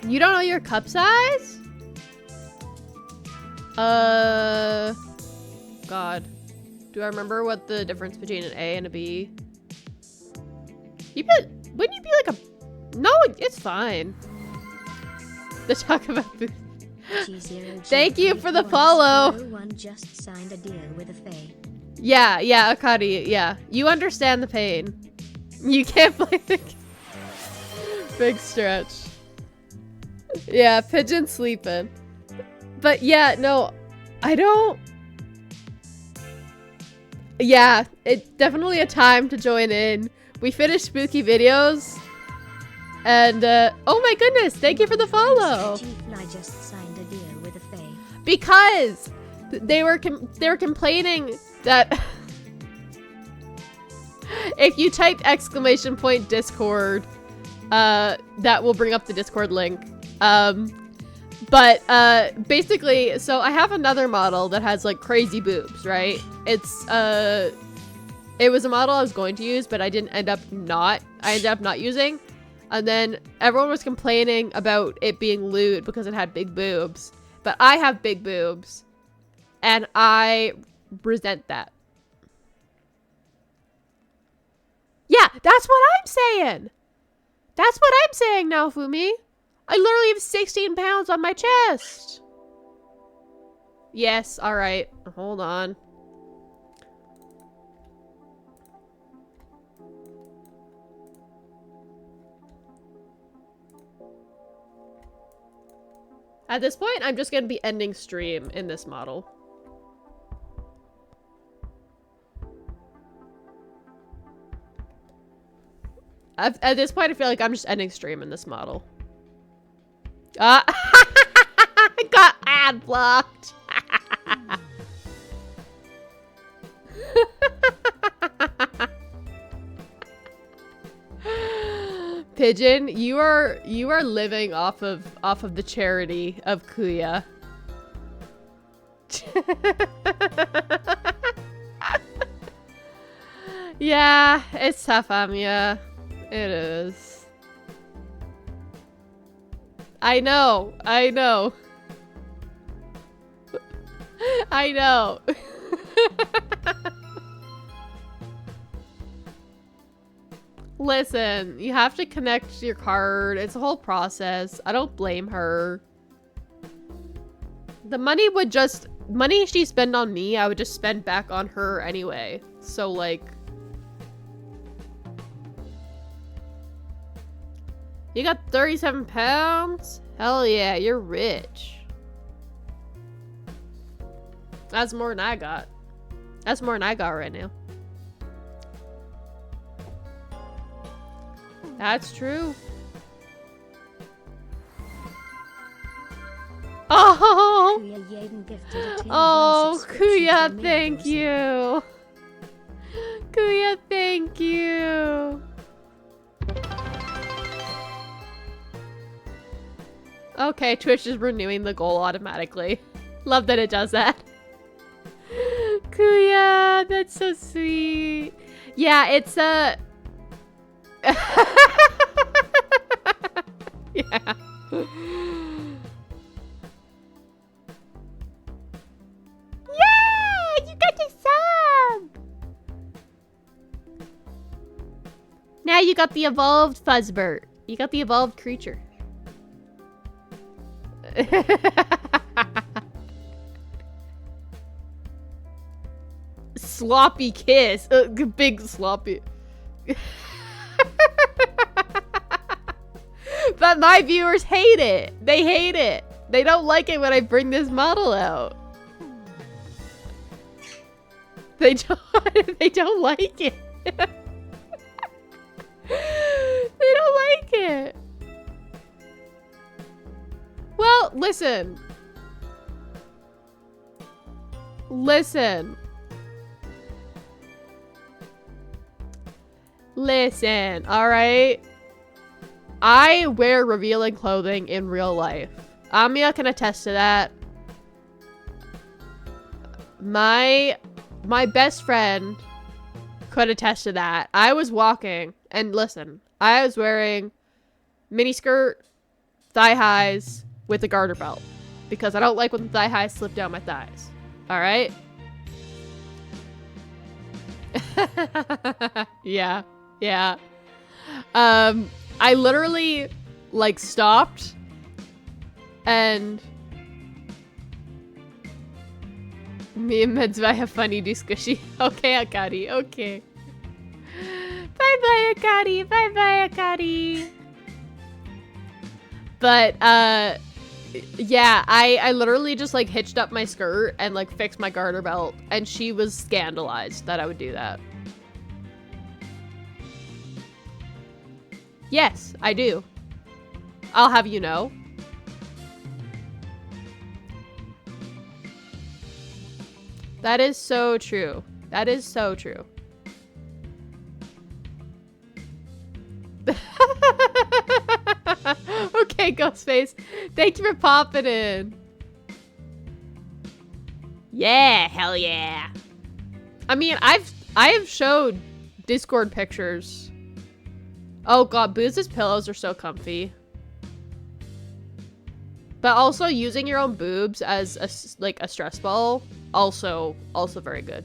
You don't know your cup size? God. Do I remember what the difference between an A and a B? Wouldn't you be like a... No, it's fine. Let's talk about food. Thank you for the follow. One just signed a deal with a Fae. Yeah, Akari, yeah. You understand the pain. You can't play the... Big stretch. Yeah, Pigeon sleeping. But yeah, no, I don't. Yeah, it's definitely a time to join in. We finished spooky videos. And, oh my goodness, thank you for the follow. Chief and I just signed a deal with a fae. Because they were complaining that if you type !Discord, that will bring up the Discord link. But basically, so I have another model that has like crazy boobs, right? It was a model I was going to use, but I ended up not using. And then everyone was complaining about it being lewd because it had big boobs. But I have big boobs. And I resent that. Yeah, that's what I'm saying. That's what I'm saying now, Fumi. I literally have 16 pounds on my chest. Yes, alright. Hold on. At this point, I'm just going to be ending stream in this model. At this point, I feel like I'm just ending stream in this model. I got ad blocked. Pigeon, you are living off of the charity of Kuya. Yeah, it's tough on ya. It is. I know. I know. I know. Listen, you have to connect your card. It's a whole process. I don't blame her. The money she spent on me, I would just spend back on her anyway. So like, you got 37 pounds? Hell yeah, you're rich. That's more than I got. That's more than I got right now. That's true. Oh! Oh, Kuya, thank you. Kuya, thank you. Okay, Twitch is renewing the goal automatically. Love that it does that. Kuya, that's so sweet. Yeah, it's a... yeah. Yeah! You got your sub! Now you got the evolved Fuzzbert. You got the evolved creature. Sloppy kiss. Big sloppy. But my viewers hate it. They hate it. They don't like it when I bring this model out. They don't like it. They don't like it. Well, listen. Listen. Listen, alright? I wear revealing clothing in real life. Amiya can attest to that. My best friend could attest to that. I was walking, and listen, I was wearing miniskirt, thigh highs with a garter belt. Because I don't like when the thigh highs slip down my thighs. Alright? Yeah. Yeah. I literally, like, stopped and me and Medzva have funny discussion. Okay, Akari, okay. Bye-bye, Akari. Bye-bye, Akari. But, yeah, I literally just, like, hitched up my skirt and, like, fixed my garter belt, and she was scandalized that I would do that. Yes, I do. I'll have you know. That is so true. That is so true. Okay, Ghostface. Thank you for popping in. Yeah, hell yeah. I mean, I have showed Discord pictures. Oh god, Booz's pillows are so comfy. But also using your own boobs as a stress ball, also very good.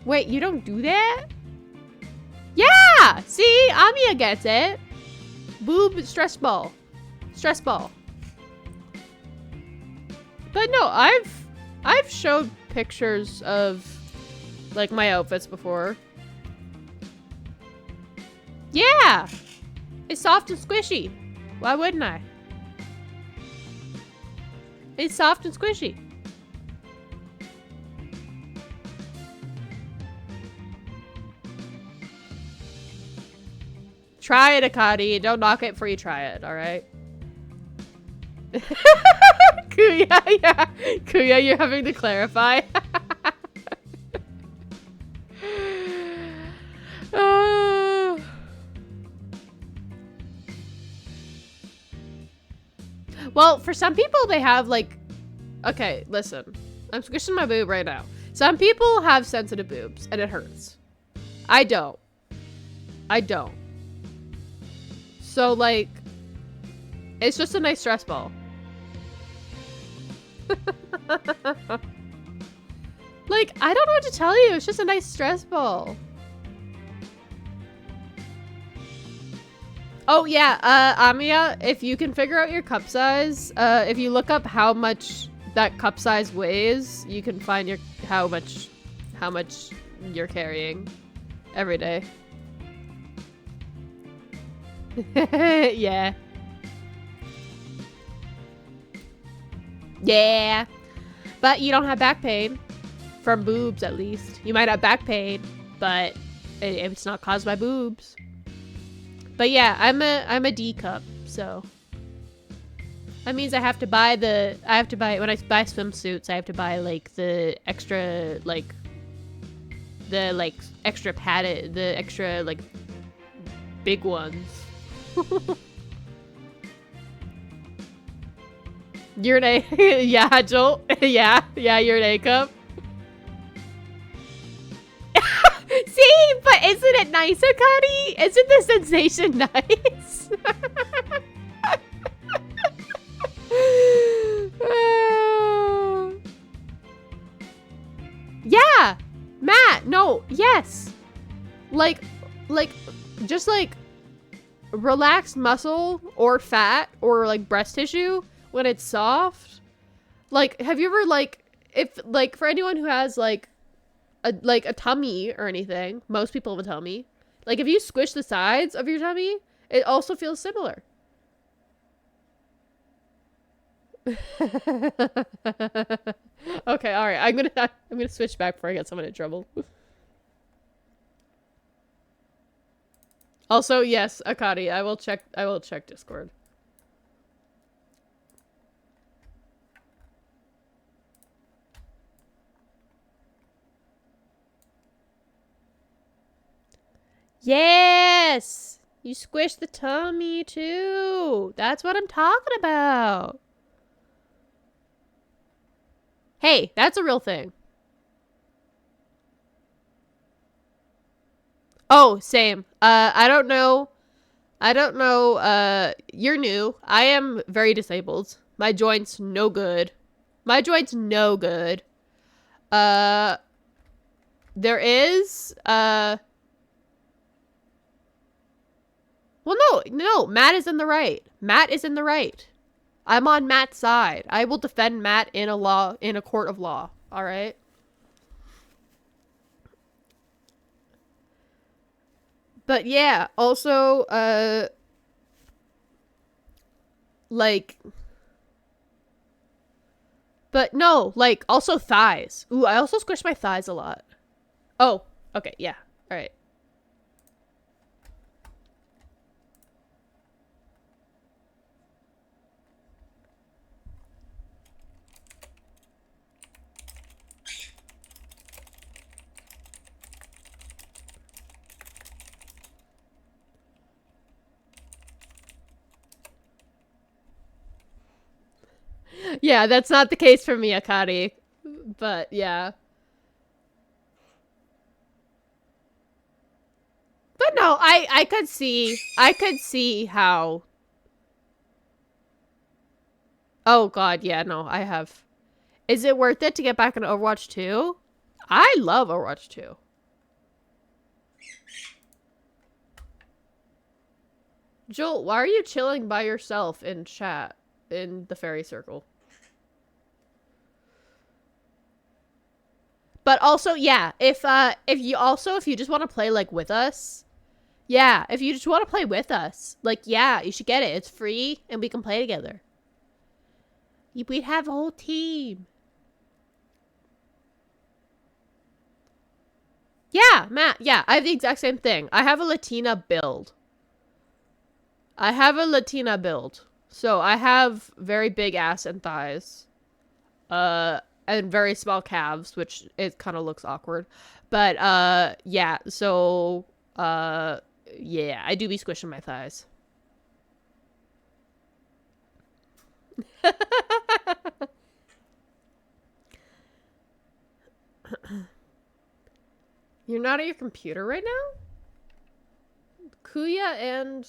Wait, you don't do that? Yeah! See? Amiya gets it. Boob stress ball. Stress ball. But no, I've showed pictures of like my outfits before. Yeah! It's soft and squishy. Why wouldn't I? It's soft and squishy. Try it, Akadi. Don't knock it before you try it, alright? Kuya, yeah. Kuya, you're having to clarify. Well, for some people, they have, like... Okay, listen. I'm squishing my boob right now. Some people have sensitive boobs, and it hurts. I don't. I don't. So, like... It's just a nice stress ball. Like, I don't know what to tell you. It's just a nice stress ball. Oh, yeah. Amiya, if you can figure out your cup size, if you look up how much that cup size weighs, you can find your how much you're carrying every day. Yeah. Yeah. But you don't have back pain. From boobs, at least. You might have back pain, but it's not caused by boobs. But yeah, I'm a D cup, so that means when I buy swimsuits, I have to buy like the extra extra padded, the extra like big ones. You're an A. Yeah, Joel. Yeah, you're an A cup. See, but isn't it nice, Akadi? Isn't the sensation nice? Yeah, Matt. No, yes. Like, just like relaxed muscle or fat or like breast tissue when it's soft. Like, have you ever for anyone who has like a tummy or anything, most people have a tummy. Like, if you squish the sides of your tummy, it also feels similar. Okay, all right. I'm gonna switch back before I get someone in trouble. Also, yes, Akadi, I will check Discord. Yes! You squish the tummy too. That's what I'm talking about. Hey, that's a real thing. Oh, same. I don't know. You're new. I am very disabled. My joints no good. There is, well, no, Matt is in the right. I'm on Matt's side. I will defend Matt in a court of law. All right. But yeah, also, like, but no, like, also thighs. Ooh, I also squish my thighs a lot. Oh, okay, yeah, all right. Yeah, that's not the case for me, Akari. But yeah. But no, I could see how. Oh god, yeah, no, I have. Is it worth it to get back into Overwatch 2? I love Overwatch 2. Joel, why are you chilling by yourself in chat in the fairy circle? But also, yeah, if you just want to play like with us, yeah, if you just want to play with us, like yeah, you should get it. It's free and we can play together. We'd have a whole team. Yeah, Matt, yeah, I have the exact same thing. I have a Latina build. So I have very big ass and thighs. And very small calves, which it kind of looks awkward. But, yeah, so, yeah, I do be squishing my thighs. You're not at your computer right now? Kuya and...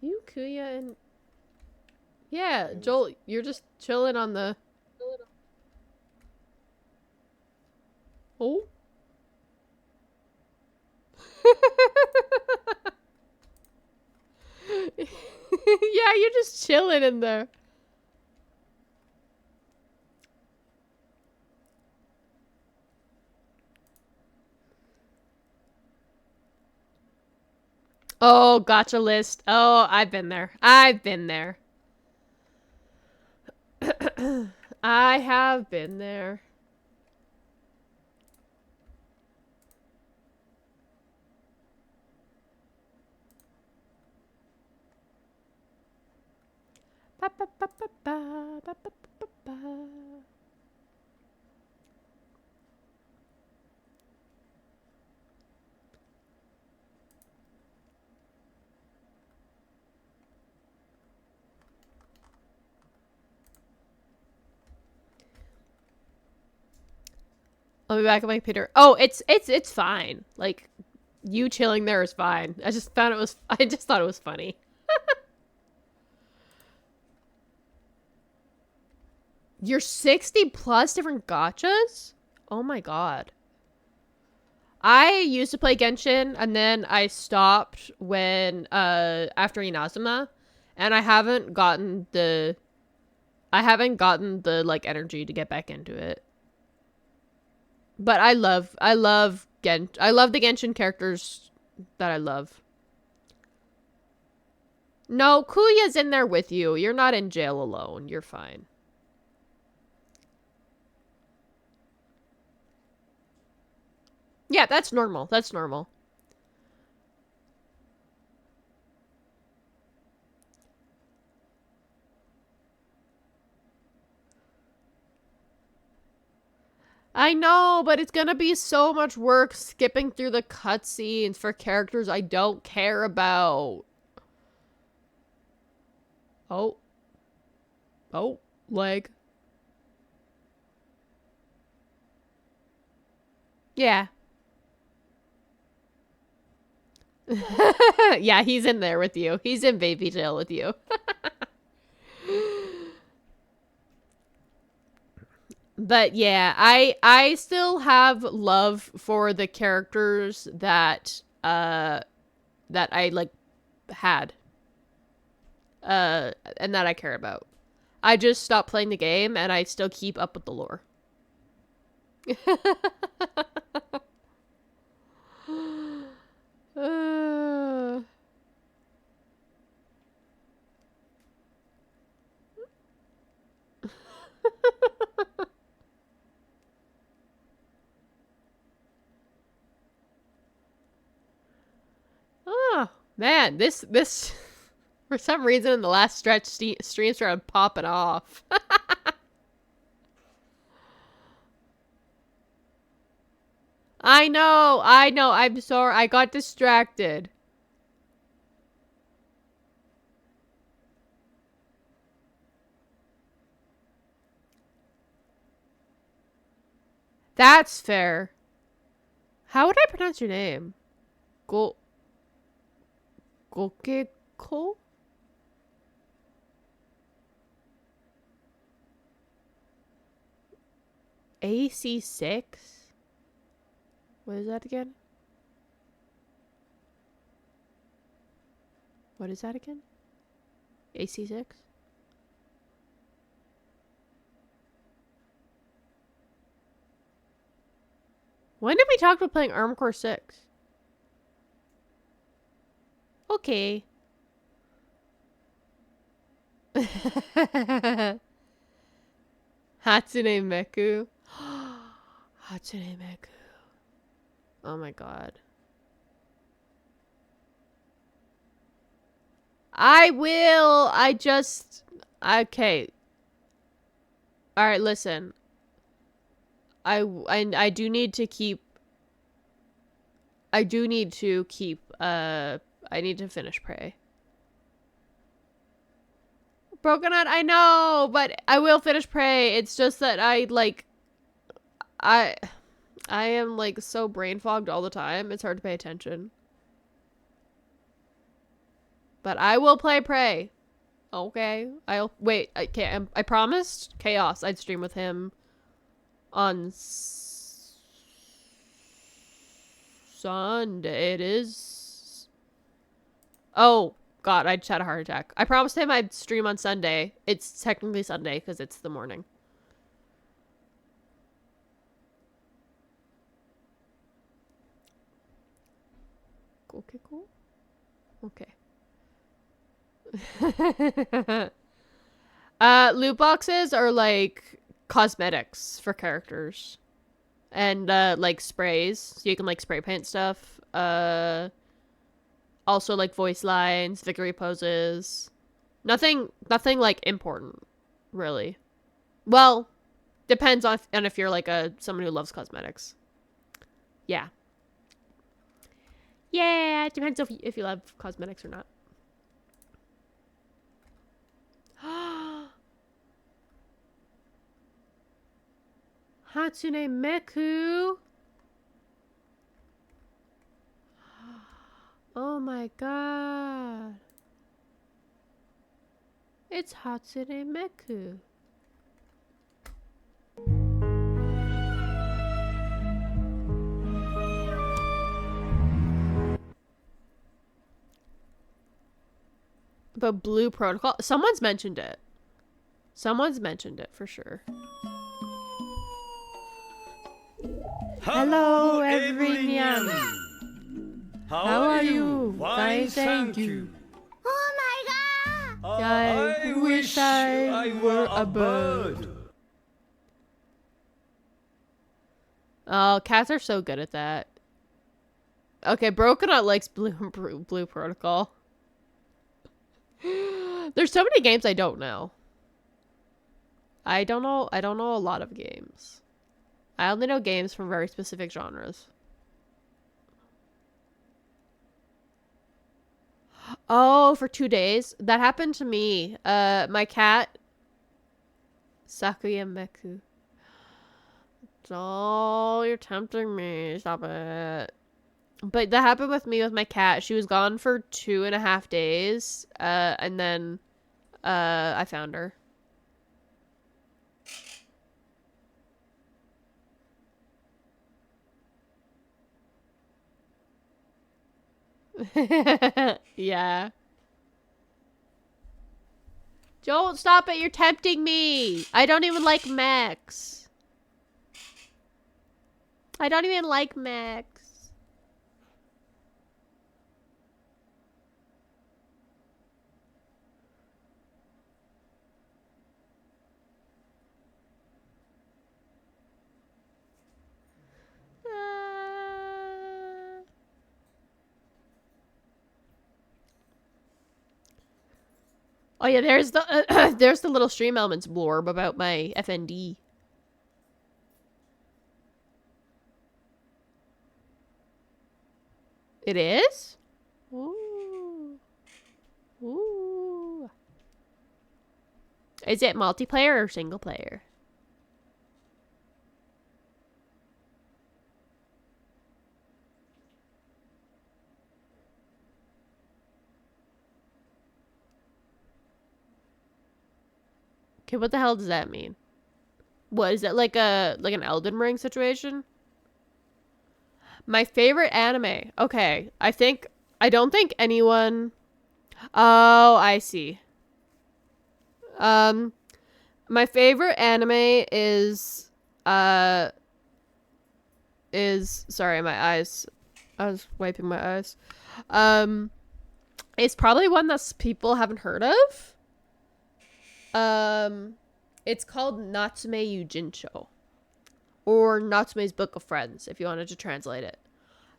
You, Kuya, and... Yeah, Joel, you're just chilling on the... Oh? Yeah, you're just chilling in there. Oh, gotcha list. Oh, I've been there. I've been there. I have been there. Ba, ba, ba, ba, ba, ba, ba, ba, ba. I'll be back at my computer. Oh, it's fine. Like, you chilling there is fine. I just thought it was funny. You're 60 plus different gachas? Oh my god. I used to play Genshin and then I stopped when after Inazuma, and I haven't gotten the like energy to get back into it. But I love the Genshin characters that I love. No, Kuya's in there with you. You're not in jail alone. You're fine. Yeah, that's normal. That's normal. I know, but it's gonna be so much work skipping through the cutscenes for characters I don't care about. Oh. Oh, leg. Yeah. Yeah, he's in there with you. He's in baby jail with you. But yeah, I still have love for the characters that I like had. And that I care about. I just stopped playing the game and I still keep up with the lore. Oh, man, this for some reason in the last stretch streams started popping off. I know, I'm sorry, I got distracted. That's fair. How would I pronounce your name? Gokeko? AC6? What is that again? What is that again? AC6? When did we talk about playing Armored Core 6? Okay. Hatsune Miku. Hatsune Miku. Oh my god. I will. Okay. Alright, listen. I do need to keep. I need to finish Prey. Broken Heart, I know, but I will finish Prey. It's just that I am like so brain fogged all the time. It's hard to pay attention. But I will play Prey. Okay. I'll wait. Okay, I promised Chaos I'd stream with him on Sunday. It is. Oh god, I just had a heart attack. I promised him I'd stream on Sunday. It's technically Sunday because it's the morning. Okay, cool. Okay. Loot boxes are like cosmetics for characters. And like sprays. So you can like spray paint stuff. Also like voice lines, victory poses. Nothing like important, really. Well, depends on if you're like someone who loves cosmetics. Yeah. Yeah, it depends if you love cosmetics or not. Hatsune Miku. Oh my god. It's Hatsune Miku. But Blue Protocol? Someone's mentioned it. Someone's mentioned it for sure. Hello, everyone. How are you? Fine, thank you. Oh my god! I wish I were a bird. Oh, cats are so good at that. Okay, Broken Out likes Blue Protocol. There's so many games I don't know. I don't know a lot of games. I only know games from very specific genres. Oh, for 2 days? That happened to me. My cat, Sakuya Meku. Oh, you're tempting me. Stop it. But that happened with me with my cat. She was gone for 2.5 days. And then, I found her. Yeah. Don't stop it. You're tempting me. I don't even like mechs. I don't even like mechs. Oh yeah, there's the there's the little Stream Elements blurb about my FND. It is? Ooh. Ooh. Is it multiplayer or single player? Okay, what the hell does that mean? What is it, like an Elden Ring situation? My favorite anime. Okay, I don't think anyone. Oh, I see. My favorite anime is sorry, my eyes. I was wiping my eyes. It's probably one that people haven't heard of. It's called Natsume Yujincho, or Natsume's Book of Friends, if you wanted to translate it.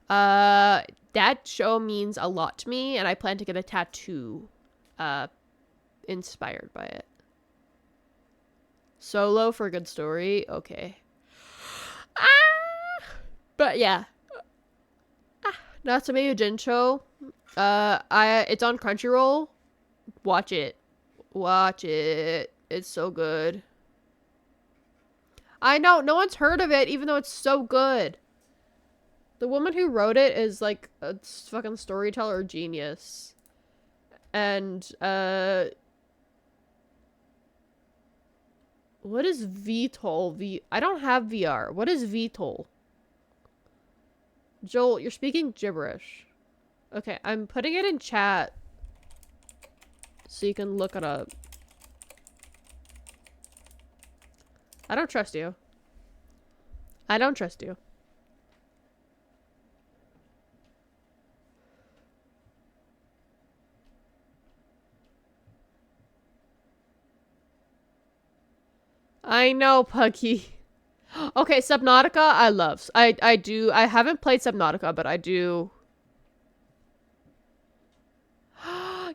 That show means a lot to me, and I plan to get a tattoo, inspired by it. Solo for a good story, okay. But yeah. Natsume Yujincho. It's on Crunchyroll. Watch it. Watch it. It's so good. I know, no one's heard of it, even though it's so good. The woman who wrote it is like a fucking storyteller genius. And, what is VTOL? I don't have VR. What is VTOL? Joel, you're speaking gibberish. Okay, I'm putting it in chat so you can look it up. I don't trust you. I don't trust you. I know, Puggy. Okay, Subnautica, I love. I do. I haven't played Subnautica, but I do.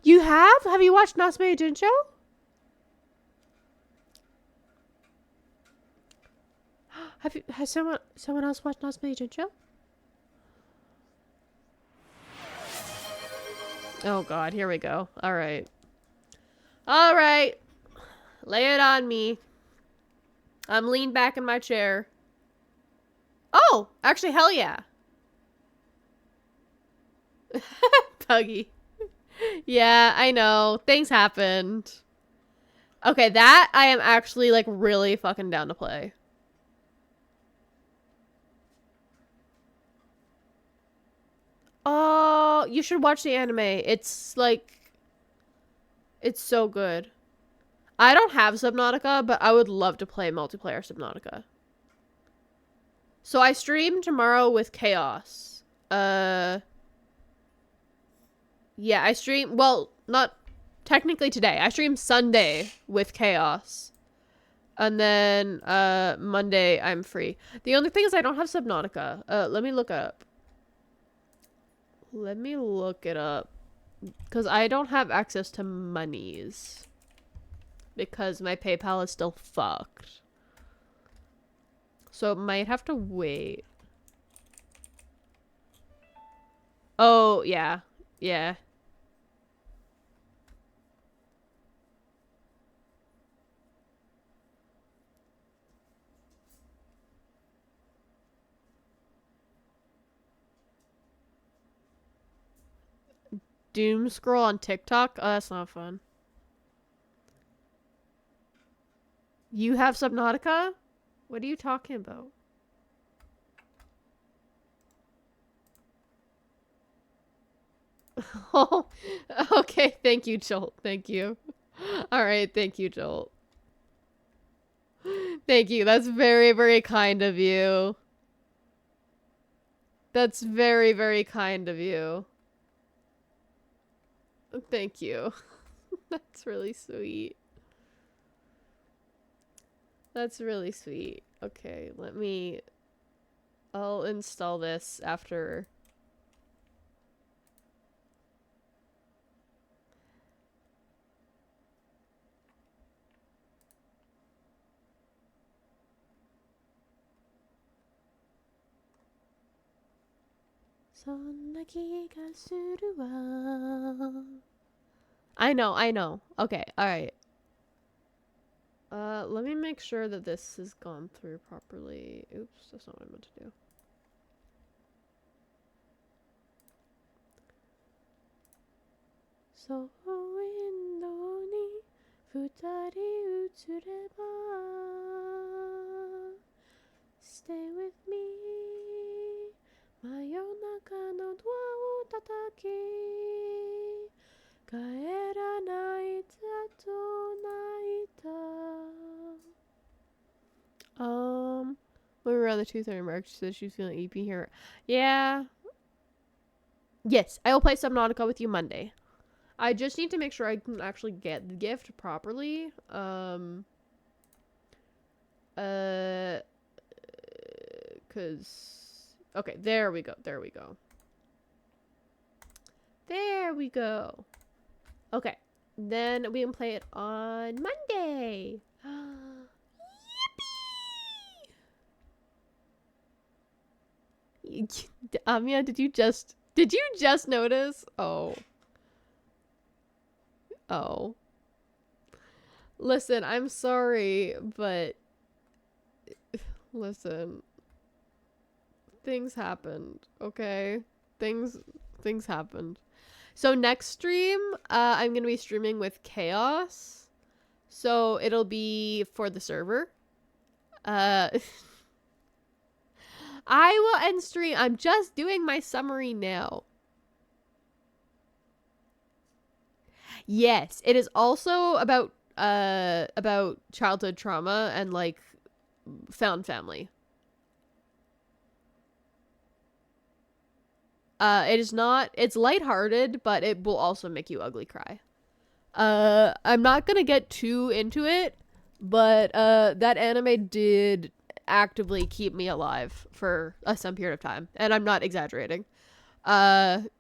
You have? Have you watched Natsume Yujincho? Has someone else watched Natsume Yujincho? Oh god, here we go. All right. All right. Lay it on me. I'm leaned back in my chair. Oh, actually, hell yeah. Puggy. Yeah, I know. Things happened. Okay, that I am actually, like, really fucking down to play. Oh, you should watch the anime. It's, like... It's so good. I don't have Subnautica, but I would love to play multiplayer Subnautica. So I stream tomorrow with Chaos. Yeah, I stream... Well, not technically today. I stream Sunday with Chaos. And then, Monday, I'm free. The only thing is I don't have Subnautica. Let me look up. Let me look it up. Because I don't have access to monies. Because my PayPal is still fucked. So it might have to wait. Oh, yeah. Yeah. Doom scroll on TikTok? Oh, that's not fun. You have Subnautica? What are you talking about? Oh, okay. Thank you, Jolt. Thank you. All right. Thank you, Jolt. Thank you. That's very, very kind of you. That's very, very kind of you. Thank you. That's really sweet. That's really sweet. Okay, I'll install this after. I know. Okay, alright. Let me make sure that this has gone through properly. Oops, that's not what I meant to do. So stay with me. 真夜中のドアを叩き帰らないざと泣いた when we were on the 2:30 mark, she said she's feeling EP here. Yeah. Yes, I will play Subnautica with you Monday. I just need to make sure I can actually get the gift properly. Cause okay, there we go. Okay, then we can play it on Monday. Yippee! Amia, did you just notice? Oh. Listen, I'm sorry, but listen. Things happened, okay? Things happened. So next stream, I'm gonna be streaming with Chaos. So it'll be for the server. I will end stream. I'm just doing my summary now. Yes, it is also about childhood trauma and like found family. It's lighthearted, but it will also make you ugly cry. I'm not gonna get too into it, but that anime did actively keep me alive for some period of time, and I'm not exaggerating.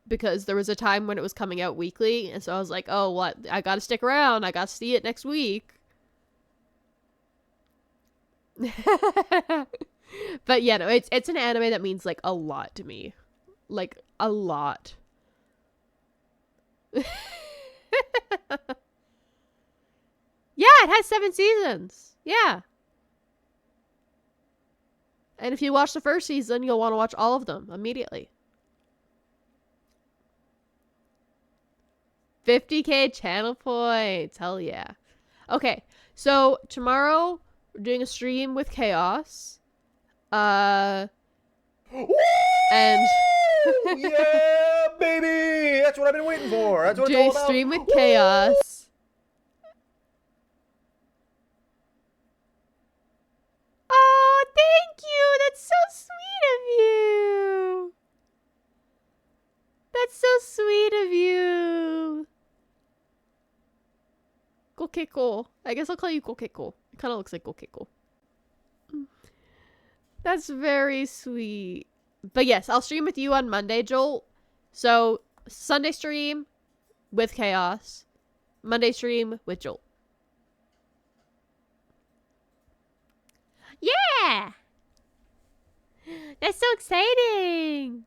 Because there was a time when it was coming out weekly, and so I was like, oh, what? I gotta stick around. I gotta see it next week. But yeah, no, it's an anime that means like a lot to me. Like a lot. Yeah, it has 7 seasons. Yeah. And if you watch the first season, you'll want to watch all of them immediately. 50k channel points. Hell yeah. Okay, so tomorrow we're doing a stream with Chaos. And yeah, baby! That's what I've been waiting for. That's what it's all about. Stream with Chaos. Oh, thank you. That's so sweet of you. That's so sweet of you. Gokeko. I guess I'll call you Gokeko. It kind of looks like Gokeko. That's very sweet. But yes, I'll stream with you on Monday, Joel. So, Sunday stream with Chaos. Monday stream with Joel. Yeah! That's so exciting!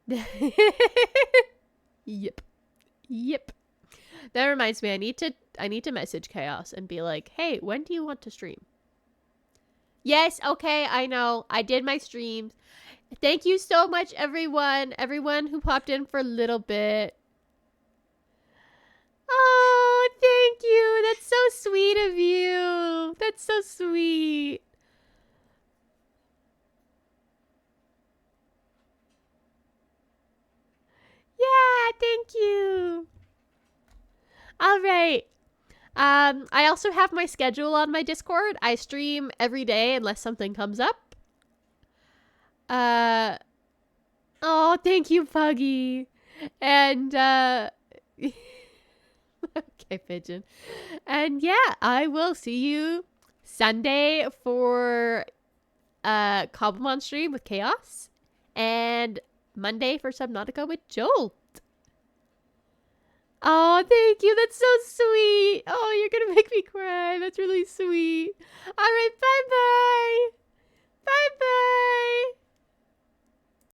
Yay! Yep. That reminds me, I need to message Chaos and be like, hey, when do you want to stream? Yes, okay, I know. I did my streams. Thank you so much, everyone. Everyone who popped in for a little bit. Oh, thank you. That's so sweet of you. That's so sweet. Yeah, thank you. All right. I also have my schedule on my Discord. I stream every day unless something comes up. Oh, thank you, Puggy. And, okay, Pigeon. And yeah, I will see you Sunday for, Cobblemon stream with Chaos. And Monday for Subnautica with Joel. Oh, Oh, thank you. That's so sweet. Oh, you're going to make me cry. That's really sweet. All right, bye-bye. Bye-bye.